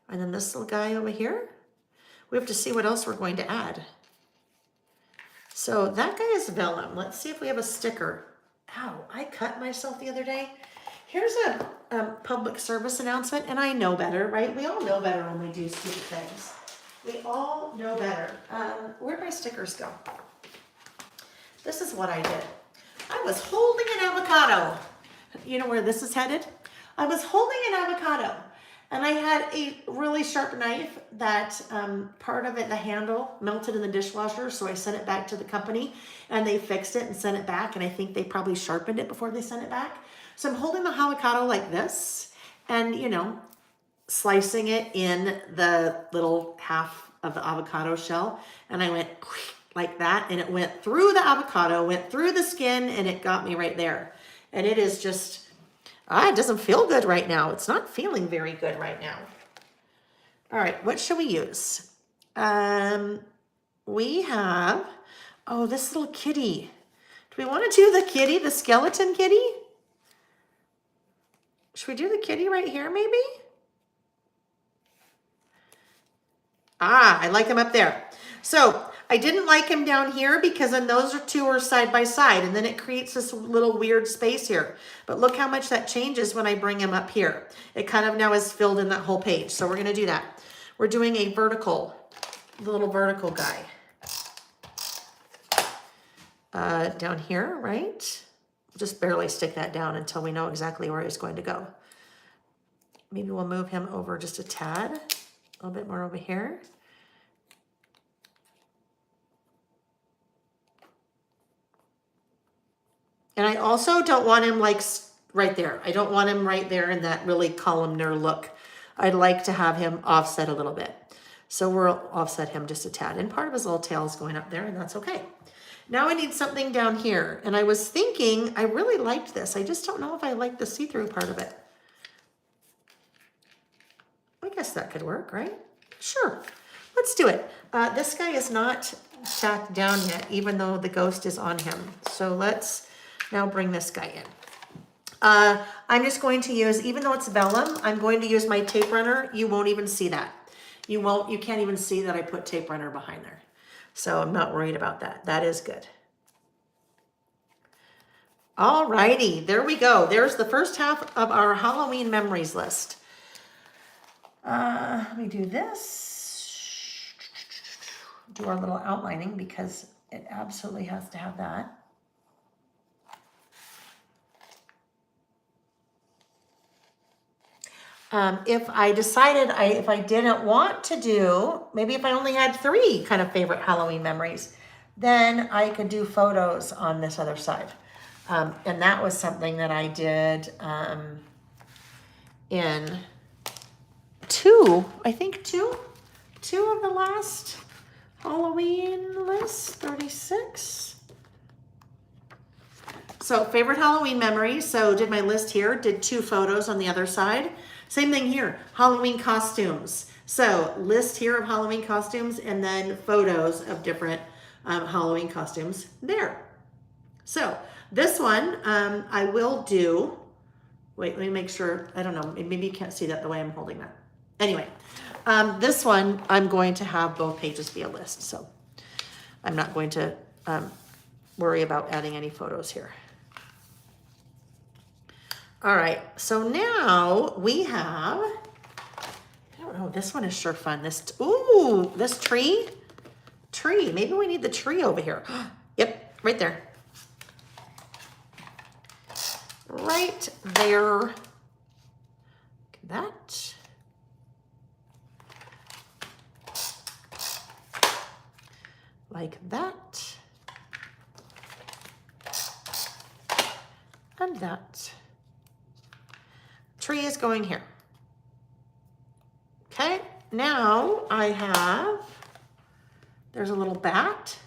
[SPEAKER 1] And then this little guy over here. We have to see what else we're going to add. So that guy is vellum. Let's see if we have a sticker. Ow, I cut myself the other day. Here's a public service announcement, and I know better, right? We all know better when we do stupid things. We all know better. Where'd my stickers go? This is what I did. I was holding an avocado. You know where this is headed? I was holding an avocado, and I had a really sharp knife that part of it, the handle, melted in the dishwasher, so I sent it back to the company, and they fixed it and sent it back, and I think they probably sharpened it before they sent it back. So I'm holding the avocado like this, and, you know, slicing it in the little half of the avocado shell, and I went like that, and it went through the avocado, went through the skin, and it got me right there. And it is just, it doesn't feel good right now. It's not feeling very good right now. All right, what should we use? We have, this little kitty. Do we want to do the kitty, the skeleton kitty? Should we do the kitty right here, maybe? I like him up there. So I didn't like him down here because then those two are side by side, and then it creates this little weird space here. But look how much that changes when I bring him up here. It kind of now is filled in that whole page. So we're going to do that. We're doing a vertical, the little vertical guy. Down here, right? Just barely stick that down until we know exactly where he's going to go. Maybe we'll move him over just a tad, a little bit more over here. And I also don't want him like right there. I don't want him right there in that really columnar look. I'd like to have him offset a little bit. So we'll offset him just a tad. And part of his little tail is going up there, and that's okay. Now I need something down here. And I was thinking, I really liked this. I just don't know if I like the see-through part of it. I guess that could work, right? Sure, let's do it. This guy is not tacked down yet, even though the ghost is on him. So let's now bring this guy in. I'm just going to use, even though it's vellum, I'm going to use my tape runner. You won't even see that. You can't even see that I put tape runner behind there. So I'm not worried about that. That is good. All righty, there we go. There's the first half of our Halloween memories list. Let me do this. Do our little outlining because it absolutely has to have that. If I decided if I didn't want to do, maybe if I only had 3 kind of favorite Halloween memories, then I could do photos on this other side. And that was something that I did in two of the last Halloween list, 36. So favorite Halloween memories. So did my list here, did 2 photos on the other side. Same thing here, Halloween costumes. So list here of Halloween costumes and then photos of different Halloween costumes there. So this one I will do, wait, let me make sure, I don't know, maybe you can't see that the way I'm holding that. Anyway, this one I'm going to have both pages be a list. So I'm not going to worry about adding any photos here. All right, so now we have, I don't know, this one is sure fun. This tree. Maybe we need the tree over here. Yep, right there. Right there. Look at that. Like that. And that. Tree is going here. Okay, now I have, there's a little bat.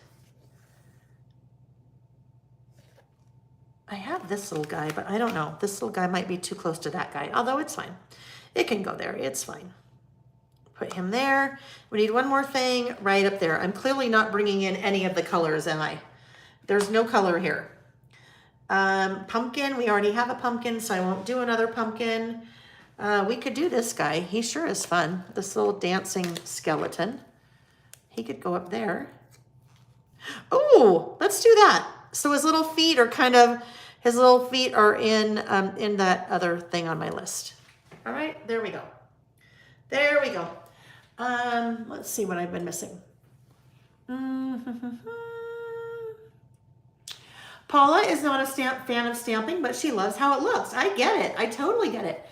[SPEAKER 1] I have this little guy, but I don't know. This little guy might be too close to that guy, although it's fine. It can go there, it's fine. Put him there. We need one more thing right up there. I'm clearly not bringing in any of the colors, am I? There's no color here. Pumpkin, we already have a pumpkin, so I won't do another pumpkin. We could do this guy. He sure is fun. This little dancing skeleton. He could go up there. Oh, let's do that. So his little feet are in that other thing on my list. All right, there we go. There we go. Let's see what I've been missing. Paula is not a fan of stamping, but she loves how it looks. I get it. I totally get it.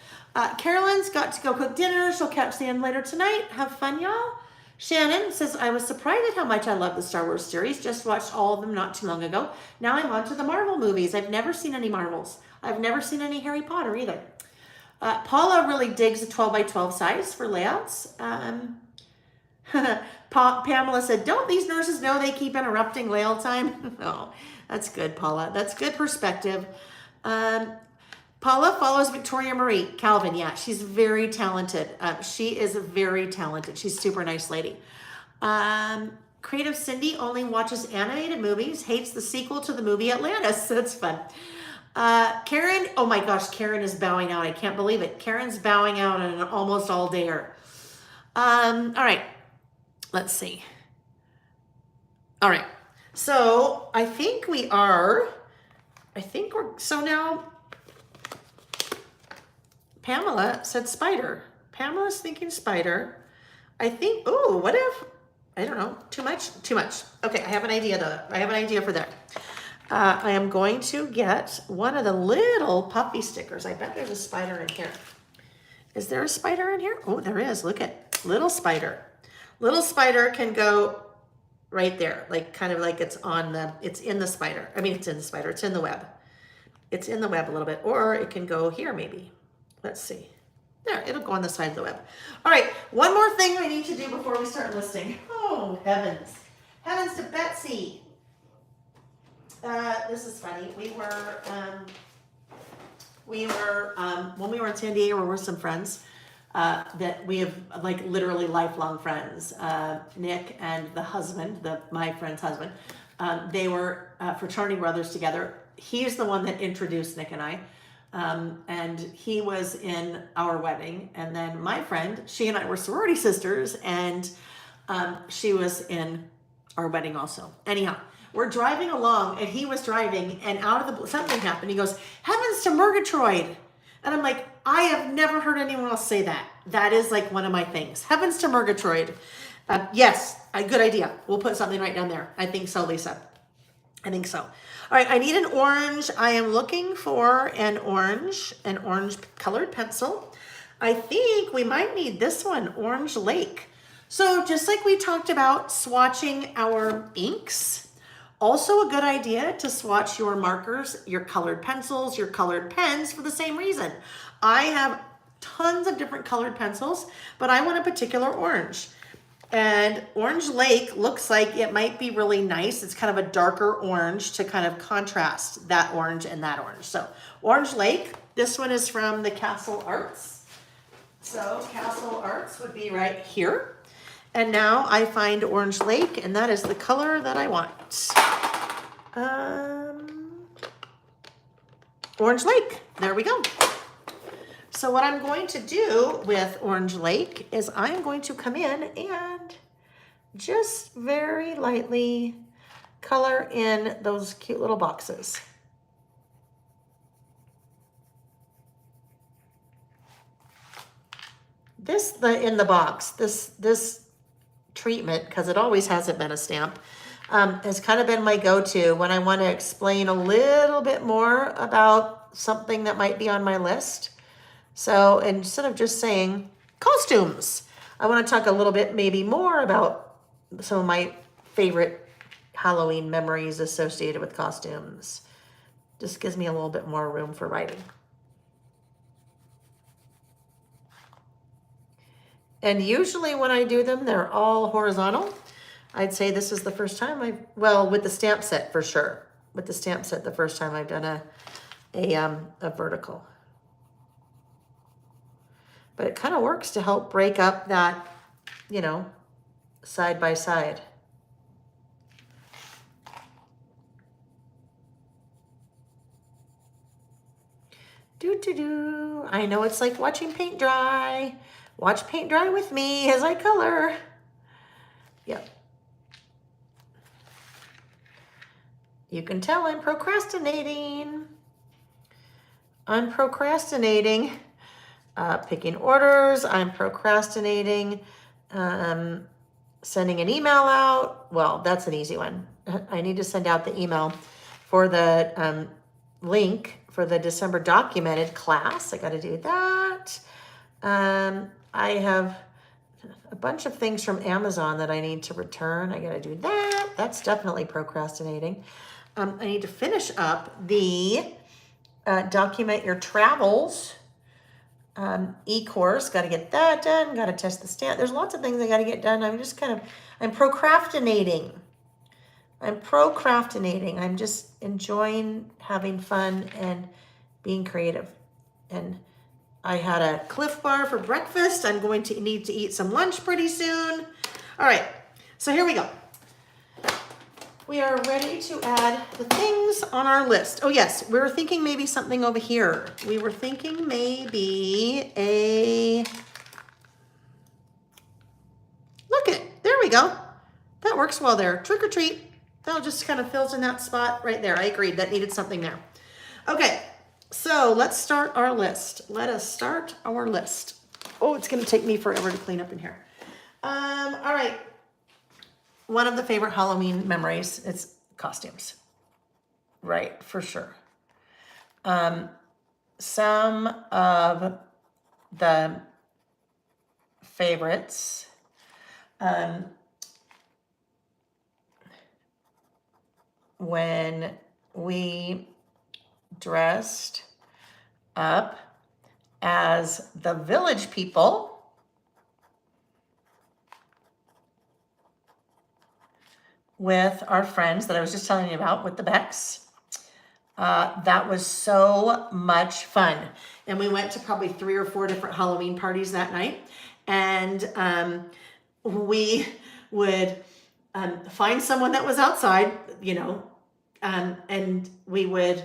[SPEAKER 1] Carolyn's got to go cook dinner. She'll catch the end later tonight. Have fun, y'all. Shannon says, I was surprised at how much I love the Star Wars series. Just watched all of them not too long ago. Now I'm on to the Marvel movies. I've never seen any Marvels. I've never seen any Harry Potter either. Paula really digs the 12 by 12 size for layouts. Pamela said, don't these nurses know they keep interrupting layl time? Oh, that's good, Paula. That's good perspective. Paula follows Victoria Marie Calvin. Yeah, she's very talented. She is very talented. She's a super nice lady. Creative Cindy only watches animated movies, hates the sequel to the movie Atlantis. That's fun. Karen, oh my gosh, Karen is bowing out. I can't believe it. Karen's bowing out on an almost all dayer. All right, let's see. All right, so I think we're, so now Pamela said spider. Pamela's thinking spider. I think, oh, what if, I don't know, too much? Too much. Okay, I have an idea though. I have an idea for that. I am going to get one of the little puffy stickers. I bet there's a spider in here. Is there a spider in here? Oh, there is. Look at little spider. Little spider can go right there, like kind of like it's in the spider. I mean, it's in the spider. It's in the web. It's in the web a little bit, or it can go here maybe. Let's see. There, it'll go on the side of the web. All right, one more thing I need to do before we start listing. Oh, heavens. Heavens to Betsy. This is funny. We were when we were in San Diego, we were with some friends that we have like literally lifelong friends. Nick and the husband, my friend's husband, they were fraternity brothers together. He's the one that introduced Nick and I. And he was in our wedding, and then my friend, she and I were sorority sisters, and she was in our wedding also. Anyhow, we're driving along, and he was driving, and out of the something happened. He goes, "Heavens to Murgatroyd," and I'm like, I have never heard anyone else say that. That is like one of my things. Heavens to Murgatroyd. Yes, a good idea. We'll put something right down there. I think so, Lisa. I think so. All right, I need an orange. I am looking for an orange colored pencil. I think we might need this one, Orange Lake. So just like we talked about swatching our inks, also a good idea to swatch your markers, your colored pencils, your colored pens for the same reason. I have tons of different colored pencils, but I want a particular orange. And Orange Lake looks like it might be really nice. It's kind of a darker orange to kind of contrast that orange and that orange. So Orange Lake, this one is from the Castle Arts. So Castle Arts would be right here. And now I find Orange Lake, and that is the color that I want. Orange Lake, there we go. So what I'm going to do with Orange Lake is I'm going to come in and just very lightly color in those cute little boxes. In the box, this treatment, because it always hasn't been a stamp, has kind of been my go-to when I want to explain a little bit more about something that might be on my list. So instead of just saying costumes, I want to talk a little bit maybe more about some of my favorite Halloween memories associated with costumes. Just gives me a little bit more room for writing. And usually when I do them, they're all horizontal. I'd say this is the first time well, with the stamp set for sure. With the stamp set, the first time I've done a vertical. But it kind of works to help break up that, side by side. I know it's like watching paint dry. Watch paint dry with me as I color. Yep. You can tell I'm procrastinating. I'm procrastinating. Picking orders, I'm procrastinating, sending an email out. Well, that's an easy one. I need to send out the email for the link for the December documented class. I got to do that. I have a bunch of things from Amazon that I need to return. I got to do that. That's definitely procrastinating. I need to finish up the document your travels. e-course, got to get that done, got to test the stamp. There's lots of things I got to get done. I'm procrastinating. I'm just enjoying having fun and being creative. And I had a Cliff Bar for breakfast. I'm going to need to eat some lunch pretty soon. All right, so here we go. We are ready to add the things on our list. Oh yes, we were thinking maybe something over here. We were thinking maybe look it, there we go. That works well there. Trick or treat. That just kind of fills in that spot right there. I agreed, that needed something there. Okay, so let's start our list. Let us start our list. Oh, it's gonna take me forever to clean up in here. All right. One of the favorite Halloween memories, it's costumes. Right, for sure. Some of the favorites, when we dressed up as the village people with our friends that I was just telling you about with the Becks. That was so much fun. And we went to probably 3 or 4 different Halloween parties that night. And we would find someone that was outside, you know, and we would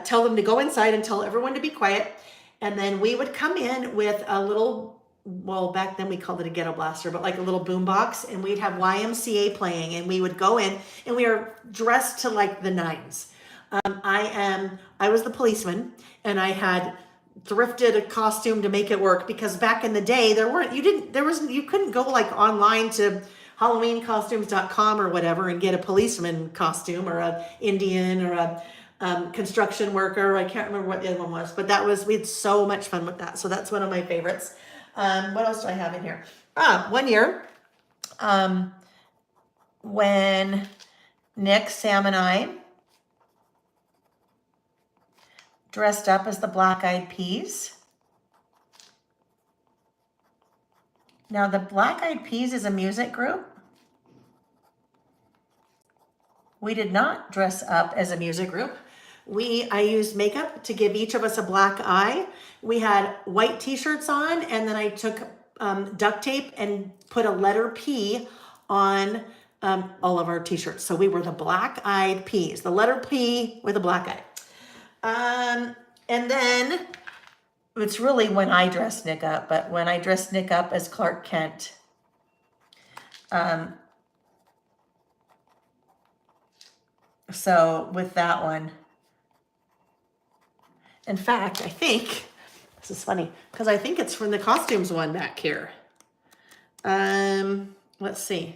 [SPEAKER 1] tell them to go inside and tell everyone to be quiet. And then we would come in with a little, well, back then we called it a ghetto blaster, but like a little boom box, and we'd have YMCA playing, and we would go in, and we were dressed to like the nines. I was the policeman, and I had thrifted a costume to make it work, because back in the day you couldn't go like online to halloweencostumes.com or whatever and get a policeman costume or a Indian or a construction worker. I can't remember what the other one was, but we had so much fun with that. So that's one of my favorites. What else do I have in here? One year, when Nick, Sam, and I dressed up as the Black Eyed Peas. Now, the Black Eyed Peas is a music group. We did not dress up as a music group. I used makeup to give each of us a black eye. We had white t-shirts on, and then I took duct tape and put a letter P on all of our t-shirts. So we were the Black Eyed Peas, the letter P with a black eye. And then it's really when I dressed Nick up, but when I dressed Nick up as Clark Kent, so with that one, in fact, I think, this is funny, because I think it's from the costumes one back here. Let's see.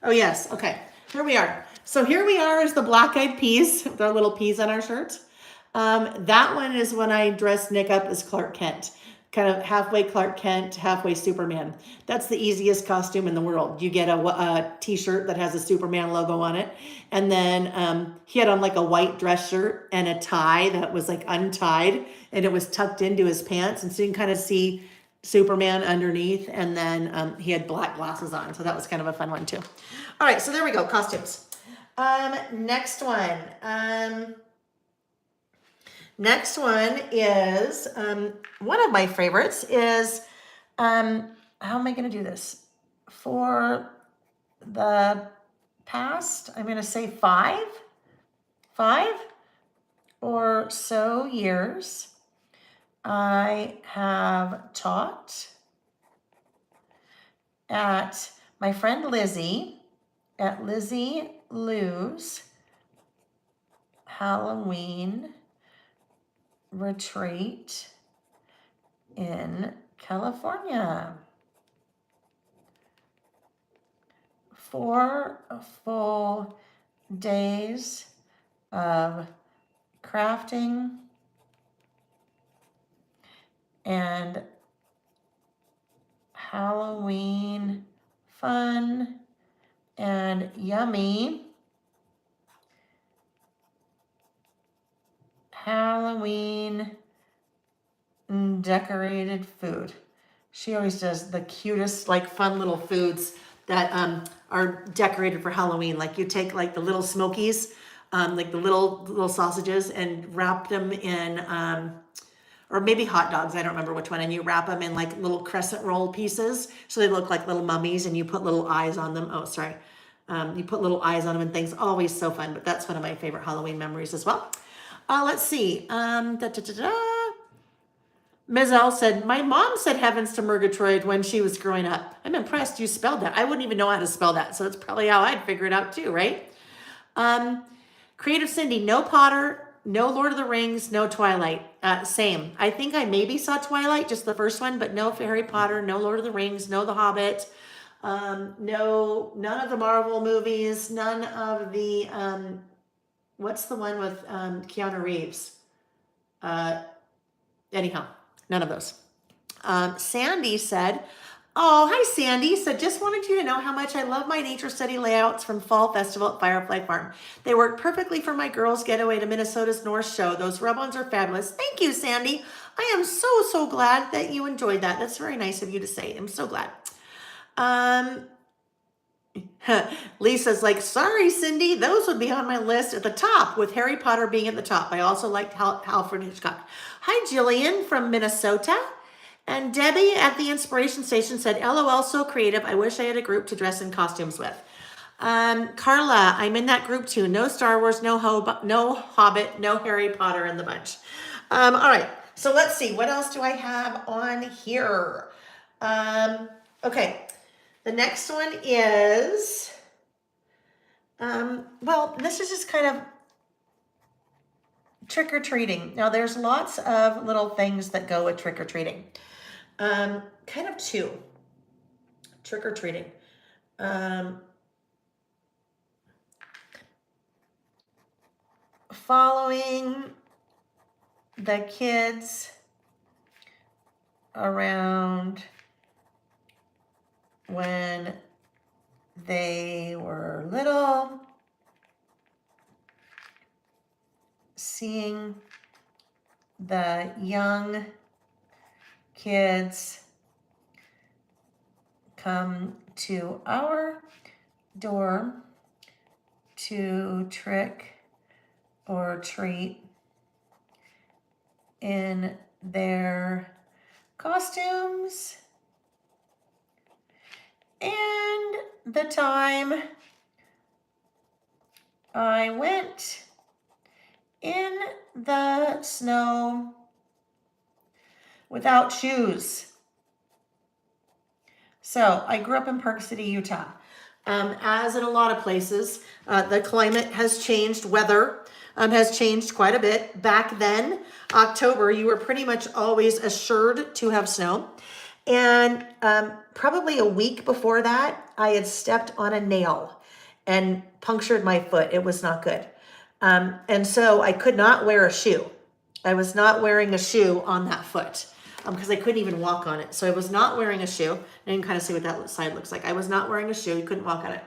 [SPEAKER 1] Oh yes, okay, here we are. So here we are as the Black Eyed Peas, with our little peas on our shirts. That one is when I dressed Nick up as Clark Kent, kind of halfway Clark Kent, halfway Superman. That's the easiest costume in the world. You get a t-shirt that has a Superman logo on it, and then he had on like a white dress shirt and a tie that was like untied, and it was tucked into his pants, and so you can kind of see Superman underneath, and then he had black glasses on, so that was kind of a fun one too. All right, so there we go, costumes. Next one. Next one is, one of my favorites is, how am I going to do this? For the past, I'm going to say 5 or so years, I have taught at my friend Lizzie, at Lizzie Lou's Halloween retreat in California. 4 full days of crafting and Halloween fun and yummy Halloween decorated food. She always does the cutest, like fun little foods that are decorated for Halloween. Like you take like the little smokies, like the little sausages, and wrap them in, or maybe hot dogs. I don't remember which one. And you wrap them in like little crescent roll pieces, so they look like little mummies, and you put little eyes on them. Oh, sorry. You put little eyes on them and things. Always so fun. But that's one of my favorite Halloween memories as well. Let's see. Ms. L said, my mom said heavens to Murgatroyd when she was growing up. I'm impressed you spelled that. I wouldn't even know how to spell that. So it's probably how I'd figure it out too, right? Creative Cindy, no Potter, no Lord of the Rings, no Twilight. Same. I think I maybe saw Twilight, just the first one, but no Harry Potter, no Lord of the Rings, no The Hobbit, no, none of the Marvel movies, none of the, what's the one with Keanu Reeves? Anyhow. None of those. Sandy said, oh, hi, Sandy. So just wanted you to know how much I love my nature study layouts from Fall Festival at Firefly Farm. They work perfectly for my girls' getaway to Minnesota's North Show. Those rub-ons are fabulous. Thank you, Sandy. I am so glad that you enjoyed that. That's very nice of you to say. I'm so glad. Lisa's like, sorry, Cindy, those would be on my list at the top, with Harry Potter being at the top. I also liked Alfred Hitchcock. Hi, Jillian from Minnesota. And Debbie at the Inspiration Station said, LOL, so creative. I wish I had a group to dress in costumes with. Carla, I'm in that group too. No Star Wars, no Hobbit, no Harry Potter in the bunch. All right, so let's see. What else do I have on here? Okay. The next one is, well, this is just kind of trick-or-treating. Now, there's lots of little things that go with trick-or-treating. Kind of two. Trick-or-treating. Following the kids around when they were little, seeing the young kids come to our door to trick or treat in their costumes. And the time I went in the snow without shoes. So I grew up in Park City, Utah. As in a lot of places, the climate has changed. Weather has changed quite a bit. Back then, October, you were pretty much always assured to have snow. And probably a week before that, I had stepped on a nail and punctured my foot. It was not good. And so I could not wear a shoe. I was not wearing a shoe on that foot because I couldn't even walk on it. So I was not wearing a shoe. And you can kind of see what that side looks like. I was not wearing a shoe. You couldn't walk on it.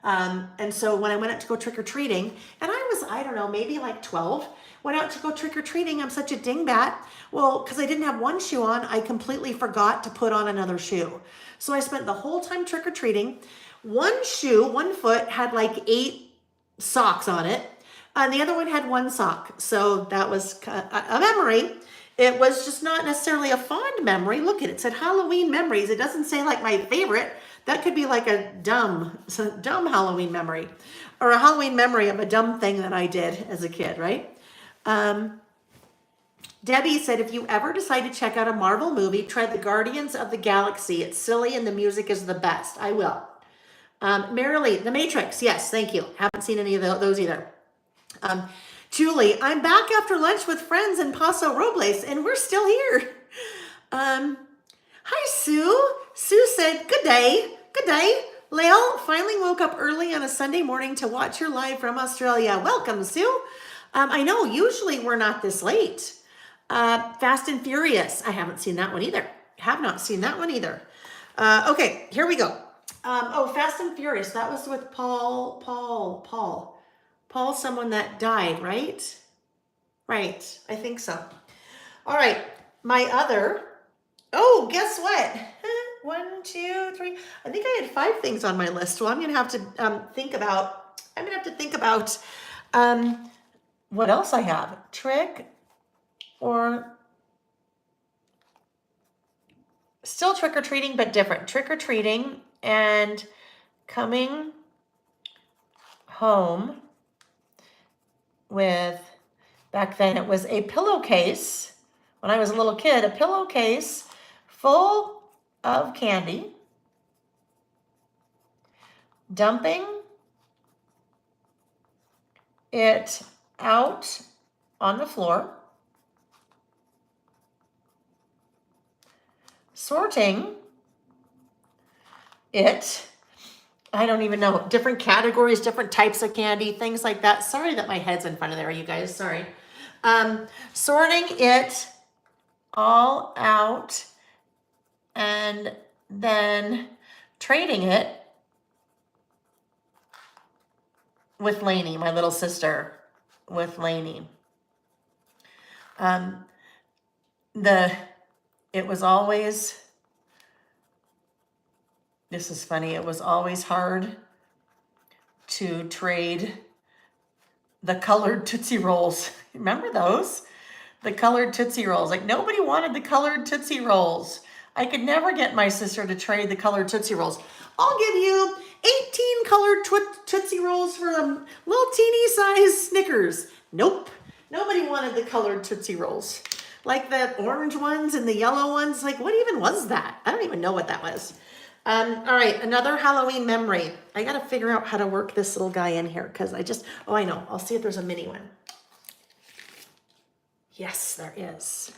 [SPEAKER 1] And so when I went out to go trick-or-treating, and I was, I don't know, maybe like 12, went out to go trick-or-treating. I'm such a dingbat. Well, because I didn't have one shoe on, I completely forgot to put on another shoe. So I spent the whole time trick-or-treating. One shoe, one foot had like 8 socks on it. And the other one had 1 sock. So that was a memory. It was just not necessarily a fond memory. Look at it. It said Halloween memories. It doesn't say like my favorite. That could be like a dumb Halloween memory, or a Halloween memory of a dumb thing that I did as a kid, right? Debbie said, if you ever decide to check out a Marvel movie, try the Guardians of the Galaxy. It's silly and the music is the best. I will. Marilee, The Matrix. Yes, thank you. Haven't seen any of those either. Julie, I'm back after lunch with friends in Paso Robles, and we're still here. Hi, Sue. Sue said, good day. Good day. Lael finally woke up early on a Sunday morning to watch your live from Australia. Welcome, Sue. I know, usually we're not this late. Fast and Furious. I haven't seen that one either. Have not seen that one either. Okay, here we go. Fast and Furious. That was with Paul, someone that died, right? Right, I think so. All right, my other, oh, guess what? 1, 2, 3. I think I had 5 things on my list. Well, I'm going to have to think about, what else I have. Trick or still trick-or-treating, but different. Trick-or-treating and coming home with, back then it was a pillowcase. When I was a little kid, a pillowcase full of candy, dumping it out on the floor, sorting it, I don't even know, different categories, different types of candy, things like that. Sorry that my head's in front of there, you guys, sorry. Sorting it all out and then trading it with Lainey, my little sister, with Lainey. It was always, this is funny, it was always hard to trade the colored Tootsie Rolls. Remember those? The colored Tootsie Rolls. Like, nobody wanted the colored Tootsie Rolls. I could never get my sister to trade the colored Tootsie Rolls. I'll give you 18 colored Tootsie Rolls for a little teeny size Snickers. Nope. Nobody wanted the colored Tootsie Rolls. Like the orange ones and the yellow ones. Like, what even was that? I don't even know what that was. All right, another Halloween memory. I got to figure out how to work this little guy in here because oh, I know. I'll see if there's a mini one. Yes, there is.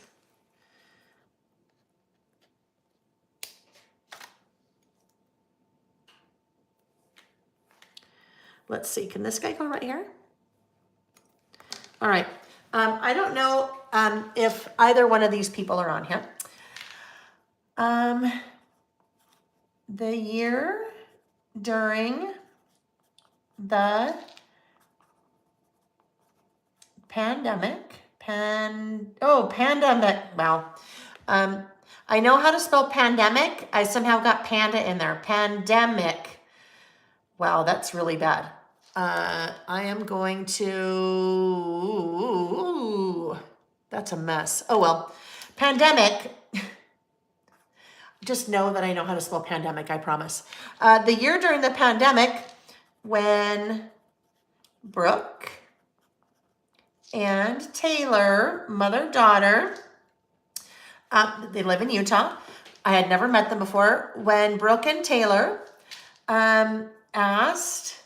[SPEAKER 1] Let's see, can this guy go right here? All right, I don't know if either one of these people are on here. The year during the pandemic, pandemic, wow. I know how to spell pandemic. I somehow got panda in there, pandemic. Wow, that's really bad. I am going to, that's a mess. Oh well, pandemic. Just know that I know how to spell pandemic, I promise. The year during the pandemic when Brooke and Taylor, mother-daughter, they live in Utah. I had never met them before. When Brooke and Taylor asked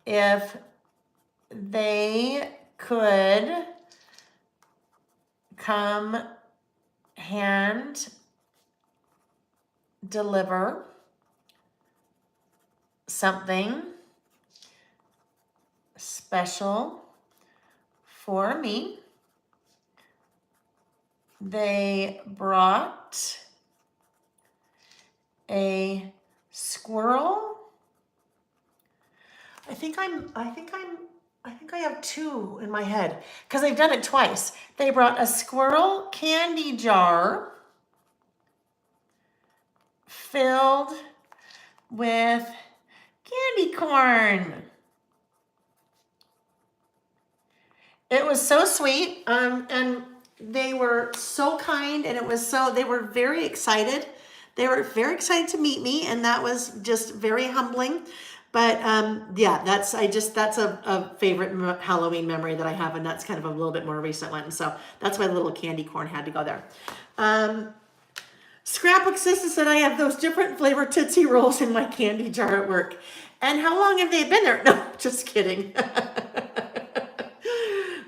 [SPEAKER 1] if they could come hand deliver something special for me. They brought a squirrel. I think I have 2 in my head because they've done it twice. They brought a squirrel candy jar filled with candy corn. It was so sweet, and they were so kind, and they were very excited. They were very excited to meet me, and that was just very humbling. But yeah, that's a favorite Halloween memory that I have, and that's kind of a little bit more recent one. So that's why the little candy corn had to go there. Scrapbook Sister said I have those different flavor Tootsie Rolls in my candy jar at work. And how long have they been there? No, just kidding.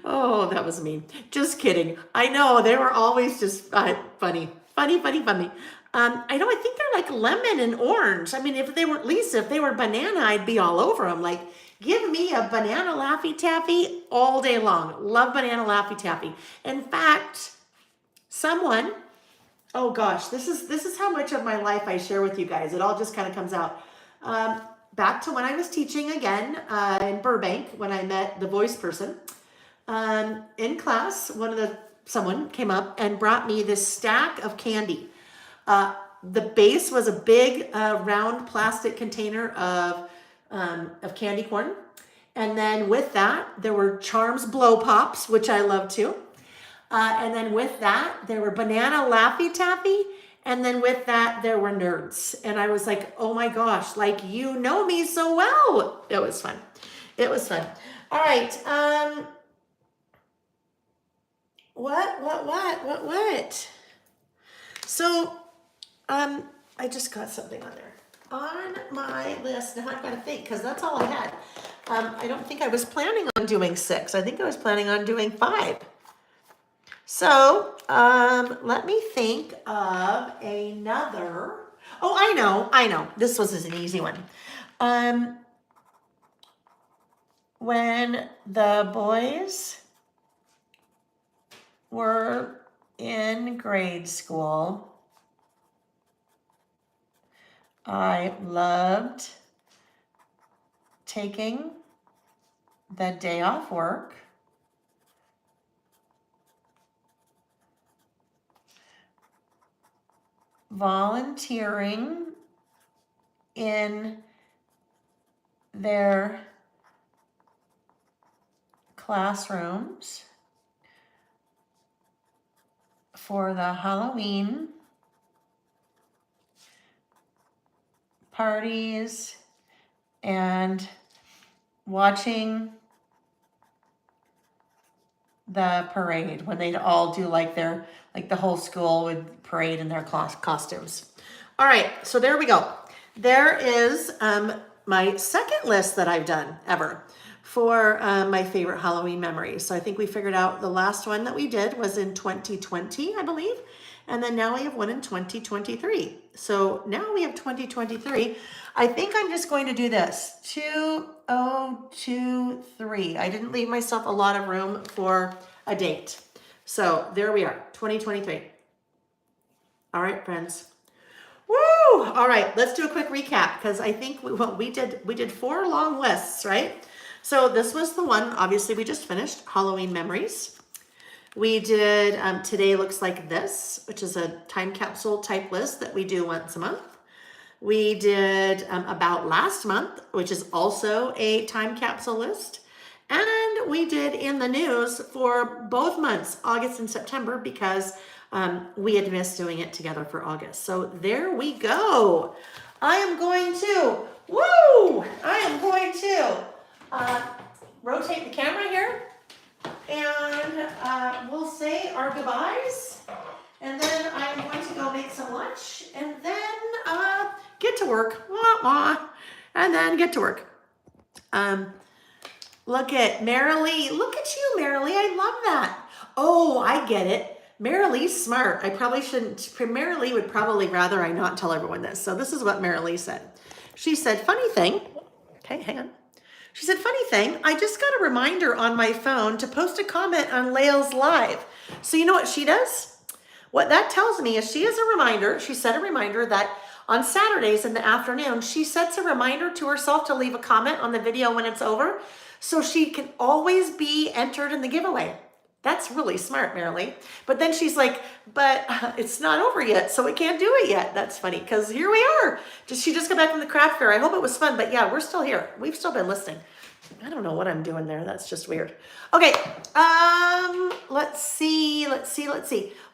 [SPEAKER 1] Oh, that was mean. Just kidding. I know, they were always just funny. I think they're like lemon and orange. I mean, if they were banana, I'd be all over them. Like, give me a banana Laffy Taffy all day long. Love banana Laffy Taffy. In fact, someone, oh gosh, this is how much of my life I share with you guys. It all just kind of comes out. Back to when I was teaching again in Burbank, when I met the voice person. In class, one of the someone came up and brought me this stack of candy. The base was a big round plastic container of candy corn. And then with that, there were Charms Blow Pops, which I love too. And then with that, there were Banana Laffy Taffy. And then with that, there were Nerds. And I was like, oh my gosh, like you know me so well. It was fun. It was fun. All right. What? So, I just got something on there. On my list, now I've got to think, because that's all I had. I don't think I was planning on doing 6. I think I was planning on doing 5. So, let me think of another. Oh, I know. This was an easy one. When the boys were in grade school, I loved taking the day off work volunteering in their classrooms for the Halloween parties and watching the parade when they'd all do like the whole school would parade in their costumes. All right, so there we go. There is my second list that I've done ever for my favorite Halloween memories. So I think we figured out the last one that we did was in 2020, I believe. And then now we have one in 2023. So now we have 2023. I think I'm just going to do this. 2023. I didn't leave myself a lot of room for a date. So there we are, 2023. All right, friends. Woo! All right, let's do a quick recap because I think we did 4 long lists, right? So this was the one, obviously we just finished, Halloween memories. We did Today Looks Like This, which is a time capsule type list that we do once a month. We did About Last Month, which is also a time capsule list. And we did In the News for both months, August and September, because we had missed doing it together for August. So there we go. I am going to rotate the camera here. And we'll say our goodbyes. And then I'm going to go make some lunch. And then get to work. And then get to work. Look at Marilee. Look at you, Marilee. I love that. Oh, I get it. Marilee's smart. I probably shouldn't. Marilee would probably rather I not tell everyone this. So this is what Marilee said. She said, funny thing. Okay, hang on. She said, funny thing, I just got a reminder on my phone to post a comment on Lael's Live. So you know what she does? What that tells me is she has a reminder. She set a reminder that on Saturdays in the afternoon, she sets a reminder to herself to leave a comment on the video when it's over so she can always be entered in the giveaway. That's really smart, Marilee. But then she's like, but it's not over yet, so we can't do it yet. That's funny, because here we are. She just got back from the craft fair. I hope it was fun, but yeah, we're still here. We've still been listening. I don't know what I'm doing there. That's just weird. Okay, let's see.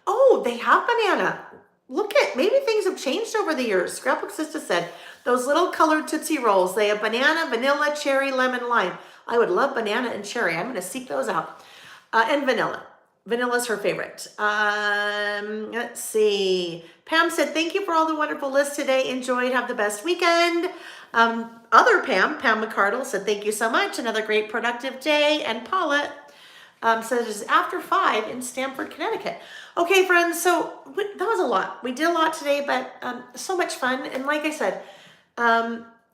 [SPEAKER 1] Oh, they have banana. Look at, maybe things have changed over the years. Scrapbook Sister said, those little colored Tootsie Rolls, they have banana, vanilla, cherry, lemon, lime. I would love banana and cherry. I'm going to seek those out. And vanilla. Vanilla's her favorite. Let's see. Pam said, thank you for all the wonderful lists today. Enjoyed. Have the best weekend. Other Pam McCardle said, thank you so much. Another great productive day. And Paula says it's after 5 in Stamford, Connecticut. Okay, friends. So that was a lot. We did a lot today, but so much fun. And like I said,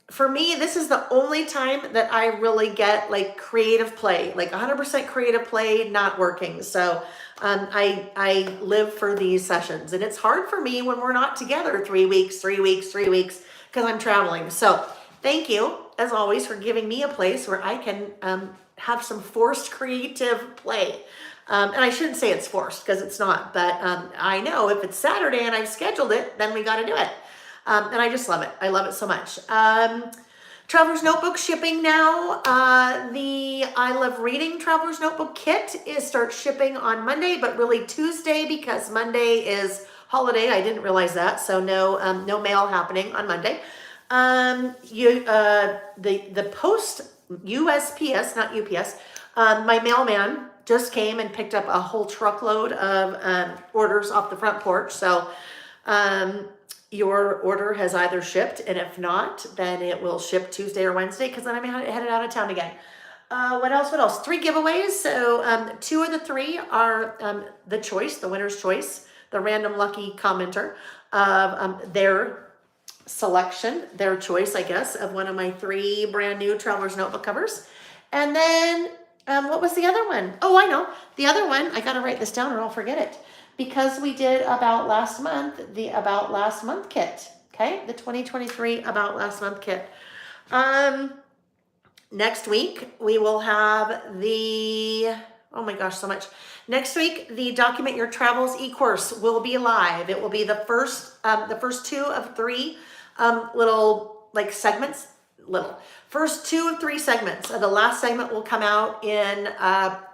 [SPEAKER 1] for me, this is the only time that I really get like creative play, like 100% creative play, not working. So I live for these sessions, and it's hard for me when we're not together 3 weeks, because I'm traveling. So thank you, as always, for giving me a place where I can have some forced creative play. And I shouldn't say it's forced because it's not, but I know if it's Saturday and I've scheduled it, then we got to do it. And I just love it. I love it so much. Traveler's Notebook shipping now. The I Love Reading Traveler's Notebook kit starts shipping on Monday, but really Tuesday because Monday is holiday. I didn't realize that, so no mail happening on Monday. The post USPS, not UPS. My mailman just came and picked up a whole truckload of orders off the front porch. So your order has either shipped, and if not, then it will ship Tuesday or Wednesday because then I'm headed out of town again. What else? 3 giveaways. So 2 of the 3 are the choice, the winner's choice, the random lucky commenter of their selection, their choice, I guess, of one of my 3 brand new Traveler's Notebook covers. And then what was the other one? Oh, I know. The other one, I got to write this down or I'll forget it. Because we did About Last Month, the About Last Month kit. Okay, the 2023 About Last Month kit. Next week, we will have the, oh my gosh, so much. Next week, the Document Your Travels e-course will be live. It will be the first 2 of 3 little like segments, first 2 of 3 segments. The last segment will come out in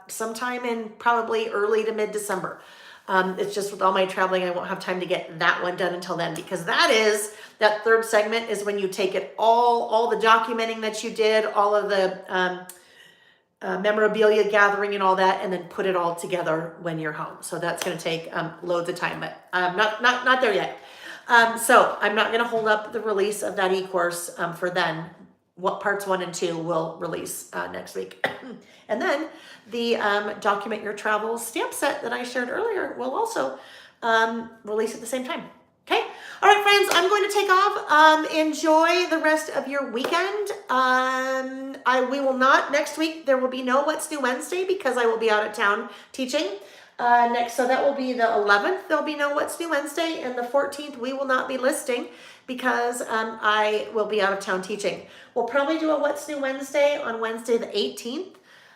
[SPEAKER 1] sometime in probably early to mid-December. It's just with all my traveling, I won't have time to get that one done until then, because that third segment is when you take it all the documenting that you did, all of the memorabilia gathering and all that, and then put it all together when you're home. So that's going to take loads of time, but I'm not there yet. So I'm not going to hold up the release of that e-course for then. What parts 1 and 2 will release next week. And then the Document Your Travels stamp set that I shared earlier will also release at the same time. Okay. All right, friends, I'm going to take off. Enjoy the rest of your weekend. We will not, next week, there will be no What's New Wednesday because I will be out of town teaching. So that will be the 11th. There'll be no What's New Wednesday. And the 14th, we will not be listing because I will be out of town teaching. We'll probably do a What's New Wednesday on Wednesday, the 18th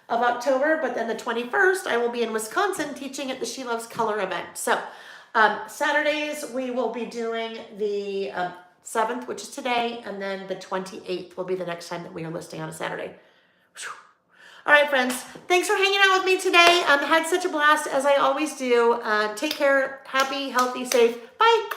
[SPEAKER 1] of October. But then the 21st, I will be in Wisconsin teaching at the She Loves Color event. So Saturdays, we will be doing the 7th, which is today. And then the 28th will be the next time that we are listing on a Saturday. Whew. All right, friends, thanks for hanging out with me today. Had such a blast, as I always do. Take care, happy, healthy, safe. Bye.